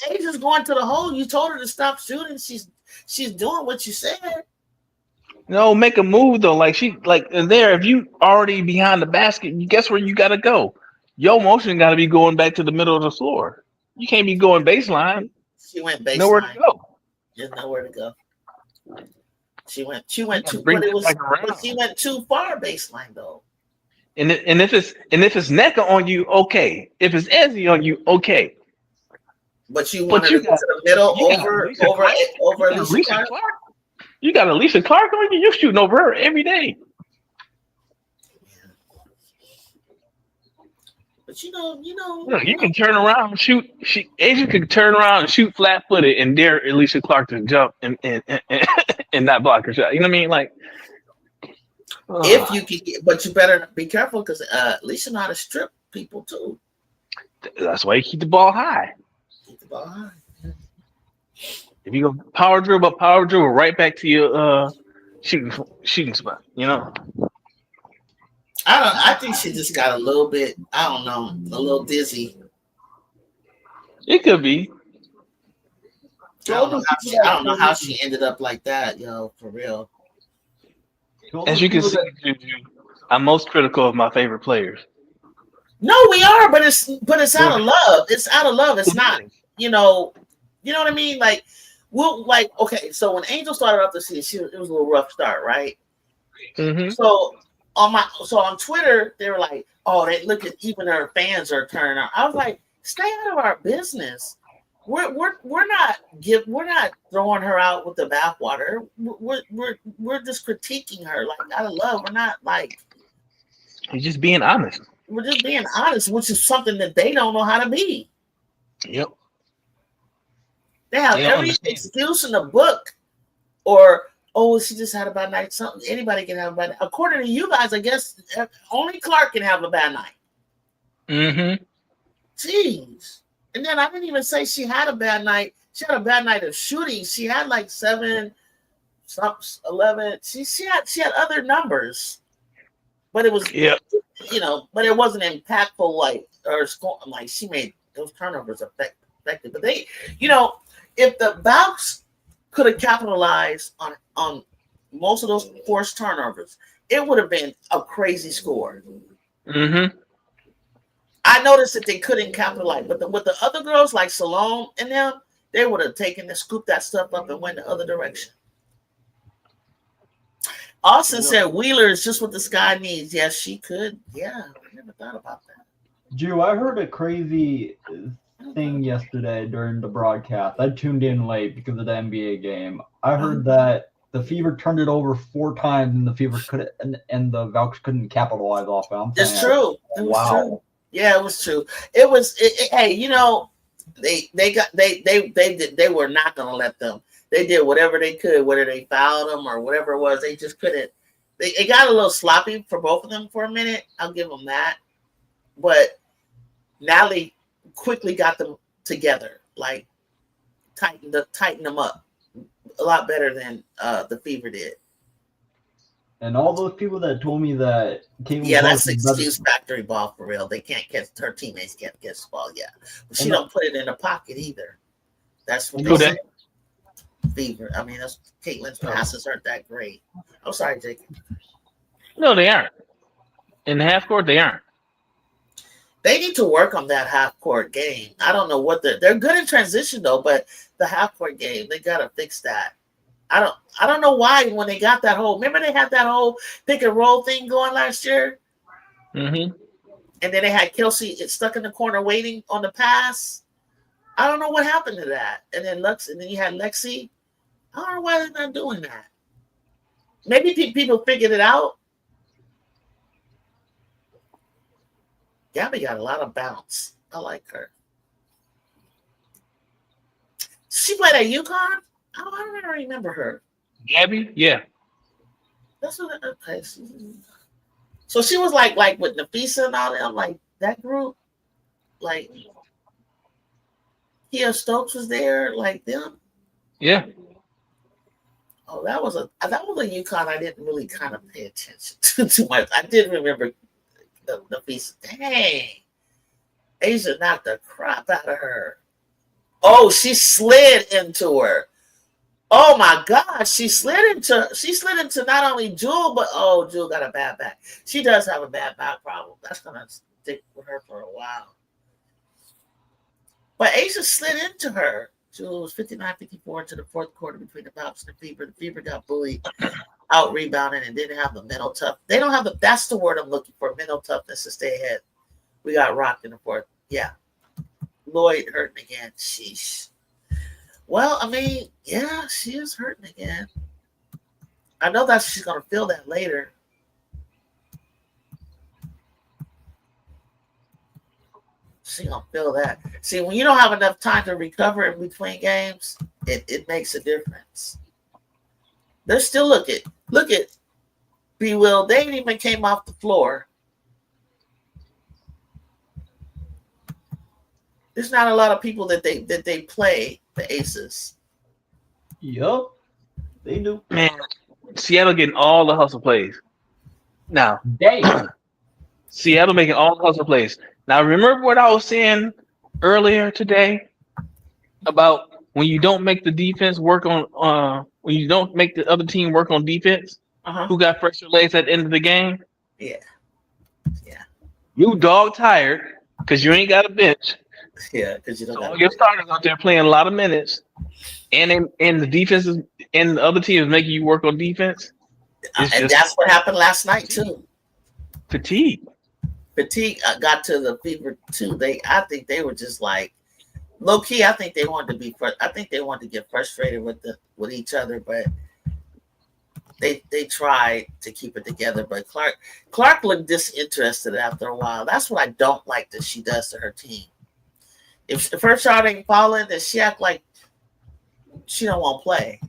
Asia's going to the hole. You told her to stop shooting. She's doing what you said. No, make a move though. If you already behind the basket, guess where you gotta go? Your motion gotta be going back to the middle of the floor. You can't be going baseline. She went baseline. Nowhere to go. There's nowhere to go. She went too. But she went too far baseline though. And if it's NECA on you, okay. If it's Ezzy on you, okay. But you want to go to the middle over Alicia Clark? You got Alicia Clark on you. You're shooting over her every day. But you know. You can turn around and shoot. Asia can turn around and shoot flat-footed and dare Alicia Clark to jump and not block her shot. You know what I mean? Like, if you can, but you better be careful because Alicia know how to strip people too. That's why you keep the ball high. Keep the ball high. If you go power dribble right back to your shooting spot, you know. I think she just got a little bit, I don't know, a little dizzy. It could be. I don't know how she ended up like that, yo, for real. As you can see, I'm most critical of my favorite players. No, we are, but it's out of love. It's out of love. It's not, you know what I mean? Like, okay, so when Angel started off the season, it was a little rough start, right? Mm-hmm. So on Twitter, they were like, "Oh, they look at even her fans are turning on." I was like, "Stay out of our business. We're not throwing her out with the bathwater. We're just critiquing her like out of love. We're not like you're just being honest. We're just being honest, which is something that they don't know how to be. Yep. They have every excuse in the book, or she just had a bad night. Something anybody can have a bad night. According to you guys, I guess only Clark can have a bad night. Mm-hmm. Jeez. And then I didn't even say she had a bad night. She had a bad night of shooting. She had like 7, 11. She had other numbers, but it was but it wasn't impactful like she made those turnovers effective. But they, if the Bucks could have capitalized on most of those forced turnovers, it would have been a crazy score. Mm-hmm. I noticed that they couldn't capitalize, but with the other girls like Salome and them, they would have taken and scooped that stuff up and went the other direction. Austin said Wheeler is just what the sky needs. Yes, she could. Yeah, I never thought about that. Jew, I heard a crazy thing yesterday during the broadcast. I tuned in late because of the NBA game. I heard that the Fever turned it over 4 times and the Fever and the Valks couldn't capitalize off it. It's true. It was true. Yeah, it was true. It was. Hey, they were not going to let them. They did whatever they could, whether they fouled them or whatever it was. They just couldn't. It got a little sloppy for both of them for a minute. I'll give them that. But Natalie quickly got them together, like tightened them up a lot better than the Fever did. And all those people that told me that that's excuse factory ball for real. They can't catch, her teammates can't catch the ball. Yeah, but she don't put it in the pocket either. That's what they say. Fever. I mean, Caitlin's passes aren't that great. I'm sorry, Jake. No, they aren't. In the half court, they aren't. They need to work on that half court game. I don't know what they're good in transition though, but the half court game, they gotta fix that. I don't know why when they got that whole, remember they had that whole pick and roll thing going last year? Mm-hmm. And then they had Kelsey stuck in the corner waiting on the pass. I don't know what happened to that. And then you had Lexi. I don't know why they're not doing that. Maybe people figured it out. Gabby got a lot of bounce. I like her. She played at UConn? Oh, I don't remember her. Gabby? Yeah. That's what. Okay. So she was like with Nafisa and all that. I'm like that group, like Kia Stokes was there, like them. Yeah. Oh, that was a UConn I didn't really kind of pay attention to too much. I did remember Nafisa. Dang, Asia knocked the crap out of her. Oh, she slid into her. Oh my God, she slid into not only Jewel, but Jewel got a bad back. She does have a bad back problem. That's gonna stick with her for a while. But Asia slid into her. Jewel was 59-54 to the fourth quarter between the Pops and the Fever. The Fever got bullied, out rebounded, and didn't have the mental tough. They don't have that's the word I'm looking for, mental toughness to stay ahead. We got rocked in the fourth. Yeah. Lloyd hurting again. Sheesh. Well, I mean, yeah, she is hurting again. I know that she's going to feel that later. She's going to feel that. See, when you don't have enough time to recover in between games, it makes a difference. They're still look at B. Will. They ain't even came off the floor. There's not a lot of people that they play the Aces. Yup, they do. Man, Seattle getting all the hustle plays. Now, Seattle making all the hustle plays. Now, remember what I was saying earlier today about when you don't make the defense work on when you don't make the other team work on defense, who got fresher legs at the end of the game? Yeah. You dog tired because you ain't got a bench. Yeah, because you don't. So all your starters out there playing a lot of minutes, and the defense is, and the other team is making you work on defense. And that's what happened last night too. Fatigue got to the Fever too. I think they were just like low key. I think they wanted to get frustrated with each other, but they tried to keep it together. But Clark looked disinterested after a while. That's what I don't like that she does to her team. If the first shot ain't falling, then she act like she don't want to play.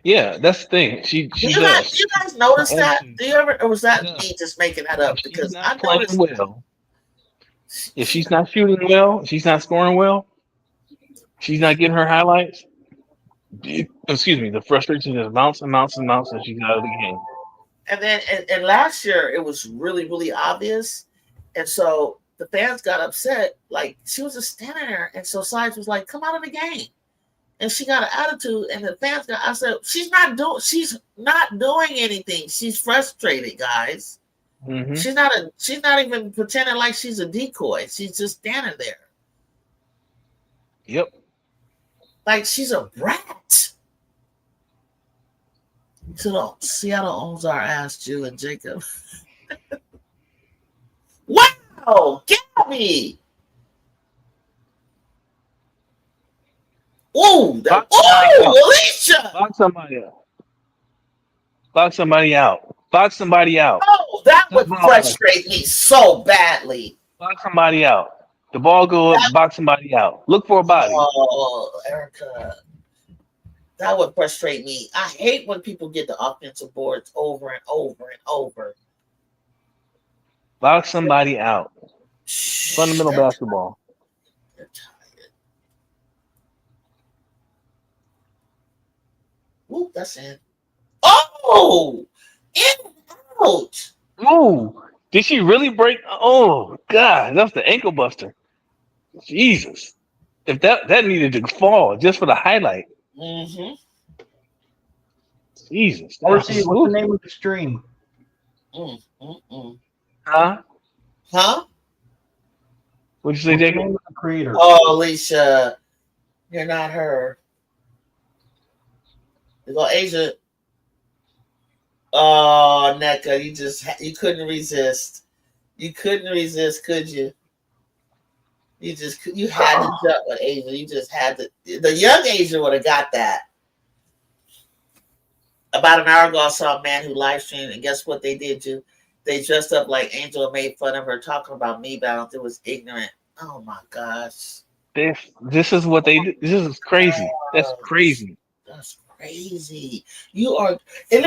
Yeah, that's the thing. She do you guys notice that? Do you ever, or was that me just making that up? Because I noticed well. If she's not shooting well, she's not scoring well, she's not getting her highlights. Excuse me, the frustration just mounts and mounts and mounts, and she's out of the game. And then, and last year it was really, really obvious, and so the fans got upset. Like she was just standing there, and so Sides was like, "Come out of the game," and she got an attitude. And the fans got. I said, "She's not doing anything. She's frustrated, guys. Mm-hmm. She's not even pretending like she's a decoy. She's just standing there. Yep, like she's a brat." So Seattle owns our ass, Jew and Jacob. Wow, Gabby! Ooh, Alicia! Box somebody out. Oh, that would frustrate me so badly. Box somebody out. The ball goes, box somebody out. Look for a body. Oh, Erica. That would frustrate me. I hate when people get the offensive boards over and over and over. Box somebody out. Fundamental basketball. They're tired. Ooh, that's in. Oh! In and out. Ooh. Did she really break? Oh, God. That's the ankle buster. Jesus. If that needed to fall just for the highlight. Mm-hmm. Jesus. What's the name of the stream? Huh? Huh? What'd you say, Jacob? Name of the creator. Oh, Alicia, you're not her. You go, Asia. Oh, NECA, you couldn't resist. You couldn't resist, could you? You had to jump with Asia. You just had to. The young Asia would have got that. About an hour ago, I saw a man who live streamed, and guess what they did? They dressed up like Angel and made fun of her, talking about me, but I don't think it was ignorant. Oh my gosh. This is what they do. This is crazy. That's crazy. That's crazy. You are, and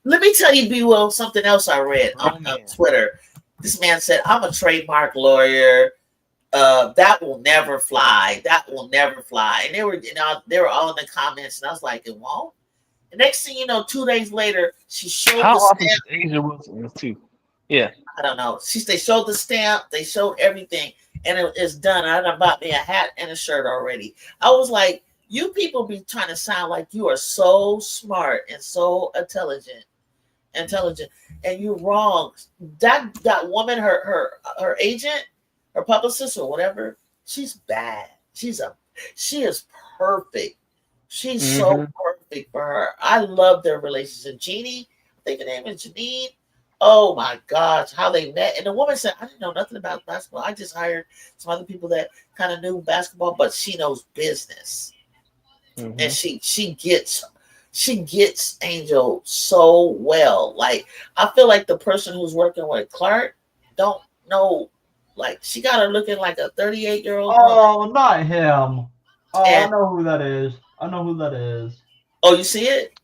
let me tell you, B. Will, something else I read on Twitter. This man said, "I'm a trademark lawyer. That will never fly. That will never fly." And they were all in the comments, and I was like, "It won't." The next thing you know, 2 days later, she showed How the often stamp. Asia Wilson is too? Yeah. I don't know. They showed the stamp, they showed everything, and it's done. I done bought me a hat and a shirt already. I was like, you people be trying to sound like you are so smart and so intelligent, and you're wrong. That woman, her agent, her publicist or whatever, she's bad. She is perfect. She's so perfect for her. I love their relationship. Jeannie, I think her name is Janine. Oh my gosh, how they met. And the woman said, I didn't know nothing about basketball. I just hired some other people that kind of knew basketball, but she knows business. And she gets Angel so well. Like, I feel like the person who's working with Clark don't know, like, she got her looking like a 38-year-old. Oh, not him. Oh, I know who that is. Oh, you see it?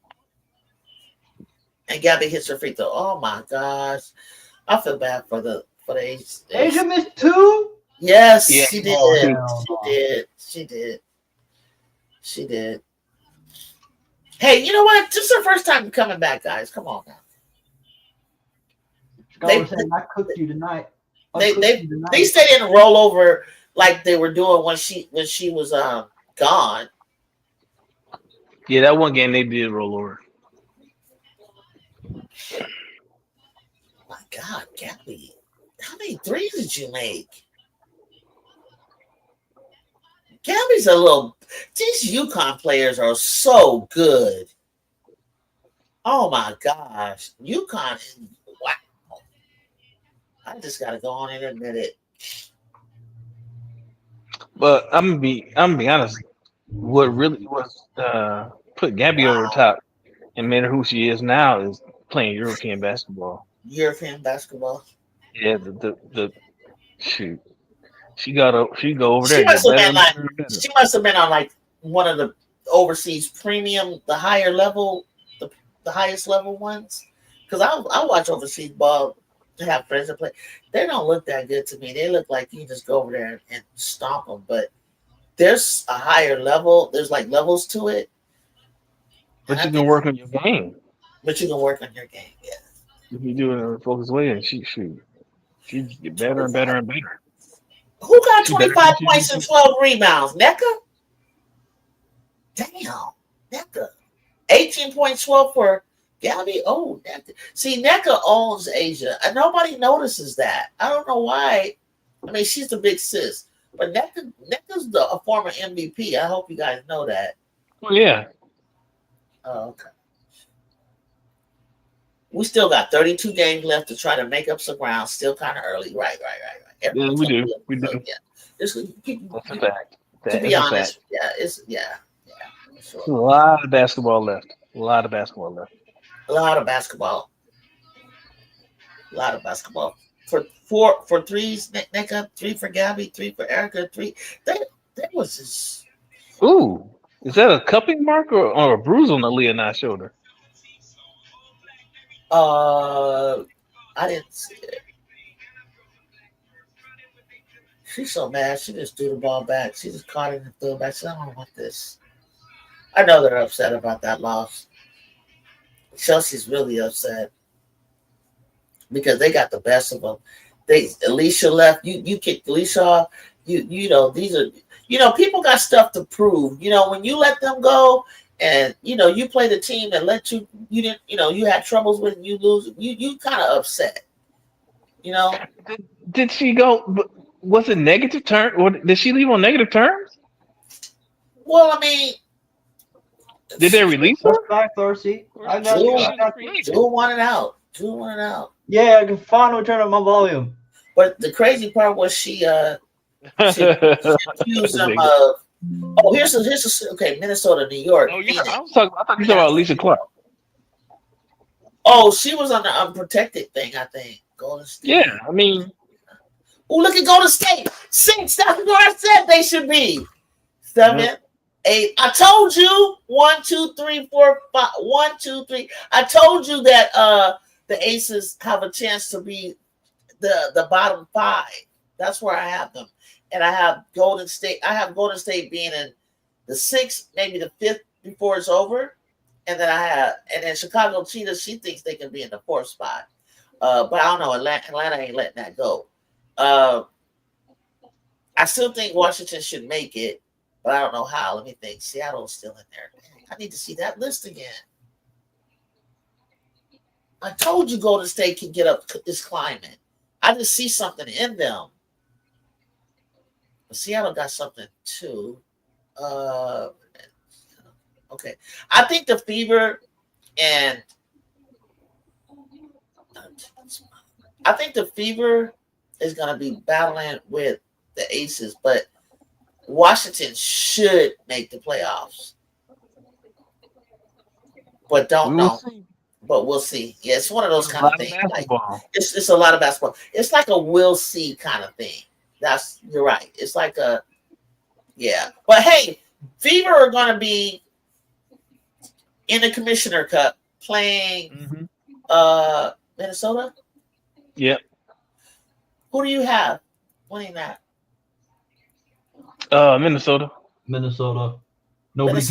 And Gabby hits her free throw. Oh my gosh. I feel bad for the Asia missed 2? Yes, yeah. She did. She did. Hey, you know what? This is her first time coming back, guys. Come on now. I cooked you tonight. They didn't roll over like they were doing when she was gone. Yeah, that one game they did roll over. My God, Gabby, how many threes did you make? Gabby's these UConn players are so good. Oh my gosh. UConn, wow. I just gotta go on and admit it. But I'm gonna be honest. What really was put Gabby over the top and made her who she is now is playing European basketball. European basketball. Yeah, the shoot. She go over there. She must have been on like one of the overseas premium, the higher level, the highest level ones. Because I watch overseas ball to have friends that play. They don't look that good to me. They look like you just go over there and stomp them. But there's a higher level. There's like levels to it. But you can work on your game. Yeah. If you do it in a focused way, and she get better and better and better. Who got 25 points and 12 rebounds? NECA? Damn. NECA. 18 points, 12 for Gabby. Oh, NECA. See, NECA owns Asia. And nobody notices that. I don't know why. I mean, she's the big sis. But NECA's a former MVP. I hope you guys know that. Oh, yeah. Oh, okay. We still got 32 games left to try to make up some ground. Still kind of early. Right. Yeah, we do. Yeah. That's a fact. To be honest, sure. A lot of basketball left. A lot of basketball. For threes, NECA, 3 for Gabby, 3 for Erica, 3. That was just. Ooh, is that a cupping mark or a bruise on the Leonard's shoulder? I didn't see it. She's so mad. She just threw the ball back. She just caught it and threw it back. She said, I don't want this. I know they're upset about that loss. Chelsea's really upset because they got the best of them. Alicia left. You kicked Alicia off. You know, these are, people got stuff to prove. When you let them go and, you play the team that let you didn't, you had troubles with, you lose, you kind of upset. You know. Did she go? Was it negative term? Or did she leave on negative terms? Well, I mean, did they release her? Back, Darcy. I got Jewel wanted out. Jewel wanted out. Yeah, I can finally turn up my volume. But the crazy part was she accused them of. Oh, here's okay, Minnesota, New York. Oh, yeah, I thought you were talking about Alicia Clark. Oh, she was on the unprotected thing, I think. Golden State. Yeah, I mean. Oh, look at Golden State. 6. That's where I said they should be. 7, 8. I told you 1, 2, 3, 4, 5. 1, 2, 3. I told you that the Aces have a chance to be the bottom 5. That's where I have them. And I have Golden State. I have Golden State being in the 6th, maybe the 5th before it's over. And then Chicago Cheetahs, she thinks they can be in the 4th spot. But I don't know. Atlanta ain't letting that go. I still think Washington should make it, but I don't know how. Let me think. Seattle's still in there. I need to see that list again. I told you Golden State can get up this climate. I just see something in them. But Seattle got something too. Okay. I think the Fever and is going to be battling with the Aces, but Washington should make the playoffs. But don't know. But we'll see. Yeah, it's one of those kind of things. Like, it's a lot of basketball. It's like a we'll see kind of thing. You're right. It's like a But hey, Fever are going to be in the Commissioner Cup playing Minnesota. Yep. Who do you have winning that? Minnesota. Nobody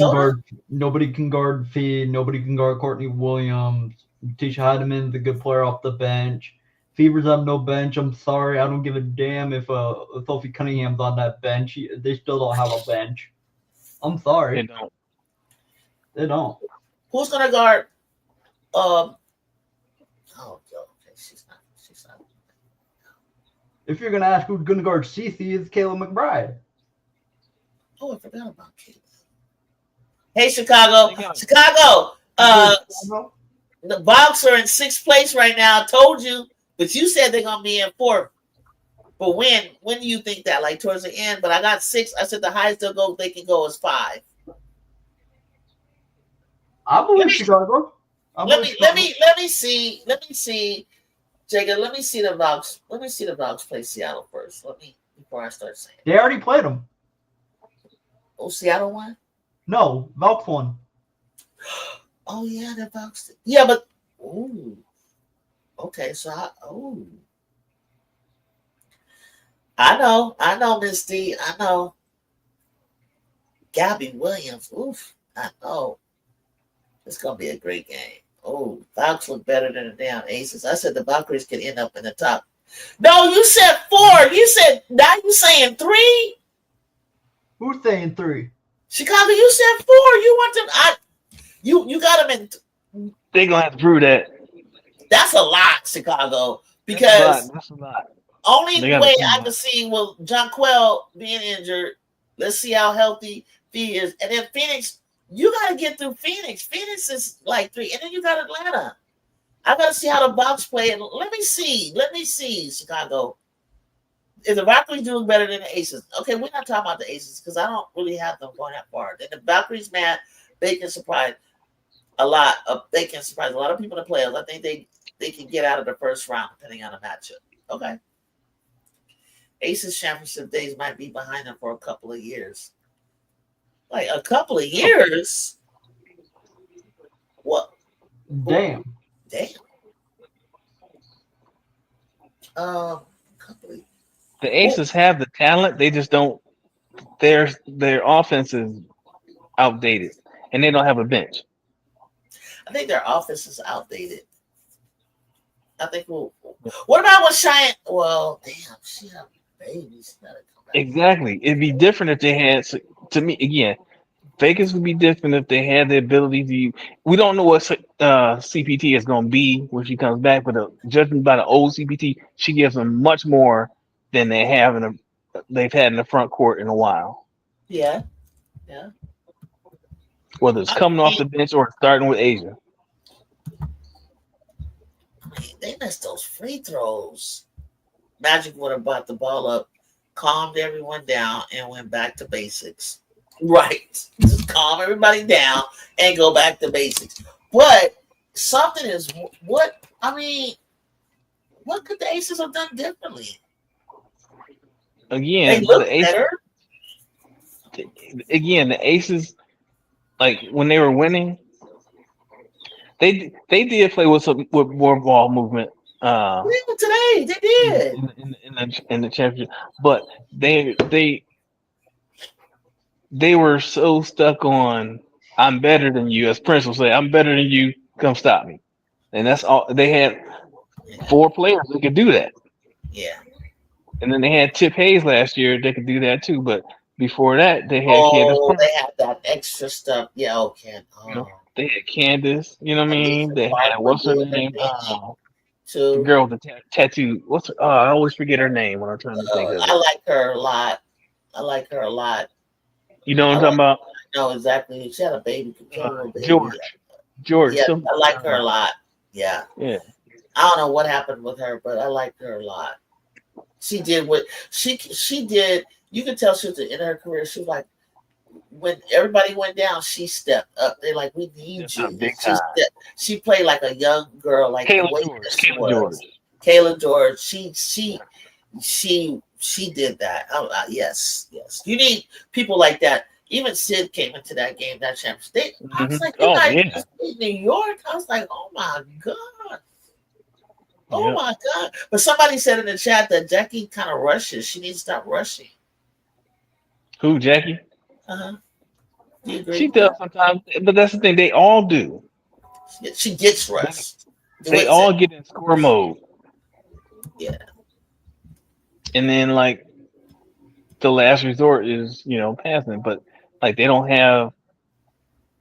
can guard Fee. Nobody can guard Courtney Williams. Tisha Heideman's a good player off the bench. Fevers have no bench. I'm sorry. I don't give a damn if Sophie Cunningham's on that bench. They still don't have a bench. I'm sorry. They don't. Who's gonna guard? She's not. If you're gonna ask who's gonna guard Cece, it's Kayla McBride. Oh, I forgot about Kayla. Hey, Chicago. The Bucks are in 6th place right now. I told you, but you said they're gonna be in 4th. But when do you think that? Like towards the end? But I got 6. I said the highest they can go is 5. I believe Chicago. Let me see, Jacob. Let me see the Bucks. Let me see the Bucks play Seattle first. Before I start saying. They already played them. Oh, Seattle won? No, Bucks won. Oh yeah, the Bucks. Yeah, but okay. So I know, Miss D. I know. Gabby Williams. Oof. I know. It's gonna be a great game. Oh, Bucks look better than the damn Aces. I said the Valkyries could end up in the top. No, you said 4. You said now you saying 3? Who's saying 3? Chicago, you said 4. You want them? You got them in. They're gonna have to prove that. That's a lot, Chicago. Because that's a lot. Only way I can see with Jonquel being injured. Let's see how healthy he is, and then Phoenix. You got to get through Phoenix. Phoenix is like 3, and then you got Atlanta. I got to see how the Bucks play. And let me see, Chicago. If the Valkyries doing better than the Aces, okay, we're not talking about the Aces because I don't really have them going that far. Then the Valkyries, man, they can surprise a lot. They can surprise a lot of people in the playoffs. I think they can get out of the first round depending on the matchup. Okay. Aces championship days might be behind them for a couple of years. Like a couple of years? What? Damn. The Aces have the talent. They just don't. Their offense is outdated, and they don't have a bench. I think their offense is outdated. I think what about when Cheyenne? Well, damn, she had babies. Exactly. It'd be different if they had. To me, again, Vegas would be different if they had the ability to. We don't know what CPT is going to be when she comes back, but judging by the old CPT, she gives them much more than they've had in the front court in a while. Yeah, yeah. Whether it's coming off the bench or starting with Asia. They missed those free throws. Magic would have brought the ball up, calmed everyone down, and went back to basics. Right. Just calm everybody down and go back to basics. But something is what could the Aces have done differently? Again, they look better. The Aces, like when they were winning, they did play with more ball movement. Today they did in the championship, but they were so stuck on I'm better than you. As Prince will say, I'm better than you. Come stop me, and that's all. They had 4 players that could do that. Yeah, and then they had Chip Hayes last year. They could do that too, but before that, they had they had that extra stuff. Yeah, okay. They had Candace. You know what I mean? They had what's her name? The girl with the tattoo. What's her, I always forget her name when I'm trying to think of it. I like her a lot. You know what I'm talking about? I know exactly. She had a baby. George. Yeah, I like her a lot. Yeah. Yeah. I don't know what happened with her, but I like her a lot. She did what she did. You could tell she was at the end of her career. She was like, when everybody went down, she stepped up. They're like, we need you. She played like a young girl, like Kayla George. She did that. Yes. You need people like that. Even Sid came into that game, that championship. I was like, New York. I was like, oh my God. Oh my God. But somebody said in the chat that Jackie kind of rushes. She needs to stop rushing. Who, Jackie? She does sometimes, but that's the thing. They all do. She gets rushed. They all get in score mode. Yeah. And then, like, the last resort is, passing. But, like, they don't have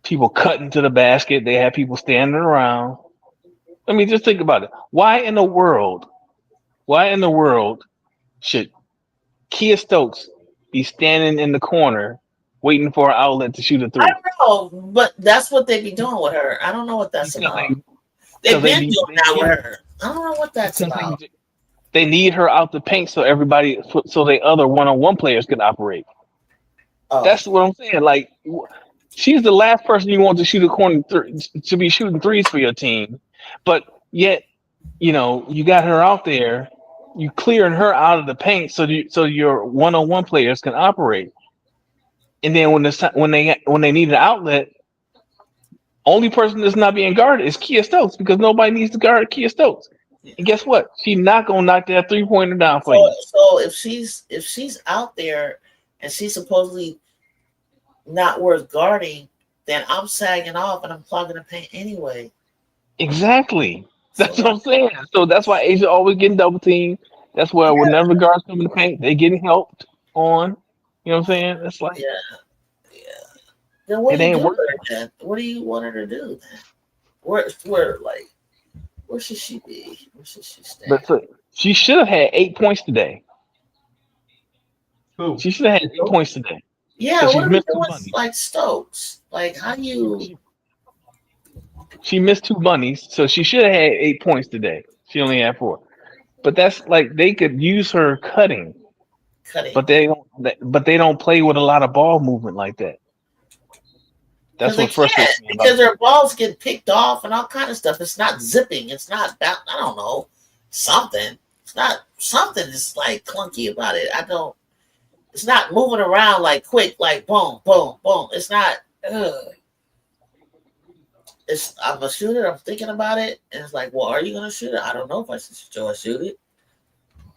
people cutting to the basket. They have people standing around. I mean, just think about it. Why in the world should Kia Stokes be standing in the corner waiting for an outlet to shoot a 3? I don't know, but that's what they be doing with her. I don't know what that's about. They've been doing that with her. I don't know what that's about. They need her out the paint so the other one-on-one players can operate. That's what I'm saying. Like, she's the last person you want to shoot a corner to be shooting threes for your team, but yet, you got her out there. You clearing her out of the paint so your one-on-one players can operate. And then when they need an outlet, only person that's not being guarded is Kia Stokes because nobody needs to guard Kia Stokes. And guess what? She's not gonna knock that 3-pointer down for you. So if she's out there and she's supposedly not worth guarding, then I'm sagging off and I'm clogging the paint anyway. Exactly. That's what I'm saying. So that's why Asia always getting double teamed. That's why whenever guards come in the paint, they getting helped on. You know what I'm saying? It's like Then what do you do then? What do you want her to do then? Where should she be? Where should she stay? But she should have had 8 points today. Who? She should have had 8 points today. Yeah, what are we doing like Stokes? Like, how do you... She missed 2 bunnies, so she should have had 8 points today. She only had 4. But that's like they could use her cutting. But they don't play with a lot of ball movement like that. That's what frustrates me. Because their balls get picked off and all kind of stuff. It's not zipping. It's not, I don't know, something. It's not, something is like clunky about it. It's not moving around like quick, like boom, boom, boom. It's not, I'm a shooter. I'm thinking about it. And it's like, well, are you going to shoot it? I don't know if I should shoot it.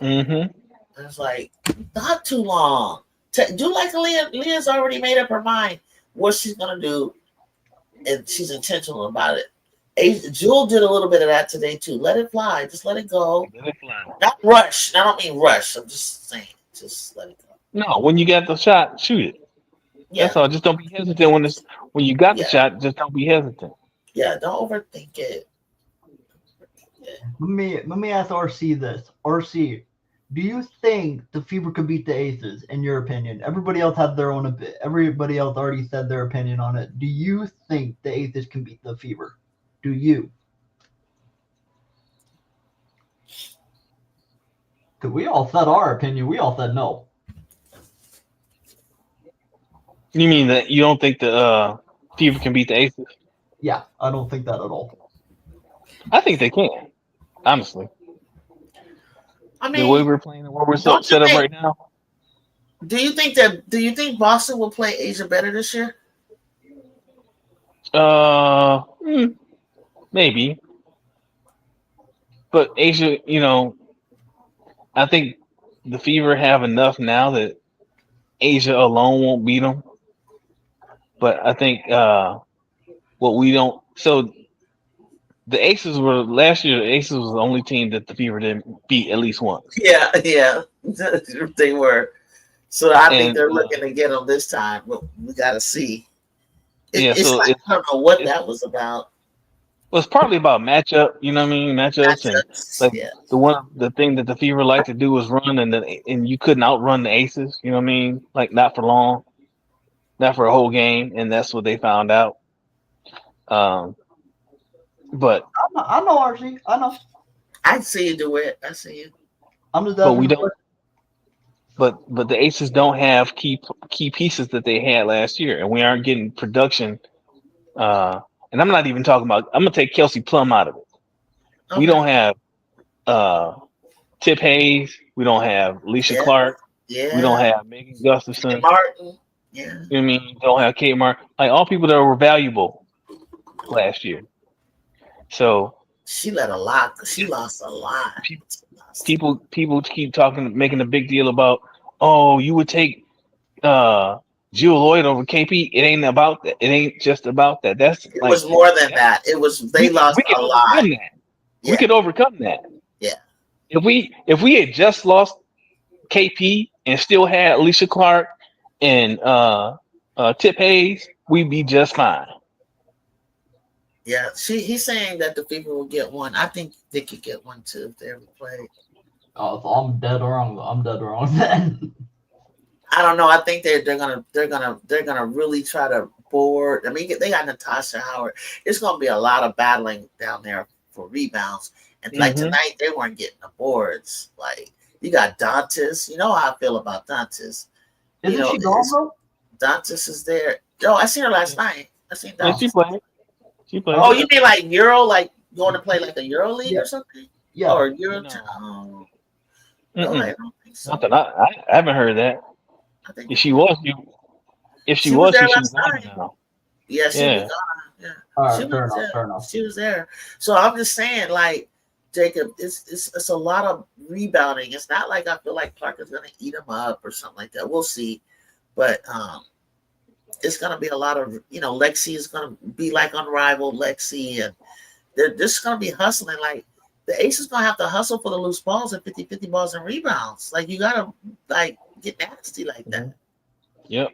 Mm-hmm. And it's like, not too long. Do like Leah. Leah's already made up her mind what she's going to do. And she's intentional about it. Jewel did a little bit of that today too. Let it fly. Just let it go. Let it fly. Not rush. I don't mean rush. I'm just saying, just let it go. No, when you got the shot, shoot it. Yeah. That's all. Just don't be hesitant when you got the Yeah. shot. Just don't be hesitant. Yeah, don't overthink it. Let me ask RC this. RC, do you think the Fever could beat the Aces? In your opinion, everybody else had their own. Everybody else already said their opinion on it. Do you think the Aces can beat the Fever? Do you? Because we all said our opinion. We all said no. You mean that you don't think the Fever can beat the Aces? Yeah, I don't think that at all. I think they can. Honestly, I mean, the way we're playing, the way we're don't set you up think- right now. Do you think Boston will play Asia better this year? Maybe. But Asia, I think the Fever have enough now that Asia alone won't beat them. But I think what we don't. So the Aces were last year. The Aces was the only team that the Fever didn't beat at least once. Yeah, they were. So I think And, they're looking to get them this time, but we got to see. Yeah, It's so like, I don't know what that was about. Well, it's partly about matchup. You know what I mean? Matchups and like Yeah. the thing that the Fever like to do is run, and you couldn't outrun the Aces. You know what I mean? Like not for long, not for a whole game, and that's what they found out. But I know, RC. I know. I see you do it. I see you. I'm just. But we don't. But the Aces don't have key pieces that they had last year, and we aren't getting production. And I'm not even talking about. I'm gonna take Kelsey Plum out of it. Okay. We don't have Tip Hayes. We don't have Alicia Clark. Yeah. We don't have Megan Gustafson. Kate Martin. Yeah. You know what I mean? We don't have Kate Martin. Like all people that were valuable last year. So she let a lot. She lost a lot. People keep making a big deal about. Oh, you would take Jewel Lloyd over KP. It ain't about that. It ain't just about that. It was more than that. It was they lost a lot. Yeah. We could overcome that. Yeah. If we had just lost KP and still had Alicia Clark and Tip Hayes, we'd be just fine. Yeah, he's saying that the Fever will get one. I think they could get one too if they ever play. Oh, if I'm dead wrong. I'm dead wrong then. I don't know. I think they're gonna really try to board. I mean, they got Natasha Howard. It's gonna be a lot of battling down there for rebounds. And like tonight, they weren't getting the boards. Like you got Dantas. You know how I feel about Dantas. Isn't she gone though? Dantas is there. Oh, I seen her last night. I seen Dantas. Yeah, she played. Oh, you mean like Euro, like going to play like a Euro League or something? Yeah. Or Euro. No, I don't think so. Not that I haven't heard that. I think if she was, she was gone now. Yeah, she was gone. Yeah. Fair enough. She was there. So I'm just saying, like, Jacob, it's a lot of rebounding. It's not like I feel like Clark is gonna eat him up or something like that. We'll see. But it's gonna be a lot of, Lexi is gonna be like unrivaled Lexi, and they're just gonna be hustling. Like the Ace is gonna have to hustle for the loose balls and 50-50 balls and rebounds. Like you gotta get nasty like that. Yep.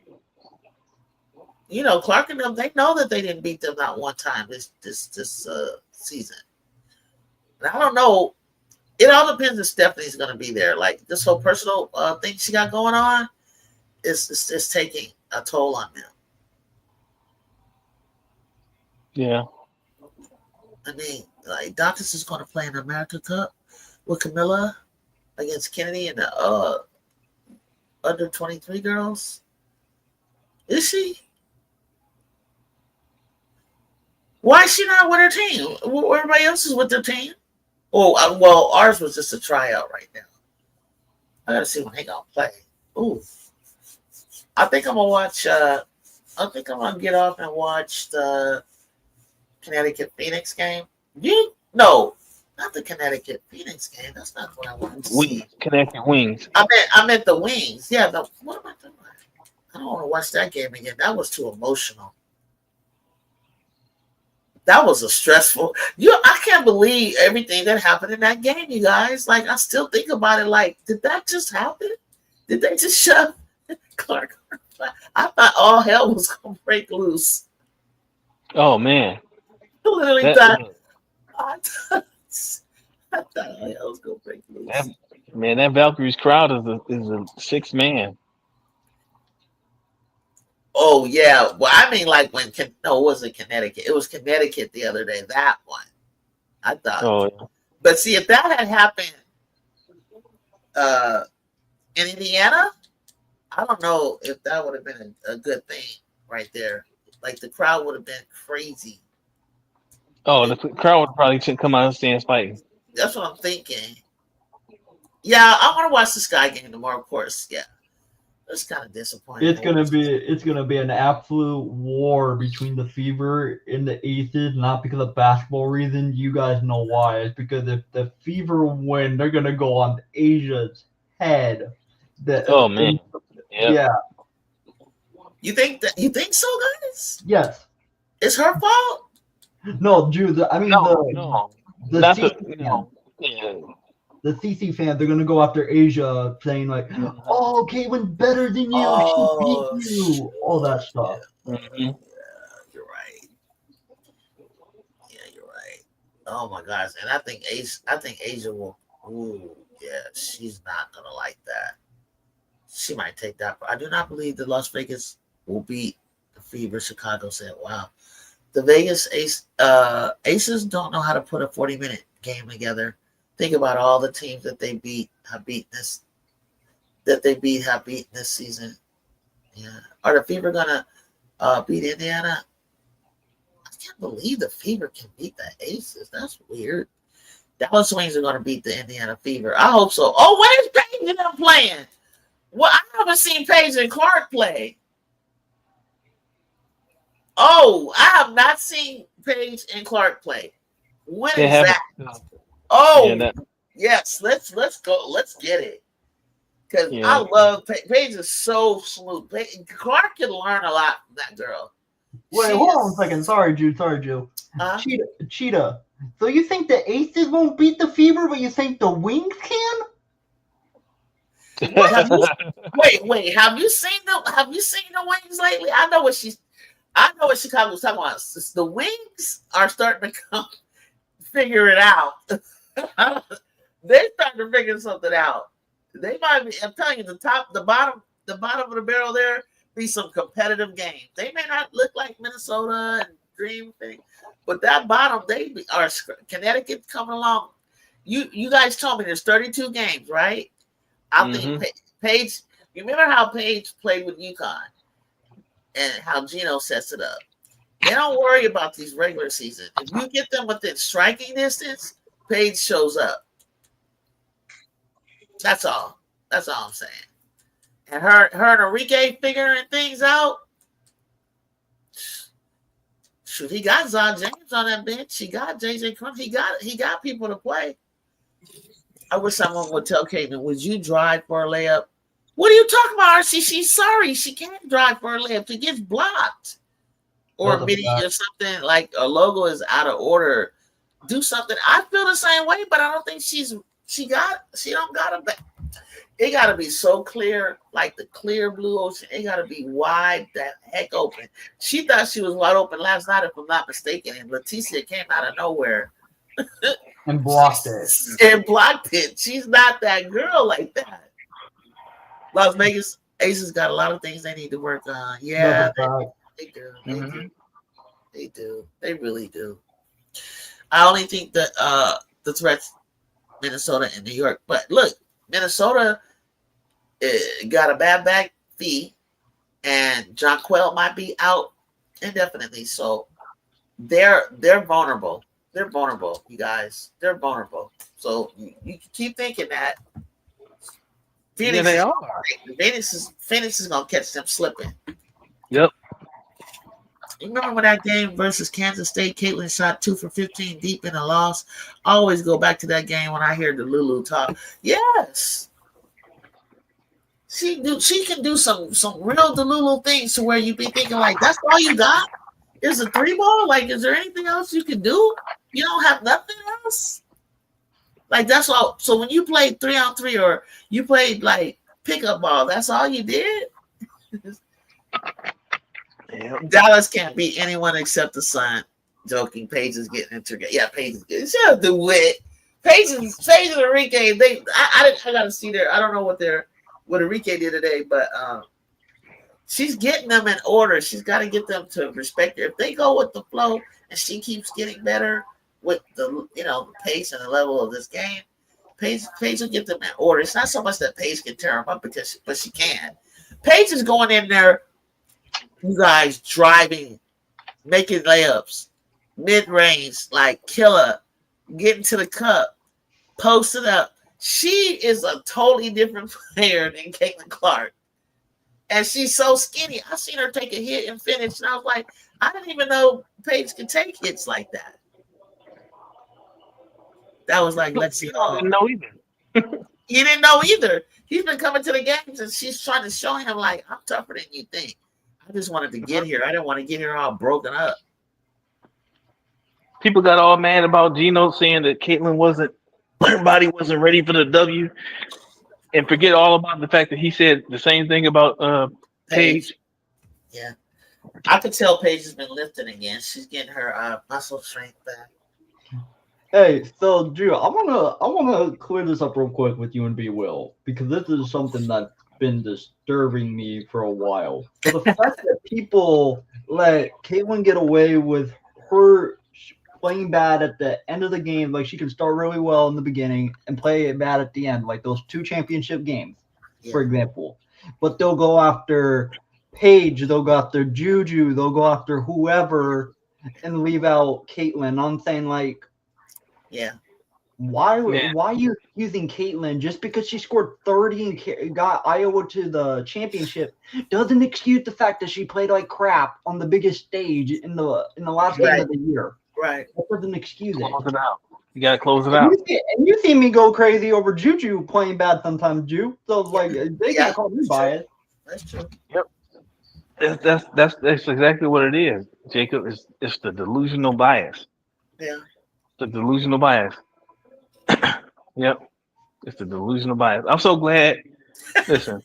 Clark and them, they know that they didn't beat them not one time this season. And I don't know. It all depends if Stephanie's gonna be there. Like this whole personal thing she got going on is taking a toll on them. Yeah. I mean, like Dantas is going to play in the America Cup with Camilla against Kennedy and the under 23 girls. Is she? Why is she not with her team? Everybody else is with their team. Oh, well, ours was just a tryout right now. I gotta see when they gonna play. Ooh, I think I'm gonna watch. I think I'm gonna get off and watch the Connecticut Phoenix game. No, not the Connecticut Phoenix game. That's not what I want to see. Connecticut Wings. I meant the Wings. Yeah. What am I doing? I don't want to watch that game again. That was too emotional. That was a stressful. I can't believe everything that happened in that game, you guys. Like I still think about it. Like, did that just happen? Did they just shove Clark I thought all hell was gonna break loose. Oh man, I literally that thought, I thought all hell was gonna break that loose. man, that Valkyrie's crowd is a six man. Oh yeah, well I mean like when no, it wasn't Connecticut. It was Connecticut the other day. That one, I thought. Oh yeah. But see, if that had happened uh, in Indiana, I don't know if that would have been a good thing right there. Like the crowd would have been crazy. Oh, the crowd would probably come out and stand fighting. That's what I'm thinking. Yeah, I want to watch the Sky game tomorrow. Of course, yeah. It's kind of disappointing. It's gonna be an absolute war between the Fever and the Aces, not because of basketball reasons. You guys know why. It's because if the Fever win, they're gonna go on Asia's head. Oh man. Yeah. You think so, guys? Yes. It's her fault? No, Jude. I mean No. the Not CC the no. Yeah. The CC fans, they're gonna go after Asia, saying like, "Oh, Caitlyn's better than you. Oh, she beat you." All that stuff. Mm-hmm. Yeah, you're right. Yeah, you're right. Oh my gosh, and I think Asia will. Ooh, yeah, she's not gonna like that. She might take that. I do not believe that Las Vegas will beat the Fever. Chicago said, "Wow, the Vegas Aces don't know how to put a 40-minute game together." Think about all the teams that they have beaten this season. Yeah. Are the Fever gonna beat Indiana? I can't believe the Fever can beat the Aces. That's weird. Dallas Wings are gonna beat the Indiana Fever. I hope so. Oh, when is Paige and them playing? Well, I haven't seen Paige and Clark play. Oh, I have not seen Paige and Clark play. When is that? Oh, yeah, yes. Let's go. Let's get it. Because I love Paige. Is so smooth. Clark can learn a lot from that girl. Wait, hold on a second. Sorry, Jude. Cheetah. So you think the Aces won't beat the Fever, but you think the Wings can? Wait. Have you seen the Wings lately? I know what Chicago's talking about. The Wings are starting to figure it out. They're starting to figure something out. They might be. I'm telling you, the bottom of the barrel there be some competitive games. They may not look like Minnesota and Dream thing, but that bottom are Connecticut coming along. You guys told me there's 32 games, right? I think Paige. You remember how Paige played with UConn and how Gino sets it up. They don't worry about these regular seasons. If you get them within striking distance, Paige shows up. That's all. That's all I'm saying. And her and Enrique figuring things out. Shoot, he got Zon James on that bench. He got JJ Crump. He got people to play. I wish someone would tell Caitlin, would you drive for a layup? What are you talking about, RC? She's sorry. She can't drive for a layup. She gets blocked. Or maybe or something like a logo is out of order. Do something. I feel the same way, but I don't think she don't got a. It got to be so clear, like the clear blue ocean. It got to be wide, that heck open. She thought she was wide open last night, if I'm not mistaken, and Leticia came out of nowhere and blocked it. And blocked it. She's not that girl like that. Las Vegas Aces got a lot of things they need to work on. Yeah, they do. They do. They really do. I only think that the threats, Minnesota and New York. But look, Minnesota got a bad back fee, and Jonquel might be out indefinitely. So they're vulnerable. They're vulnerable, you guys. They're vulnerable. So you keep thinking that. Phoenix, they are. Phoenix is gonna catch them slipping. Yep. You remember when that game versus Kansas State, Caitlin shot 2 for 15 deep in a loss? I always go back to that game when I hear the Lulu talk. Yes. She can do some real Delulu things to where you be thinking like, that's all you got? Is a 3-ball? Like, is there anything else you can do? You don't have nothing else? Like, that's all. So when you played 3-on-3 or you played like pickup ball, that's all you did? Yeah. Dallas can't beat anyone except the Sun. Joking. Paige is getting into it. Yeah, Paige is getting. Shut up, DeWitt. Paige and Enrique. I gotta see their. I don't know what Enrique did today, but she's getting them in order. She's got to get them to respect her. If they go with the flow and she keeps getting better with the the pace and the level of this game, Paige will get them in order. It's not so much that Paige can tear them up but she can. Paige is going in there, you guys, driving, making layups, mid-range, like killer, getting to the cup, posted up. She is a totally different player than Caitlin Clark. And she's so skinny. I seen her take a hit and finish, and I was like, I didn't even know Paige could take hits like that. That was like, let's see. I didn't know either. He didn't know either. He's been coming to the games, and she's trying to show him, like, I'm tougher than you think. I just wanted to get here. I didn't want to get here all broken up. People got all mad about Gino saying that her body wasn't ready for the W, and forget all about the fact that he said the same thing about Paige. Yeah, I could tell Paige has been lifting again. She's getting her muscle strength back. Hey, so Drew, I wanna clear this up real quick with you and B Will, because this is something that's been disturbing me for a while. The fact that people let Caitlin get away with her playing bad at the end of the game, like she can start really well in the beginning and play bad at the end, like those 2 championship games, for example. But they'll go after Paige, they'll go after Juju, they'll go after whoever, and leave out Caitlin. I'm saying, like, why are you using Caitlin just because she scored 30 and got Iowa to the championship doesn't excuse the fact that she played like crap on the biggest stage in the last game of the year. Right. That doesn't excuse it. Close it out. You gotta close it out. And you see me go crazy over Juju playing bad sometimes, Ju. So like they can't call me biased. That's true. Yep. That's exactly what it is, Jacob. It's the delusional bias. Yeah. The delusional bias. Yep. It's the delusional bias. I'm so glad. Listen,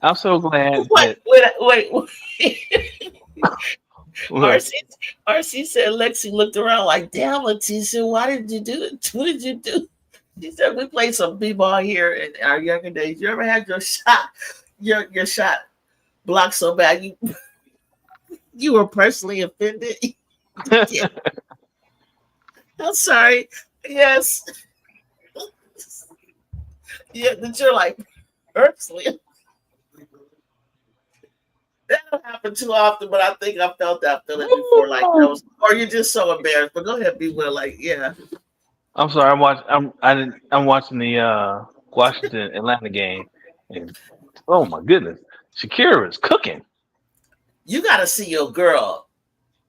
I'm so glad. Wait. RC said Lexi looked around like, damn, Leticia, why did you do it? What did you do? She said, we played some b-ball here in our younger days. You ever had your shot blocked so bad you were personally offended? Yeah. I'm sorry. Yes. Yeah, that you're like personally. That don't happen too often, but I think I felt that feeling before. Like, or you're just so embarrassed. But go ahead, be well. Like, yeah. I'm sorry. I'm watching the Washington Atlanta game, and oh my goodness, Shakira is cooking. You got to see your girl.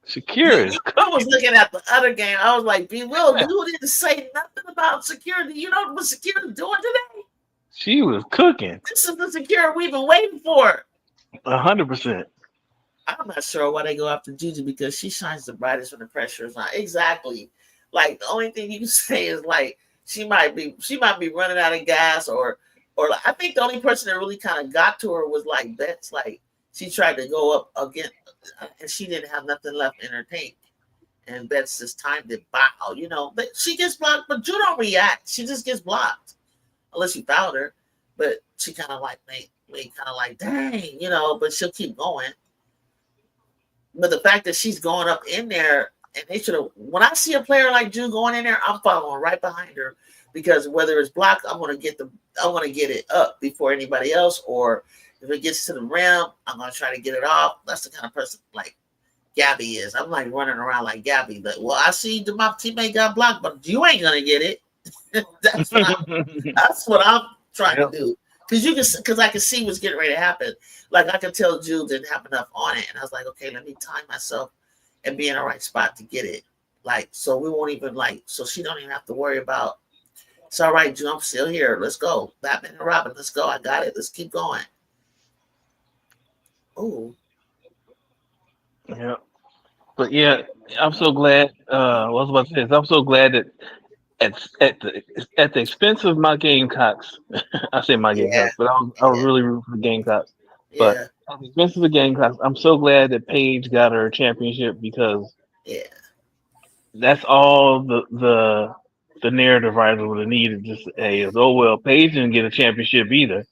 Shakira is cooking. I was looking at the other game. I was like, "Be Will, you didn't say nothing about security. You know what Shakira's doing today? She was cooking. This is the Shakira we've been waiting for." 100%. I'm not sure why they go after Juju because she shines the brightest when the pressure is on. Exactly. Like the only thing you can say is like she might be running out of gas or like, I think the only person that really kind of got to her was like Betts. Like she tried to go up again and she didn't have nothing left in her tank. And Betts just timed it. Wow, but she gets blocked, but Juju don't react. She just gets blocked unless you fouled her. But she kind of like made kind of like, dang, but she'll keep going. But the fact that she's going up in there, and they should have, when I see a player like June going in there, I'm following right behind her because whether it's blocked, I want to get it up before anybody else, or if it gets to the rim, I'm going to try to get it off. That's the kind of person like Gabby is. I'm like running around like Gabby, but I see my teammate got blocked, but you ain't going to get it. That's what I'm trying to do. Because I could see what's getting ready to happen. Like I could tell Jude didn't have enough on it, and I was like, okay, let me time myself and be in the right spot to get it. Like so, we won't even so she don't even have to worry about. It's all right, Jude. I'm still here. Let's go, Batman and Robin. Let's go. I got it. Let's keep going. Oh, yeah, but yeah, I'm so glad. What I was about to say is I'm so glad that. At the expense of my Gamecocks, I say my Gamecocks, but I was really rooting for the Gamecocks. But At the expense of the Gamecocks, I'm so glad that Paige got her championship because Yeah. that's all the narrative writer would have needed. Just say, oh well, Paige didn't get a championship either,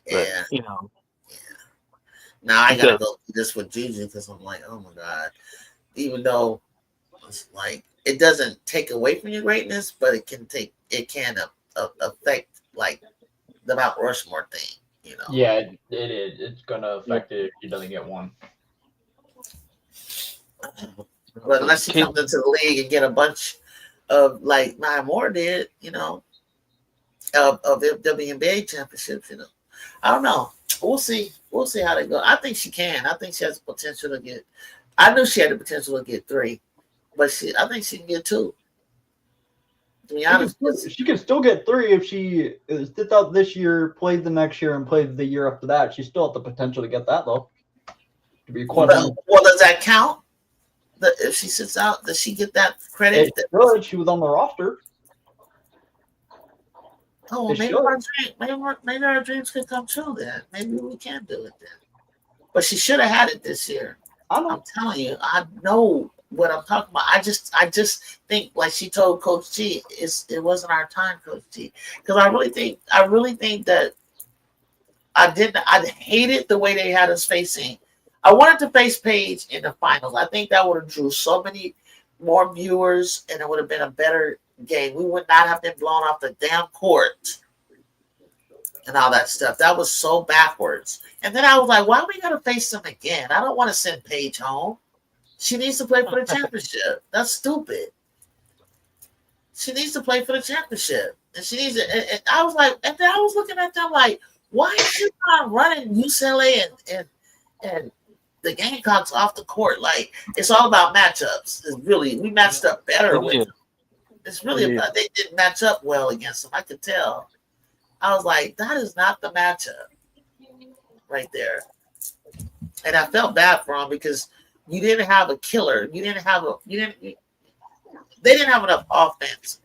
but Yeah. you know, Now I gotta because go through this with Juju because I'm like, oh my god. Even though it's like it doesn't take away from your greatness, but it can affect like the Mount Rushmore thing. You know. Yeah, it is. It's gonna affect it if she doesn't get one. But unless she comes into the league and get a bunch of like Nia Moore did, you know, of WNBA championships, you know. I don't know. We'll see. We'll see how they go. I think she can. I think she has the potential to get. I knew she had the potential to get 3, but I think she can get 2. To be honest, she can still get 3 if she sits out this year, plays the next year, and plays the year after that. She still has the potential to get that though. To be quite well, does that count? If she sits out, does she get that credit? Good. She was on the roster. Oh, well, maybe our dreams could come true then. Maybe we can do it then. But she should have had it this year. I'm telling you, I know what I'm talking about. I just think, like she told Coach G, it wasn't our time, Coach G. Because I really think that I hated the way they had us facing. I wanted to face Paige in the finals. I think that would have drew so many more viewers, and it would have been a better game. We would not have been blown off the damn court and all that stuff. That was so backwards. And then I was like, why are we going to face them again? I don't want to send Paige home. She needs to play for the championship. That's stupid. She needs to play for the championship. And she needs to, and I was like, and then I was looking at them like, why is she not running UCLA and the Gamecocks off the court? Like, it's all about matchups. It's really, we matched up better with them. It's really about, they didn't match up well against them. I could tell. I was like, that is not the matchup right there. And I felt bad for them because you didn't have a killer. They didn't have enough offense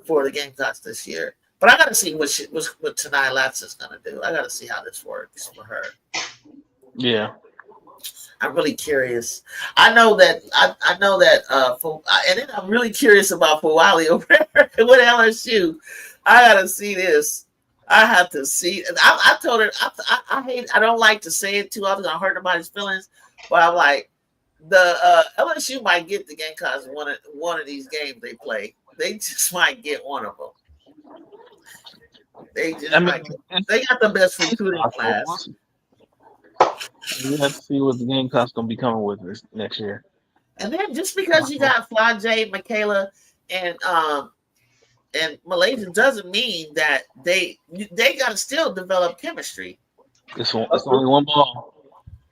for the Gamecocks this year. But I got to see what Tanai Latz is going to do. I got to see how this works for her. Yeah. I'm really curious. I know that and then I'm really curious about Fuwali over there with LSU. I gotta see this. I have to see. And I told her I don't like to say it too often. I hurt nobody's feelings, but I'm like the LSU might get the Gamecocks one of these games they play. They just might get one of them. They got the best recruiting class. We have to see what the Gamecocks gonna be coming with this next year. And then just because you got Fly J, Michaela, and Malaysia doesn't mean that they got to still develop chemistry. It's only one ball.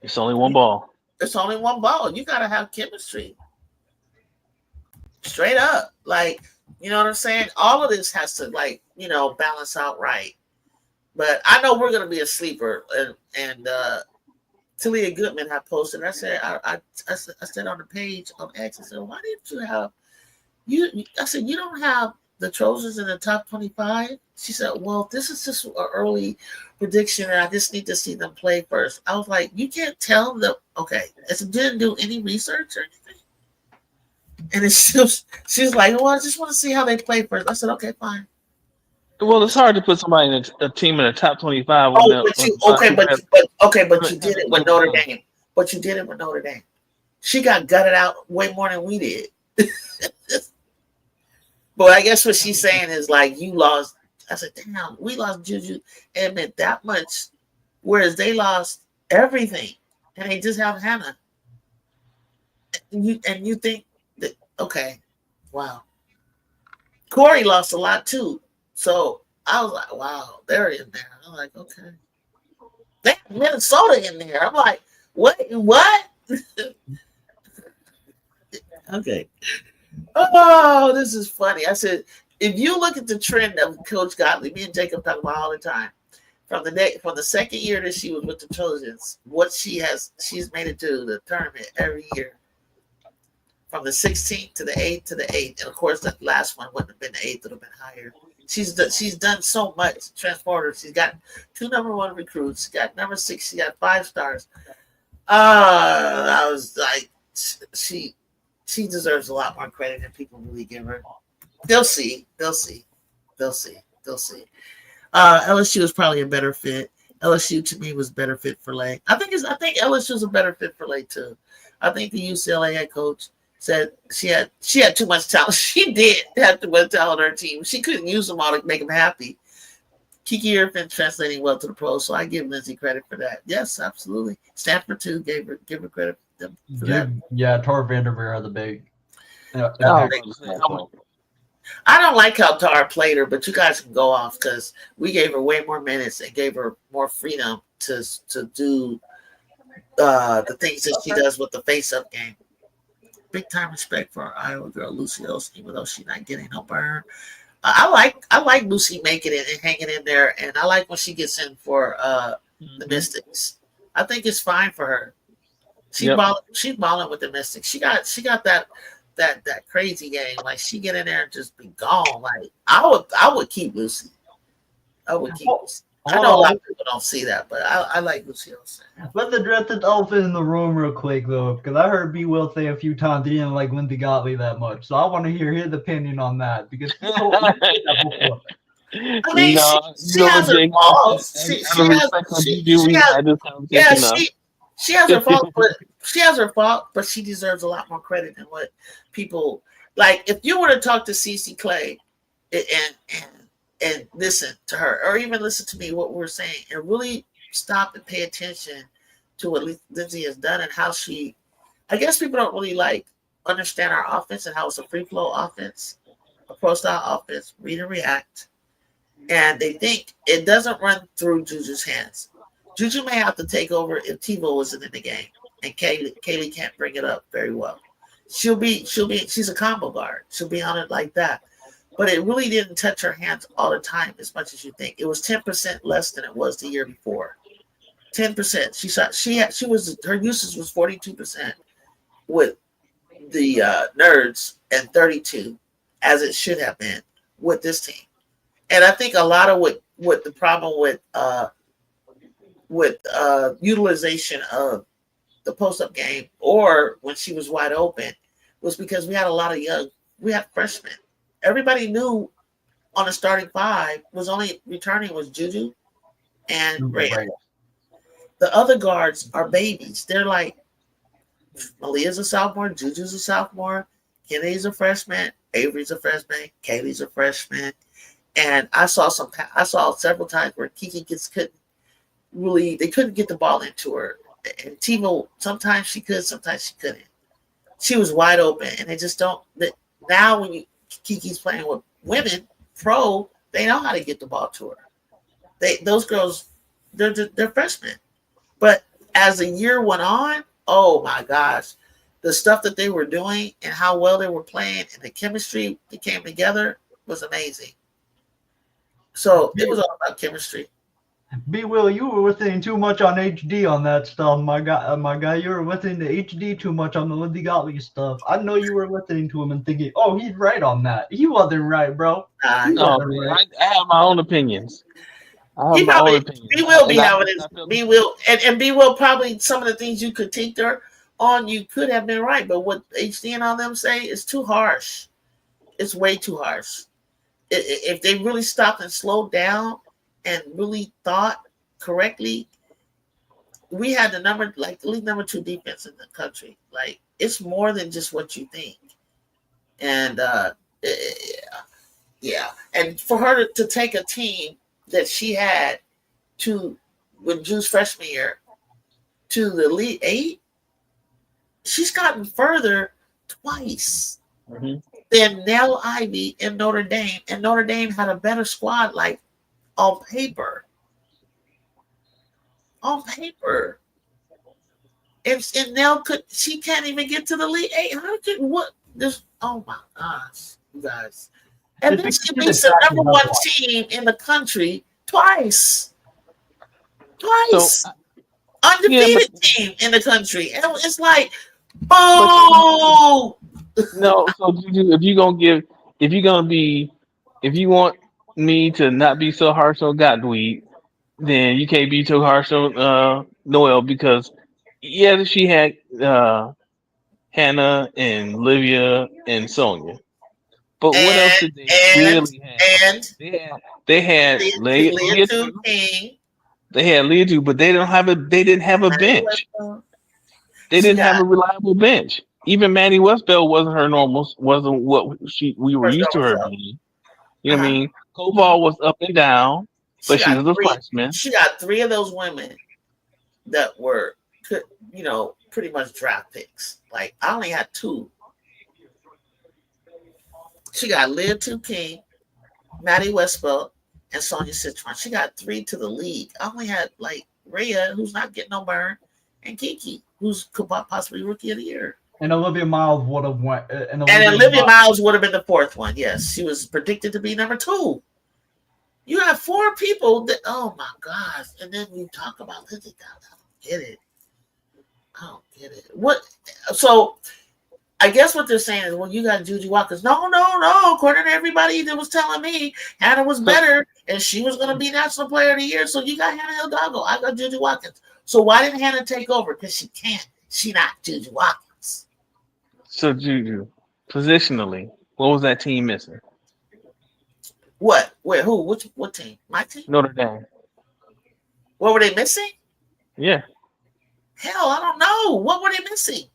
It's only one ball. It's only one ball. You got to have chemistry. Straight up. Like, you know what I'm saying? All of this has to, like, you know, balance out right. But I know we're going to be a sleeper. And Talia Goodman had posted. I said, I said on the page on X, I said, why didn't you have I said, you don't have the Trojans in the top 25? She said, well, this is just an early prediction, and I just need to see them play first. I was like, you can't tell them, okay. I said, didn't do any research or anything. And it's just, she's like, well, I just want to see how they play first. I said, okay, fine. Well, it's hard to put somebody in a team in the top 25. But you did it with Notre Dame. But you did it with Notre Dame. She got gutted out way more than we did. But I guess what she's saying is like, you lost. I said, damn, we lost Juju and it meant that much, whereas they lost everything and they just have Hannah. And you think that, okay, wow. Corey lost a lot too. So I was like, wow, they're in there. I'm like, okay. They have Minnesota in there. I'm like, what? Okay. Oh, this is funny. I said, if you look at the trend of Coach Gottlieb, me and Jacob talk about all the time, from the second year that she was with the Trojans, what she's made it to the tournament every year. From the 16th to the 8th to the 8th. And of course, that last one wouldn't have been the 8th, it would have been higher. She's done so much. Transporter. She's got 2 #1 recruits. She got number 6. She got 5 stars. I was like, she deserves a lot more credit than people really give her. They'll see. LSU is probably a better fit. LSU to me was better fit for Lay. I think LSU is a better fit for Lay too. I think the UCLA head coach said she had too much talent. She did have too much talent on her team. She couldn't use them all to make them happy. Kiki Iriafen translating well to the pros, so I give Lindsay credit for that. Yes, absolutely. Stanford too give her credit for that. Yeah, Tar Vanderveer are the big. I don't like how Tar played her, but you guys can go off because we gave her way more minutes and gave her more freedom to do the things that she does with the face-up game. Big time respect for our Iowa girl Lucy Olsen, even though she's not getting no burn. I like Lucy making it and hanging in there, and I like when she gets in for the Mystics. I think it's fine for her. She's balling with the Mystics. She got that crazy game. Like she get in there and just be gone. Like I would keep Lucy. I would keep Lucy. I know a lot of people don't see that, but I like Lucy Olsen. Let's address the elephant in the room real quick though, because I heard B Will say a few times he didn't like Wnba Gottlieb that much. So I want to hear his opinion on that because I mean, she has her faults. She has her fault, but she deserves a lot more credit than what people like. If you were to talk to Cece Clay and listen to her, or even listen to me, what we're saying, and really stop and pay attention to what Lindsay has done and how she, I guess people don't really understand our offense and how it's a free flow offense, a pro style offense, read and react. And they think it doesn't run through Juju's hands. Juju may have to take over if TiVo isn't in the game, and Kaylee can't bring it up very well. She's a combo guard. She'll be on it like that. But it really didn't touch her hands all the time as much as you think. It was 10% less than it was the year before. 10%. Her usage was 42% with the Nerds and 32%, as it should have been with this team. And I think a lot of what the problem with utilization of the post-up game or when she was wide open was because we had freshmen. Everybody knew on the starting 5 was only returning was Juju and Rhea. The other guards are babies. They're like Malia's a sophomore, Juju's a sophomore, Kennedy's a freshman, Avery's a freshman, Kaylee's a freshman. And I saw several times where Kiki they couldn't get the ball into her. And TiVo, sometimes she could, sometimes she couldn't. She was wide open, and they just don't. Now when Kiki's playing with women, pro, they know how to get the ball to her. Those girls, they're freshmen. But as the year went on, oh my gosh, the stuff that they were doing and how well they were playing and the chemistry that came together was amazing. So it was all about chemistry. B Will, you were listening too much on HD on that stuff, my guy. You were listening to HD too much on the Wnba Gottlieb stuff. I know you were listening to him and thinking, "Oh, he's right on that." He wasn't right, bro. No, right. I have my own opinions. B will be having it. B will and B will probably some of the things you could take her on, you could have been right, but what HD and all them say is too harsh. It's way too harsh. If they really stopped and slowed down and really thought correctly, we had the league number 2 defense in the country. Like, it's more than just what you think. And yeah. And for her to take a team that she had with Drew's freshman year to the Elite 8, she's gotten further twice. Mm-hmm. Than Nell Ivy in Notre Dame, and Notre Dame had a better squad, like on paper. And Nell she can't even get to the Elite 8. Oh my gosh, you guys. And then she beats the number 1 team in the country twice. So, undefeated team in the country. And it's like, boom. No, so if you want me to not be so harsh on Gottweed, then you can't be too harsh on Noel because yeah, she had Hannah and Livia and Sonia. But what else and did they really have? and They had Leah Leah Two too. King, They had Leah too, but they didn't have a Maddie bench. Westbrook. They She didn't have got a reliable bench. Even Maddie Westbell wasn't her normal, wasn't what we were first used to over her so. being. You know what I mean? Mhm. Koval was up and down, She but she got was a three. freshman. She got three of those women that were, pretty much draft picks. Like I only had two. She got Leah Two King, Maddie Westbrook, and Sonia Citron. She got three to the league. I only had like Rhea, who's not getting no burn, and Kiki, who's possibly rookie of the year. And Olivia Miles would have went. And Olivia Miles would have been the fourth one. Yes, she was predicted to be number 2. You have 4 people that, oh my gosh. And then you talk about Lindsay. I don't get it. I don't get it. What? So I guess what they're saying is, well, you got Juju Watkins. No. According to everybody that was telling me, Hannah was better and she was going to be National Player of the Year. So you got Hannah Hidalgo. I got Juju Watkins. So why didn't Hannah take over? Because she can't. She not Juju Watkins. So Juju, positionally, what was that team missing? What? Where? Who? What team? My team? Notre Dame. What were they missing? Yeah. Hell, I don't know. What were they missing?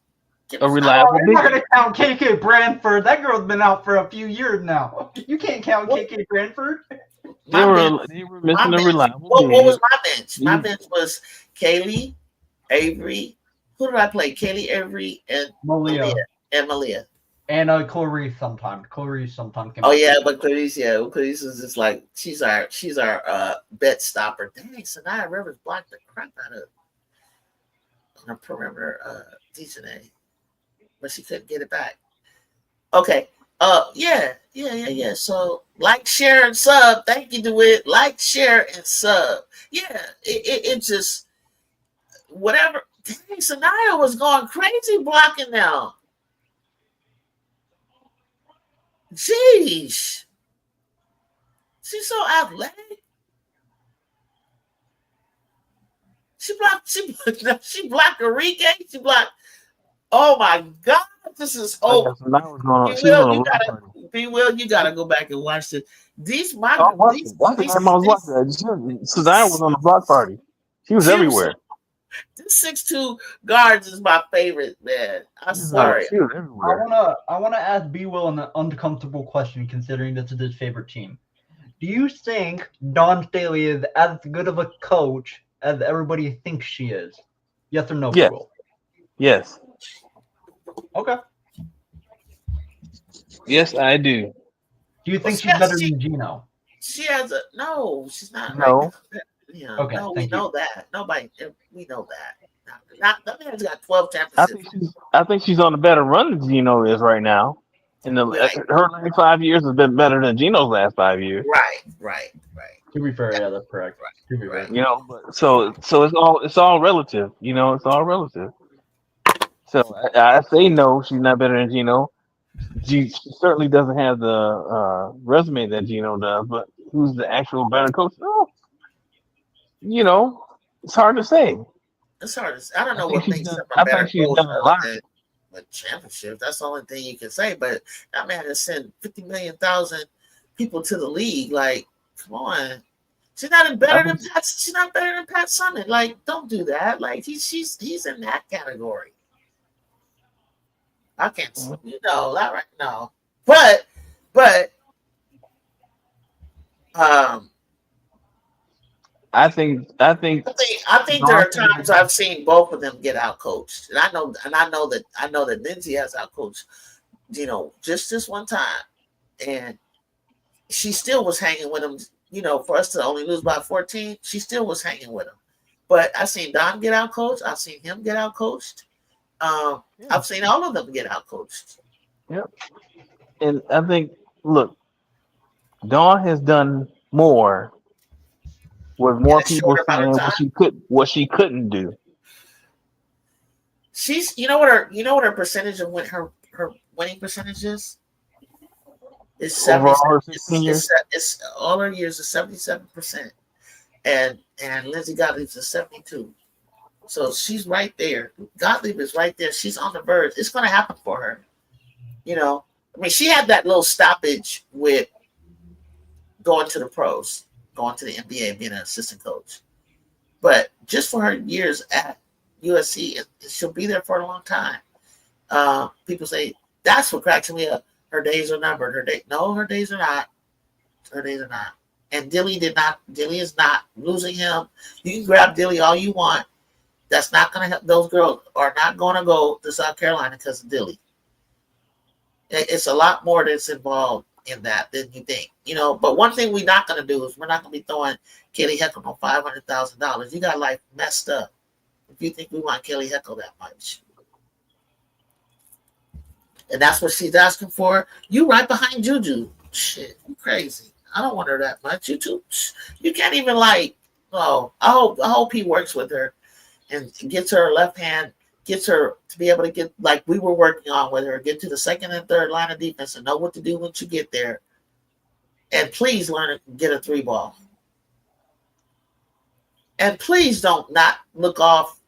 A reliable you're not going to count KK Branford. That girl's been out for a few years now. You can't count KK Branford. They were missing a reliable What was my bench? My bench was Kaylee, Avery. Who did I play? Kaylee, Avery, and Malia. And Clarice sometimes. Oh yeah, but Clarice is just like she's our bet stopper. Dang, Sanaya Rivers blocked the crap out of on a perimeter DJA, but she couldn't get it back. Okay. Yeah. So like, share, and sub. Thank you, DeWitt. Like, share, and sub. Yeah, it just whatever. Dang, Sanaya was going crazy blocking now. Jeez. She's so athletic. She blocked Enrique. She blocked. Oh my God. This is you gotta go back and watch this. Cesar was on the block party. She was everywhere. This 6'2" guards is my favorite, man. I'm sorry. I wanna ask B Will an uncomfortable question, considering this is his favorite team. Do you think Dawn Staley is as good of a coach as everybody thinks she is? Yes or no, yes. B Will? Yes. Okay. Yes, I do. Do you think she's better than Gino? She has a no. She's not. No. Okay. No, we know that. We know that. Not that man's got 12 championships. I think she's on a better run than Gino is right now. Her last 5 years has been better than Gino's last 5 years. Right. To be fair, yeah, that's correct. To be fair. You know, but so it's all relative. You know, it's all relative. So I say no, she's not better than Gino. She certainly doesn't have the resume that Gino does, but who's the actual better coach? No. You know, it's hard to say. It's hard to. I don't know what makes her I a better think she's coach done a lot. But championship, that's the only thing you can say. But that man has sent 50 million people to the league. Like, come on. She's not better than Pat. She's not better than Pat Summitt. Like, don't do that. Like, he's in that category. I can't, that right now. But, I think there are times I've seen both of them get out coached, and I know that Lindsay has out coached, just this one time, and she still was hanging with him. For us to only lose by 14, she still was hanging with him. But I've seen Don get out coached. I've seen him get out coached. I've seen all of them get out coached. Yep. And I think, look, Dawn has done more with more people saying what she couldn't do. She's, you know what her percentage of her winning percentage is? It's 70. Overall, her 16 years. It's all her years is 77%, and Lindsay Gottlieb's is 72. So she's right there. Gottlieb is right there. She's on the verge. It's going to happen for her. You know, I mean, she had that little stoppage with going to the pros, going to the NBA, being an assistant coach. But just for her years at USC, she'll be there for a long time. People say that's what cracks me up. Her days are numbered. Her days are not. Her days are not. And Dilly is not losing him. You can grab Dilly all you want. That's not going to help. Those girls are not going to go to South Carolina because of Dilly. It's a lot more that's involved in that than you think, you know. But one thing we're not going to do is we're not going to be throwing Kelly Heckle on $500,000. You got life messed up if you think we want Kelly Heckle that much. And that's what she's asking for. You right behind Juju. Shit, you crazy. I don't want her that much. You too. You can't even like. Oh, I hope he works with her and gets her left hand, gets her to be able to get like we were working on with her, get to the second and third line of defense and know what to do once you get there. And please learn to get a 3-ball. And please don't not look off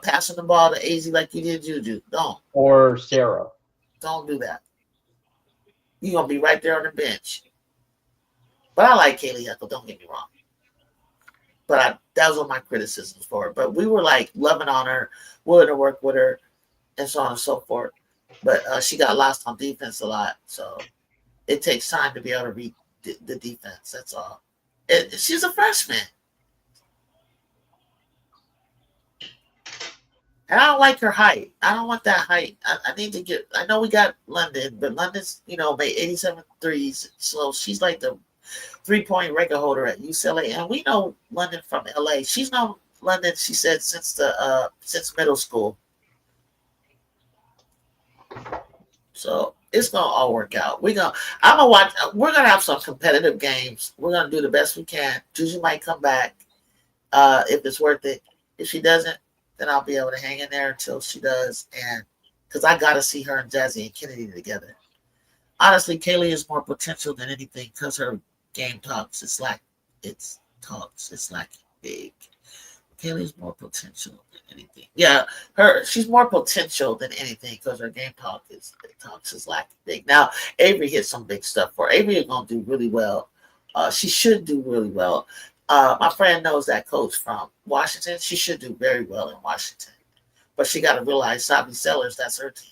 passing the ball to AZ like you did Juju. Don't. Or Sarah. Don't do that. You're going to be right there on the bench. But I like Kaylee Heckle, don't get me wrong. But that was one of my criticisms for her. But we were like loving on her, willing to work with her, and so on and so forth. But she got lost on defense a lot. So it takes time to be able to read the defense. That's all. She's a freshman. And I don't like her height. I don't want that height. I need to get. I know we got London, but London's made 87 threes. So she's like the 3-point record holder at UCLA, and we know London from LA. She's known London. She said since middle school. So it's gonna all work out. We're gonna have some competitive games. We're gonna do the best we can. Juju might come back if it's worth it. If she doesn't, then I'll be able to hang in there until she does, and because I gotta see her and Jazzy and Kennedy together. Honestly, Kaylee is more potential than anything because her game talks. It's like big. Kaylee's more potential than anything. Yeah, she's more potential than anything because her game talks is like big. Now Avery hit some big stuff for her. Avery is gonna do really well. She should do really well. My friend knows that coach from Washington. She should do very well in Washington. But she got to realize Sabi Sellers, that's her team.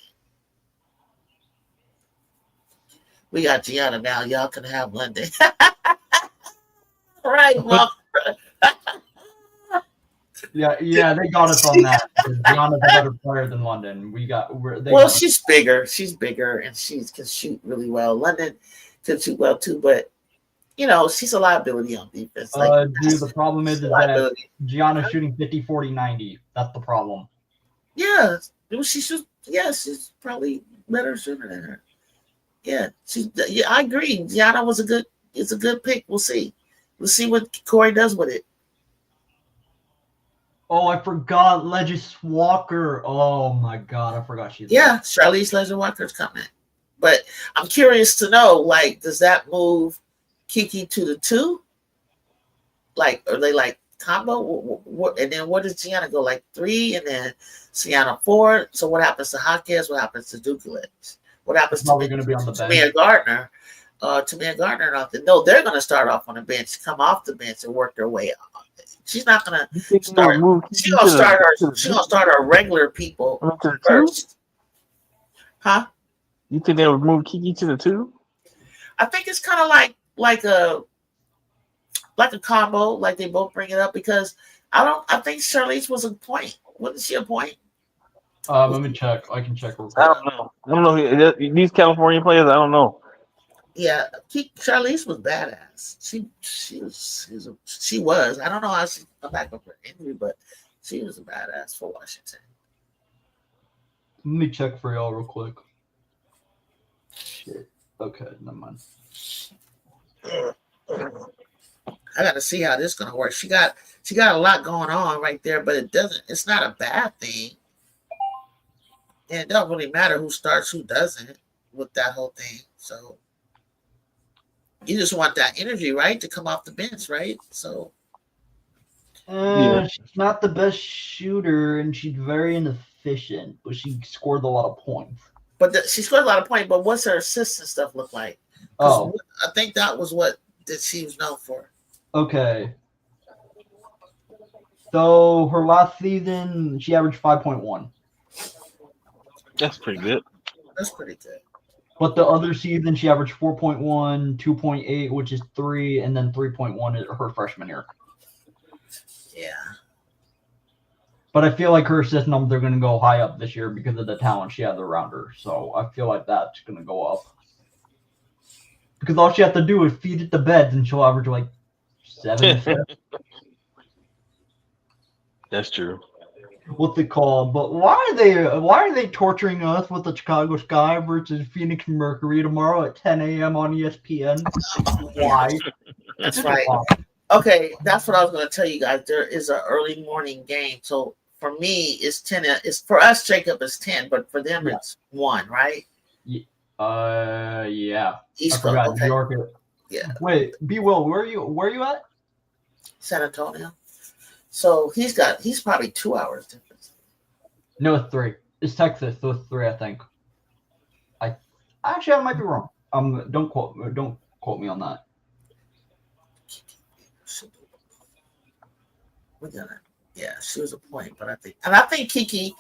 We got Gianna now. Y'all can have London. Right, Mom. Yeah, they got us on that. Gianna's a better player than London. She's bigger. She's bigger, and she can shoot really well. London can shoot well too, but she's a liability on defense. The problem is that Gianna's shooting 50, 40, 90. That's the problem. Yeah, she's probably better shooter than her. Yeah, I agree. Gianna is a good pick. We'll see. We'll see what Corey does with it. Oh, I forgot Legis Walker. Oh my God, I forgot she's there. Charlize Legis Walker's coming. But I'm curious to know, does that move Kiki to the 2? Are they combo? And then where does Gianna go? 3, and then Sienna 4. So what happens to Jaquez? What happens to Dukelet? What happens to Tamia Gardner? Tamia Gardner, no, they're going to start off on the bench, come off the bench, and work their way up. She's not going to start. She's going to start her regular people first. Huh? You think they would move Kiki to the 2? I think it's kind of like a combo, like they both bring it up because I think Charlize was a point. Wasn't she a point? Let me check. I can check real quick. I don't know. These California players, I don't know. Yeah, Charlize was badass. She was. I don't know how she come back up her injury, but she was a badass for Washington. Let me check for y'all real quick. Shit. Okay, never mind. I got to see how this is gonna work. She got a lot going on right there, but it's not a bad thing. And it don't really matter who starts, who doesn't with that whole thing. So You just want that energy, right, to come off the bench, right? So. She's not the best shooter, and she's very inefficient, but she scored a lot of points. But she scored a lot of points. But what's her assist and stuff look like? Oh, I think that was what that she was known for. Okay. So her last season, she averaged 5.1. That's pretty good. That's pretty good. But the other season, she averaged 4.1, 2.8, which is 3, and then 3.1 her freshman year. Yeah. But I feel like her assist numbers are going to go high up this year because of the talent she has around her. So I feel like that's going to go up. Because all she has to do is feed it to beds, and she'll average like 7 assists. That's true. What's it called? But why are they torturing us with the Chicago Sky versus Phoenix Mercury tomorrow at 10 a.m. on ESPN? Why? That's right. Okay, that's what I was going to tell you guys. There is an early morning game. So for me, it's 10. It's for us, Jacob is 10, but for them, it's 1, right? Yeah. East Coast. Okay. New York. Yeah. Wait, B. Will, where are you at? San Antonio. So he's probably 2 hours difference. No, it's 3. It's Texas, so it's 3, I think. I might be wrong. Don't quote me on that. Yeah, she was a point, but I think Kiki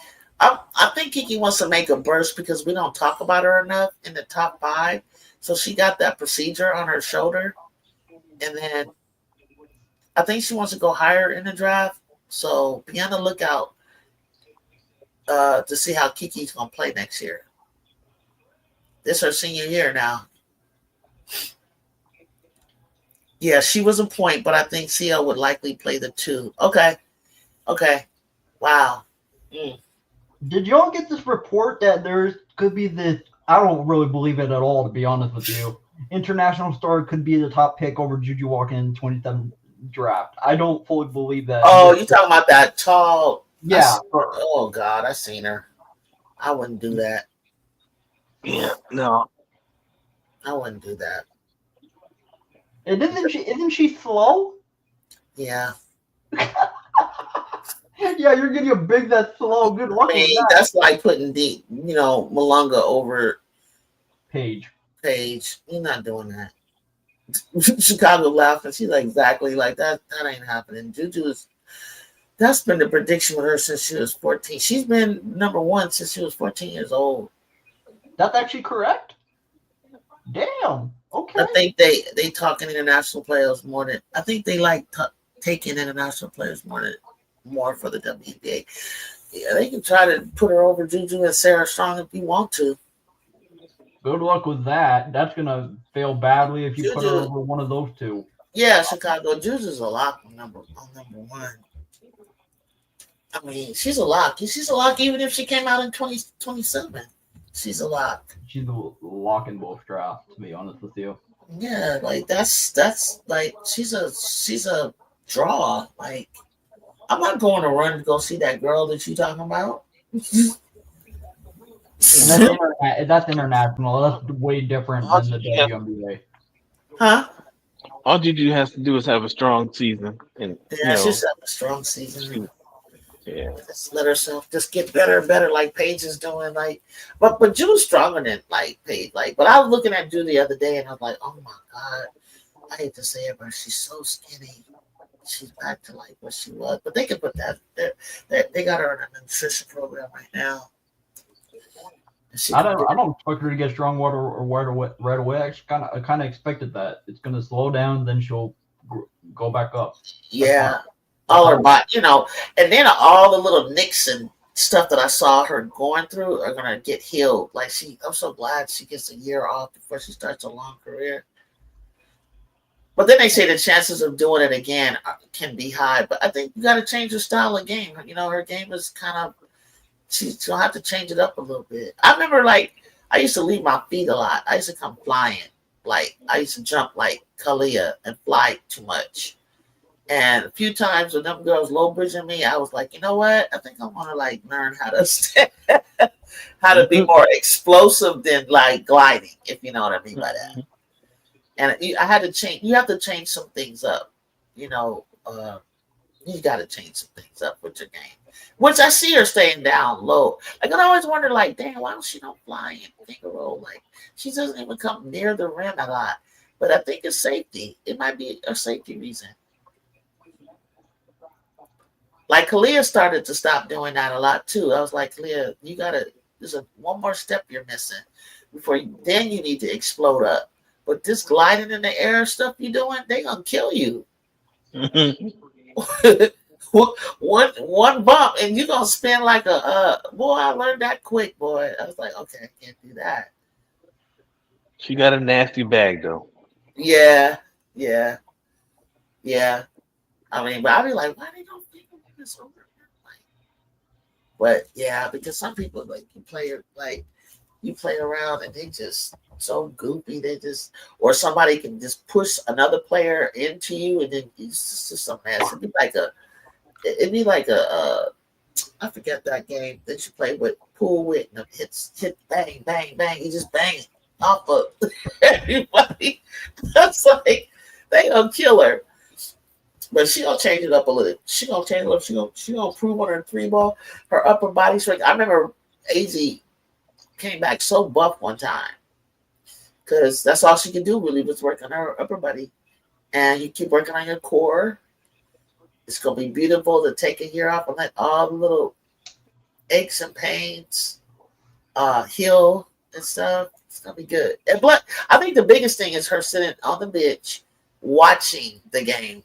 wants to make a burst because we don't talk about her enough in the top 5. So she got that procedure on her shoulder, and then I think she wants to go higher in the draft. So be on the lookout to see how Kiki's gonna play next year. This is her senior year now. Yeah, she was a point, but I think CL would likely play the 2. Okay. Wow. Did y'all get this report that there could be this? I don't really believe it at all, to be honest with you. International star could be the top pick over Juju walking in the 27 draft. I don't fully believe that. Oh, you talking about that tall? Yeah. Oh God, I seen her. I wouldn't do that. Yeah, no. I wouldn't do that. And isn't she slow? Yeah. Yeah, you're getting a big that's slow. Good luck with that. That's like putting Malunga over Page. You're not doing that. Chicago laughing. She's like, exactly like that. That ain't happening. That's been the prediction with her since she was 14. She's been number 1 since she was 14 years old. That's actually correct. Damn. Okay. I think they talk in international players more than I think they like taking international players more for the WNBA. Yeah, they can try to put her over Juju and Sarah Strong if you want to. Good luck with that. That's gonna fail badly if you put her over one of those 2. Yeah, Chicago. Juju's a lock on number 1. I mean, she's a lock. She's a lock even if she came out in 2027. She's a lock. She's a lock in both drafts, to be honest with you. Yeah, like that's like she's a draw. Like I'm not going to run to go see that girl that you talking about. That's international. That's way different than the WNBA. Huh? All Juju has to do is have a strong season, and she's having a strong season. Yeah, just let herself just get better and better, like Paige is doing. Like, but Jude's stronger than like Paige. Like, but I was looking at Jude the other day, and I was like, oh my God, I hate to say it, but she's so skinny. She's back to like what she was. But they can put that. They got her in a nutrition program right now. I don't expect her to get strong right away. I kind of expected that it's going to slow down, then she'll go back up. Yeah. All her body, and then all the little nicks and stuff that I saw her going through are gonna get healed. Like I'm so glad she gets a year off before she starts a long career. But then they say the chances of doing it again can be high. But I think you got to change her style of game. Her game is kind of she's gonna have to change it up a little bit. I remember I used to leave my feet a lot. I used to come flying. Like I used to jump like Kalia and fly too much. And a few times when them girls low bridging me, I was like, you know what? I think I want to learn how to be more explosive than gliding, if you know what I mean by that. And I had to change. You have to change some things up. You know, you got to change some things up with your game. Which I see her staying down low. Like I always wonder, like, damn, why don't she don't fly and finger roll? Like she doesn't even come near the rim a lot. But I think it's safety. It might be a safety reason. Like Kalia started to stop doing that a lot too. I was like, Kalia, you gotta. There's one more step you're missing before then you need to explode up. But this gliding in the air stuff you're doing, they gonna kill you. one bump and you're gonna spin like a boy. I learned that quick, boy. I was like, okay, I can't do that. She got a nasty bag though. Yeah. I mean, but I'd be like, why they don't think of this over? But yeah, because some people like you play around and they just so goofy. They just, or somebody can just push another player into you, and then it's just a mess. It'd be like a I forget that game that you play with pool with, and hit bang bang bang. You just bang it off of everybody. That's like they gonna kill her. But she gonna change it up a little. She gonna improve on her 3-ball, her upper body strength. I remember AZ came back so buff one time because that's all she could do really was work on her upper body. And you keep working on your core. It's gonna be beautiful to take a year off and let all the little aches and pains heal and stuff. It's gonna be good. And I think the biggest thing is her sitting on the bench watching the game.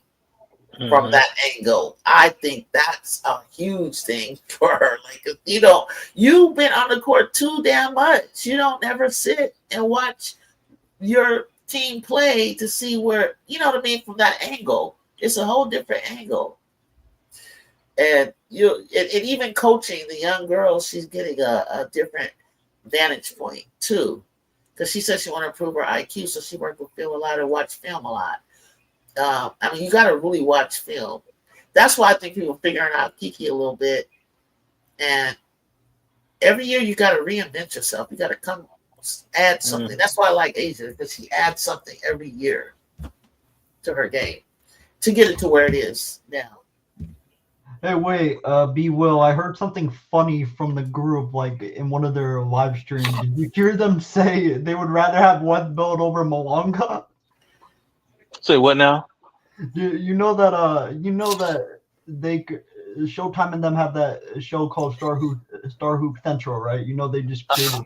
From that angle, I think that's a huge thing for her. Like, you've been on the court too damn much. You don't ever sit and watch your team play to see where, you know what I mean, from that angle. It's a whole different angle. And even coaching the young girls, she's getting a different vantage point too. Because she said she wanted to improve her IQ, so she worked with film a lot and watched film a lot. I mean, you got to really watch film. That's why I think people are figuring out Kiki a little bit. And every year you got to reinvent yourself. You got to come add something. That's why I like Asia, because she adds something every year to her game to get it to where it is now. Hey, wait, B Will, I heard something funny from the group, like in one of their live streams. Did you hear them say they would rather have Westbelt over Malonga? Say what now? You know that they Showtime and them have that show called Star Hoop Central, right? You know, they just created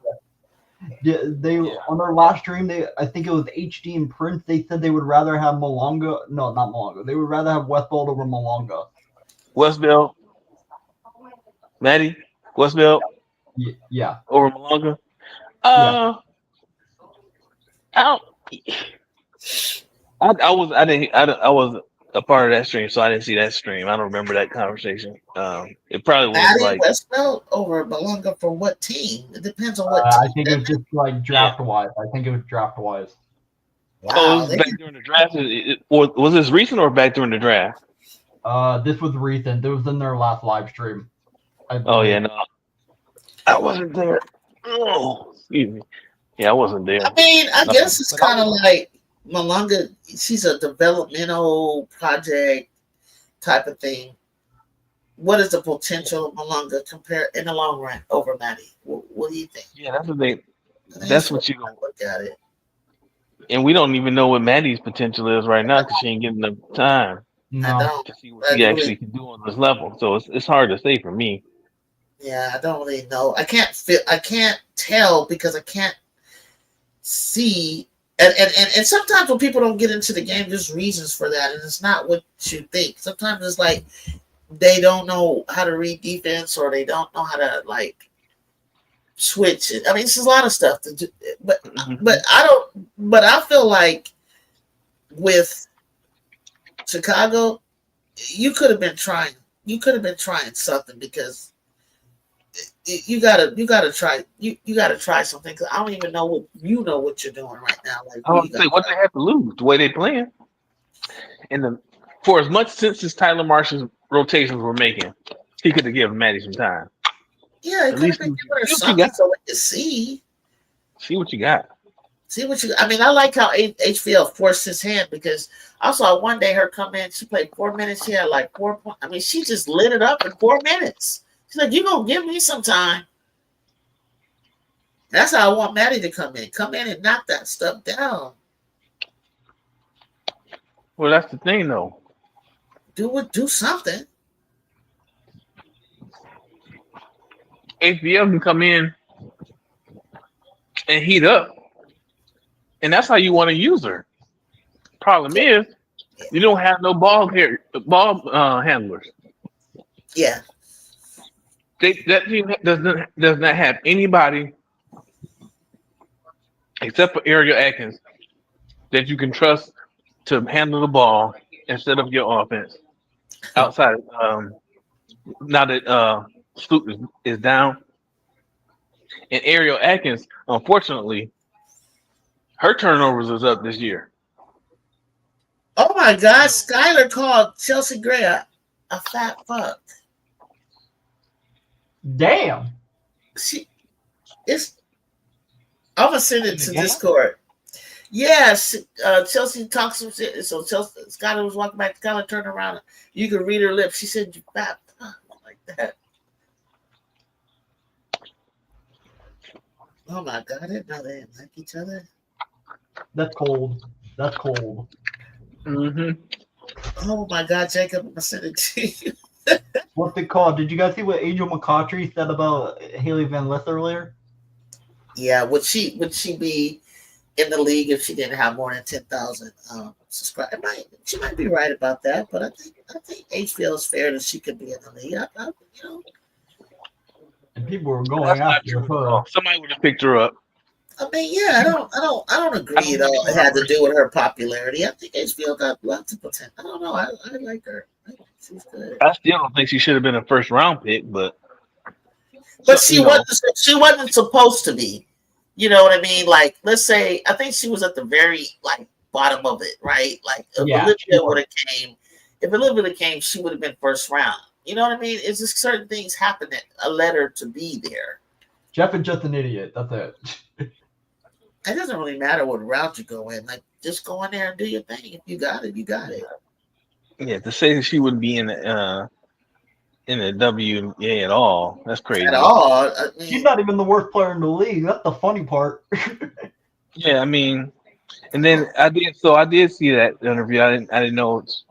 that. On their last stream, I think it was HD and Prince. They said they would rather have Malonga. No, not Malonga. They would rather have Westbelt over Malonga. Westbelt, Maddie, Westbelt, yeah, over Malonga. I was a part of that stream, so I didn't see that stream. I don't remember that conversation. It probably was Maddie like Westbelt over Malonga for what team? It depends on what team. I think it was just like draft wise. I think it was draft wise. Wow, oh, this was back during the draft. Or was this recent or back during the draft? This was recent. It was in their last live stream. Oh yeah, no, I wasn't there. Oh, excuse me. Yeah, I wasn't there. I mean, I guess it's kind of like Malonga. She's a developmental project type of thing. What is the potential of Malonga compare in the long run over Maddie? What do you think? Yeah, that's the thing. That's what you look at it. And we don't even know what Maddie's potential is right now because she ain't getting enough time to see what she actually can do on this level. So it's hard to say for me. Yeah, I don't really know. I can't tell because I can't see. And sometimes when people don't get into the game, there's reasons for that, and it's not what you think. Sometimes it's like they don't know how to read defense, or they don't know how to like switch it. I mean, it's a lot of stuff to do, but I don't. But I feel like with Chicago, you could have been trying. You could have been trying something because you gotta try something. Cause I don't even know what you're doing right now. Like, I would say what they have to lose, the way they playing, and for as much sense as Tyler Marsh's rotations were making, he could have given Maddie some time. Yeah, he could have been giving her something so we could see. See what you got. See what you. I mean, I like how HVL forced his hand because I saw one day her come in. She played 4 minutes. She had like 4 points. I mean, she just lit it up in 4 minutes. She's like, "You gonna give me some time?" That's how I want Maddie to come in. Come in and knock that stuff down. Well, that's the thing, though. Do something. HBL can come in and heat up, and that's how you want to use her. Problem is, you don't have no ball handlers. Yeah. That team does not have anybody except for Ariel Atkins that you can trust to handle the ball instead of your offense. Outside, now that Sloop is down, and Ariel Atkins, unfortunately, her turnovers is up this year. Oh my God, Skylar called Chelsea Gray a fat fuck. Damn. I'm gonna send it to Discord. Yes, Chelsea talks some shit. So Skylar was walking back. Skylar turned around. You could read her lips. She said, "You fat fuck," like that. Oh my God, I didn't know they didn't like each other. That's cold. That's cold. Mm-hmm. Oh my God, Jacob, I'm gonna send it to you. What's it called? Did you guys see what Angel McCautry said about Haley Van Lith earlier? Yeah, would she be in the league if she didn't have more than 10,000 subscribers? She might be right about that, but I think HVL is fair that she could be in the league. You know. And people were going after her. Somebody would have picked her up. I mean, yeah, I don't agree at all. It had to do with her popularity. I think HVL got lots of potential. I don't know. I like her. I think she's good. I still don't think she should have been a first round pick, but she wasn't supposed to be. You know what I mean? Like, let's say I think she was at the very bottom of it, right? Like if Olivia would have came, she would have been first round. You know what I mean? It's just certain things happen that led her to be there. Jeff is just an idiot. That's it. It doesn't really matter what route you go in. Like, just go in there and do your thing. If you got it, you got it. Yeah, to say that she wouldn't be in the WNBA at all, that's crazy. At all. I mean, she's not even the worst player in the league. That's the funny part. Yeah, I mean, and then I did see that interview. I didn't know it's.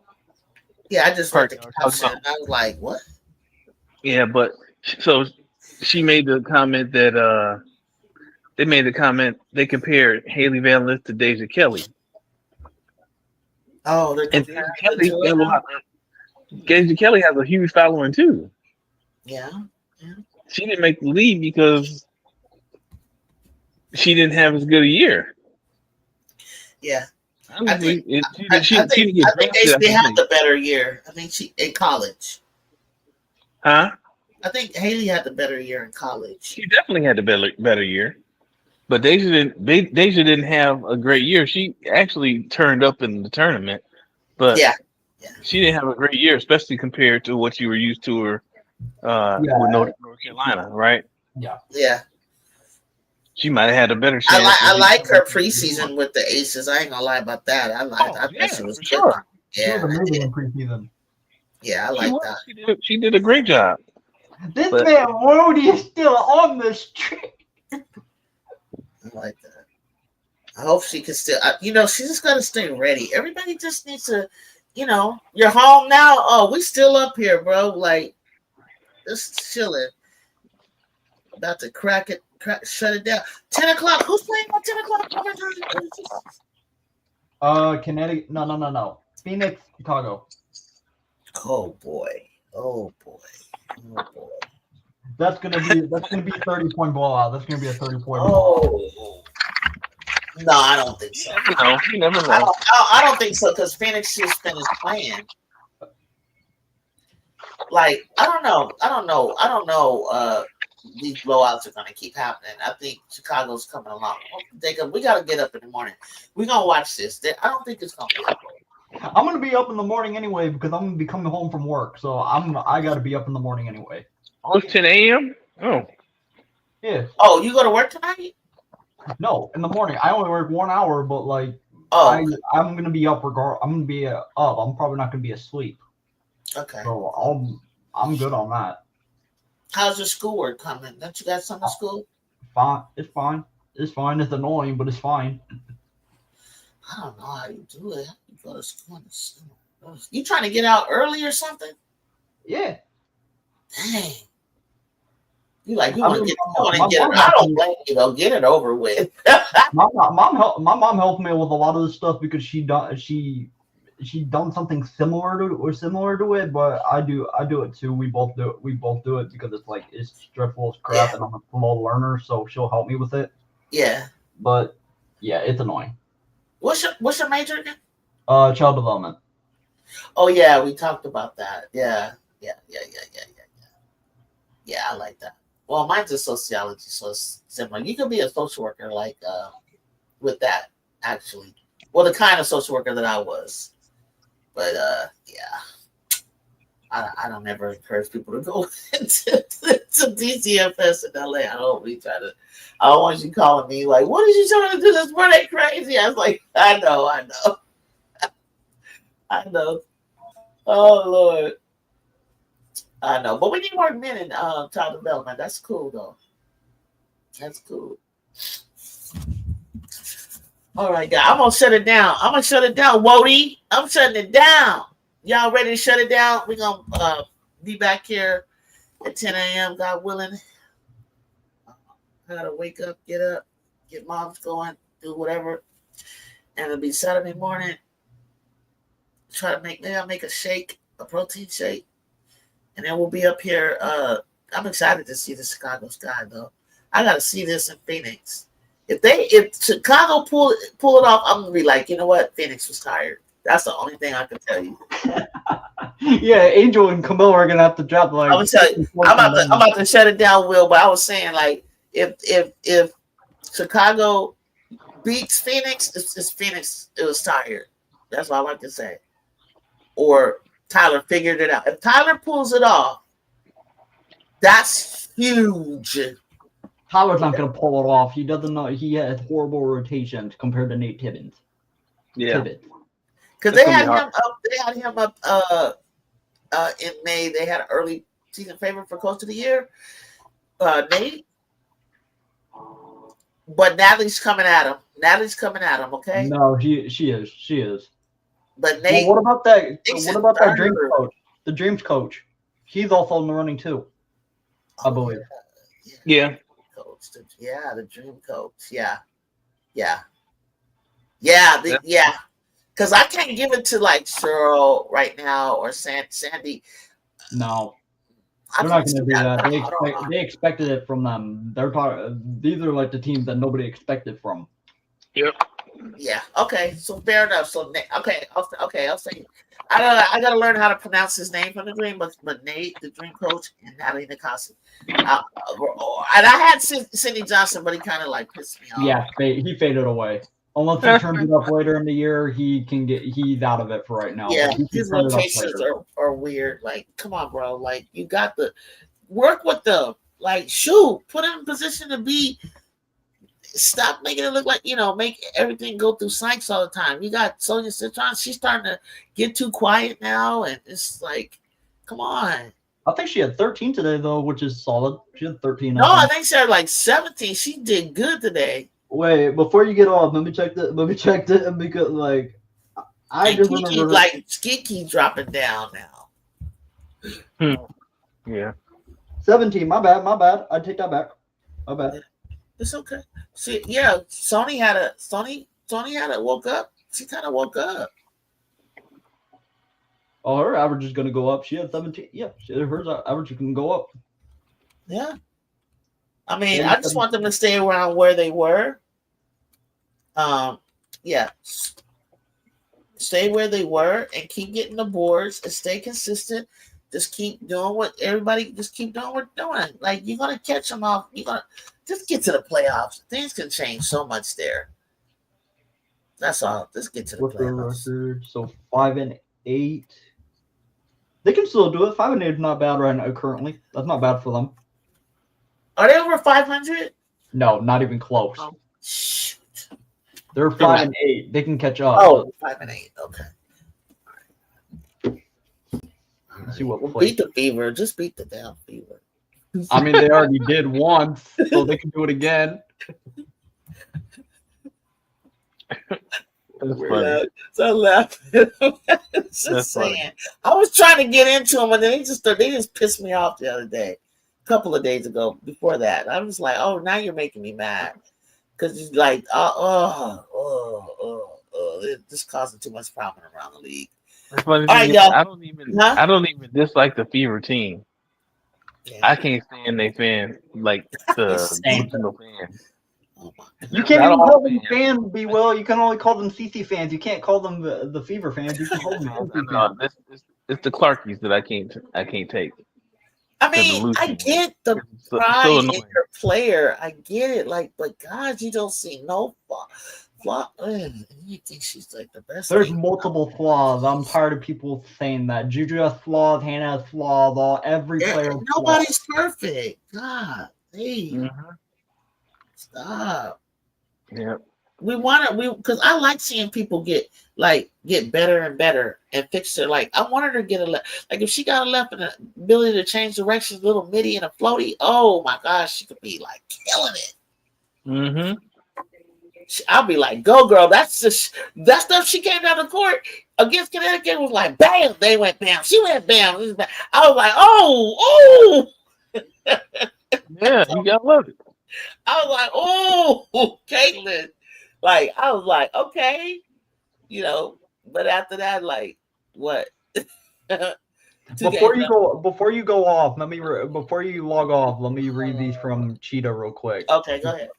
Yeah, I just read the caption and I was like, what? Yeah, but so she made the comment that they compared Haley Van Lith to Deja Kelly. Oh, and Deja Kelly has a huge following too. Yeah. She didn't make the league because she didn't have as good a year. Yeah. I think HB had the better year. I think she in college. Huh? I think Haley had the better year in college. She definitely had the better year. But Deja didn't have a great year. She actually turned up in the tournament. But she didn't have a great year, especially compared to what you were used to her with North Carolina, right? Yeah. Yeah. She might have had a better chance. I like her preseason with the Aces. I ain't gonna lie about that. I thought she was good. Sure. Yeah, she was amazing in preseason. Yeah, I like that. She did a great job. This man Rody is still on the street. I like that. I hope she can still. She just got to stay ready. Everybody just needs to, you're home now. Oh, we still up here, bro. Like, just chilling. About to shut it down. 10 o'clock. Who's playing at 10 o'clock? Connecticut. No. Phoenix, Chicago. Oh boy. That's gonna be 30-point blowout. That's gonna be a 30-point blowout. No, I don't think so. You never know. I don't think so because Phoenix just finished playing. Like, I don't know. These blowouts are gonna keep happening. I think Chicago's coming along. We gotta get up in the morning. We're gonna watch this. I don't think it's gonna be up. I'm gonna be up in the morning anyway because I'm gonna be coming home from work. So I gotta be up in the morning anyway. Oh, it's 10 a.m. Oh. Yeah. Oh, you go to work tonight? No, in the morning. I only work 1 hour, but like Oh, I'm gonna be up I'm gonna be up. I'm probably not gonna be asleep. okay. So I'm good on that. How's your schoolwork coming? Don't you got some school? Fine. It's fine. It's fine. It's annoying, but it's fine. I don't know how you do it. How you go to school in the summer? You trying to get out early or something? Yeah. Dang. You want to get it. I I don't blame you though. Get it over with. my mom helped me with a lot of this stuff because she done something similar to it, but I do it too. We both do it because it's stressful as crap, and I'm a slow learner, so she'll help me with it. Yeah. But yeah, it's annoying. What's your major again? Child development. Oh yeah, we talked about that. Yeah. Yeah, I like that. Well, mine's a sociology, so it's similar. You could be a social worker with that, actually. Well, the kind of social worker that I was. But yeah. I don't ever encourage people to go into DCFS in LA. I don't want you calling me like, what are you trying to do? This were they crazy? I was like, I know. I know. Oh Lord. I know. But we need more men in child development. That's cool though. That's cool. All right, guys. I'm gonna shut it down. Wody. I'm shutting it down. Y'all ready to shut it down? We're gonna be back here at 10 a.m. God willing. I gotta wake up, get moms going, do whatever. And it'll be Saturday morning. Try to maybe I'll make a protein shake. And then we'll be up here. I'm excited to see the Chicago sky though. I gotta see this in Phoenix. If Chicago pull it off, I'm gonna be like, you know what? Phoenix was tired. That's the only thing I can tell you. Yeah, Angel and Camille are gonna have to drop like. I'm gonna tell you. I'm about to shut it down, Will. But I was saying like, if Chicago beats Phoenix, it's Phoenix. It was tired. That's what I like to say. Or Tyler figured it out. If Tyler pulls it off, that's huge. Tyler's not going to pull it off. He doesn't know. He has horrible rotations compared to Nate Tibbins. Yeah. Because they had him up in May. They had an early season favorite for Coach of the Year, Nate. But Natalie's coming at him. Okay. No, she is. But Nate. Well, what about that Dreams coach? The Dreams coach. He's also in the running too, I believe. Yeah. The Dream coach. Yeah. Because I can't give it to like Cheryl right now or Sandy. No, they're not going to do that. They expected it from them. These are like the teams that nobody expected from. Yep. Yeah. Okay. So fair enough. So okay. I'll say. I gotta learn how to pronounce his name from the Dream, but Nate, the Dream coach, and Natalie Nikasi. And I had Cindy Johnson, but he kind of like pissed me off. Yeah, he faded away. Unless he turns it up later in the year, he's out of it for right now. Yeah, his rotations are weird. Like, come on, bro. Like, you got to work with them. Like, shoot, put him in position to be. Stop making it look like, make everything go through Sykes all the time. You got Sonia Citron. She's starting to get too quiet now. And it's like, come on. I think she had 13 today, though, which is solid. She had 13. No, I think she had like 17. She did good today. Wait, before you get off, let me check that because, like, I just remember. Like, Skiki dropping down now. Yeah. 17. My bad. I take that back. My bad. It's okay. See, yeah, Sony had a woke up. She kind of woke up. Oh, her average is going to go up. She had 17. Yeah, her average is going to go up. Yeah. I mean, I just want them to stay around where they were. Yeah. Stay where they were and keep getting the boards and stay consistent. Just keep doing what everybody. Just keep doing what they're doing. Like, you're gonna catch them off. You're gonna just get to the playoffs. Things can change so much there. That's all. Just get to the playoffs. Their record? So 5-8. They can still do it. 5-8 is not bad right now. Currently, that's not bad for them. Are they over 500? No, not even close. Shoot. They're 5-8. They can catch up. Oh, 5-8. Okay. Let's see what beat the Fever. Just beat the damn Fever. I mean, they already did once, so they can do it again. That's funny. So I laughing. Just saying. Funny. I was trying to get into them, and then they just pissed me off the other day, a couple of days ago. Before that, I was like, "Oh, now you're making me mad," because it's like, it's just causing too much problem around the league. That's funny. Right, I don't even dislike the Fever team. Yeah. I can't stand they fan like the original fans. You can't even call them fans, B. Will. You can only call them CC fans. You can't call them the Fever fans. You can call them it's the Clarkies that I can't take. I mean, I get the pride in your player. I get it. Like, but God, you don't see no flaw. You think she's like the best? There's multiple flaws. I'm tired of people saying that. Juju has flaws. Hannah has flaws. Every player. Nobody's perfect. God, hey. Stop. Yeah. Because I like seeing people get better and better and fix their, like, I wanted her to get a left. Like, if she got a left and the ability to change directions, little midi and a floaty, oh my gosh, she could be like killing it. Mm-hmm. I'll be like, go girl. That stuff she came down the court against Connecticut was like, bam, they went bam. She went bam. I was like, oh. Yeah, you gotta love it. I was like, oh, Caitlin. Like, I was like, okay, but after that, like, what? Before you go off, before you log off, let me read these from Cheetah real quick. Okay, go ahead.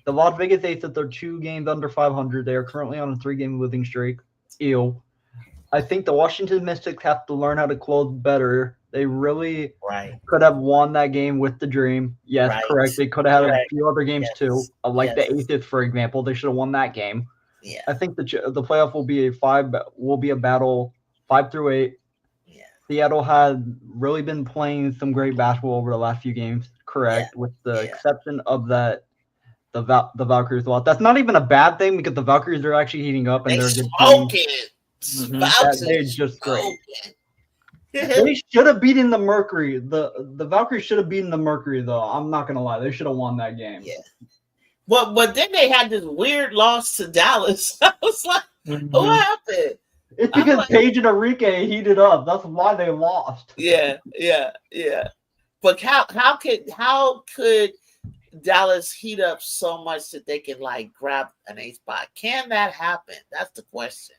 The Las Vegas Aces are 2 games under 500. They are currently on a 3-game losing streak. Ew. I think the Washington Mystics have to learn how to close better. They really could have won that game with the Dream. Yes, correct. They could have had a few other games too. Like the Aces, for example. They should have won that game. Yeah. I think the playoff will be a battle 5 through 8. Yeah. Seattle had really been playing some great basketball over the last few games. Correct, with the exception of that. The Valkyries lost. That's not even a bad thing because the Valkyries are actually heating up and they're smoking. They're just great. They should have beaten the Mercury. The Valkyries should have beaten the Mercury though. I'm not gonna lie, they should have won that game. Yeah. But then they had this weird loss to Dallas. I was like, what happened? It's because Paige and Enrique heated up. That's why they lost. Yeah. But how could Dallas heat up so much that they can like grab an 8 spot? Can that happen? That's the question.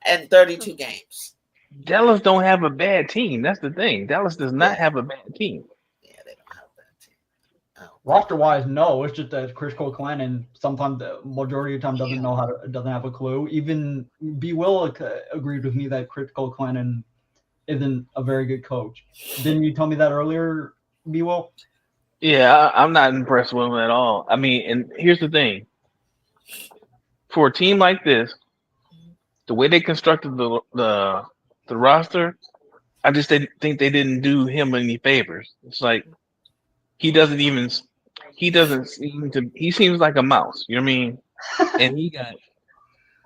And 32 games. Dallas don't have a bad team. That's the thing. Dallas does not have a bad team. Yeah, they don't have a bad team. Roster wise, no. It's just that Chris Cole-Clannon sometimes, the majority of the time, doesn't have a clue. Even B. Will agreed with me that Chris Cole-Clannon isn't a very good coach. Didn't you tell me that earlier, B. Will? Yeah, I'm not impressed with him at all. I mean, and here's the thing. For a team like this, the way they constructed the roster, I just think they didn't do him any favors. It's like he seems like a mouse, you know what I mean? And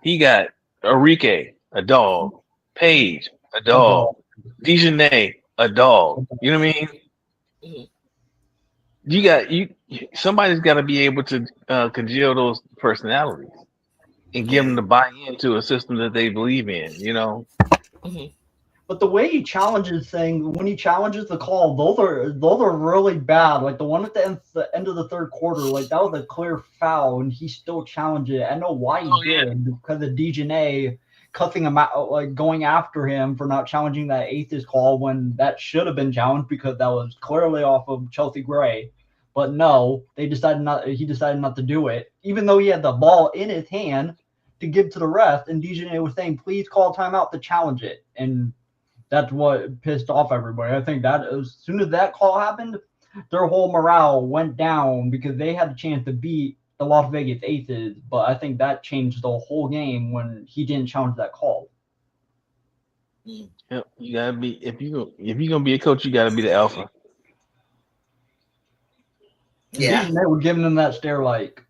he got Enrique, a dog, Paige, a dog, Dejanay, a dog. You know what I mean? Somebody's got to be able to congeal those personalities and get them to buy into a system that they believe in, But the way he challenges when he challenges the call, those are really bad. Like the one at the end of the third quarter, like that was a clear foul, and he still challenged it. I know why he did, because of Dejanay cussing him out, like going after him for not challenging that Aces call when that should have been challenged because that was clearly off of Chelsea Gray. But no, he decided not to do it, even though he had the ball in his hand to give to the ref. And Dejanay was saying, please call timeout to challenge it. And that's what pissed off everybody. I think that as soon as that call happened, their whole morale went down because they had a chance to beat the Las Vegas Aces. But I think that changed the whole game when he didn't challenge that call. Yep, you gotta be if you're gonna be a coach, you gotta be the alpha. Yeah, they were giving him that stare like,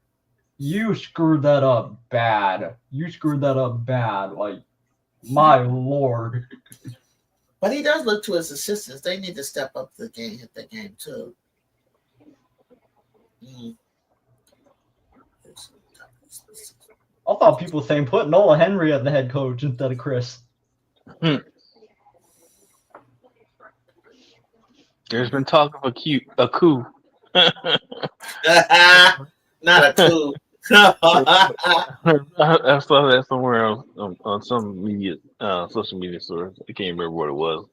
You screwed that up bad. You screwed that up bad. Like, my lord. But he does look to his assistants. They need to step up the game, hit the game too. I thought people saying put Noah Henry as the head coach instead of Chris. There's been talk of a coup. Not a coup. I saw that somewhere on some media, social media source. I can't remember what it was,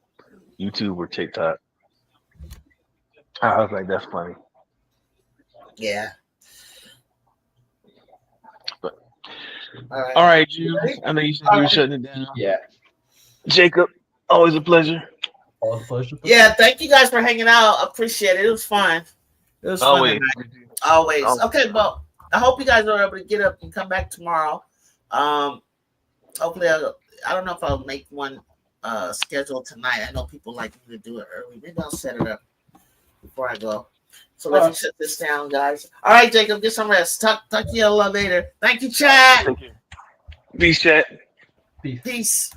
YouTube or TikTok. I was like, that's funny. Yeah. But, all right, you. I know you said you were shutting it down. Yeah. Jacob, always a pleasure. Always a pleasure. Yeah, thank you guys for hanging out. I appreciate it. It was fun. It was Always. fun. Always. Okay, well, I hope you guys are able to get up and come back tomorrow. Hopefully, I don't know if I'll make one schedule tonight. I know people like me to do it early. Maybe I'll set it up before I go. So let me shut this down, guys. All right, Jacob, get some rest. Talk to you a little later. Thank you, Chad. Peace, Chad. Peace.